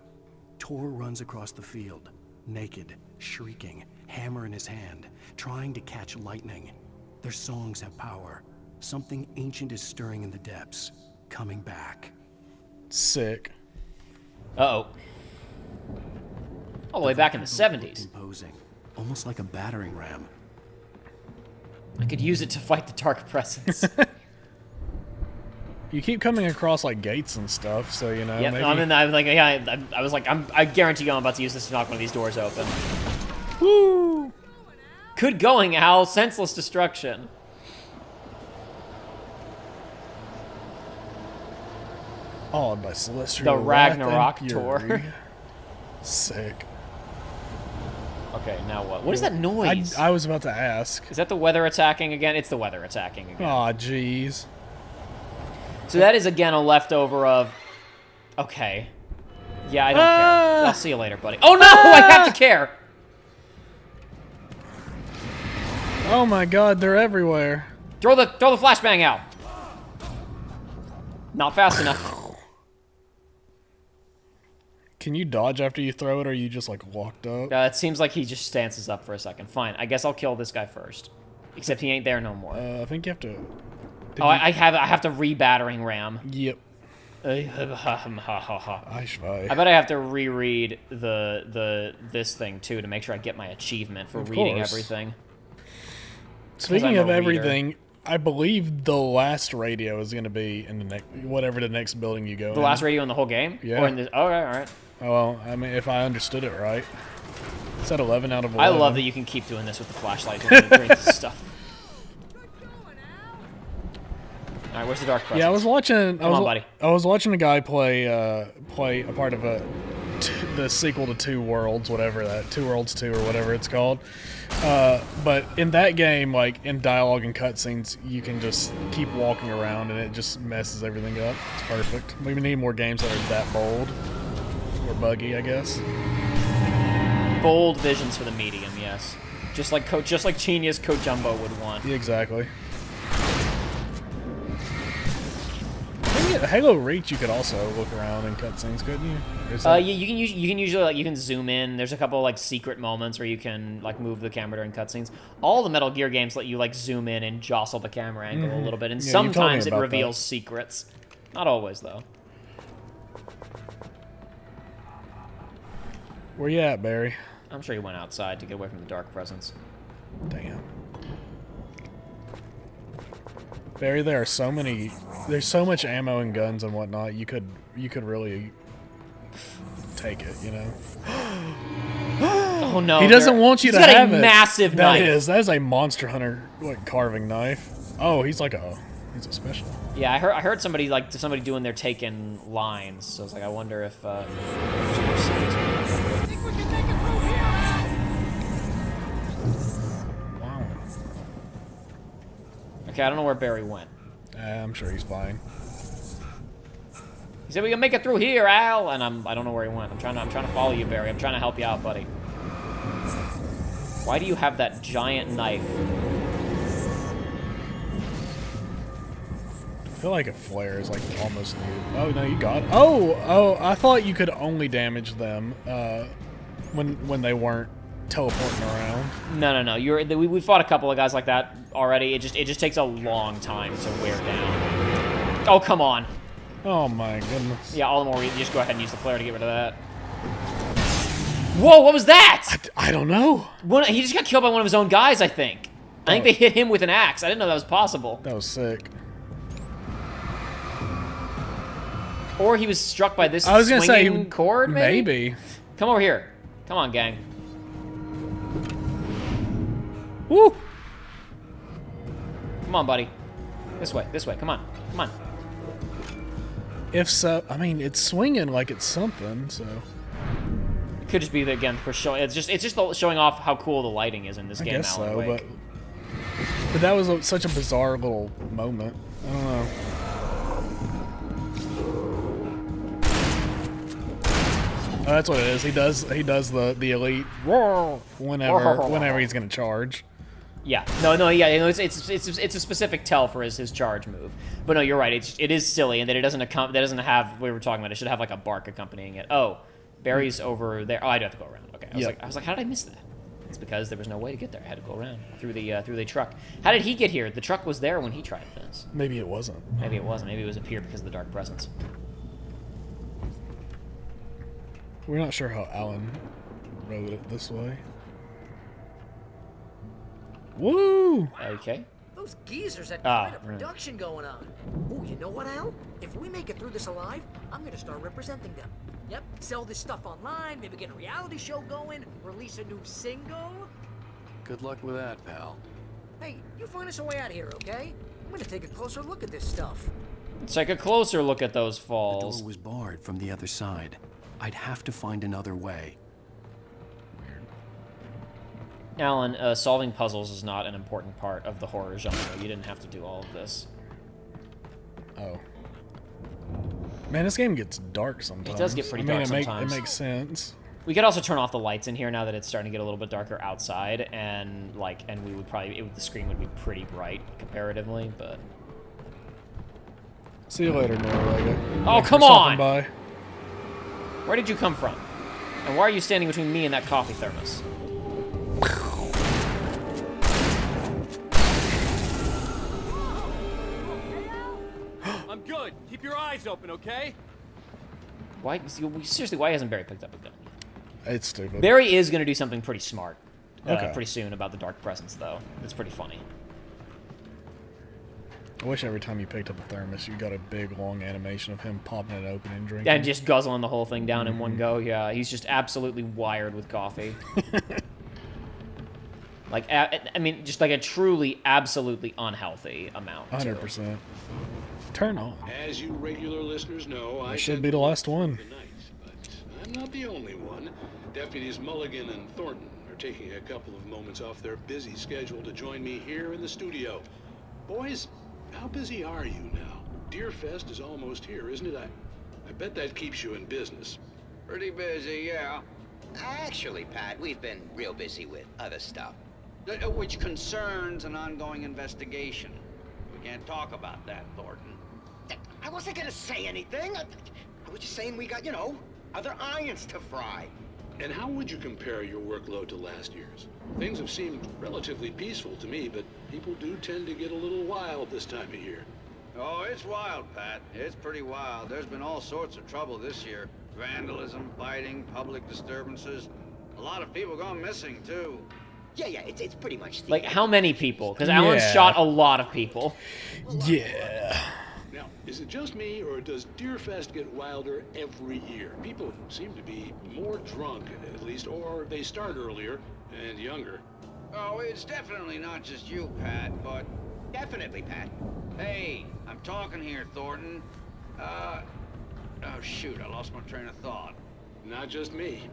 Tor runs across the field, naked, shrieking, hammer in his hand, trying to catch lightning. Their songs have power. Something ancient is stirring in the depths, coming back. Sick. Uh-oh. All the way back in the 70s. Imposing, almost like a battering ram. I could use it to fight the dark presence. You keep coming across like gates and stuff, so you know. Yep, maybe... I was like, I guarantee you I'm about to use this to knock one of these doors open. Woo! Good going, Al. Senseless destruction. Awed by celestial the wrath Ragnarok and tour. fury. Sick. Okay, now what? What is that noise? I was about to ask. Is that the weather attacking again? It's the weather attacking again. Aw, jeez. So that is again a leftover of... Okay. Yeah, I don't care. I'll see you later, buddy. Oh no! I have to care! Oh my god, they're everywhere. Throw the flashbang out. Not fast enough. Can you dodge after you throw it, or are you just like walked up? It seems like he just stances up for a second. Fine, I guess I'll kill this guy first. Except he ain't there no more. I think you have to... I have to re-battering ram. Yep. I bet I have to reread this thing too to make sure I get my achievement for reading everything. Speaking of everything, I believe the last radio is going to be in the next, whatever the next building you go. The last radio in the whole game? Yeah. Or in the, all right. Oh well, I mean, if I understood it right, it's at 11 out of 11. I love that you can keep doing this with the flashlight during this stuff. All right, where's the dark presence? Yeah, I was watching. Come on, buddy. I was watching a guy play a part of the sequel to Two Worlds, whatever that Two Worlds 2 or whatever it's called. But in that game, like in dialogue and cutscenes, you can just keep walking around and it just messes everything up. It's perfect. We need more games that are that bold or buggy, I guess. Bold visions for the medium, yes. Just like Genius Code Jumbo would want. Yeah, exactly. Halo Reach, you could also look around in cutscenes, couldn't you? You can usually like you can zoom in. There's a couple like secret moments where you can like move the camera during cutscenes. All the Metal Gear games let you like zoom in and jostle the camera angle a little bit, and sometimes it reveals secrets. Not always though. Where you at, Barry? I'm sure he went outside to get away from the dark presence. Damn. Barry, there are so many. There's so much ammo and guns and whatnot. You could really take it, you know. Oh no! He doesn't want you to have it. He's got a massive knife. That is a Monster Hunter like carving knife. Oh, he's a special. Yeah, I heard somebody doing their Taken lines. So I was like, I wonder if. Wow. Okay, I don't know where Barry went. I'm sure he's fine. He said we can make it through here, Al, and I don't know where he went. I'm trying to follow you, Barry. I'm trying to help you out, buddy. Why do you have that giant knife? I feel like a flare is like almost needed. Oh no, you got it. Oh, I thought you could only damage them when they weren't teleporting around. No. We fought a couple of guys like that already. It just takes a long time to wear down. Oh come on. Oh my goodness. Yeah, all the more you just go ahead and use the flare to get rid of that. Whoa, what was that? I don't know. He just got killed by one of his own guys, I think. I think they hit him with an axe. I didn't know that was possible. That was sick. Or he was struck by this swinging cord, maybe. Come over here. Come on, gang. Woo! Come on, buddy. This way. Come on. If so, I mean, it's swinging like it's something, so. Could just be again for showing. It's just showing off how cool the lighting is in this game. I guess so, but that was such a bizarre little moment. I don't know. Oh, that's what it is. He does the elite roar whenever he's gonna charge. Yeah. It's a specific tell for his charge move. But no, you're right. It is silly, and that it doesn't have. We were talking about it should have like a bark accompanying it. Oh, Barry's over there. Oh, I do have to go around. Okay. I was like, how did I miss that? It's because there was no way to get there. I had to go around through the truck. How did he get here? The truck was there when he tried this. Maybe it wasn't. Maybe it wasn't. Maybe it was up here because of the dark presence. We're not sure how Alan wrote it this way. Woo! Okay. Those geezers had quite a production going on. Oh, you know what, Al? If we make it through this alive, I'm gonna start representing them. Yep, sell this stuff online, maybe get a reality show going, release a new single. Good luck with that, pal. Hey, you find us a way out of here, okay? I'm gonna take a closer look at this stuff. Let's take a closer look at those falls. The door was barred from the other side. I'd have to find another way. Alan, solving puzzles is not an important part of the horror genre. You didn't have to do all of this. Oh. Man, this game gets dark sometimes. It does get pretty dark sometimes. It makes sense. We could also turn off the lights in here now that it's starting to get a little bit darker outside, and we would probably the screen would be pretty bright comparatively, but. See you later, Norway. Oh, come on! By. Where did you come from? And why are you standing between me and that coffee thermos? I'm good. Keep your eyes open, okay? Why? Seriously, why hasn't Barry picked up a gun? It's stupid. Barry is going to do something pretty smart pretty soon about the dark presence, though. It's pretty funny. I wish every time you picked up a thermos, you got a big, long animation of him popping it open and drinking. And just guzzling the whole thing down in one go. Yeah, he's just absolutely wired with coffee. Like, I mean, just like a truly, absolutely unhealthy amount. 100%. Turn on. As you regular listeners know, I should be the last one. But I'm not the only one. Deputies Mulligan and Thornton are taking a couple of moments off their busy schedule to join me here in the studio. Boys, how busy are you now? Deerfest is almost here, isn't it? I bet that keeps you in business. Pretty busy, yeah. Actually, Pat, we've been real busy with other stuff, which concerns an ongoing investigation. We can't talk about that, Thornton. I wasn't gonna say anything. I was just saying we got, other irons to fry. And how would you compare your workload to last year's? Things have seemed relatively peaceful to me, but people do tend to get a little wild this time of year. Oh, it's wild, Pat. It's pretty wild. There's been all sorts of trouble this year. Vandalism, fighting, public disturbances. A lot of people gone missing, too. Yeah, it's pretty much... Like, how many people? Because Alan's shot a lot of people. Yeah. Now, is it just me, or does Deerfest get wilder every year? People seem to be more drunk, at least, or they start earlier and younger. Oh, it's definitely not just you, Pat, but... Definitely, Pat. Hey, I'm talking here, Thornton. Oh, shoot, I lost my train of thought. Not just me.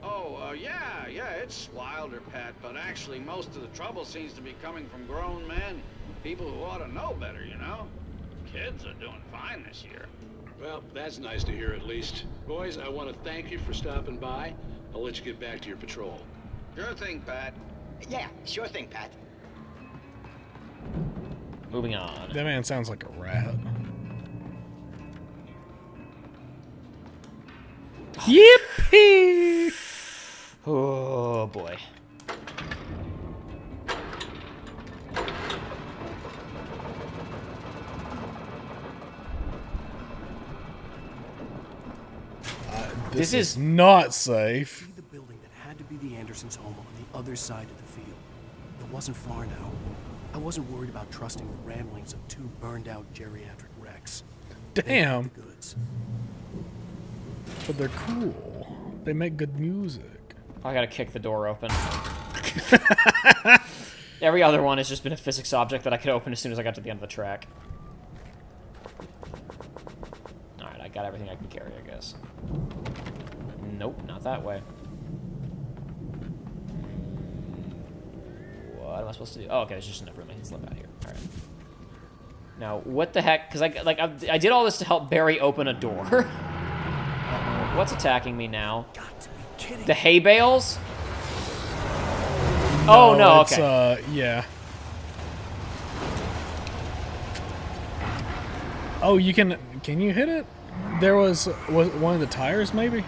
Oh, yeah, it's wilder, Pat, but actually most of the trouble seems to be coming from grown men. People who ought to know better, you know? Kids are doing fine this year. Well, that's nice to hear at least. Boys, I want to thank you for stopping by. I'll let you get back to your patrol. Sure thing, Pat. Yeah, sure thing, Pat. Moving on. That man sounds like a rat. Yippee! Oh, boy. This is not safe. The building that had to be the Andersons' home on the other side of the field. It wasn't far now. I wasn't worried about trusting the ramblings of two burned-out geriatric wrecks. Damn. The goods. But they're cool. They make good music. I gotta kick the door open. Every other one has just been a physics object that I could open as soon as I got to the end of the track. Alright, I got everything I can carry, I guess. Nope, not that way. What am I supposed to do? Oh, okay, there's just enough room I can slip out here. Alright. Now, what the heck? Because I did all this to help Barry open a door. What's attacking me now? The hay bales? Oh, no, okay. Yeah. Oh, you can you hit it? There was one of the tires, maybe?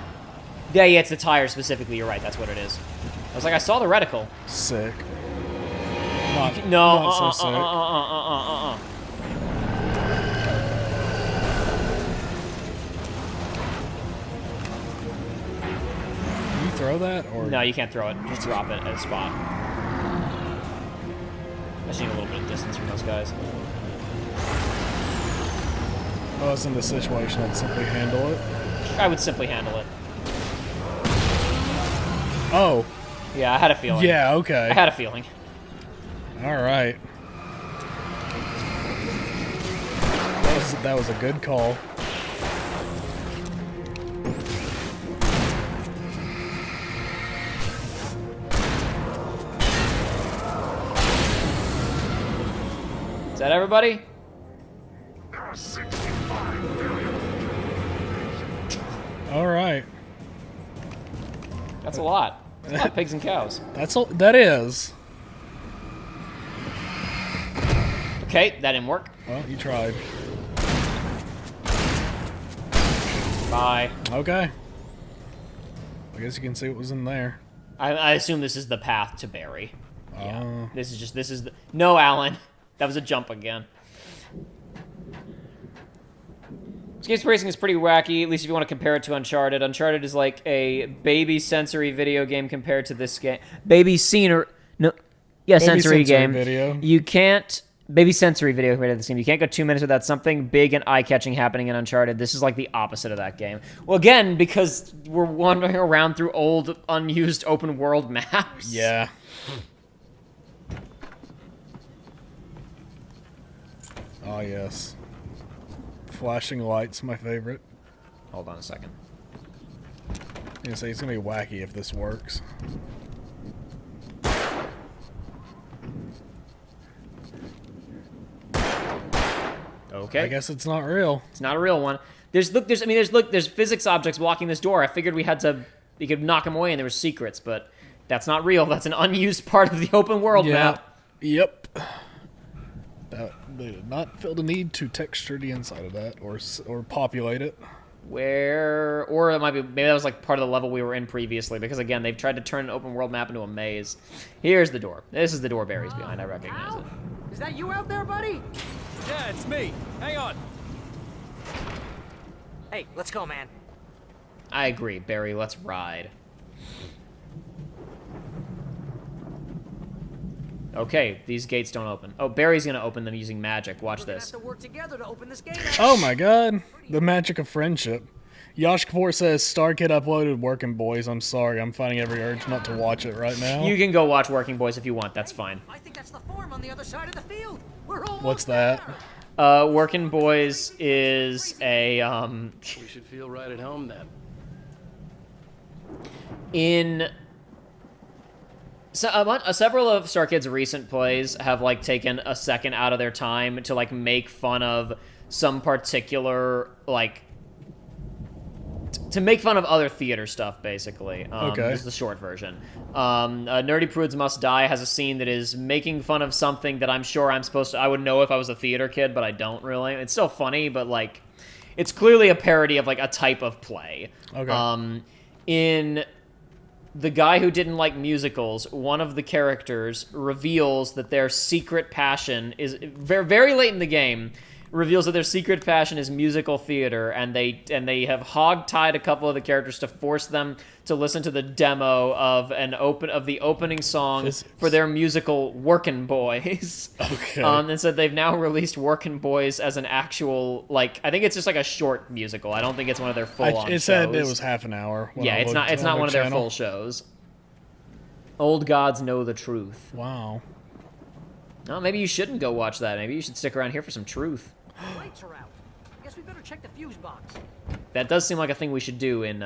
Yeah, it's the tires specifically. You're right, that's what it is. I was like, I saw the reticle. Sick. Not so sick. Can you throw that? Or no, you can't throw it. Just drop it at a spot. I just need a little bit of distance from those guys. If I was in this situation, I'd simply handle it. I would simply handle it. Oh. Yeah, I had a feeling. Yeah, okay. I had a feeling. All right. That was a good call. Is that everybody? All right. That's a lot. That's a lot of pigs and cows. That is. Okay, that didn't work. Well, you tried. Bye. Okay. I guess you can see what was in there. I assume this is the path to Barry. Yeah. This is the... No, Alan. That was a jump again. This game's racing is pretty wacky, at least if you want to compare it to Uncharted. Uncharted is like a baby sensory video game compared to this game. Baby scenery... No. Yeah, baby sensory game. Video. You can't... Baby sensory video compared to this game. You can't go 2 minutes without something big and eye-catching happening in Uncharted. This is like the opposite of that game. Well, again, because we're wandering around through old, unused open-world maps. Yeah. Oh, yes. Flashing lights, my favorite. Hold on a second. Yeah, so it's gonna be wacky if this works. Okay. I guess it's not real. It's not a real one. There's physics objects blocking this door. I figured we could knock them away and there were secrets, but that's not real. That's an unused part of the open world map. Yep. They did not feel the need to texture the inside of that or populate it. Or it might be, maybe that was like part of the level we were in previously, because again, they've tried to turn an open world map into a maze. Here's the door. This is the door Barry's behind. I recognize it. Is that you out there, buddy? Yeah, it's me. Hang on. Hey, let's go, man. I agree, Barry. Let's ride. Okay, these gates don't open. Oh, Barry's gonna open them using magic. Watch this. Have to work together to open this gate. Oh my god. The magic of friendship. Yosh Kapoor says, Star Kid uploaded Working Boys. I'm sorry, I'm finding every urge not to watch it right now. You can go watch Working Boys if you want, that's fine. I think that's the farm on the other side of the field. We're almost What's that? Working Boys is a, We should feel right at home then. in... So, several of Star Kid's recent plays have, like, taken a second out of their time to, like, make fun of some particular, like... to make fun of other theater stuff, basically. Okay. This is the short version. Nerdy Prudes Must Die has a scene that is making fun of something that I'm sure I'm supposed to... I would know if I was a theater kid, but I don't really. It's still funny, but, like... It's clearly a parody of, like, a type of play. Okay. In The Guy Who Didn't Like Musicals, one of the characters reveals that their secret passion is... Very, very late in the game... reveals that their secret passion is musical theater, and they have hog-tied a couple of the characters to force them to listen to the demo of the opening song for their musical Workin' Boys. Okay. And so they've now released Workin' Boys as an actual, like, I think it's just like a short musical. I don't think it's one of their full-on shows. It said it was half an hour. Yeah, it's not one of their full shows. Old gods know the truth. Wow. No, maybe you shouldn't go watch that. Maybe you should stick around here for some truth. The lights are out. Guess we better check the fuse box. That does seem like a thing we should do in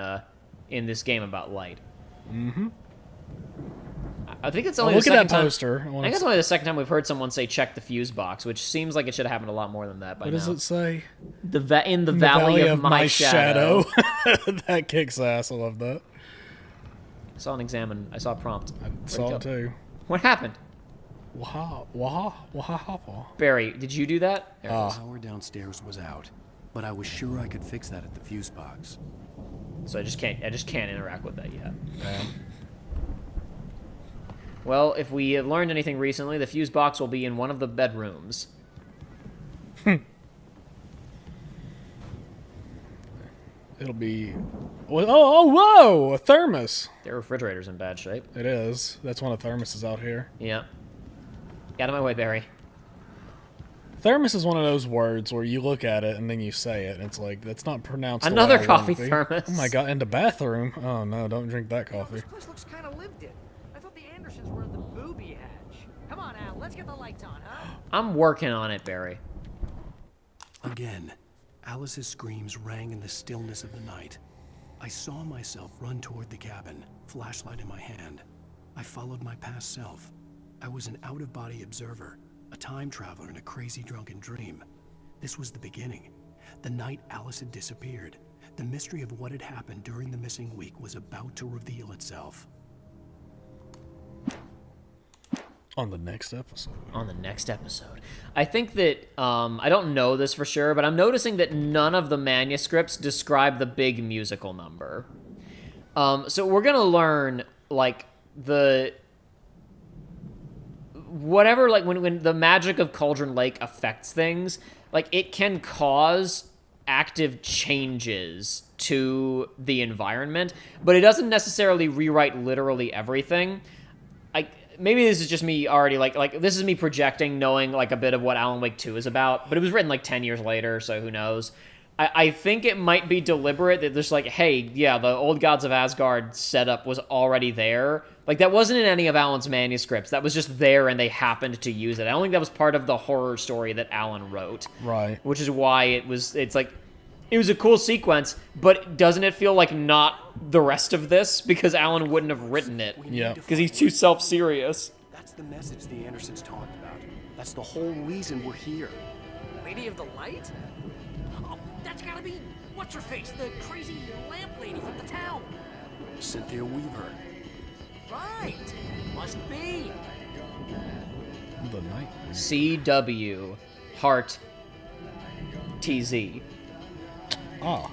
this game about light. Mm-hmm. I think it's only look the at second that time. poster. I think it's only the second time we've heard someone say check the fuse box, which seems like it should have happened a lot more than that by now. What does it say? In the valley of my shadow. That kicks ass. I love that. I saw a prompt. I saw it too. What happened? Barry, did you do that? The power downstairs was out, but I was sure I could fix that at the fuse box. So I just can't interact with that yet. Well, if we have learned anything recently, the fuse box will be in one of the bedrooms. It'll be... whoa! A thermos! Their refrigerator's in bad shape. It is. That's one of the thermoses out here. Yeah. Get out of my way, Barry. Thermos is one of those words where you look at it and then you say it. And it's like, that's not pronounced the Another way I coffee want it to be. thermos. Oh my god, in the bathroom? Oh no, don't drink that coffee. This place looks kind of lived in. I thought the Andersons were in the booby hatch. Come on, Al, let's get the lights on, huh? I'm working on it, Barry. Again, Alice's screams rang in the stillness of the night. I saw myself run toward the cabin, flashlight in my hand. I followed my past self. I was an out-of-body observer, a time traveler in a crazy drunken dream. This was the beginning. The night Alice had disappeared. The mystery of what had happened during the missing week was about to reveal itself. On the next episode. I think that, I don't know this for sure, but I'm noticing that none of the manuscripts describe the big musical number. So we're gonna learn, like, whatever, like, when the magic of Cauldron Lake affects things, like, it can cause active changes to the environment, but it doesn't necessarily rewrite literally everything. Maybe this is just me already, like this is me projecting, knowing, like, a bit of what Alan Wake 2 is about, but it was written, like, 10 years later, so who knows. I think it might be deliberate that there's, like, hey, yeah, the Old Gods of Asgard setup was already there. Like, that wasn't in any of Alan's manuscripts. That was just there, and they happened to use it. I don't think that was part of the horror story that Alan wrote. Right. Which is why it was a cool sequence, but doesn't it feel like not the rest of this? Because Alan wouldn't have written it. Yeah. Because he's too self-serious. That's the message the Andersons talked about. That's the whole reason we're here. Lady of the Light? Oh, that's gotta be... What's-her-face? The crazy lamp lady from the town. Cynthia Weaver. Right. Must be. The night. CW. Heart. TZ. Yeah.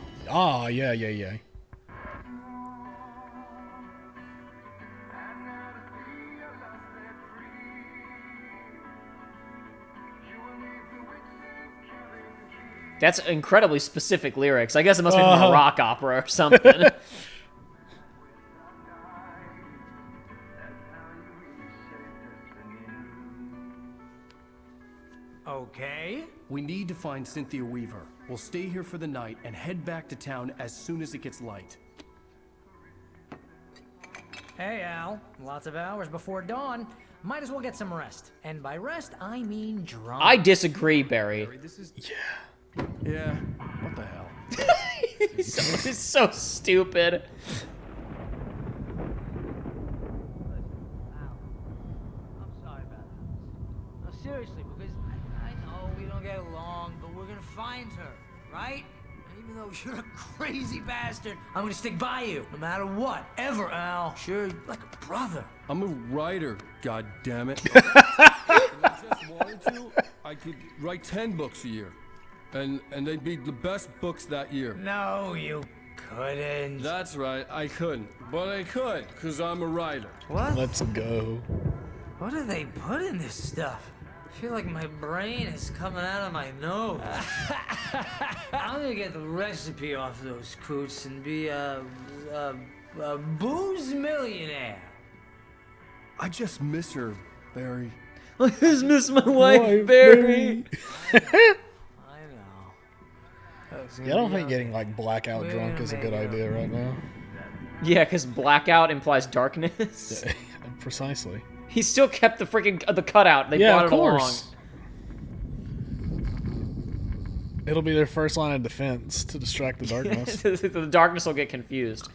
That's incredibly specific lyrics. I guess it must be from a rock opera or something. Okay. We need to find Cynthia Weaver. We'll stay here for the night and head back to town as soon as it gets light. Hey, Al. Lots of hours before dawn. Might as well get some rest. And by rest, I mean drunk. I disagree, Barry. This is... Yeah. What the hell? It's so stupid. I'm sorry about that. No, seriously, because I know we don't get along, but we're gonna find her, right? And even though you're a crazy bastard, I'm gonna stick by you, no matter what, ever, Al. Sure, like a brother. I'm a writer, goddammit. If I just wanted to, I could write 10 books a year. And they'd be the best books that year. No, you couldn't. That's right, I couldn't. But I could, because I'm a writer. What? Let's go. What do they put in this stuff? I feel like my brain is coming out of my nose. I'm gonna get the recipe off those coots and be a booze millionaire. I just miss her, Barry. I just miss my wife, Barry. Yeah, I don't think getting like blackout drunk is a good idea right now. Yeah, because blackout implies darkness. Yeah, precisely. He still kept the freaking the cutout. They Yeah, brought of it course. It'll be their first line of defense to distract the darkness. The darkness will get confused.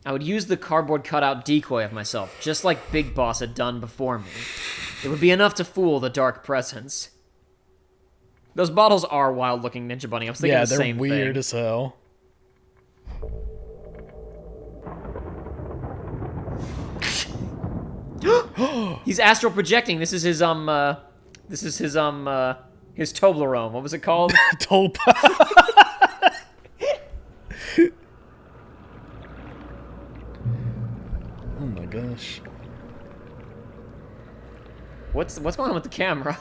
I would use the cardboard cutout decoy of myself, just like Big Boss had done before me. It would be enough to fool the dark presence. Those bottles are wild-looking, Ninja Bunny. I was thinking the same thing. Yeah, they're weird as hell. He's astral projecting. This is his Toblerone. What was it called? Oh my gosh. What's going on with the camera?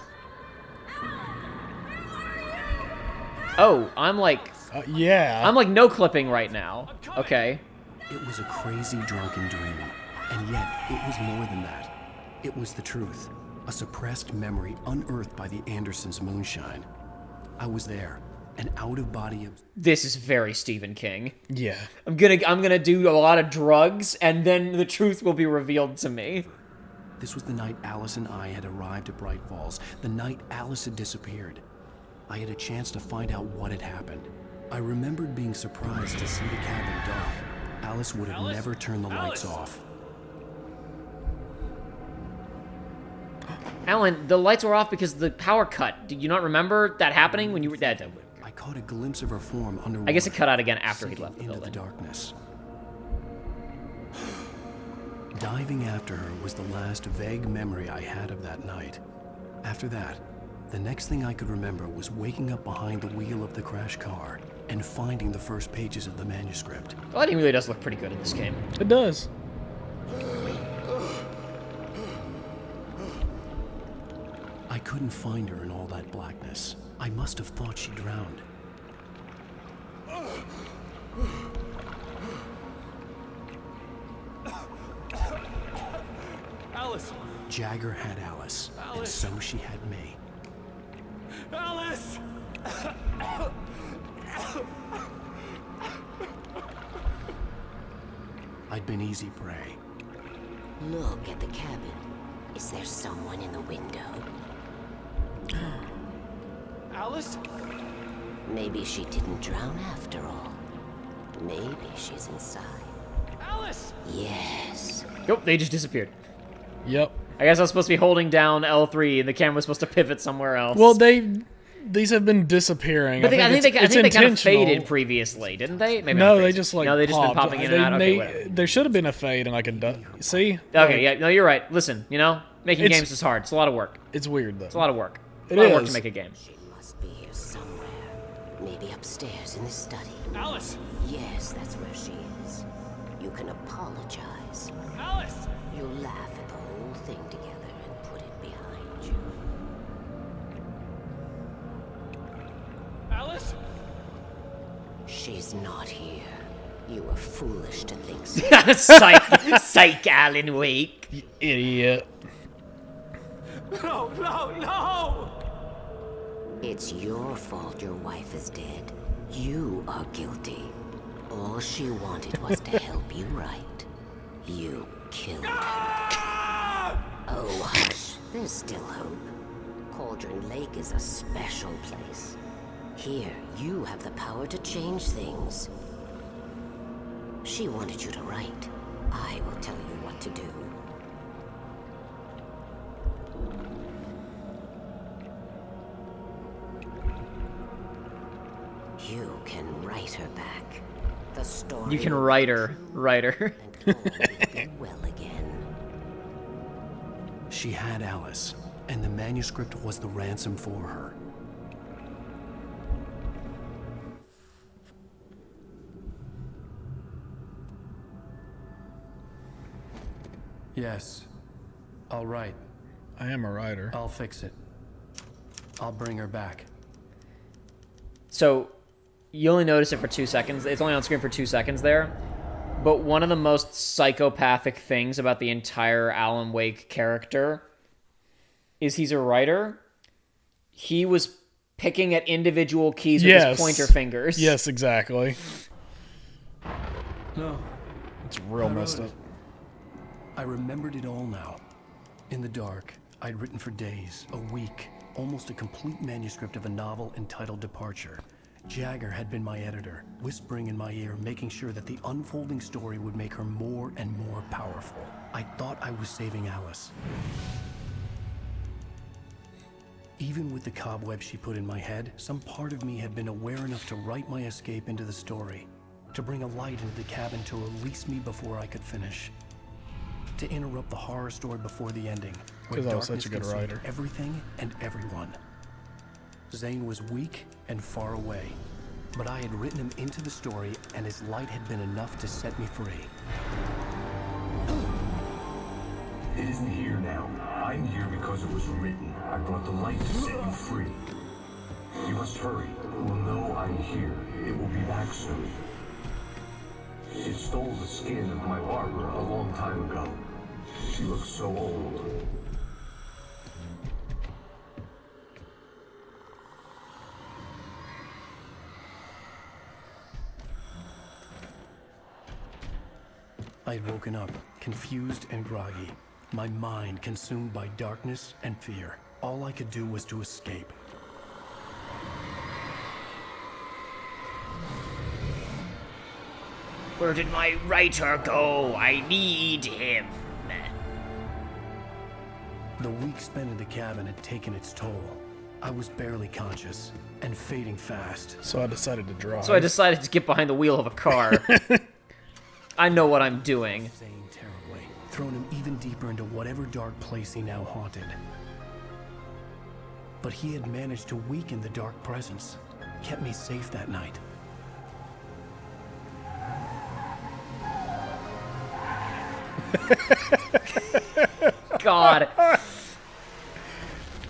Oh, I'm like... yeah. I'm like no clipping right now. Okay. It was a crazy drunken dream, and yet it was more than that. It was the truth, a suppressed memory unearthed by the Andersons' moonshine. I was there, an out-of-body... This is very Stephen King. Yeah. I'm gonna do a lot of drugs, and then the truth will be revealed to me. This was the night Alice and I had arrived at Bright Falls, the night Alice had disappeared. I had a chance to find out what had happened. I remembered being surprised to see the cabin dark. Alice would have never turned the lights off. Alan, the lights were off because the power cut. Did you not remember that happening when you were dead? I caught a glimpse of her form underwater. I guess it cut out again after he left the into building. The darkness. Diving after her was the last vague memory I had of that night. After that, the next thing I could remember was waking up behind the wheel of the crash car and finding the first pages of the manuscript. The lighting really does look pretty good in this game. It does. I couldn't find her in all that blackness. I must have thought she drowned. Alice! Jagger had Alice, and so she had me. Alice! I'd been easy prey. Look at the cabin. Is there someone in the window? Alice? Maybe she didn't drown after all. Maybe she's inside. Alice! Yes. Nope, they just disappeared. Yep. I guess I was supposed to be holding down L3 and the camera was supposed to pivot somewhere else. Well, these have been disappearing. But I think they kind of faded intentional. previously, didn't they? Maybe No, I'm they crazy. just like no, they just been popped. popping in and out. Okay, whatever. There should have been a fade and like a see. Okay, yeah, no, you're right. Listen, you know, making games is hard. It's a lot of work. It's weird though. It's a lot of work. It a lot of work is. to make a game. She must be here somewhere. Maybe upstairs in the study. Alice! Yes, that's where she is. You can apologize. Alice! You'll laugh at the whole thing together and put it behind you. Alice? She's not here. You were foolish to think so. Psych, Alan Wake. You idiot. No, no, no! It's your fault your wife is dead. You are guilty. All she wanted was to help you right. You killed her. Oh, hush. There's still hope. Cauldron Lake is a special place. Here, you have the power to change things. She wanted you to write. I will tell you what to do. You can write her back. The story. You can write her. And all will be well again. She had Alice, and the manuscript was the ransom for her. Yes. I'll write. I am a writer. I'll fix it. I'll bring her back. So, you only notice it for 2 seconds. It's only on screen for 2 seconds there. But one of the most psychopathic things about the entire Alan Wake character is he's a writer. He was picking at individual keys with his pointer fingers. Yes, exactly. No. It's real messed up. I remembered it all now. In the dark, I'd written for days, a week, almost a complete manuscript of a novel entitled Departure. Jagger had been my editor, whispering in my ear, making sure that the unfolding story would make her more and more powerful. I thought I was saving Alice. Even with the cobweb she put in my head, some part of me had been aware enough to write my escape into the story, to bring a light into the cabin to release me before I could finish. To interrupt the horror story before the ending, where Because I was darkness such a good consumed writer. everything and everyone. Zane was weak and far away, but I had written him into the story, and his light had been enough to set me free. It isn't here now. I'm here because it was written. I brought the light to set you free. You must hurry. It will know I'm here. It will be back soon. It stole the skin of my Barbara a long time ago. She looks so old. I had woken up, confused and groggy, my mind consumed by darkness and fear. All I could do was to escape. Where did my writer go? I need him. The week spent in the cabin had taken its toll. I was barely conscious and fading fast. So I decided to drive. So I decided to get behind the wheel of a car. I know what I'm doing. Zane terribly, thrown him even deeper into whatever dark place he now haunted. But he had managed to weaken the dark presence, kept me safe that night. God.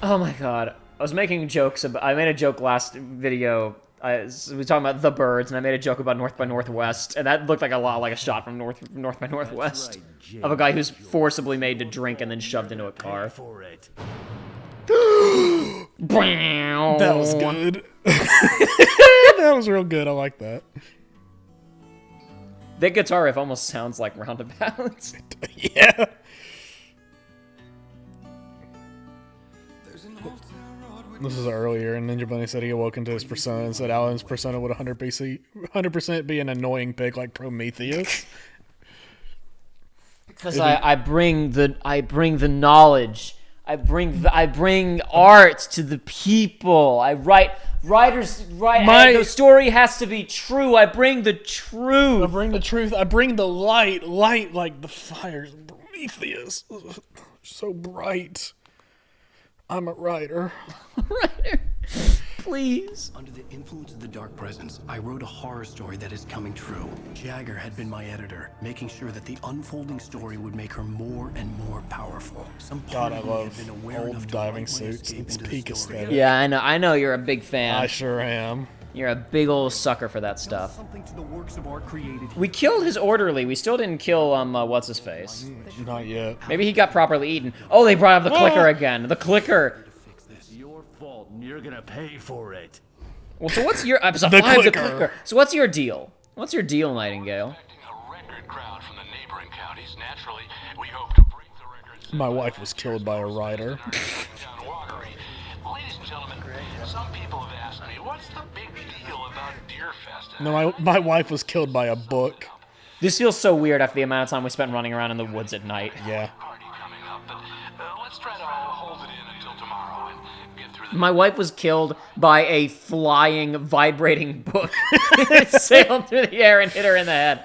Oh my God. I was making jokes about. I made a joke last video. We were talking about the birds, and I made a joke about North by Northwest, and that looked like a lot like a shot from North by Northwest of a guy who's forcibly made to drink and then shoved into a car. That was good. That was real good. I like that. That guitar riff almost sounds like Roundabouts. Yeah. This is earlier, and Ninja Bunny said he awoke into his persona and said Alan's persona would 100% be an annoying pig like Prometheus. Because I bring the knowledge. I bring art to the people. The story has to be true. I bring the truth. I bring the truth. I bring the light like the fires of Prometheus. So bright. I'm a writer. Please. Under the influence of the dark presence, I wrote a horror story that is coming true. Jagger had been my editor, making sure that the unfolding story would make her more and more powerful. Some part God, I of me love had been aware enough old to diving write my suits. escape It's into the peak story. aesthetic. Yeah, I know you're a big fan. I sure am. You're a big old sucker for that stuff. Something to the works of art created. We killed his orderly. We still didn't kill, what's his face? Not yet. Maybe he got properly eaten. Oh, they brought up the clicker again. The clicker. It's your fault, and you're gonna pay for it. Well, so what's your episode The 5? The clicker. clicker. So what's your deal? What's your deal, Nightingale? My wife was killed by a rider. Ladies and gentlemen, some people have asked me, what's the big deal about Deerfest? No, my wife was killed by a book. This feels so weird after the amount of time we spent running around in the woods at night. Yeah. Let's try to hold it in until tomorrow and get through the... My wife was killed by a flying, vibrating book. It sailed through the air and hit her in the head.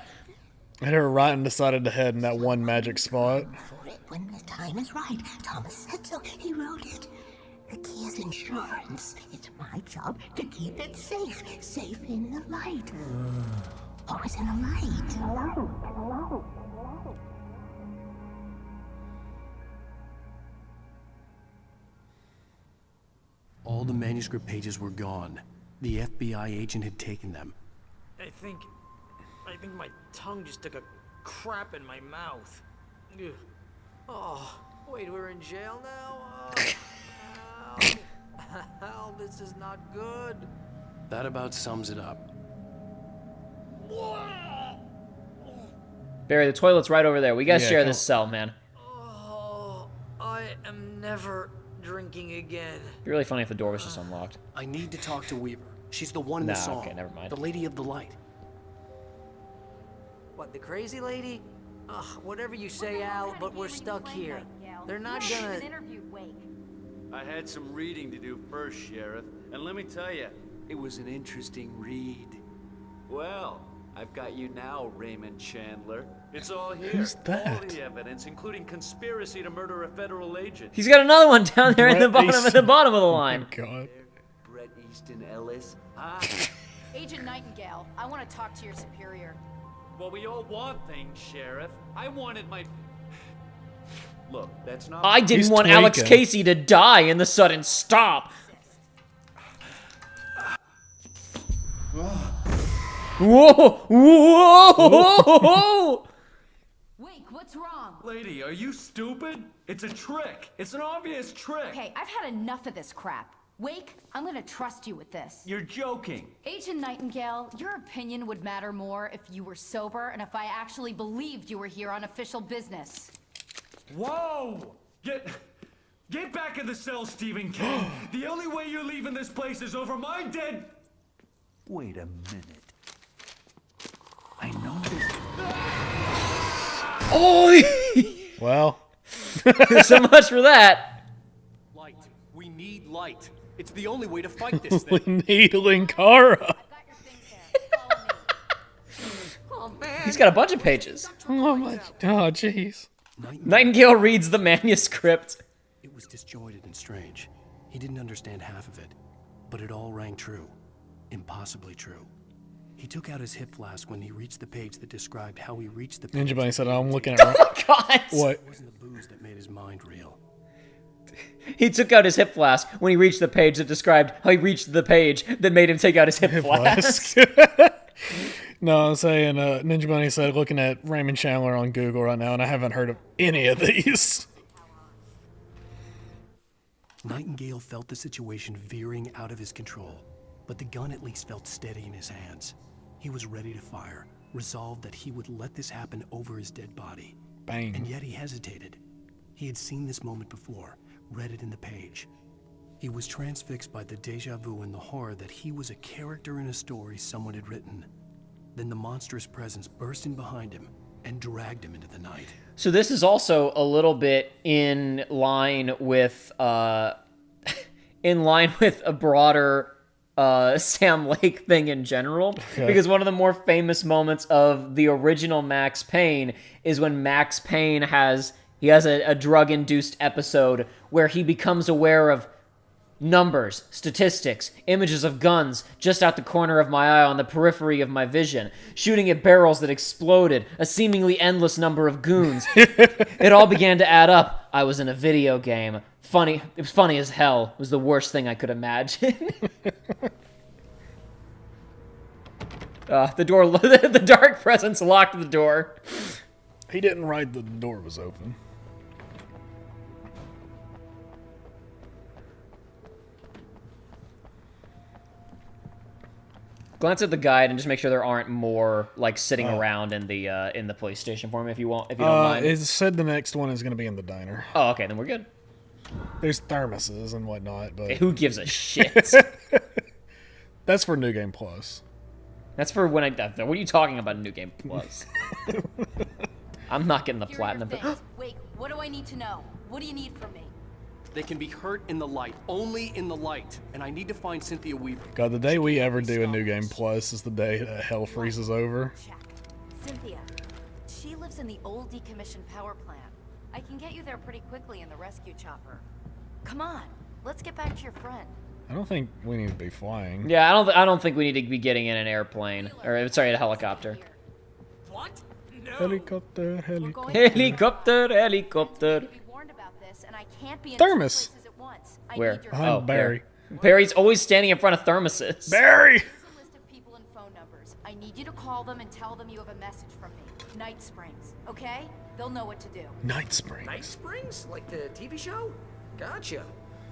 Hit her right in the side of the head in that one magic spot. When the time is right, Thomas said so. He wrote it. The key is insurance. It's my job to keep it safe. Safe in the light. Always in the light. Hello. All the manuscript pages were gone. The FBI agent had taken them. I think my tongue just took a crap in my mouth. Ugh. Oh, wait, we're in jail now? Oh, this is not good. That about sums it up. Barry, the toilet's right over there. We gotta Yeah, share come this cell, man. Oh, I am never drinking again. It'd be really funny if the door was just unlocked. I need to talk to Weaver. She's the one in Nah, the song. okay, never mind. The Lady of the Light. What, the crazy lady? Ugh, whatever you say, Al, but we're stuck here. They're not gonna... I had some reading to do first, Sheriff, and let me tell you, it was an interesting read. Well, I've got you now, Raymond Chandler. It's all here. Who's that? All the evidence, including conspiracy to murder a federal agent. He's got another one down there at the Brett bottom Easton. of the bottom of the line. Oh, God. Bret Easton Ellis. Ah. Agent Nightingale, I want to talk to your superior. Well, we all want things, Sheriff. I wanted my... Look, that's not... I didn't He's want Alex tweaking. Casey to die in the sudden stop. Whoa! Whoa! Wake, what's wrong? Lady, are you stupid? It's a trick. It's an obvious trick. Okay, I've had enough of this crap. Wake, I'm gonna trust you with this. You're joking. Agent Nightingale, your opinion would matter more if you were sober and if I actually believed you were here on official business. Whoa! Get back in the cell, Stephen King. The only way you're leaving this place is over my dead... Wait a minute. I know this... Oh! Well. So much for that. Light. We need light. It's the only way to fight this thing. We need Linkara. Oh, man. He's got a bunch of pages. Oh, my... Oh, jeez. Nightingale reads the manuscript. It was disjointed and strange. He didn't understand half of it, but it all rang true. Impossibly true. He took out his hip flask when he reached the page that described how he reached the page. Ninja Bunny said, I'm looking at... Oh, God! What? It wasn't the booze that made his mind reel. He took out his hip flask when he reached the page that described how he reached the page that made him take out his hip flask. No, I'm saying Ninja Bunny said looking at Raymond Chandler on Google right now, and I haven't heard of any of these. Nightingale felt the situation veering out of his control, but the gun at least felt steady in his hands. He was ready to fire, resolved that he would let this happen over his dead body. Bang. And yet he hesitated. He had seen this moment before, read it in the page. He was transfixed by the deja vu and the horror that he was a character in a story someone had written. Then the monstrous presence burst in behind him and dragged him into the night. So this is also a little bit in line with a broader Sam Lake thing in general. Okay. Because one of the more famous moments of the original Max Payne is when Max Payne has a drug-induced episode where he becomes aware of numbers, statistics, images of guns just out the corner of my eye on the periphery of my vision, shooting at barrels that exploded, a seemingly endless number of goons. It all began to add up. I was in a video game. Funny. It was funny as hell. It was the worst thing I could imagine. The door, the dark presence locked the door. He didn't write that the door was open. Glance at the guide and just make sure there aren't more like sitting around in the police station for me if you don't mind. It said the next one is going to be in the diner. Oh, okay, then we're good. There's thermoses and whatnot, but Who gives a shit? That's for New Game Plus. That's for when I. What are you talking about, New Game Plus? I'm not getting the platinum. Wait, what do I need to know? What do you need from me? They can be hurt in the light, only in the light. And I need to find Cynthia Weaver. God, the day we ever do a New Game Plus is the day that hell freezes over. Cynthia. She lives in the old decommissioned power plant. I can get you there pretty quickly in the rescue chopper. Come on, let's get back to your friend. I don't think we need to be flying. Yeah, I don't think we need to be getting in an airplane or sorry, a helicopter. What? No. Helicopter. Helicopter. Thermos. Where? Behind Barry. There. Barry's always standing in front of thermoses. Barry. I need you to call them and tell them you have a message from me. Night Springs, okay? They'll know what to do. Night Springs. Night Springs? Like the TV show? Gotcha.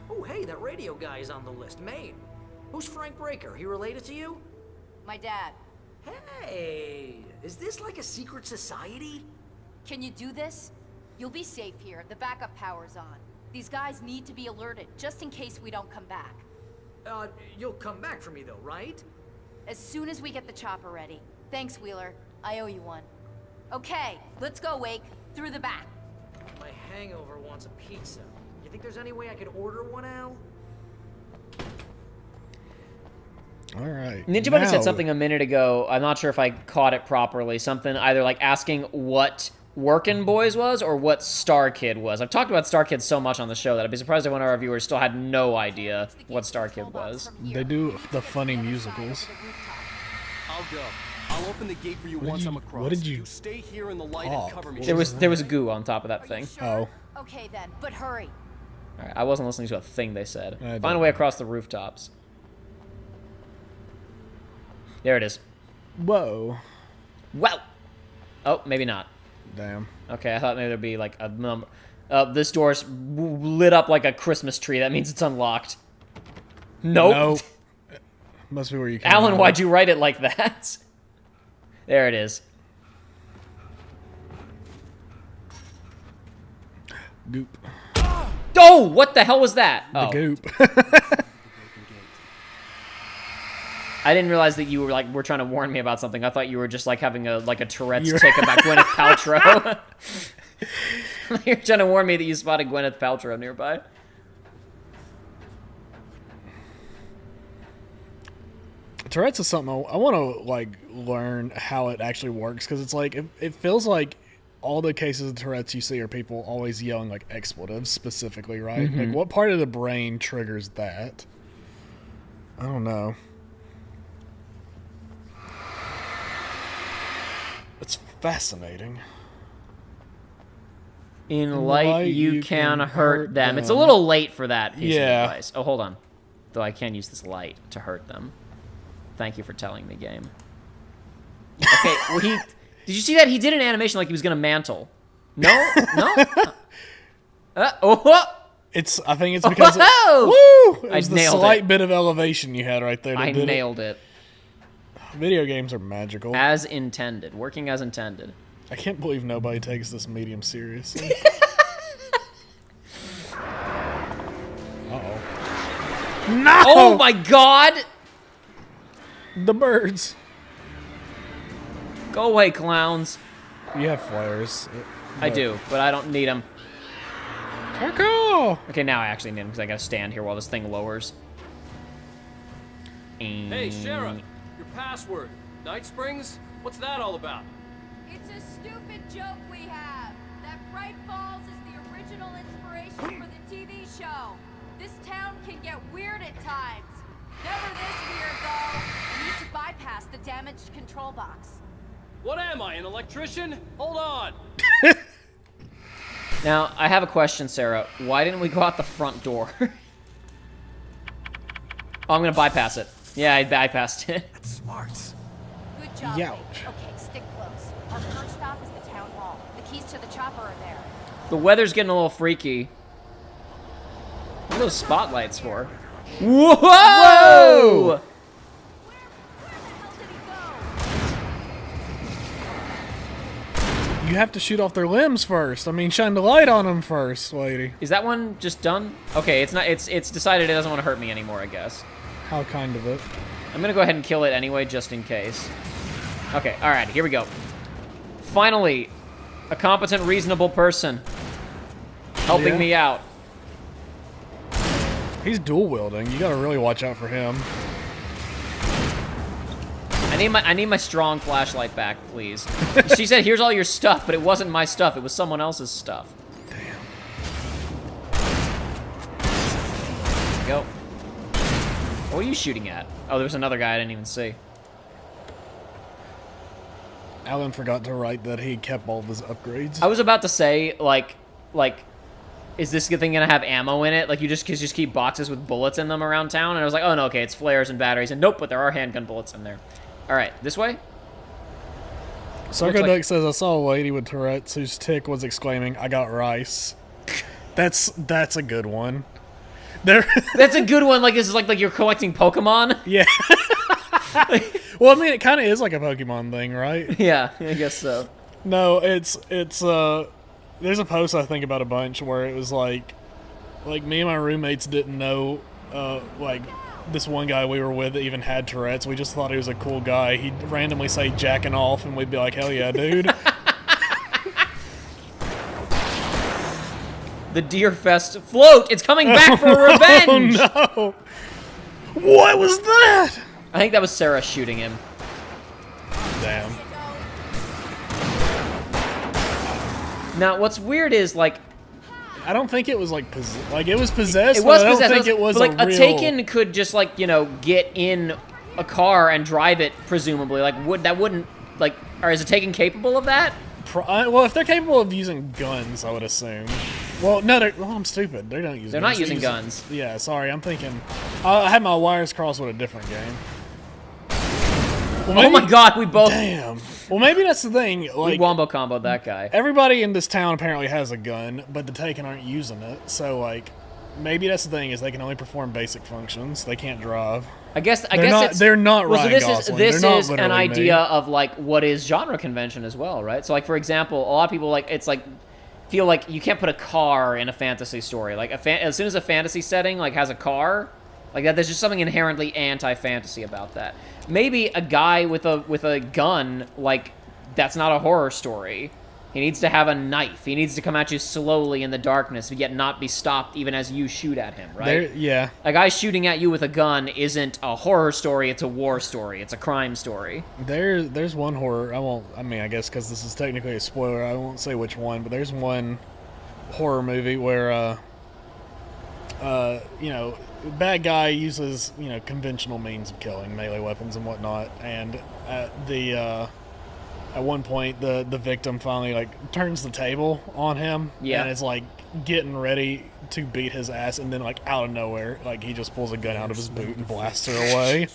Oh, hey, that radio guy is on the list. Maine. Who's Frank Breaker? He related to you? My dad. Hey, is this like a secret society? Can you do this? You'll be safe here. The backup power's on. These guys need to be alerted, just in case we don't come back. You'll come back for me though, right? As soon as we get the chopper ready. Thanks, Wheeler. I owe you one. Okay, let's go, Wake. Through the back. My hangover wants a pizza. You think there's any way I could order one, Al? All right. Ninja Buddy said something a minute ago. I'm not sure if I caught it properly. Something either like asking what Workin' Boys was or what Star Kid was. I've talked about Star Kid so much on the show that I'd be surprised if one of our viewers still had no idea what Star Kid was. They do the funny musicals. I'll go. I'll open the gate for you once I'm across. What did you stay here in the light and cover me? There was goo on top of that thing. Oh. Okay then, but hurry. All right, I wasn't listening to a thing they said. I Find a way across the rooftops. There it is. Whoa. Well. Oh, maybe not. Damn. Okay, I thought maybe there'd be like a number. This door's lit up like a Christmas tree. That means it's unlocked. Nope. Nope. Must be where you came Alan, out. why'd you write it like that? There it is. Goop. Oh, what the hell was that? The goop. I didn't realize that you were trying to warn me about something. I thought you were just like having a Tourette's tick about Gwyneth Paltrow. You're trying to warn me that you spotted Gwyneth Paltrow nearby. Tourette's is something I want to like learn how it actually works because it's like it feels like all the cases of Tourette's you see are people always yelling like expletives specifically, right? Mm-hmm. Like what part of the brain triggers that? I don't know. It's fascinating. In light, you can hurt them. It's a little late for that piece of advice. Oh, hold on. Though I can use this light to hurt them. Thank you for telling me, game. Okay, well, did you see that? He did an animation like he was going to mantle. No? No? I think it's because it was the slight bit of elevation you had right there. I nailed it. Video games are magical. As intended. Working as intended. I can't believe nobody takes this medium seriously. Uh-oh. No! Oh my god! The birds. Go away, clowns. You have flares. I do, but I don't need them. Caco! Okay, now I actually need them because I gotta stand here while this thing lowers. Hey, Sheriff. Your password. Night Springs? What's that all about? It's a stupid joke we have. That Bright Falls is the original inspiration for the TV show. This town can get weird at times. Never this weird, though. We need to bypass the damaged control box. What am I, an electrician? Hold on. Now, I have a question, Sarah. Why didn't we go out the front door? Oh, I'm gonna bypass it. Yeah, I bypassed it. That's smart. Good job. Youch. Okay, stick close. Our first stop is the town hall. The keys to the chopper are there. The weather's getting a little freaky. What are those spotlights for? Whoa! You have to shoot off their limbs first. I mean, shine the light on them first, lady. Is that one just done? Okay, it's not. It's decided it doesn't want to hurt me anymore, I guess. How kind of it. I'm gonna go ahead and kill it anyway, just in case. Okay, all right, here we go. Finally, a competent, reasonable person helping me out. He's dual wielding. You gotta really watch out for him. I need my strong flashlight back, please. She said, "Here's all your stuff," but it wasn't my stuff. It was someone else's stuff. Damn. There we go. What are you shooting at? Oh, there's another guy I didn't even see. Alan forgot to write that he kept all of his upgrades. I was about to say, like, is this thing gonna have ammo in it? Like, you just keep boxes with bullets in them around town? And I was like, oh no, okay, it's flares and batteries. And nope, but there are handgun bullets in there. All right, this way? Sarko Duck says, I saw a lady with Tourette's whose tick was exclaiming, "I got rice." That's a good one. That's a good one. Like, this is like you're collecting Pokemon? Yeah. Well, I mean, it kind of is like a Pokemon thing, right? Yeah, I guess so. No, it's there's a post I think about a bunch where it was like me and my roommates didn't know, like, this one guy we were with even had Tourette's. We just thought he was a cool guy. He'd randomly say jacking off, and we'd be like, hell yeah, dude. The Deerfest float! It's coming back for revenge! Oh, no! What was that? I think that was Sarah shooting him. Damn. Now, what's weird is, like, I don't think it was like it was possessed. It was but possessed. I don't think it was but, like, a real... Taken could just, like, you know, get in a car and drive it, presumably. Like, wouldn't, like, or is a Taken capable of that? Well, if they're capable of using guns, I would assume. Well, no, I'm stupid. They don't use. They're guns. not using guns. Yeah, sorry, I'm thinking. I had my wires crossed with a different game. Well, oh my God, we both. Damn. Well, maybe that's the thing. Like, we wombo comboed that guy. Everybody in this town apparently has a gun, but the Taken aren't using it. So, like, maybe that's the thing is they can only perform basic functions. They can't drive. I guess they're not well, Ryan so Gosling. This they're not is an literally idea me. of, like, what is genre convention as well, right? So, like, for example, a lot of people, like, it's like feel like you can't put a car in a fantasy story. Like, as soon as a fantasy setting, like, has a car, like, that, there's just something inherently anti-fantasy about that. Maybe a guy with a gun, like, that's not a horror story. He needs to have a knife. He needs to come at you slowly in the darkness, yet not be stopped even as you shoot at him, right? Yeah. A guy shooting at you with a gun isn't a horror story, it's a war story. It's a crime story. There's one horror, I guess because this is technically a spoiler, I won't say which one, but there's one horror movie where, you know, bad guy uses, you know, conventional means of killing, melee weapons and whatnot, and at one point the victim finally, like, turns the table on him, and is, like, getting ready to beat his ass, and then, like, out of nowhere, like, he just pulls a gun out of his boot and blasts her away.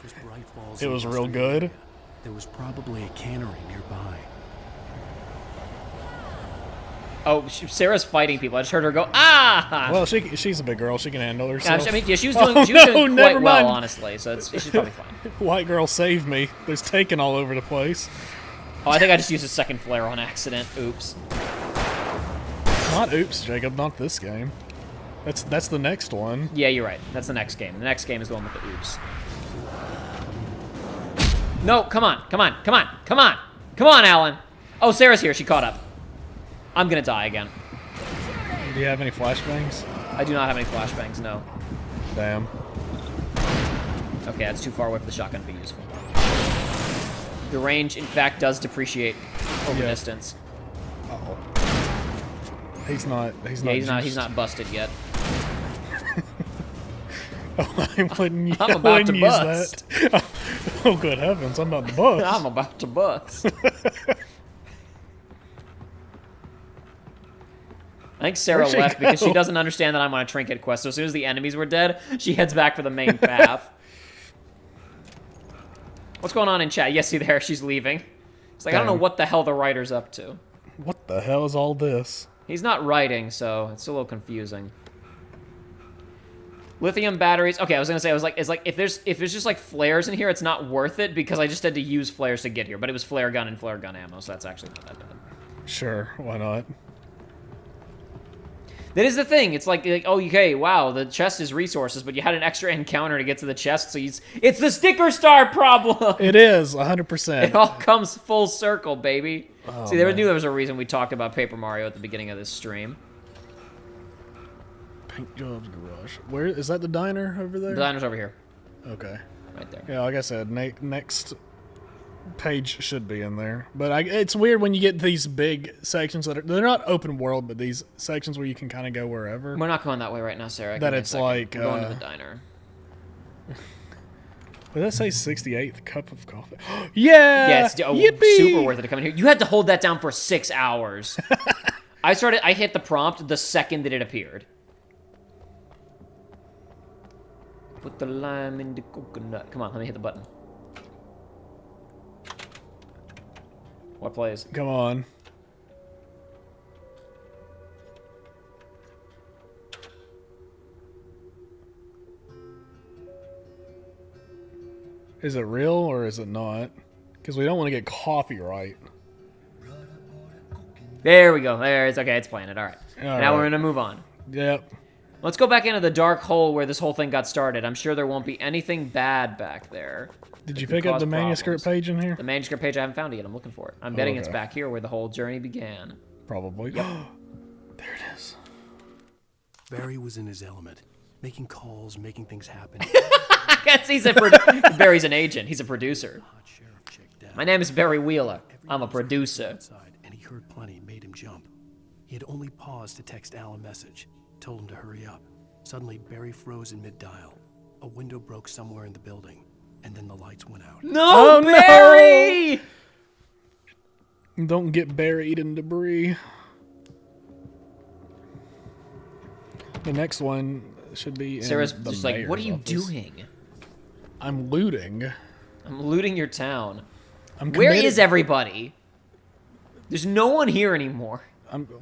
It was real good. There was probably a cannery nearby. Oh, Sarah's fighting people. I just heard her go, ah! Well, she's a big girl. She can handle herself. I mean, yeah, she was doing quite well, honestly, so she's probably fine. White girl saved me. There's Taken all over the place. Oh, I think I just used a second flare on accident. Oops. Not oops, Jacob. Not this game. That's the next one. Yeah, you're right. That's the next game. The next game is the one with the oops. No, come on, come on, come on, come on. Come on, Alan. Oh, Sarah's here. She caught up. I'm gonna die again. Do you have any flashbangs? I do not have any flashbangs, no. Damn. Okay, that's too far away for the shotgun to be useful. The range, in fact, does depreciate over distance. Uh-oh. He's not he's not busted yet. I wouldn't, I'm about to bust. Use that. Oh, good heavens, I'm about to bust. I'm about to bust. I think Sarah left because she doesn't understand that I'm on a trinket quest. So as soon as the enemies were dead, she heads back for the main path. What's going on in chat? Yes, see there, she's leaving. It's like, I don't know what the hell the writer's up to. What the hell is all this? He's not writing, so it's a little confusing. Lithium batteries. Okay, I was gonna say, it's like if there's just like flares in here, it's not worth it because I just had to use flares to get here. But it was flare gun and flare gun ammo, so that's actually not that bad. Sure, why not? That is the thing. It's like oh, okay, wow, the chest is resources, but you had an extra encounter to get to the chest, so it's the sticker star problem. It is 100%. It all comes full circle, baby. Oh, See, knew there was a reason we talked about Paper Mario at the beginning of this stream. Paint Jobs Garage. Where is that? The diner over there? The diner's over here. Okay. Right there. Yeah, like I said, next page should be in there. But it's weird when you get these big sections they're not open world, but these sections where you can kind of go wherever. We're not going that way right now, Sarah. That it's like we're going to the diner. Would that say 68th cup of coffee? Yeah! Yeah, it's super worth it to come in here. You had to hold that down for 6 hours. I hit the prompt the second that it appeared. Put the lime in the coconut. Come on, let me hit the button. What plays? Come on. Is it real or is it not? Because we don't want to get copyright. There we go. There it's okay. It's playing it. All right. Now we're gonna move on. Yep. Let's go back into the dark hole where this whole thing got started. I'm sure there won't be anything bad back there. Did you pick up the manuscript page in here? The manuscript page I haven't found it yet. I'm looking for it. I'm betting it's back here where the whole journey began. Probably. Yep. There it is. Barry was in his element, making calls, making things happen. Barry's an agent. He's a producer. My name is Barry Wheeler. I'm a producer. And he heard plenty, made him jump. He had only paused to text Al a message, told him to hurry up. Suddenly, Barry froze in mid-dial. A window broke somewhere in the building, and then the lights went out. No, Barry! No! Don't get buried in debris. The next one should be in Sarah's the just like, what are you office. doing? I'm looting. I'm looting your town. Where is everybody? There's no one here anymore.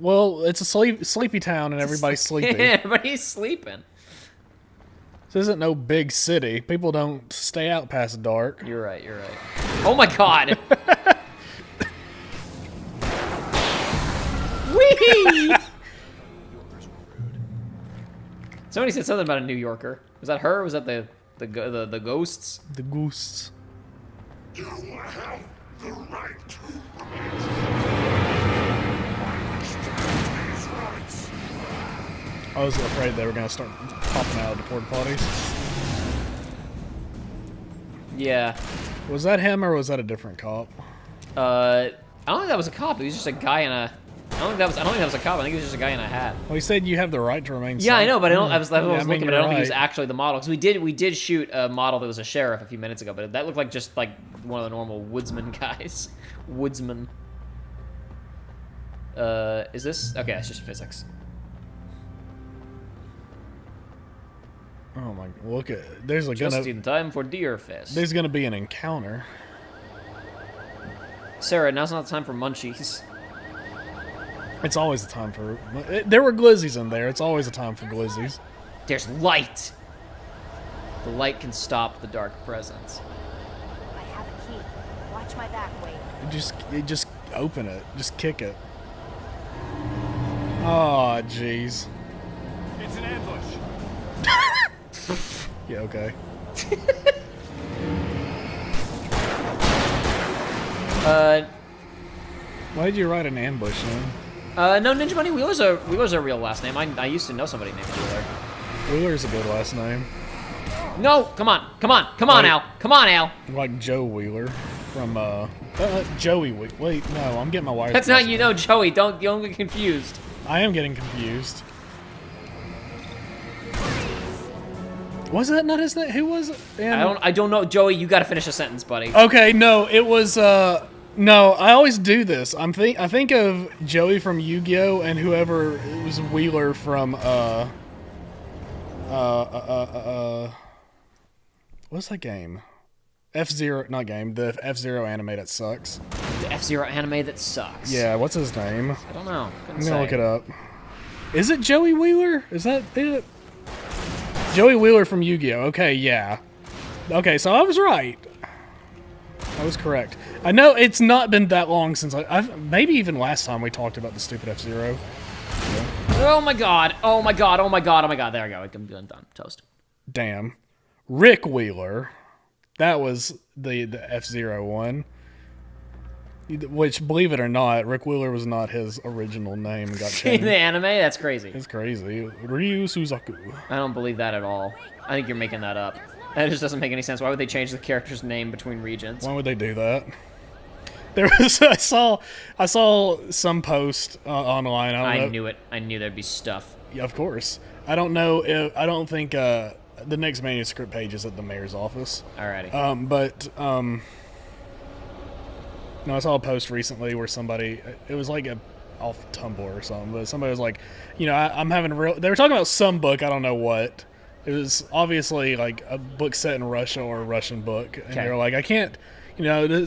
Well, it's a sleepy town and everybody's sleeping. Everybody's sleeping. This isn't no big city. People don't stay out past dark. You're right, you're right. Oh my god! Whee! Somebody said something about a New Yorker. Was that her or was that the ghosts? The ghosts. You have the right. I was afraid they were going to start popping out of the porta potties. Yeah. Was that him or was that a different cop? I don't think that was a cop. He was just a guy in a... I don't think that was a cop. I think he was just a guy in a hat. Well, he said you have the right to remain silent. Yeah, I know, but I was looking, but I don't think he was right. actually the model. Because we did shoot a model that was a sheriff a few minutes ago, but that looked like just like one of the normal woodsman guys. Woodsman. Is this... Okay, it's just physics. Oh my! Look at there's like just in time for Deer Fest. There's gonna be an encounter. Sarah, now's not the time for munchies. It's always a time for. There were glizzies in there. It's always a time for glizzies. There's light. The light can stop the dark presence. I have a key. Watch my back, wait. Just open it. Just kick it. Oh, jeez. It's an ambush. Yeah, okay. Why did you write an ambush then? No, Ninja Bunny Wheeler's a real last name. I used to know somebody named Wheeler. Wheeler's a good last name. No, come on, Al, come on, Al. Like Joe Wheeler from Joey. Wait, no, I'm getting my wires. That's not Joey. Don't get confused. I am getting confused. Was that not his name? Who was it? I don't know, Joey. You got to finish a sentence, buddy. Okay, no, it was. No, I always do this. I think of Joey from Yu-Gi-Oh and whoever was Wheeler from what's that game? F-Zero, not game, the F-Zero anime that sucks. The F-Zero anime that sucks. Yeah, what's his name? I don't know. I'm gonna look it up. Is it Joey Wheeler? Is that it? Joey Wheeler from Yu-Gi-Oh! Okay, yeah. Okay, so I was right. I was correct. I know it's not been that long since maybe even last time we talked about the stupid F-Zero. Yeah. Oh my god. Oh my god. Oh my god. Oh my god. There we go. I'm done. Toast. Damn. Rick Wheeler. That was the F-Zero one. Which, believe it or not, Rick Wheeler was not his original name and got changed. In the anime? That's crazy. It's crazy. Ryu Suzaku. I don't believe that at all. I think you're making that up. That just doesn't make any sense. Why would they change the character's name between regions? Why would they do that? There was I saw some post online. I knew it. I knew there'd be stuff. Yeah, of course. I don't know. I don't think the next manuscript page is at the mayor's office. Alrighty. No, I saw a post recently where somebody, it was like off Tumblr or something, but somebody was like, you know, I'm having they were talking about some book, I don't know what. It was obviously like a book set in Russia or a Russian book. And they were like, I can't, you know,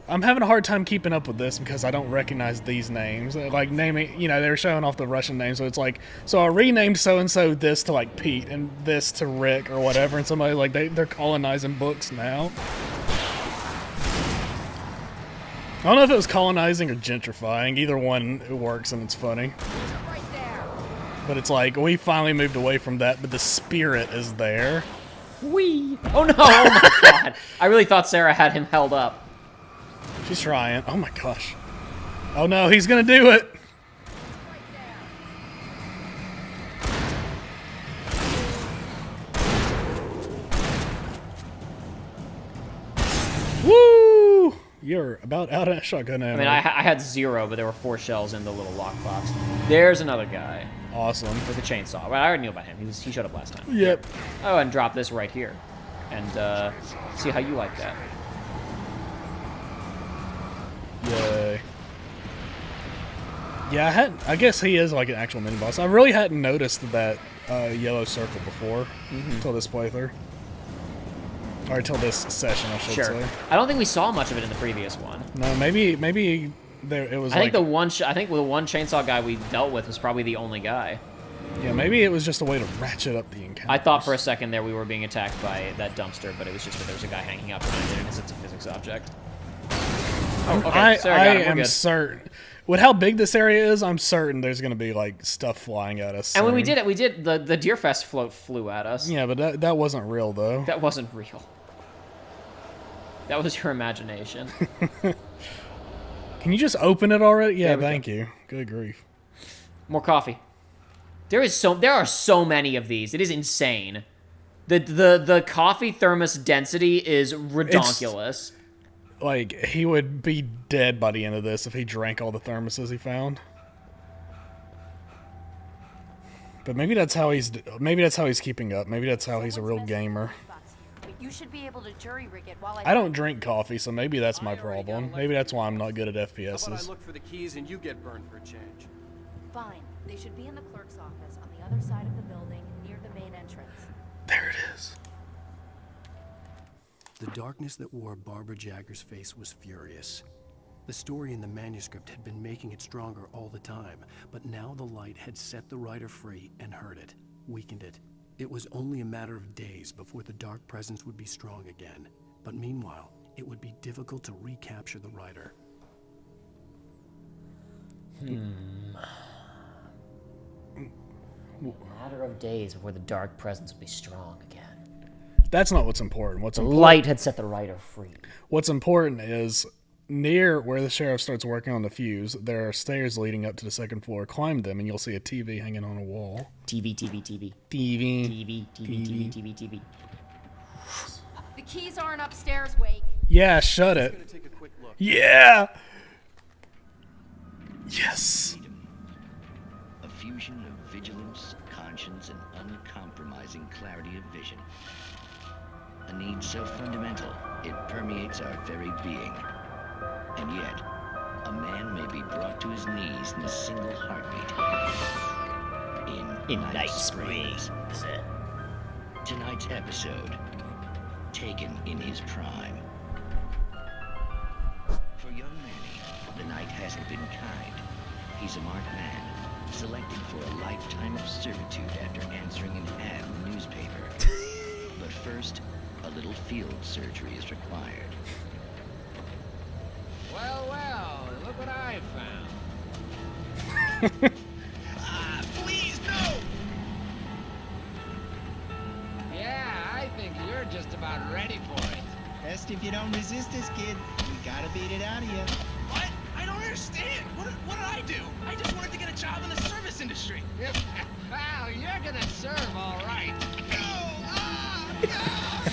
I'm having a hard time keeping up with this because I don't recognize these names. Like naming, you know, they were showing off the Russian names. So it's like, so I renamed so-and-so this to like Pete and this to Rick or whatever. And somebody like, they're colonizing books now. I don't know if it was colonizing or gentrifying. Either one, it works and it's funny. But it's like, we finally moved away from that, but the spirit is there. Whee! Oh no! Oh my god! I really thought Sarah had him held up. She's trying. Oh my gosh. Oh no, he's gonna do it! Woo! You're about out of shotgun ammo. I mean, I had 0, but there were 4 shells in the little lockbox. There's another guy. Awesome. With a chainsaw. Well, I already knew about him. He showed up last time. Yep. Oh, and drop this right here. And see how you like that. Yay. Yeah, I guess he is like an actual mini-boss. I really hadn't noticed that yellow circle before until this playthrough. Or until this session, I should say. I don't think we saw much of it in the previous one. No, maybe there it was. I think the one chainsaw guy we dealt with was probably the only guy. Yeah, maybe it was just a way to ratchet up the encounter. I thought for a second there we were being attacked by that dumpster, but it was just that there was a guy hanging out behind it and it's a physics object. Oh, okay. I am certain. With how big this area is, I'm certain there's going to be like stuff flying at us. And when we did it, the Deerfest float flew at us. Yeah, but that wasn't real though. That wasn't real. That was your imagination. Can you just open it already? Yeah, thank you. Good grief. More coffee. There are so many of these. It is insane. The coffee thermos density is ridiculous. Like, he would be dead by the end of this if he drank all the thermoses he found. But maybe that's how he's keeping up. Maybe that's how he's a real gamer. You should be able to jury rig it while I don't drink coffee, so maybe that's my problem. Maybe that's why I'm not good at FPSs. How about I look for the keys and you get burned for a change? Fine. They should be in the clerk's office on the other side of the building near the main entrance. There it is. The darkness that wore Barbara Jagger's face was furious. The story in the manuscript had been making it stronger all the time, but now the light had set the writer free and hurt it, weakened it. It was only a matter of days before the dark presence would be strong again. But meanwhile, it would be difficult to recapture the writer. A matter of days before the dark presence would be strong again. That's not what's important. What's important, light had set the writer free. What's important is near where the sheriff starts working on the fuse, there are stairs leading up to the second floor. Climb them and you'll see a TV hanging on a wall. TV. The keys aren't upstairs, Wake. Yeah, shut it. Gonna take a quick look. Yeah. Yes. A fusion of vigilance, conscience, and uncompromising clarity of vision. A need so fundamental, it permeates our very being. And yet, a man may be brought to his knees in a single heartbeat. In Night Springs. Tonight's episode, taken in his prime. For young Manny, the night hasn't been kind. He's a marked man, selected for a lifetime of servitude after answering an ad in the newspaper. But first, a little field surgery is required. Well, well, look what I found. Please, no! Yeah, I think you're just about ready for it. Best if you don't resist this, kid. We gotta beat it out of you. What? I don't understand. What did I do? I just wanted to get a job in the service industry. Well, you're gonna serve all right.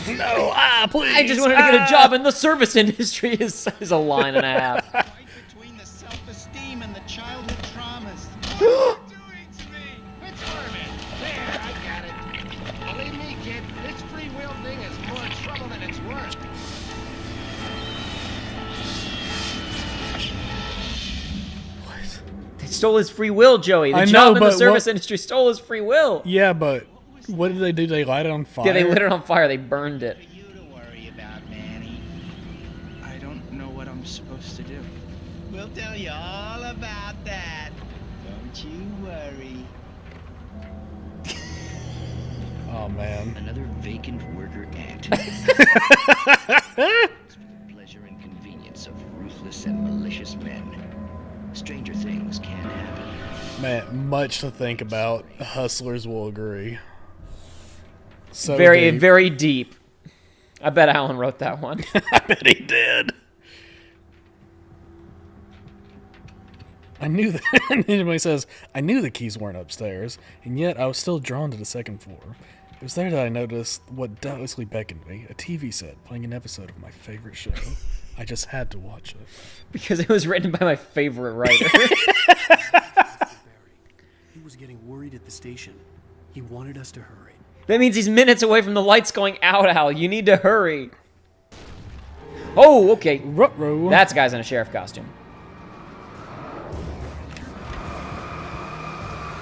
No, please. I just wanted to get a job in the service industry is a line and a half. Between the self-esteem and the childhood traumas. What are you doing to me? It's Corbin. There, I got it. Believe me, kid, this free will thing is more trouble than it's worth. They stole his free will, Joey. The I job know, in the but service industry stole his free will. Yeah, but what did they do? They light it on fire? Yeah, they lit it on fire. They burned it. I don't know what I'm supposed to do. We'll tell you all about that. Don't you worry. Oh, man. Another vacant worker ant. Pleasure and convenience of ruthless and malicious men. Stranger things can happen. Man, much to think about. Hustlers will agree. So very, deep. very deep. I bet Alan wrote that one. I bet he did. I knew that. Anybody says, I knew the keys weren't upstairs, and yet I was still drawn to the second floor. It was there that I noticed what doubtlessly beckoned me, a TV set playing an episode of my favorite show. I just had to watch it. Because it was written by my favorite writer. He was getting worried at the station. He wanted us to hurry. That means he's minutes away from the lights going out, Al. You need to hurry. Oh, okay. Ruh-roh. That's a guy's in a sheriff costume.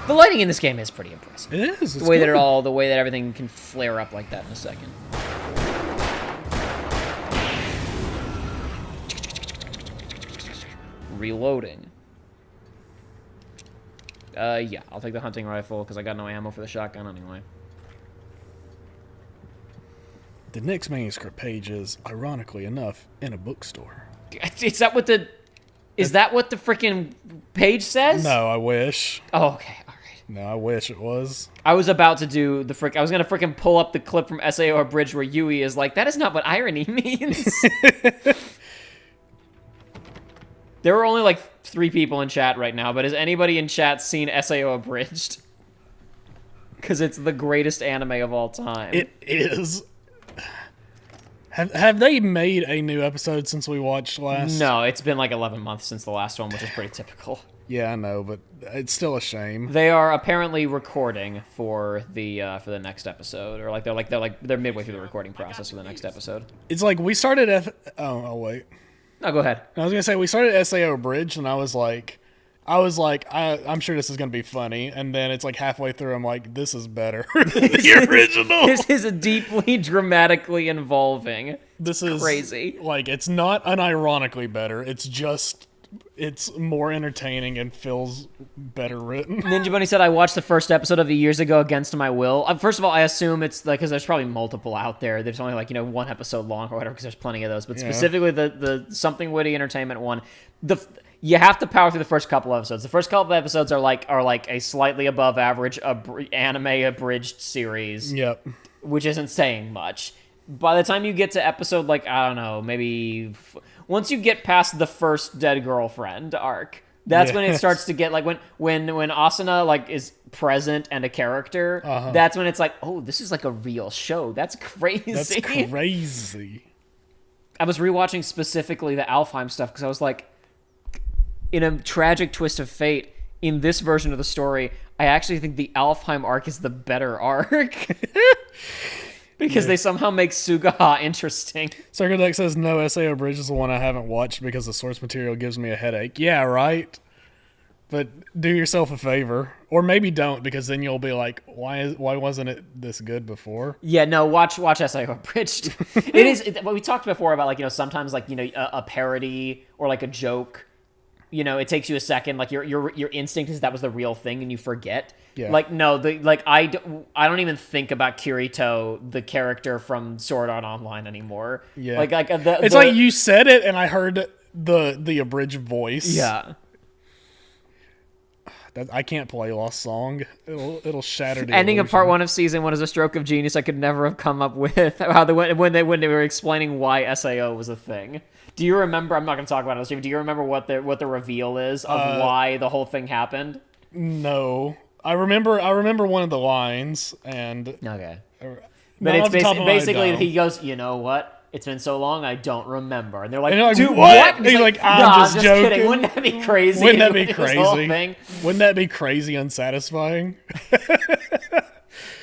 The lighting in this game is pretty impressive. It is. The way that the way that everything can flare up like that in a second. Reloading. Yeah, I'll take the hunting rifle because I got no ammo for the shotgun anyway. The next manuscript page is, ironically enough, in a bookstore. Is that what the freaking page says? No, I wish. Oh, okay. All right. No, I wish it was. I was about to do the I was gonna freaking pull up the clip from SAO Abridged where Yui is like, that is not what irony means. There were only like 3 people in chat right now, but has anybody in chat seen SAO Abridged? Because it's the greatest anime of all time. It is. Have they made a new episode since we watched last? No, it's been like 11 months since the last one, which is pretty typical. Yeah, I know, but it's still a shame. They are apparently recording for the next episode, or they're midway through the recording process for the next episode. It's like we started oh wait. No, go ahead. I was gonna say we started SAO Bridge, and I was like, I'm sure this is gonna be funny, and then it's like halfway through, I'm like, this is better than the original. This is deeply dramatically involving. This is crazy. Like, it's not unironically better. It's more entertaining and feels better written. Ninja Bunny said, I watched the first episode of it years ago against my will. First of all, I assume it's like, because there's probably multiple out there. There's only like, 1 episode long or whatever, because there's plenty of those. But specifically the Something Witty Entertainment one, you have to power through the first couple episodes. The first couple of episodes are like a slightly above average anime abridged series. Yep. Which isn't saying much. By the time you get to episode, like, I don't know, maybe once you get past the first dead girlfriend arc, that's when it starts to get like when Asuna like is present and a character. That's when it's like, oh, this is like a real show. That's crazy. That's crazy. I was rewatching specifically the Alfheim stuff because I was like, in a tragic twist of fate, in this version of the story, I actually think the Alfheim arc is the better arc. Because they somehow make Sugaha interesting. Circle Deck says, no, SAO Bridge is the one I haven't watched because the source material gives me a headache. Yeah, right? But do yourself a favor, or maybe don't, because then you'll be like, why wasn't it this good before? Yeah, no, watch SIO Abridged. It is what we talked before about, like, sometimes, like, a parody or like a joke, it takes you a second, like your instinct is that was the real thing and you forget. Yeah. Like, no, I don't even think about Kirito, the character from Sword Art Online, anymore. Yeah. It's like you said it and I heard the abridged voice. Yeah. I can't play Lost Song. It'll shatter the ending illusion. of part 1 of season 1 is a stroke of genius I could never have come up with. How when they were explaining why SAO was a thing. Do you remember? I'm not going to talk about it on stream. Do you remember what the reveal is of why the whole thing happened? No, I remember one of the lines and okay, but it's basically he goes, you know what? It's been so long, I don't remember. And they're like, dude, what? And he's like, I'm just joking. Kidding. Wouldn't that be crazy? Wouldn't that be crazy? Wouldn't that be crazy unsatisfying?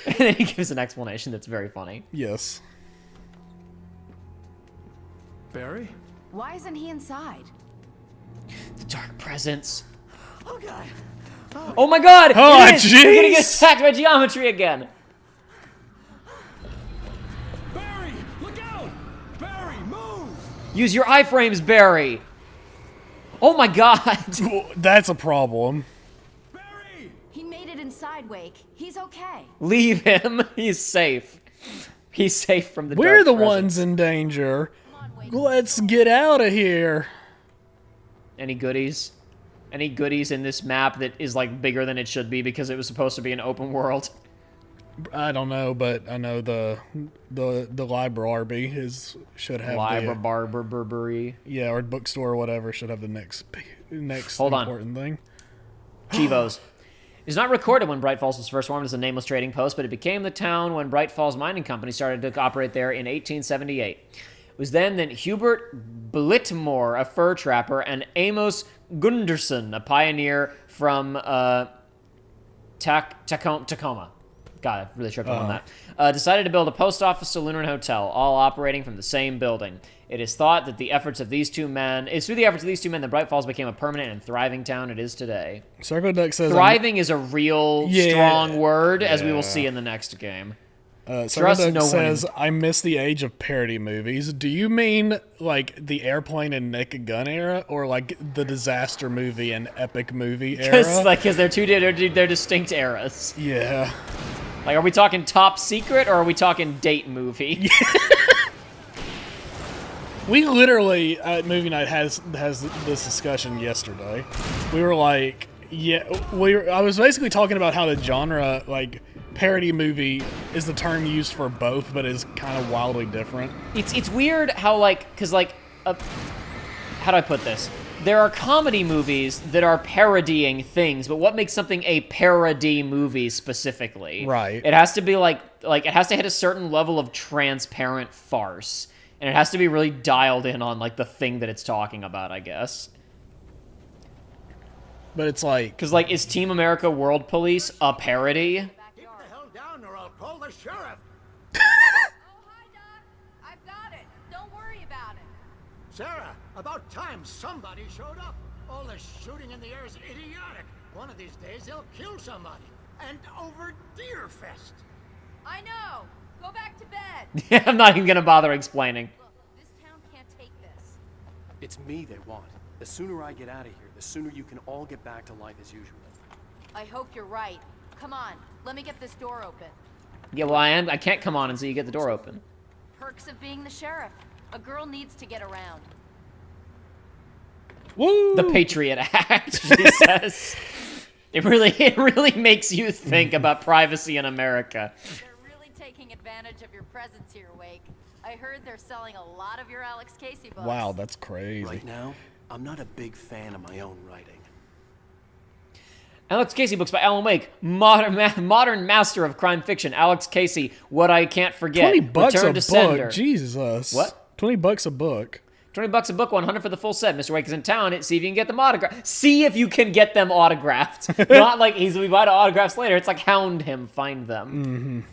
And then he gives an explanation that's very funny. Yes. Barry? Why isn't he inside? The dark presence. Oh, God. Oh, my God! Oh, jeez! You're gonna get attacked by geometry again. Use your iframes, Barry! Oh my god! That's a problem. Barry! He made it inside, Wake. He's okay. Leave him. He's safe. He's safe from the We're dark the presence. ones in danger. Let's get out of here. Any goodies? Any goodies in this map that is, like, bigger than it should be because it was supposed to be an open world? I don't know, but I know the library should have Library. Yeah, or bookstore or whatever should have the next important thing. Chievos. It is not recorded when Bright Falls was first formed as a nameless trading post, but it became the town when Bright Falls Mining Company started to operate there in 1878. It was then that Hubert Blitmore, a fur trapper, and Amos Gunderson, a pioneer from Tacoma. God, I really tripped up on that. Decided to build a post office, saloon, and hotel, all operating from the same building. It is thought that it's through the efforts of these two men that Bright Falls became a permanent and thriving town it is today. Circle Duck says thriving is a real strong word, as we will see in the next game. Circle Duck says, I miss the age of parody movies. Do you mean like the Airplane and Naked Gun era, or like the disaster movie and epic movie era? Because they're distinct eras. Yeah. Like, are we talking Top Secret, or are we talking date movie? We literally, at movie night, has this discussion yesterday. We were like, I was basically talking about how the genre, like, parody movie is the term used for both, but is kind of wildly different. It's weird how, like, because, like, how do I put this? There are comedy movies that are parodying things, but what makes something a parody movie specifically? Right. It has to be like it has to hit a certain level of transparent farce, and it has to be really dialed in on like the thing that it's talking about, I guess. But it's like, because like, is Team America World Police a parody? Keep the hell down or I'll call the sheriff. Oh, hi, Doc. I've got it. Don't worry about it. Sarah, about time somebody showed up. All the shooting in the air is idiotic. One of these days they'll kill somebody. And over Deerfest. I know. Go back to bed. Yeah, I'm not even gonna bother explaining. Look, this town can't take this. It's me they want. The sooner I get out of here, the sooner you can all get back to life as usual. I hope you're right. Come on, let me get this door open. Yeah, well, I can't come on until you get the door open. Perks of being the sheriff. A girl needs to get around. Woo! The Patriot Act, she says. It really makes you think about privacy in America. They're really taking advantage of your presence here, Wake. I heard they're selling a lot of your Alex Casey books. Wow, that's crazy. Right now, I'm not a big fan of my own writing. Alex Casey books by Alan Wake, modern master of crime fiction. Alex Casey, What I Can't Forget. $20 Return a to Sender. book. Jesus. What? $20 a book. $20 a book, 100 for the full set. Mr. Wake is in town. See if you can get them autographed. See if you can get them autographed. Not like we buy the autographs later. It's like hound him, find them.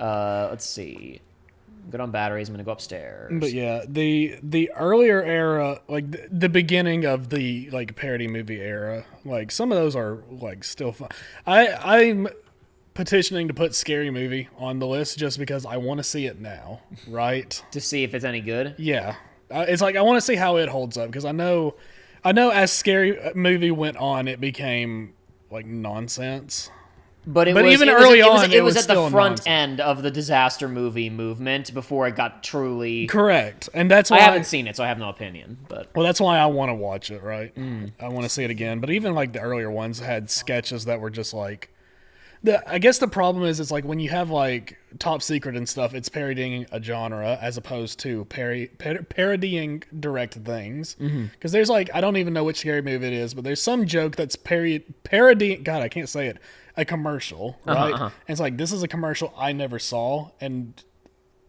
Mm-hmm. Let's see. Good on batteries. I'm gonna go upstairs. But yeah, the earlier era, like the beginning of the like parody movie era, like some of those are like still fun. I'm petitioning to put Scary Movie on the list just because I want to see it now, right? To see if it's any good. Yeah, it's like I want to see how it holds up because I know as Scary Movie went on, it became like nonsense. But it was at the front end of the disaster movie movement before it got truly correct, and that's why I haven't seen it, so I have no opinion. But that's why I want to watch it. Right, I want to see it again. But even like the earlier ones had sketches that were just like I guess the problem is it's like when you have like Top Secret and stuff, it's parodying a genre as opposed to parodying direct things. Because there's like I don't even know which Scary Movie it is, but there's some joke that's parodying. God, I can't say it. A commercial, right? And it's like this is a commercial I never saw, and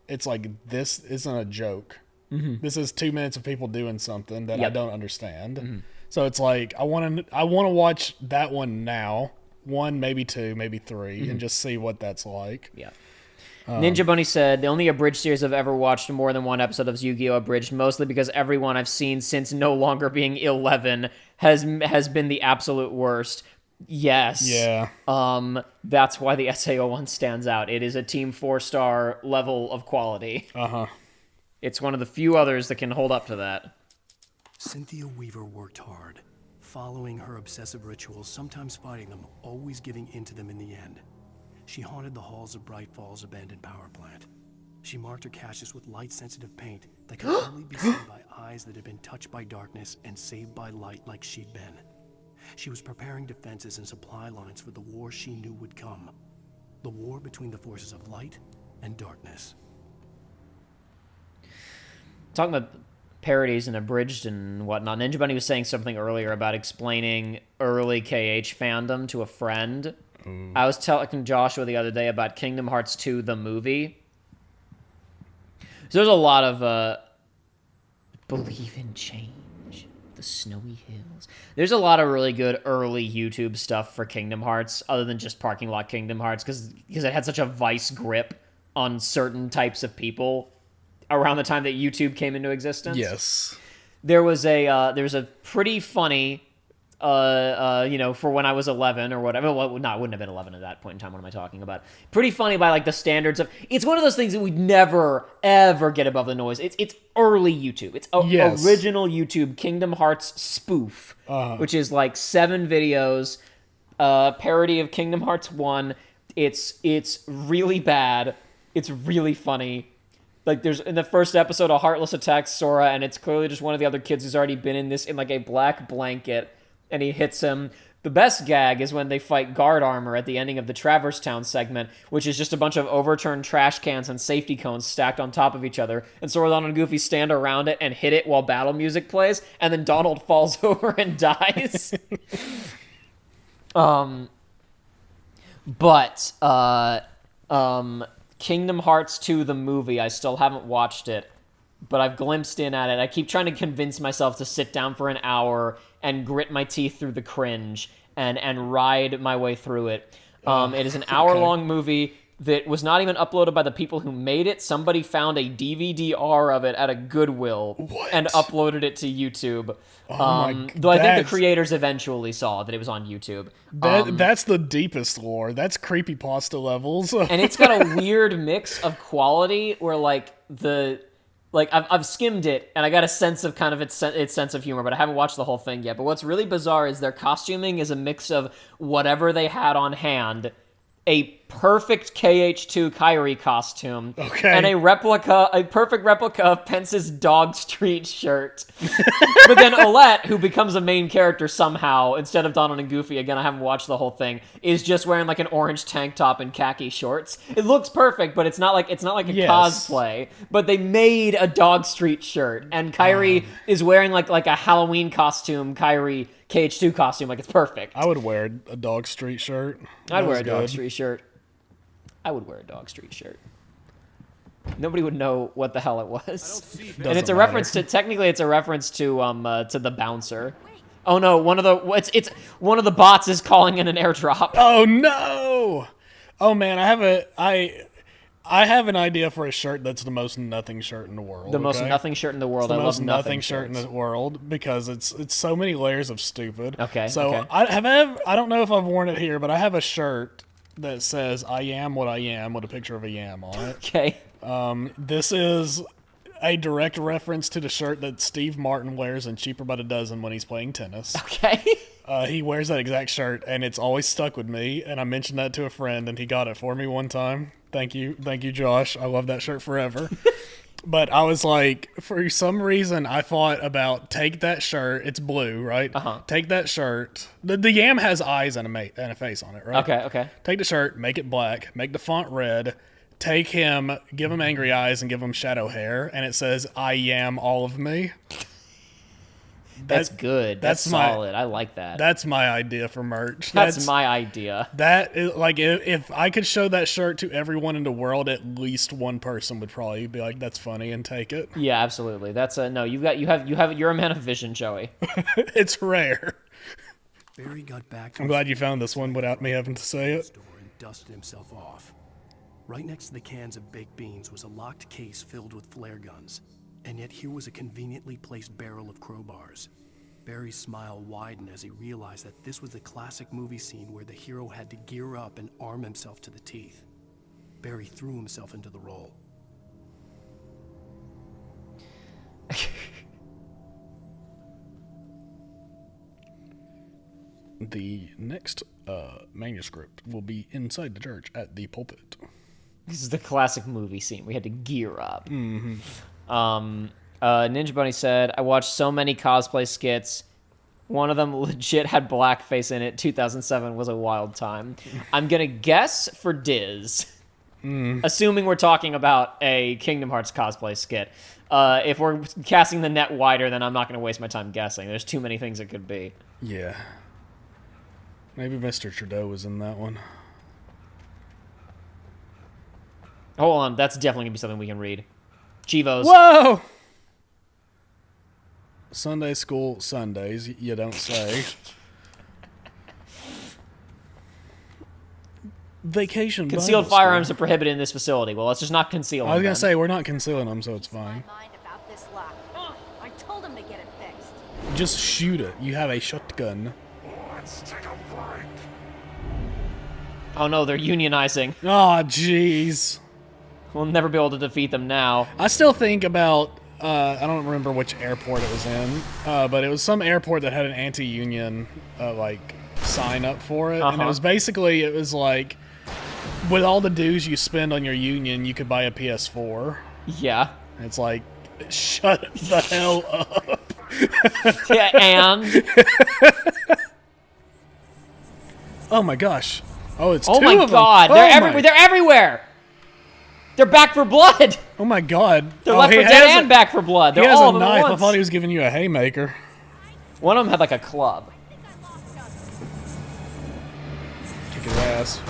it's like this isn't a joke. This is 2 minutes of people doing something that I don't understand. So it's like I want to watch that one now, 1 maybe 2 maybe 3, and just see what that's like. Yeah. Ninja Bunny said, the only abridged series I've ever watched more than one episode of is Yu-Gi-Oh! Abridged, mostly because everyone I've seen since no longer being 11 has been the absolute worst. Yes. Yeah. That's why the SAO one stands out. It is a Team 4-star level of quality. It's one of the few others that can hold up to that. Cynthia Weaver worked hard, following her obsessive rituals, sometimes fighting them, always giving in to them in the end. She haunted the halls of Bright Falls abandoned power plant. She marked her caches with light-sensitive paint that could only be seen by eyes that had been touched by darkness and saved by light like she'd been. She was preparing defenses and supply lines for the war she knew would come. The war between the forces of light and darkness. Talking about parodies and abridged and whatnot, Ninja Bunny was saying something earlier about explaining early KH fandom to a friend. I was telling Joshua the other day about Kingdom Hearts 2, the movie. So there's a lot of believe in change. The snowy hills. There's a lot of really good early YouTube stuff for Kingdom Hearts, other than just parking lot Kingdom Hearts, because it had such a vice grip on certain types of people around the time that YouTube came into existence. Yes. There was a pretty funny for when I was 11 or whatever. Well, no, I wouldn't have been 11 at that point in time. What am I talking about? Pretty funny by like the standards of. It's one of those things that we'd never ever get above the noise. It's early YouTube. It's original YouTube Kingdom Hearts spoof, which is like 7 videos, parody of Kingdom Hearts 1. It's really bad. It's really funny. Like, there's, in the first episode, a Heartless attacks Sora, and it's clearly just one of the other kids who's already been in this, in, like, a black blanket, and he hits him. The best gag is when they fight guard armor at the ending of the Traverse Town segment, which is just a bunch of overturned trash cans and safety cones stacked on top of each other, and Sora, Donald, and Goofy stand around it and hit it while battle music plays, and then Donald falls over and dies. Kingdom Hearts 2, the movie, I still haven't watched it, but I've glimpsed in at it. I keep trying to convince myself to sit down for an hour and grit my teeth through the cringe and ride my way through it. It is an hour-long movie that was not even uploaded by the people who made it. Somebody found a DVD-R of it at a Goodwill and uploaded it to YouTube. Though I think the creators eventually saw that it was on YouTube. That's the deepest lore. That's creepypasta levels. And it's got a weird mix of quality where, I've skimmed it, and I got a sense of kind of its sense of humor, but I haven't watched the whole thing yet. But what's really bizarre is their costuming is a mix of whatever they had on hand, a perfect KH2 Kyrie costume, and a perfect replica of Pence's Dog Street shirt. But then Olette, who becomes a main character somehow, instead of Donald and Goofy, again, I haven't watched the whole thing, is just wearing like an orange tank top and khaki shorts. It looks perfect, but it's not like a cosplay. But they made a Dog Street shirt, and Kyrie is wearing like a Halloween costume, Kyrie KH2 costume, like it's perfect. I would wear a Dog Street shirt. I'd wear a Dog Street shirt. Nobody would know what the hell it was. And it's a reference to, technically it's a reference to the bouncer. Oh no, it's one of the bots is calling in an airdrop. Oh no! Oh man, I have an idea for a shirt that's the most nothing shirt in the world. The most nothing shirt in the world. It's the I most love nothing shirt in the world because it's so many layers of stupid. Okay. So okay. I don't know if I've worn it here, but I have a shirt that says "I am what I am" with a picture of a yam on it. Okay. This is a direct reference to the shirt that Steve Martin wears in Cheaper by the Dozen when he's playing tennis. Okay. He wears that exact shirt, and it's always stuck with me. And I mentioned that to a friend, and he got it for me one time. Thank you, Josh. I love that shirt forever. But I was like, for some reason, I thought about take that shirt. It's blue, right? Take that shirt. The yam has eyes and a face on it, right? Okay. Take the shirt, make it black, make the font red. Take him, give him angry eyes, and give him shadow hair, and it says "I am all of me." That's good. That's solid. I like that. That's my idea for merch. That's my idea. That is like if I could show that shirt to everyone in the world, at least one person would probably be like, "That's funny," and take it. Yeah, absolutely. That's no. You're a man of vision, Joey. It's rare. Barry got back to I'm glad you found this one without me having to say it. Store and dusted himself off. Right next to the cans of baked beans was a locked case filled with flare guns. And yet here was a conveniently placed barrel of crowbars. Barry's smile widened as he realized that this was the classic movie scene where the hero had to gear up and arm himself to the teeth. Barry threw himself into the role. The next manuscript will be inside the church at the pulpit. This is the classic movie scene. We had to gear up. Mm-hmm. Ninja Bunny said, I watched so many cosplay skits. One of them legit had blackface in it. 2007 was a wild time. I'm going to guess for Diz. Assuming we're talking about a Kingdom Hearts cosplay skit. If we're casting the net wider, then I'm not going to waste my time guessing. There's too many things it could be. Yeah. Maybe Mr. Trudeau was in that one. Hold on. That's definitely going to be something we can read. Chievos. Whoa! Sunday school Sundays, you don't say. Vacation Concealed Bible firearms school. are prohibited in this facility. Well, let's just not conceal them. I was going then. to say, we're not concealing them, so it's fine. About this lock. I told him to get it fixed. Just shoot it. You have a shotgun. Let's take a break. Oh no, they're unionizing. Oh, jeez. We'll never be able to defeat them now. I still think about, I don't remember which airport it was in, but it was some airport that had an anti-union, sign up for it. And it was basically, it was like, with all the dues you spend on your union, you could buy a PS4. Yeah. And it's like, shut the hell up. Yeah, and? Oh my gosh. Oh, it's oh two my of them. God, they're everywhere. They're everywhere. They're back for blood. Oh my God. They're left for dead and back for blood. They're all of them at knife. once. I thought he was giving you a haymaker. One of them had like a club. Kick his ass.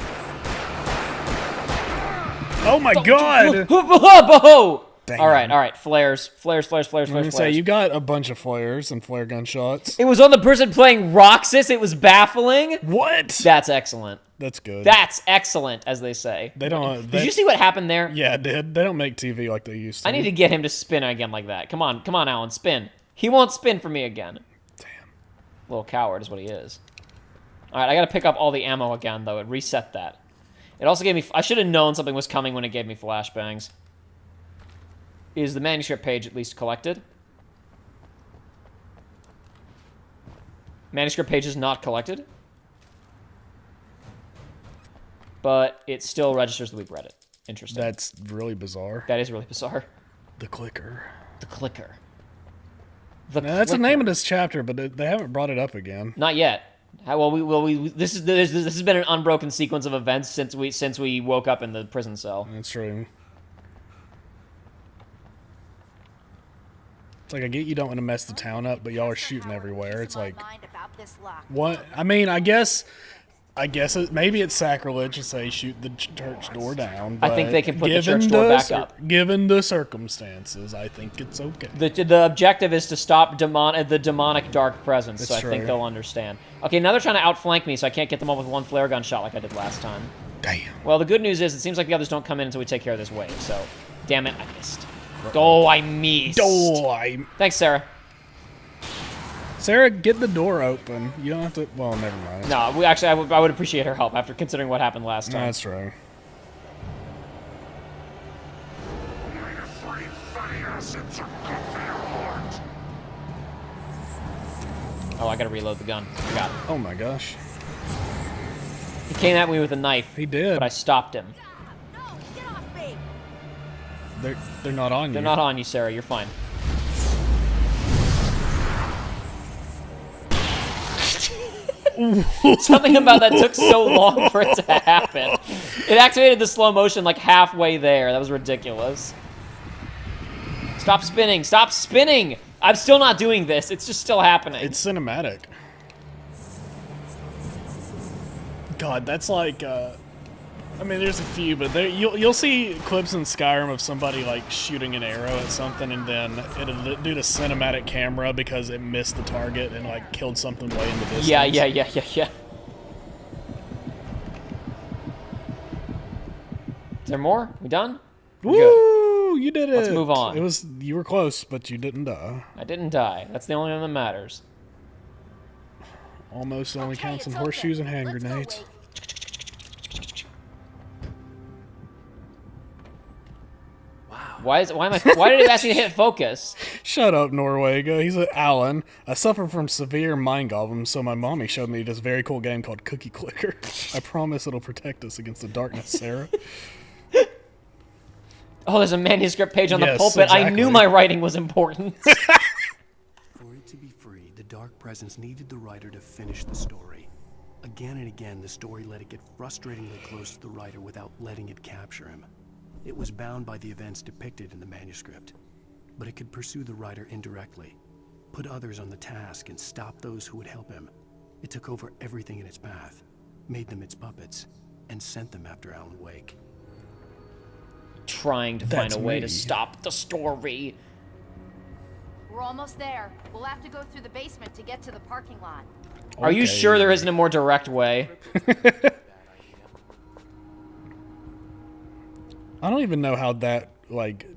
Oh my God. Damn. All right. Flares. I was gonna say, you got a bunch of flares and flare gun shots. It was on the person playing Roxas. It was baffling. What? That's excellent. That's good. That's excellent, as they say. They don't. Did you see what happened there? Yeah, it did. They don't make TV like they used to. I need to get him to spin again like that. Come on, Alan, spin. He won't spin for me again. Damn. Little coward is what he is. All right, I got to pick up all the ammo again, though. It reset that. It also gave me... I should have known something was coming when it gave me flashbangs. Is the manuscript page at least collected? Manuscript page is not collected. But it still registers that we've read it. Interesting. That's really bizarre. That is really bizarre. The clicker. The clicker. Now, that's the name of this chapter, but they haven't brought it up again. Not yet. This has been an unbroken sequence of events since we woke up in the prison cell. That's true. It's like, I get you don't want to mess the town up, but y'all are shooting everywhere. It's like, what? I mean, I guess maybe it's sacrilege to say shoot the church door down. But I think they can put the church door back up. Given the circumstances, I think it's okay. The objective is to stop the demonic dark presence, That's so I true. think they'll understand. Okay, now they're trying to outflank me, so I can't get them all with one flare gun shot like I did last time. Damn. Well, the good news is it seems like the others don't come in until we take care of this wave, so... Damn it, I missed. Oh, I missed. Thanks, Sarah. Sarah, get the door open. You don't have to... Well, never mind. No, we actually, I would appreciate her help after considering what happened last time. That's true. Oh, I gotta reload the gun. Forgot. Oh my gosh. He came at me with a knife. He did. But I stopped him. They're not on you. They're not on you, Sarah. You're fine. Something about that took so long for it to happen. It activated the slow motion like halfway there. That was ridiculous. Stop spinning. Stop spinning. I'm still not doing this. It's just still happening. It's cinematic. God, that's like, I mean, there's a few, but you'll see clips in Skyrim of somebody like shooting an arrow at something, and then it'll do the cinematic camera because it missed the target and like killed something way in the distance. Yeah. Is there more? We done? Woo! You did it. Let's move on. You were close, but you didn't die. I didn't die. That's the only one that matters. Almost only counts in horseshoes and hand grenades. Why did it ask me to hit focus? Shut up, Norwega. He's an Alan. I suffer from severe mind goblins, so my mommy showed me this very cool game called Cookie Clicker. I promise it'll protect us against the darkness, Sarah. Oh, there's a manuscript page on the pulpit. Exactly. I knew my writing was important. For it to be free, the Dark Presence needed the writer to finish the story. Again and again, the story let it get frustratingly close to the writer without letting it capture him. It was bound by the events depicted in the manuscript, but it could pursue the writer indirectly, put others on the task, and stop those who would help him. It took over everything in its path, made them its puppets, and sent them after Alan Wake. Trying to find a way to stop the story. We're almost there. We'll have to go through the basement to get to the parking lot. Are you sure there isn't a more direct way? I don't even know how that, like,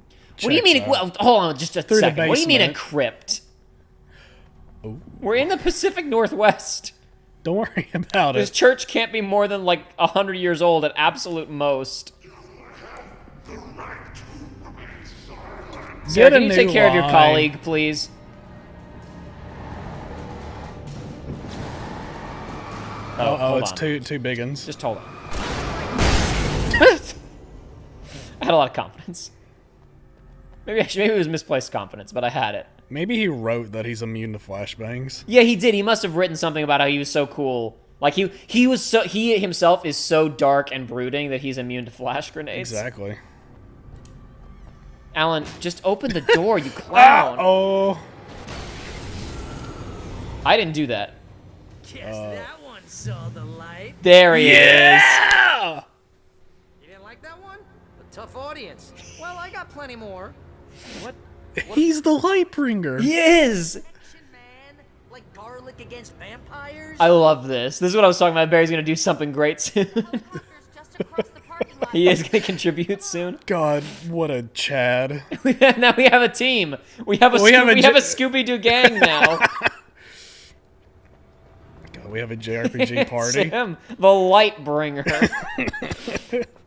what do you mean? Well, hold on just a second. What do you mean a basement. crypt? Ooh. We're in the Pacific Northwest. Don't worry about This it. church can't be more than like 100 years old at absolute most. Sarah, can you take care of your colleague, please? Oh, it's two big uns. Just hold on. I had a lot of confidence. Maybe it was misplaced confidence, but I had it. Maybe he wrote that he's immune to flashbangs. Yeah, he did. He must have written something about how he was so cool. Like he himself is so dark and brooding that he's immune to flash grenades. Exactly. Alan, just open the door, you clown. Oh. I didn't do that. Guess that one saw the light. There he is. You didn't like that one? A tough audience. Well, I got plenty more. What? He's the light bringer. He is. Like garlic against vampires? I love this. This is what I was talking about. Barry's gonna do something great soon. He is gonna contribute soon. God, what a Chad. Now we have a team. We have a Scooby-Doo gang now. God, we have a JRPG party. It's him, the light bringer.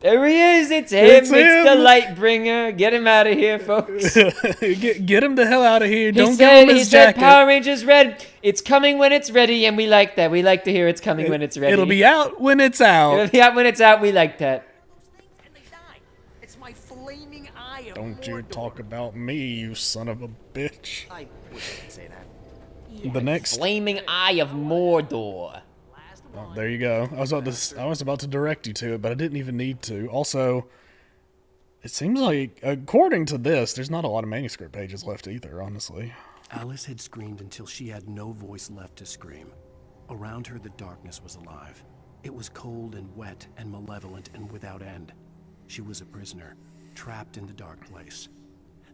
There he is. It's him. It's the light bringer. Get him out of here, folks. Get him the hell out of here. Don't give him his He jacket. said Power Rangers Red. It's coming when it's ready, and we like that. We like to hear it's coming when it's ready. It'll be out when it's out. It'll be out when it's out. We like that. It's my flaming eye of Don't you talk about me, you son of a bitch. I wish I could say that. The next flaming eye of Mordor. Oh, there you go. I was about to direct you to it, but I didn't even need to. Also, it seems like, according to this, there's not a lot of manuscript pages left either, honestly. Alice had screamed until she had no voice left to scream. Around her, the darkness was alive. It was cold and wet and malevolent and without end. She was a prisoner, trapped in the dark place.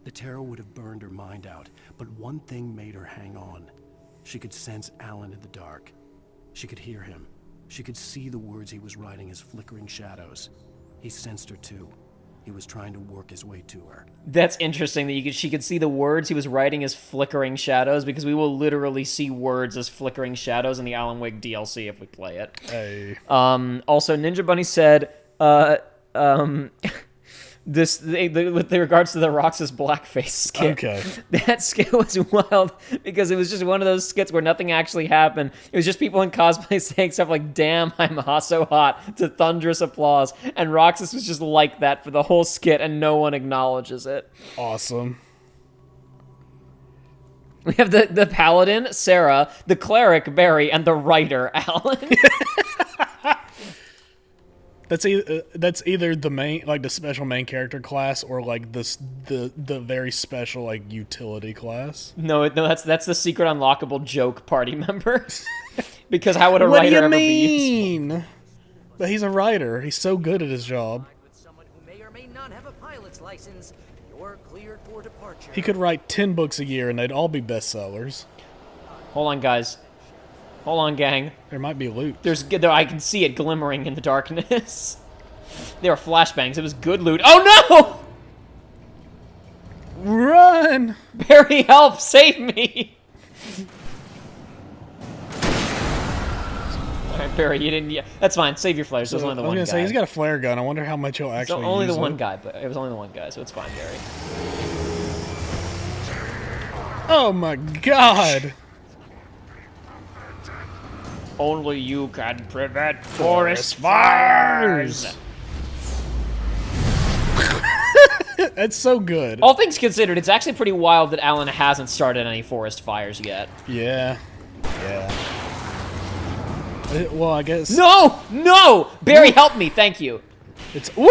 The terror would have burned her mind out, but one thing made her hang on. She could sense Alan in the dark. She could hear him, She could see the words he was writing as flickering shadows. He sensed her too. He was trying to work his way to her. That's interesting that she could see the words he was writing as flickering shadows, because we will literally see words as flickering shadows in the Alan Wake DLC if we play it. Hey. Also, Ninja Bunny said, with regards to the Roxas blackface skit. Okay. That skit was wild because it was just one of those skits where nothing actually happened. It was just people in cosplay saying stuff like, damn, I'm so hot, to thunderous applause. And Roxas was just like that for the whole skit, and no one acknowledges it. Awesome. We have the paladin, Sarah, the cleric, Barry, and the writer, Alan. That's either the main, like the special main character class, or like the very special like utility class. No, that's the secret unlockable joke party member. Because how would a writer ever be useful? But he's a writer. He's so good at his job. Someone who may or may not have a pilot's license, you're cleared for departure. He could write 10 books a year, and they'd all be bestsellers. Hold on, guys. Hold on, gang. There might be loot. I can see it glimmering in the darkness. There are flashbangs. It was good loot. Oh no! Run! Barry, help! Save me! Alright, Barry, you didn't... Yeah, that's fine. Save your flares. There's only the one guy. I was gonna say, he's got a flare gun. I wonder how much he'll actually use only the it. one guy, but it was only the one guy, so it's fine, Barry. Oh my god! Only you can prevent forest fires! That's so good. All things considered, it's actually pretty wild that Alan hasn't started any forest fires yet. Yeah. Yeah. Well, I guess... No! No! Barry, help me! Thank you. It's... Woo!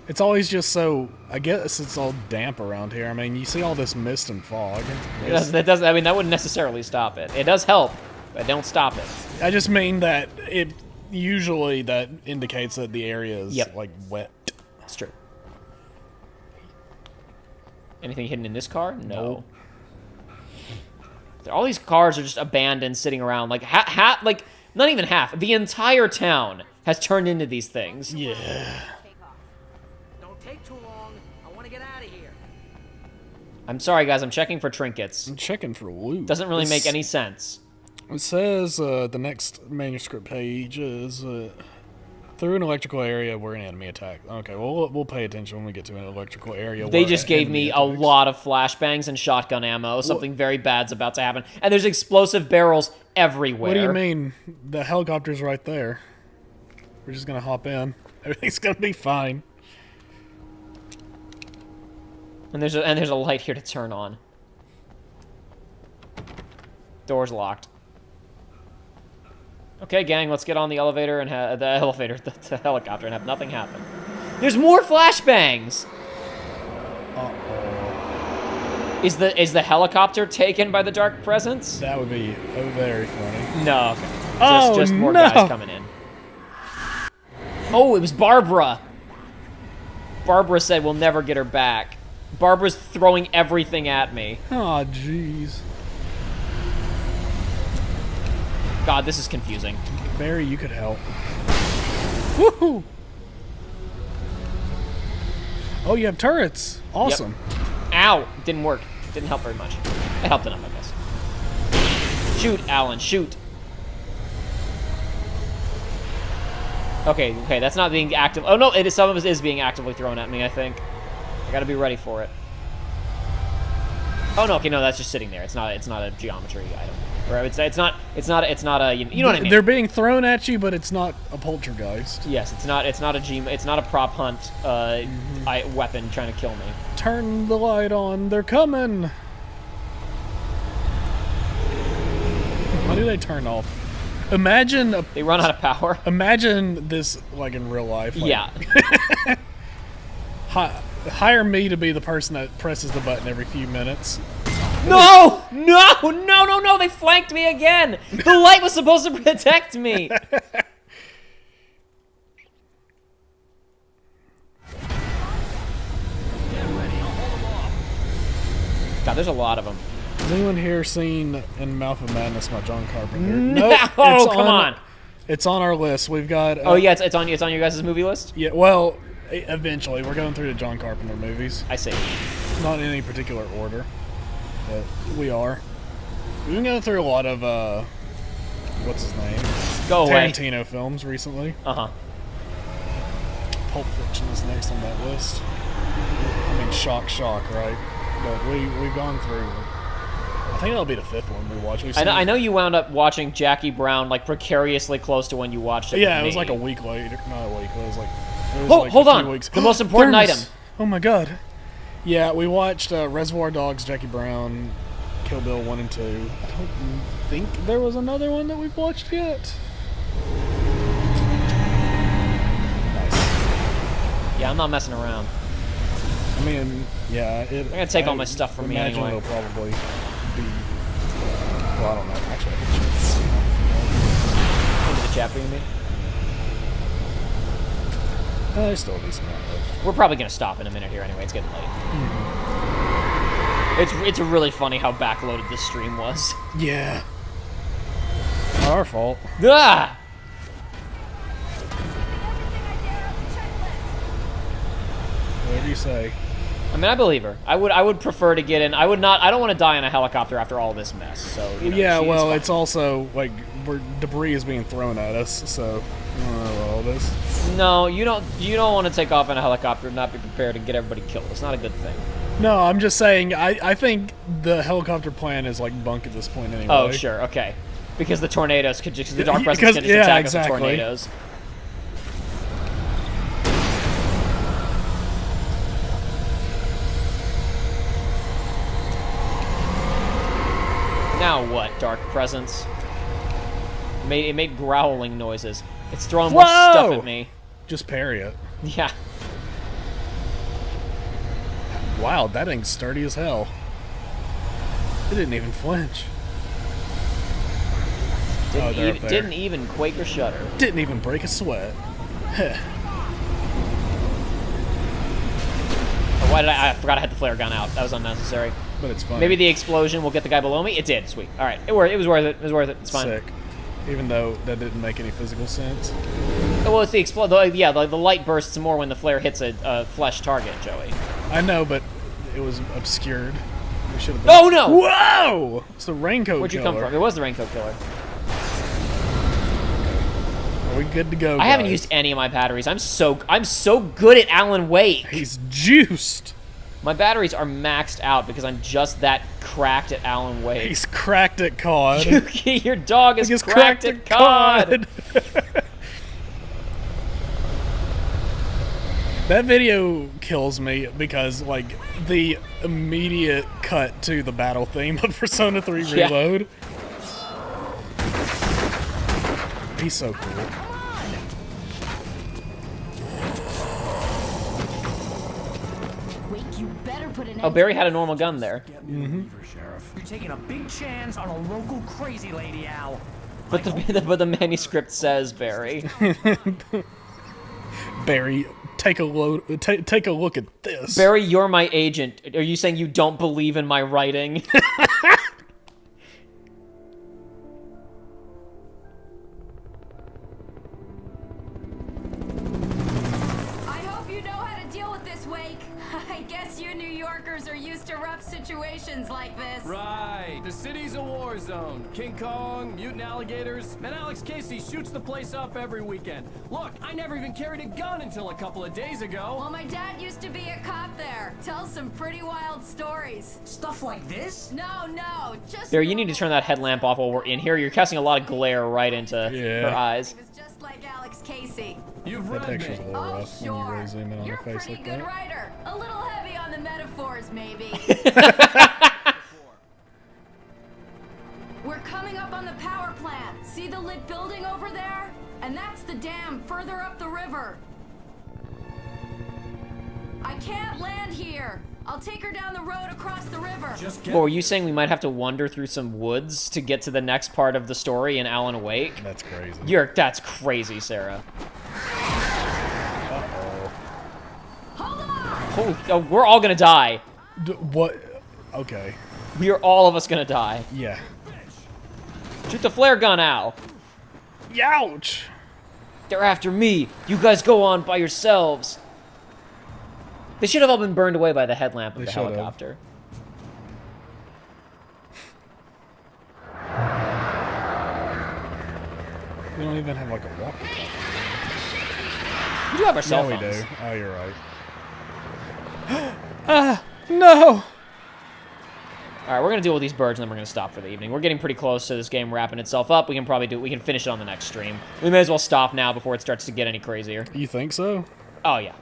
It's always just so... I guess it's all damp around here. I mean, you see all this mist and fog. That doesn't... I mean, that wouldn't necessarily stop it. It does help, but don't stop it. I just mean that it... Usually that indicates that the area is, like, wet. It's true. Anything hidden in this car? No. All these cars are just abandoned, sitting around. Like, like, not even half. The entire town has turned into these things. Yeah. Don't take too long. I want to get out of here. I'm sorry, guys. I'm checking for trinkets. I'm checking for loot. Doesn't really make any sense. It says the next manuscript page is through an electrical area where an enemy attack. Okay, well, we'll pay attention when we get to an electrical area. They just gave me a lot of flashbangs and shotgun ammo. Something very bad's about to happen. And there's explosive barrels everywhere. What do you mean? The helicopter's right there. We're just going to hop in. Everything's going to be fine. And there's a light here to turn on. Door's locked. Okay, gang, let's get on the elevator and the helicopter, and have nothing happen. There's more flashbangs. Uh-oh. Is the helicopter taken by the dark presence? That would be very funny. No. Okay. Just more guys coming in. Oh, it was Barbara. Barbara said we'll never get her back. Barbara's throwing everything at me. Oh, jeez. God, this is confusing. Barry, you could help. Woohoo! Oh, you have turrets. Awesome. Yep. Ow! Didn't work. Didn't help very much. It helped enough, I guess. Shoot, Alan, shoot. Okay, that's not being active. Oh no, it is. Some of it is being actively thrown at me, I think. I gotta be ready for it. Oh no, okay, no, that's just sitting there. It's not a geometry item. Or I would say it's not a you know what I mean. They're being thrown at you, but it's not a poltergeist. Yes, it's not a prop hunt weapon trying to kill me. Turn the light on. They're coming. Why do they turn off? Imagine they run out of power. Imagine this like in real life. Like, yeah. Hire me to be the person that presses the button every few minutes. No! No! They flanked me again! The light was supposed to protect me! God, there's a lot of them. Has anyone here seen In Mouth of Madness by John Carpenter? No! Come on! It's on our list. We've got. Oh yeah, it's on your guys' movie list. Yeah. Well, eventually we're going through the John Carpenter movies. I see. Not in any particular order, but we are. We've been going through a lot of what's his name? Go away. Tarantino films recently. Uh-huh. Pulp Fiction is next on that list. I mean, shock, right? But we've gone through. I think that'll be the 5th one we watched. I know you wound up watching Jackie Brown like precariously close to when you watched it. Yeah, with it was me. like a week later. Not a week. It was like. Hold a on. few weeks. The most important item. Oh my god. Yeah, we watched Reservoir Dogs, Jackie Brown, Kill Bill 1 and 2. I don't think there was another one that we've watched yet. Yeah, I'm not messing around. I mean, yeah. I'm gonna take all my stuff from me anyway. anyway. It'll probably be. Well, I don't know. Actually, I can check. Into the chapter, you mean? There's still a decent amount left. We're probably gonna stop in a minute here anyway. It's getting late. It's really funny how backloaded this stream was. Yeah. Not our fault. Ah! Whatever you say. I mean, I believe her. I would prefer to get in. I don't want to die in a helicopter after all this mess. So you know, yeah, well, it's also like debris is being thrown at us, so I don't know about all this. No, you don't want to take off in a helicopter and not be prepared and get everybody killed. It's not a good thing. No, I'm just saying. I think the helicopter plan is like bunk at this point anyway. Oh, sure, okay. Because the tornadoes could just the dark presence could just attack us with tornadoes. Now what, Dark Presence? It made growling noises. It's throwing more stuff at me. Just parry it. Yeah. Wow, that thing's sturdy as hell. It didn't even flinch. Didn't even quake or shudder. Didn't even break a sweat. Why did I forgot I had the flare gun out. That was unnecessary. But it's fun. Maybe the explosion will get the guy below me. It did. Sweet. All right. It was worth it. It was worth it. It's fine. Sick. Even though that didn't make any physical sense. Well, it's the yeah, the light bursts more when the flare hits a flesh target, Joey. I know, but it was obscured. We should have. Oh no! Whoa! It's the raincoat Where'd you killer. come from? It was the raincoat killer. Are we good to go? I haven't used any of my batteries. I'm so good at Alan Wake. He's juiced. My batteries are maxed out because I'm just that cracked at Alan Wake. He's cracked at COD. Yuki, your dog is cracked at COD. That video kills me because, like, the immediate cut to the battle theme of Persona 3 Reload. He's so cool. Oh, Barry had a normal gun there. Mm-hmm. You're taking a big chance on a local crazy lady, Al. But the manuscript says Barry. Barry, take a look at this. Barry, you're my agent. Are you saying you don't believe in my writing? Situations like this. Right. The city's a war zone. King Kong, mutant alligators, and Alex Casey shoots the place up every weekend. Look, I never even carried a gun until a couple of days ago. Well, my dad used to be a cop there. Tells some pretty wild stories. Stuff like this? No, just... Barry, you need to turn that headlamp off while we're in here. You're casting a lot of glare right into her eyes. He was just like Alex Casey. You've that picture's a little rough when you really zoom in on You're her face pretty like good that. writer. A little heavy on the metaphors, maybe. We're coming up on the power plant. See the lit building over there? And that's the dam further up the river. I can't land here. I'll take her down the road across the river. Well, were you saying we might have to wander through some woods to get to the next part of the story in Alan Wake? That's crazy. That's crazy, Sarah. Holy, oh, we're all gonna die. What? Okay. We are all of us gonna die. Yeah. Shoot the flare gun, Al. Youch! They're after me. You guys go on by yourselves. They should have all been burned away by the headlamp of the helicopter. We don't even have like a walkie-talkie. We do have our cell phones. phones. We do. Oh, you're right. No! Alright, we're gonna deal with these birds and then we're gonna stop for the evening. We're getting pretty close to this game wrapping itself up. We can probably we can finish it on the next stream. We may as well stop now before it starts to get any crazier. You think so? Oh yeah.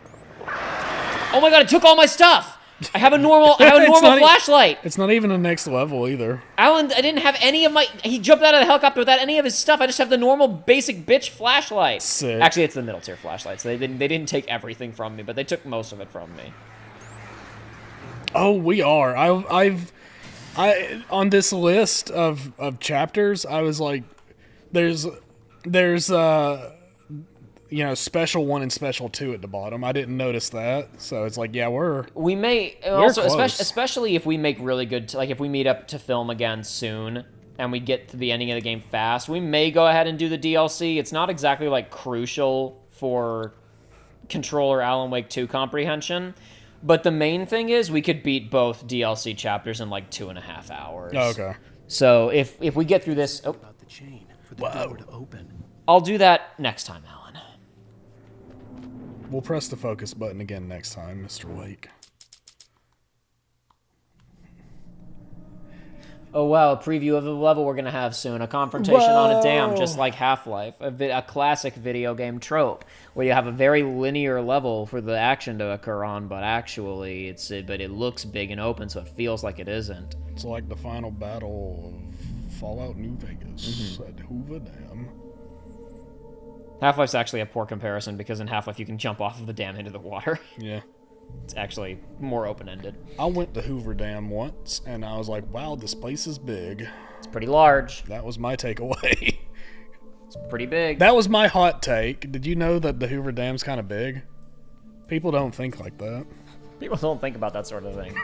Oh my god, it took all my stuff! I have a normal flashlight! It's not even the next level either. Alan, I didn't have any of my... He jumped out of the helicopter without any of his stuff. I just have the normal basic bitch flashlight. Sick. Actually, it's the middle tier flashlight, so they didn't take everything from me, but they took most of it from me. Oh, we are. I've on this list of chapters, I was like, there's you know, special 1 and special 2 at the bottom. I didn't notice that, so it's like, yeah, we may also, especially if we make really good, like if we meet up to film again soon and we get to the ending of the game fast, we may go ahead and do the DLC. It's not exactly like crucial for controller Alan Wake 2 comprehension, but the main thing is we could beat both DLC chapters in like 2.5 hours. Oh, okay. So if we get through this, About the chain for the door to open. I'll do that next time, Alan. We'll press the focus button again next time, Mr. Wake. Oh wow, a preview of the level we're gonna have soon. A confrontation on a dam, just like Half-Life. A classic video game trope, where you have a very linear level for the action to occur on, but actually but it looks big and open, so it feels like it isn't. It's like the final battle of Fallout New Vegas at Hoover Dam. Half-Life's actually a poor comparison, because in Half-Life you can jump off of the dam into the water. Yeah. It's actually more open-ended. I went to Hoover Dam once, and I was like, wow, this place is big. It's pretty large. That was my takeaway. It's pretty big. That was my hot take. Did you know that the Hoover Dam's kind of big? People don't think like that. People don't think about that sort of thing.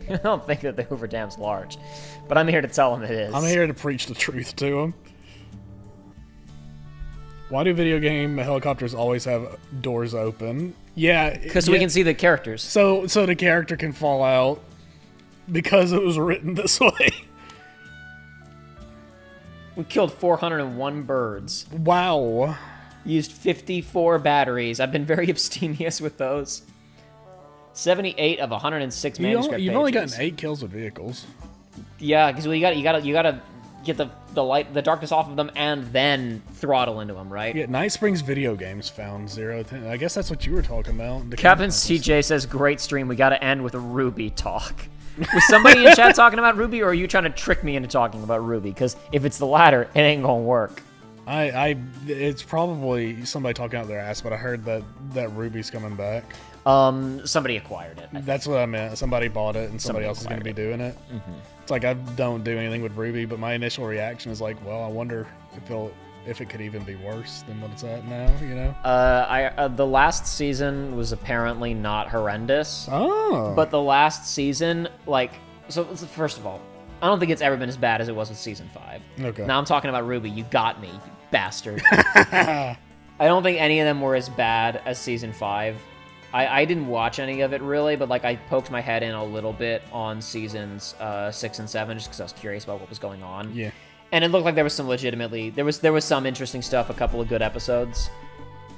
I don't think that the Hoover Dam's large. But I'm here to tell them it is. I'm here to preach the truth to them. Why do video game helicopters always have doors open? Yeah, because we can see the characters. So the character can fall out because it was written this way. We killed 401 birds. Wow. Used 54 batteries. I've been very abstemious with those. 78 of 106 manuscript pages. You've only gotten 8 kills with vehicles. Yeah, because you gotta get the light, the darkness off of them, and then throttle into them, right? Yeah, Night Springs video games found 0. I guess that's what you were talking about. Captain CJ says, "Great stream. We gotta end with a Ruby talk." Was somebody in chat talking about Ruby, or are you trying to trick me into talking about Ruby? Because if it's the latter, it ain't gonna work. It's probably somebody talking out their ass, but I heard that Ruby's coming back. Somebody acquired it. That's what I meant. Somebody bought it, and somebody else is going to be doing it. It's like I don't do anything with Ruby, but my initial reaction is like, well, I wonder if it could even be worse than what it's at now. You know? The last season was apparently not horrendous. Oh. But the last season, so first of all, I don't think it's ever been as bad as it was with season 5. Okay. Now I'm talking about Ruby. You got me, you bastard. I don't think any of them were as bad as season 5. I didn't watch any of it really, but I poked my head in a little bit on seasons 6 and 7 just because I was curious about what was going on. Yeah. And it looked like there was some interesting stuff, a couple of good episodes.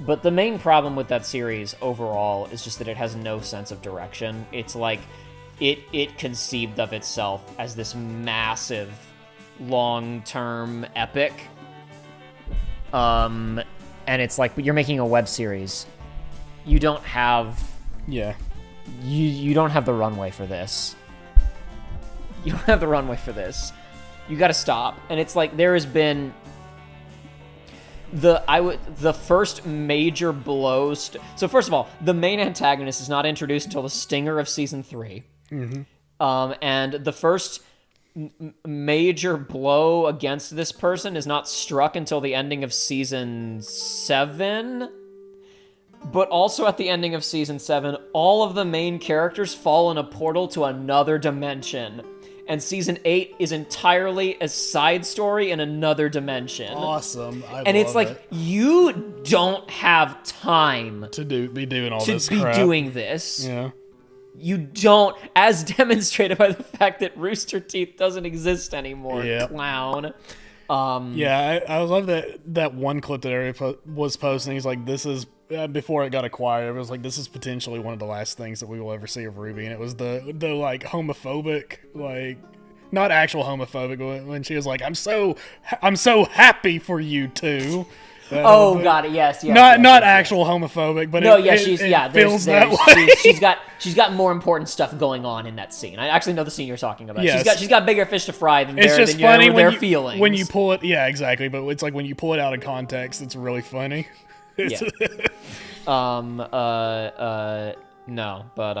But the main problem with that series overall is just that it has no sense of direction. It's like it conceived of itself as this massive long-term epic. And it's like, but you're making a web series. You don't have... Yeah. You don't have the runway for this. You don't have the runway for this. You gotta stop. And it's like, there has been... The first major blows... So first of all, the main antagonist is not introduced until the stinger of Season 3. Mm-hmm. And the first major blow against this person is not struck until the ending of Season 7... But also at the ending of Season 7, all of the main characters fall in a portal to another dimension. and season 8 is entirely a side story in another dimension. Awesome. And it's like, you don't have time to be doing all to this be crap. doing this. Yeah. You don't, as demonstrated by the fact that Rooster Teeth doesn't exist anymore, clown. Yeah, I love that one clip that Ari was posting. He's like, this is, before it got acquired, it was like, this is potentially one of the last things that we will ever see of Ruby. And it was the like homophobic, like, not actual homophobic, but when she was like, I'm so happy for you two. Oh, got it. Yes. Not actual homophobic, but no, it feels that way. She's got more important stuff going on in that scene. I actually know the scene you're talking about. Yes. She's got bigger fish to fry than it's just funny their feelings. When you pull it, yeah, exactly. But it's like when you pull it out of context, it's really funny. Yeah. No, but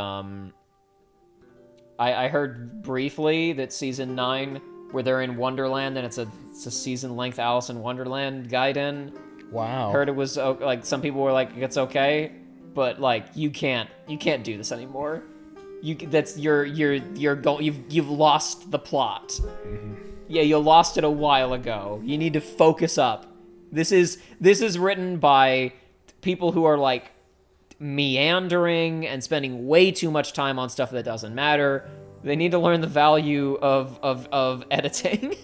I heard briefly that season 9, where they're in Wonderland, and it's a season-length Alice in Wonderland Gaiden. Wow. Heard it was like, some people were like, it's okay, but like you can't do this anymore. You've lost the plot. Mm-hmm. Yeah, you lost it a while ago. You need to focus up. This is written by people who are like meandering and spending way too much time on stuff that doesn't matter. They need to learn the value of editing.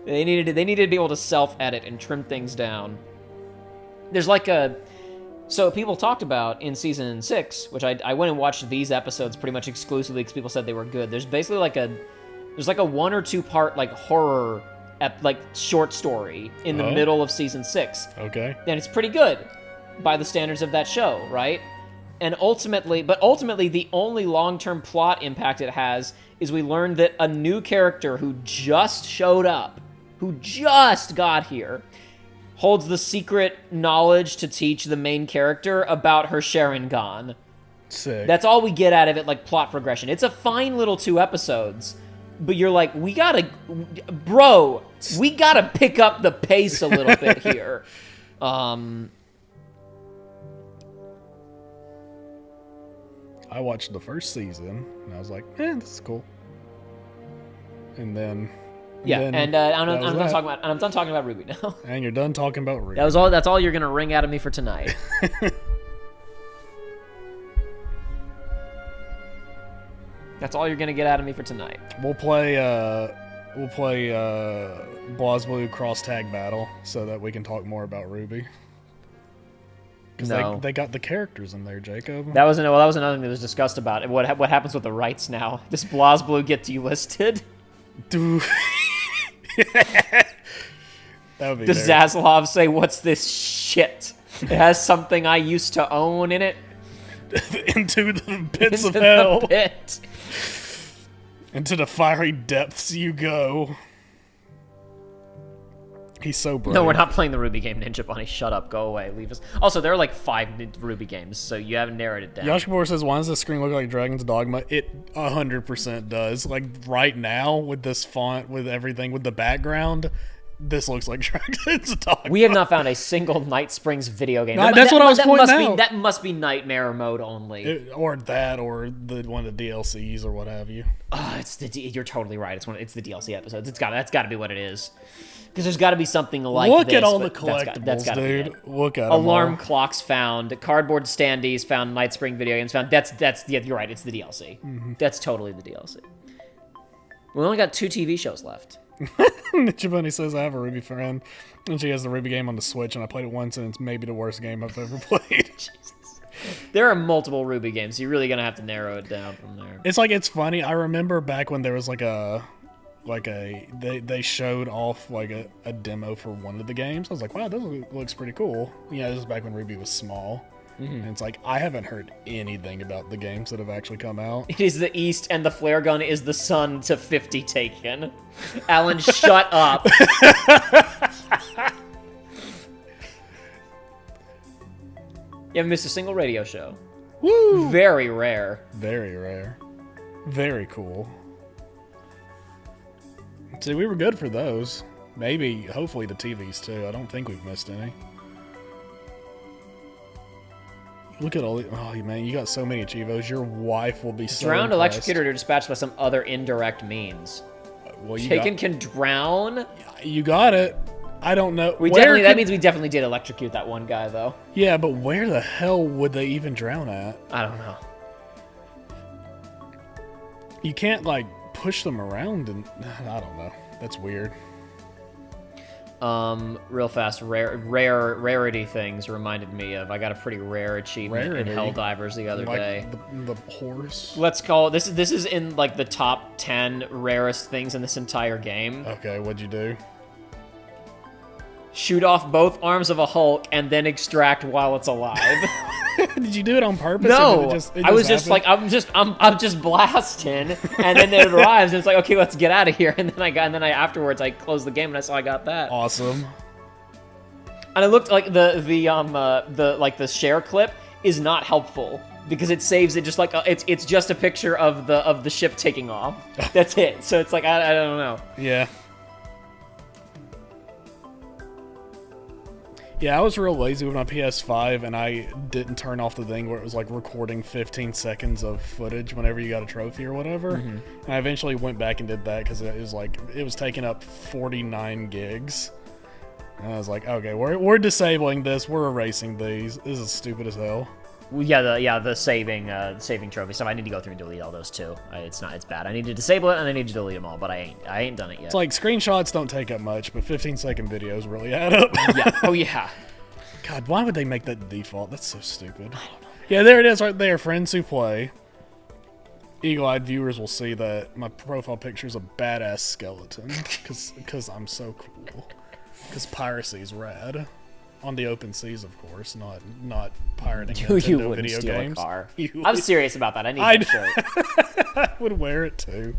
They needed to be able to self-edit and trim things down. There's like so people talked about in season 6, which I went and watched these episodes pretty much exclusively because people said they were good. There's basically like a 1 or 2 part like horror like short story in the middle of season 6. Okay. And it's pretty good by the standards of that show, right? And ultimately, the only long-term plot impact it has is we learned that a new character who just showed up, who just got here, holds the secret knowledge to teach the main character about her Sharingan. Sick. That's all we get out of it, like plot progression. It's a fine little 2 episodes, but you're like, we gotta pick up the pace a little bit here. I watched the first season, and I was like, this is cool. And then... I'm done talking about Ruby now. And you're done talking about Ruby. That's all you're gonna wring out of me for tonight. That's all you're gonna get out of me for tonight. We'll play BlazBlue cross tag battle so that we can talk more about Ruby. Because they got the characters in there, Jacob. That was another thing that was discussed about it. What happens with the rights now? Does BlazBlue get delisted? Dude. That would be Does Zaslav say, "What's this shit? It has something I used to own in it." Into the pits of hell. The pit. Into the fiery depths you go. He's so brave. No, we're not playing the Ruby game, Ninja Bunny. Shut up. Go away. Leave us. Also, there are like 5 Ruby games, so you haven't narrowed it down. Yoshibor says, why does the screen look like Dragon's Dogma? It 100% does. Like, right now, with this font, with everything, with the background, this looks like Dragon's Dogma. We have not found a single Night Springs video game. That's what I was pointing out. That must be Nightmare mode only. Or one of the DLCs, or what have you. You're totally right. It's the DLC episodes. That's got to be what it is. Because there's got to be something like Look this. at all the collectibles, that's gotta dude. Look at Alarm them clocks found. Cardboard standees found. Night Spring video games found. Yeah, you're right. It's the DLC. Mm-hmm. That's totally the DLC. We only got 2 TV shows left. Ninja Bunny says, I have a Ruby friend, and she has the Ruby game on the Switch, and I played it once, and it's maybe the worst game I've ever played. Jesus. There are multiple Ruby games, so you're really going to have to narrow it down from there. It's funny. I remember back when there was they showed off like a demo for one of the games. I was like, wow, this looks pretty cool. Yeah, this is back when Ruby was small. Mm-hmm. And it's like, I haven't heard anything about the games that have actually come out. It is the East, and the flare gun is the sun to 50 taken. Alan, shut up. You haven't missed a single radio show. Woo! Very rare. Very rare. Very cool. See, we were good for those. Maybe, hopefully the TVs too. I don't think we've missed any. Look at all the... Oh, man, you got so many Chievos. Your wife will be so Drowned, impressed. electrocuted, or dispatched by some other indirect means. Well, you Chicken can drown? You got it. I don't know. That means we definitely did electrocute that one guy, though. Yeah, but where the hell would they even drown at? I don't know. You can't, like, push them around and... I don't know. That's weird. Real fast, rarity things reminded me of. I got a pretty rare achievement in Helldivers the other day. The horse? Let's call it, this is in like the top 10 rarest things in this entire game. Okay, what'd you do? Shoot off both arms of a Hulk and then extract while it's alive. Did you do it on purpose? No, or did it just I was just like, I'm just blasting, and then it arrives, and it's like, okay, let's get out of here. And then afterwards I closed the game and I saw I got that. Awesome. And I looked like the share clip is not helpful because it saves it just like it's just a picture of the ship taking off. That's it. So it's like I don't know. Yeah. Yeah, I was real lazy with my PS5, and I didn't turn off the thing where it was like recording 15 seconds of footage whenever you got a trophy or whatever. And I eventually went back and did that because it was taking up 49 gigs. And I was like, okay, we're disabling this. We're erasing these. This is stupid as hell. Well, the saving trophy stuff. I need to go through and delete all those too. It's bad. I need to disable it and I need to delete them all, but I ain't done it yet. It's like screenshots don't take up much, but 15-second videos really add up. Yeah. Oh yeah. God, why would they make that default? That's so stupid. Yeah, there it is right there. Friends who play. Eagle-eyed viewers will see that my profile picture is a badass skeleton because I'm so cool. Because piracy is rad. On the open seas, of course, not pirating Nintendo video games. A car. I'm serious about that. I need that shirt. I would wear it too.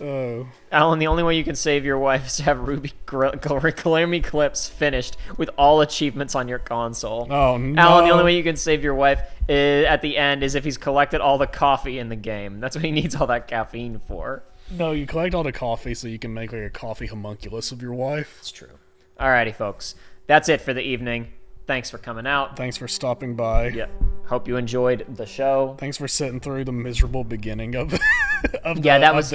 Oh. Alan, the only way you can save your wife is to have Ruby Calamity Clips finished with all achievements on your console. Oh no. Alan, the only way you can save your wife at the end is if he's collected all the coffee in the game. That's what he needs all that caffeine for. No, you collect all the coffee so you can make like a coffee homunculus of your wife. It's true. Alrighty, folks. That's it for the evening. Thanks for coming out. Thanks for stopping by. Yeah. Hope you enjoyed the show. Thanks for sitting through the miserable beginning of that was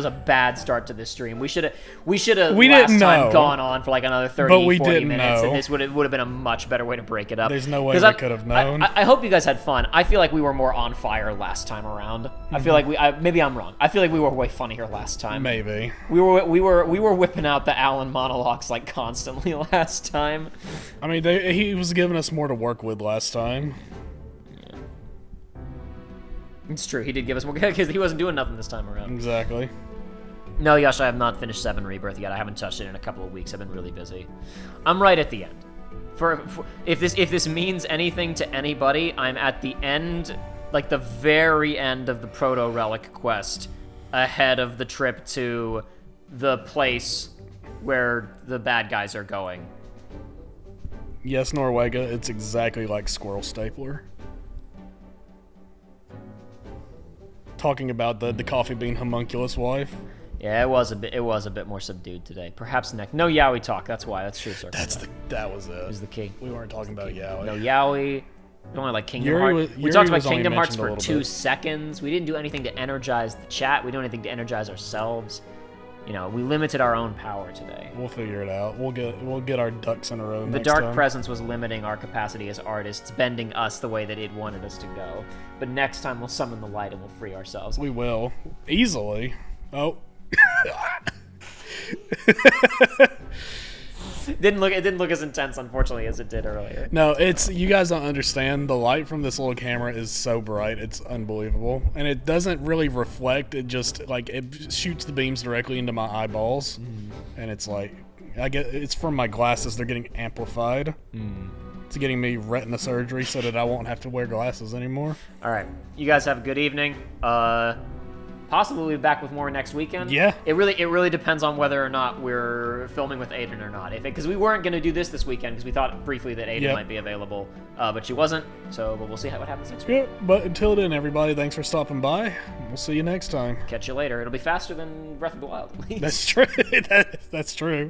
a bad start to this stream. We should have gone on for like another 30, 40 minutes, and this would have been a much better way to break it up. There's no way we could have known. I hope you guys had fun. I feel like we were more on fire last time around. I feel like maybe I'm wrong. I feel like we were way funnier last time. Maybe we were whipping out the Alan monologues like constantly last time. I mean, he was giving us more to work with last time. Yeah. It's true. He did give us more because he wasn't doing nothing this time around. Exactly. No, Yosh, I have not finished 7 Rebirth yet. I haven't touched it in a couple of weeks. I've been really busy. I'm right at the end. If this means anything to anybody, I'm at the end, like the very end of the Proto Relic quest, ahead of the trip to the place where the bad guys are going. Yes, Norwega, it's exactly like Squirrel Stapler. Talking about the coffee bean homunculus wife. Yeah, it was a bit more subdued today. Perhaps next. No Yowie talk. That's why. That's true, sir. That was it. It was the key. We weren't talking about Yowie. No Yowie. We only like Kingdom Hearts. We talked about Kingdom Hearts for 2 seconds. We didn't do anything to energize the chat. We didn't do anything to energize ourselves. You know, we limited our own power today. We'll figure it out. We'll get our ducks in a row. The Dark Presence was limiting our capacity as artists, bending us the way that it wanted us to go. But next time we'll summon the light and we'll free ourselves. We will. Easily. Oh. It didn't look as intense, unfortunately, as it did earlier. No, you guys don't understand. The light from this little camera is so bright, it's unbelievable. And it doesn't really reflect, it just, like, it shoots the beams directly into my eyeballs. And it's like, it's from my glasses, they're getting amplified. It's getting me retina surgery so that I won't have to wear glasses anymore. Alright, you guys have a good evening. Possibly we'll be back with more next weekend. Yeah. It really depends on whether or not we're filming with Aiden or not. Because we weren't going to do this weekend because we thought briefly that Aiden might be available, but she wasn't. But we'll see what happens next week. Yeah, but until then, everybody, thanks for stopping by. We'll see you next time. Catch you later. It'll be faster than Breath of the Wild. That's true. That's true.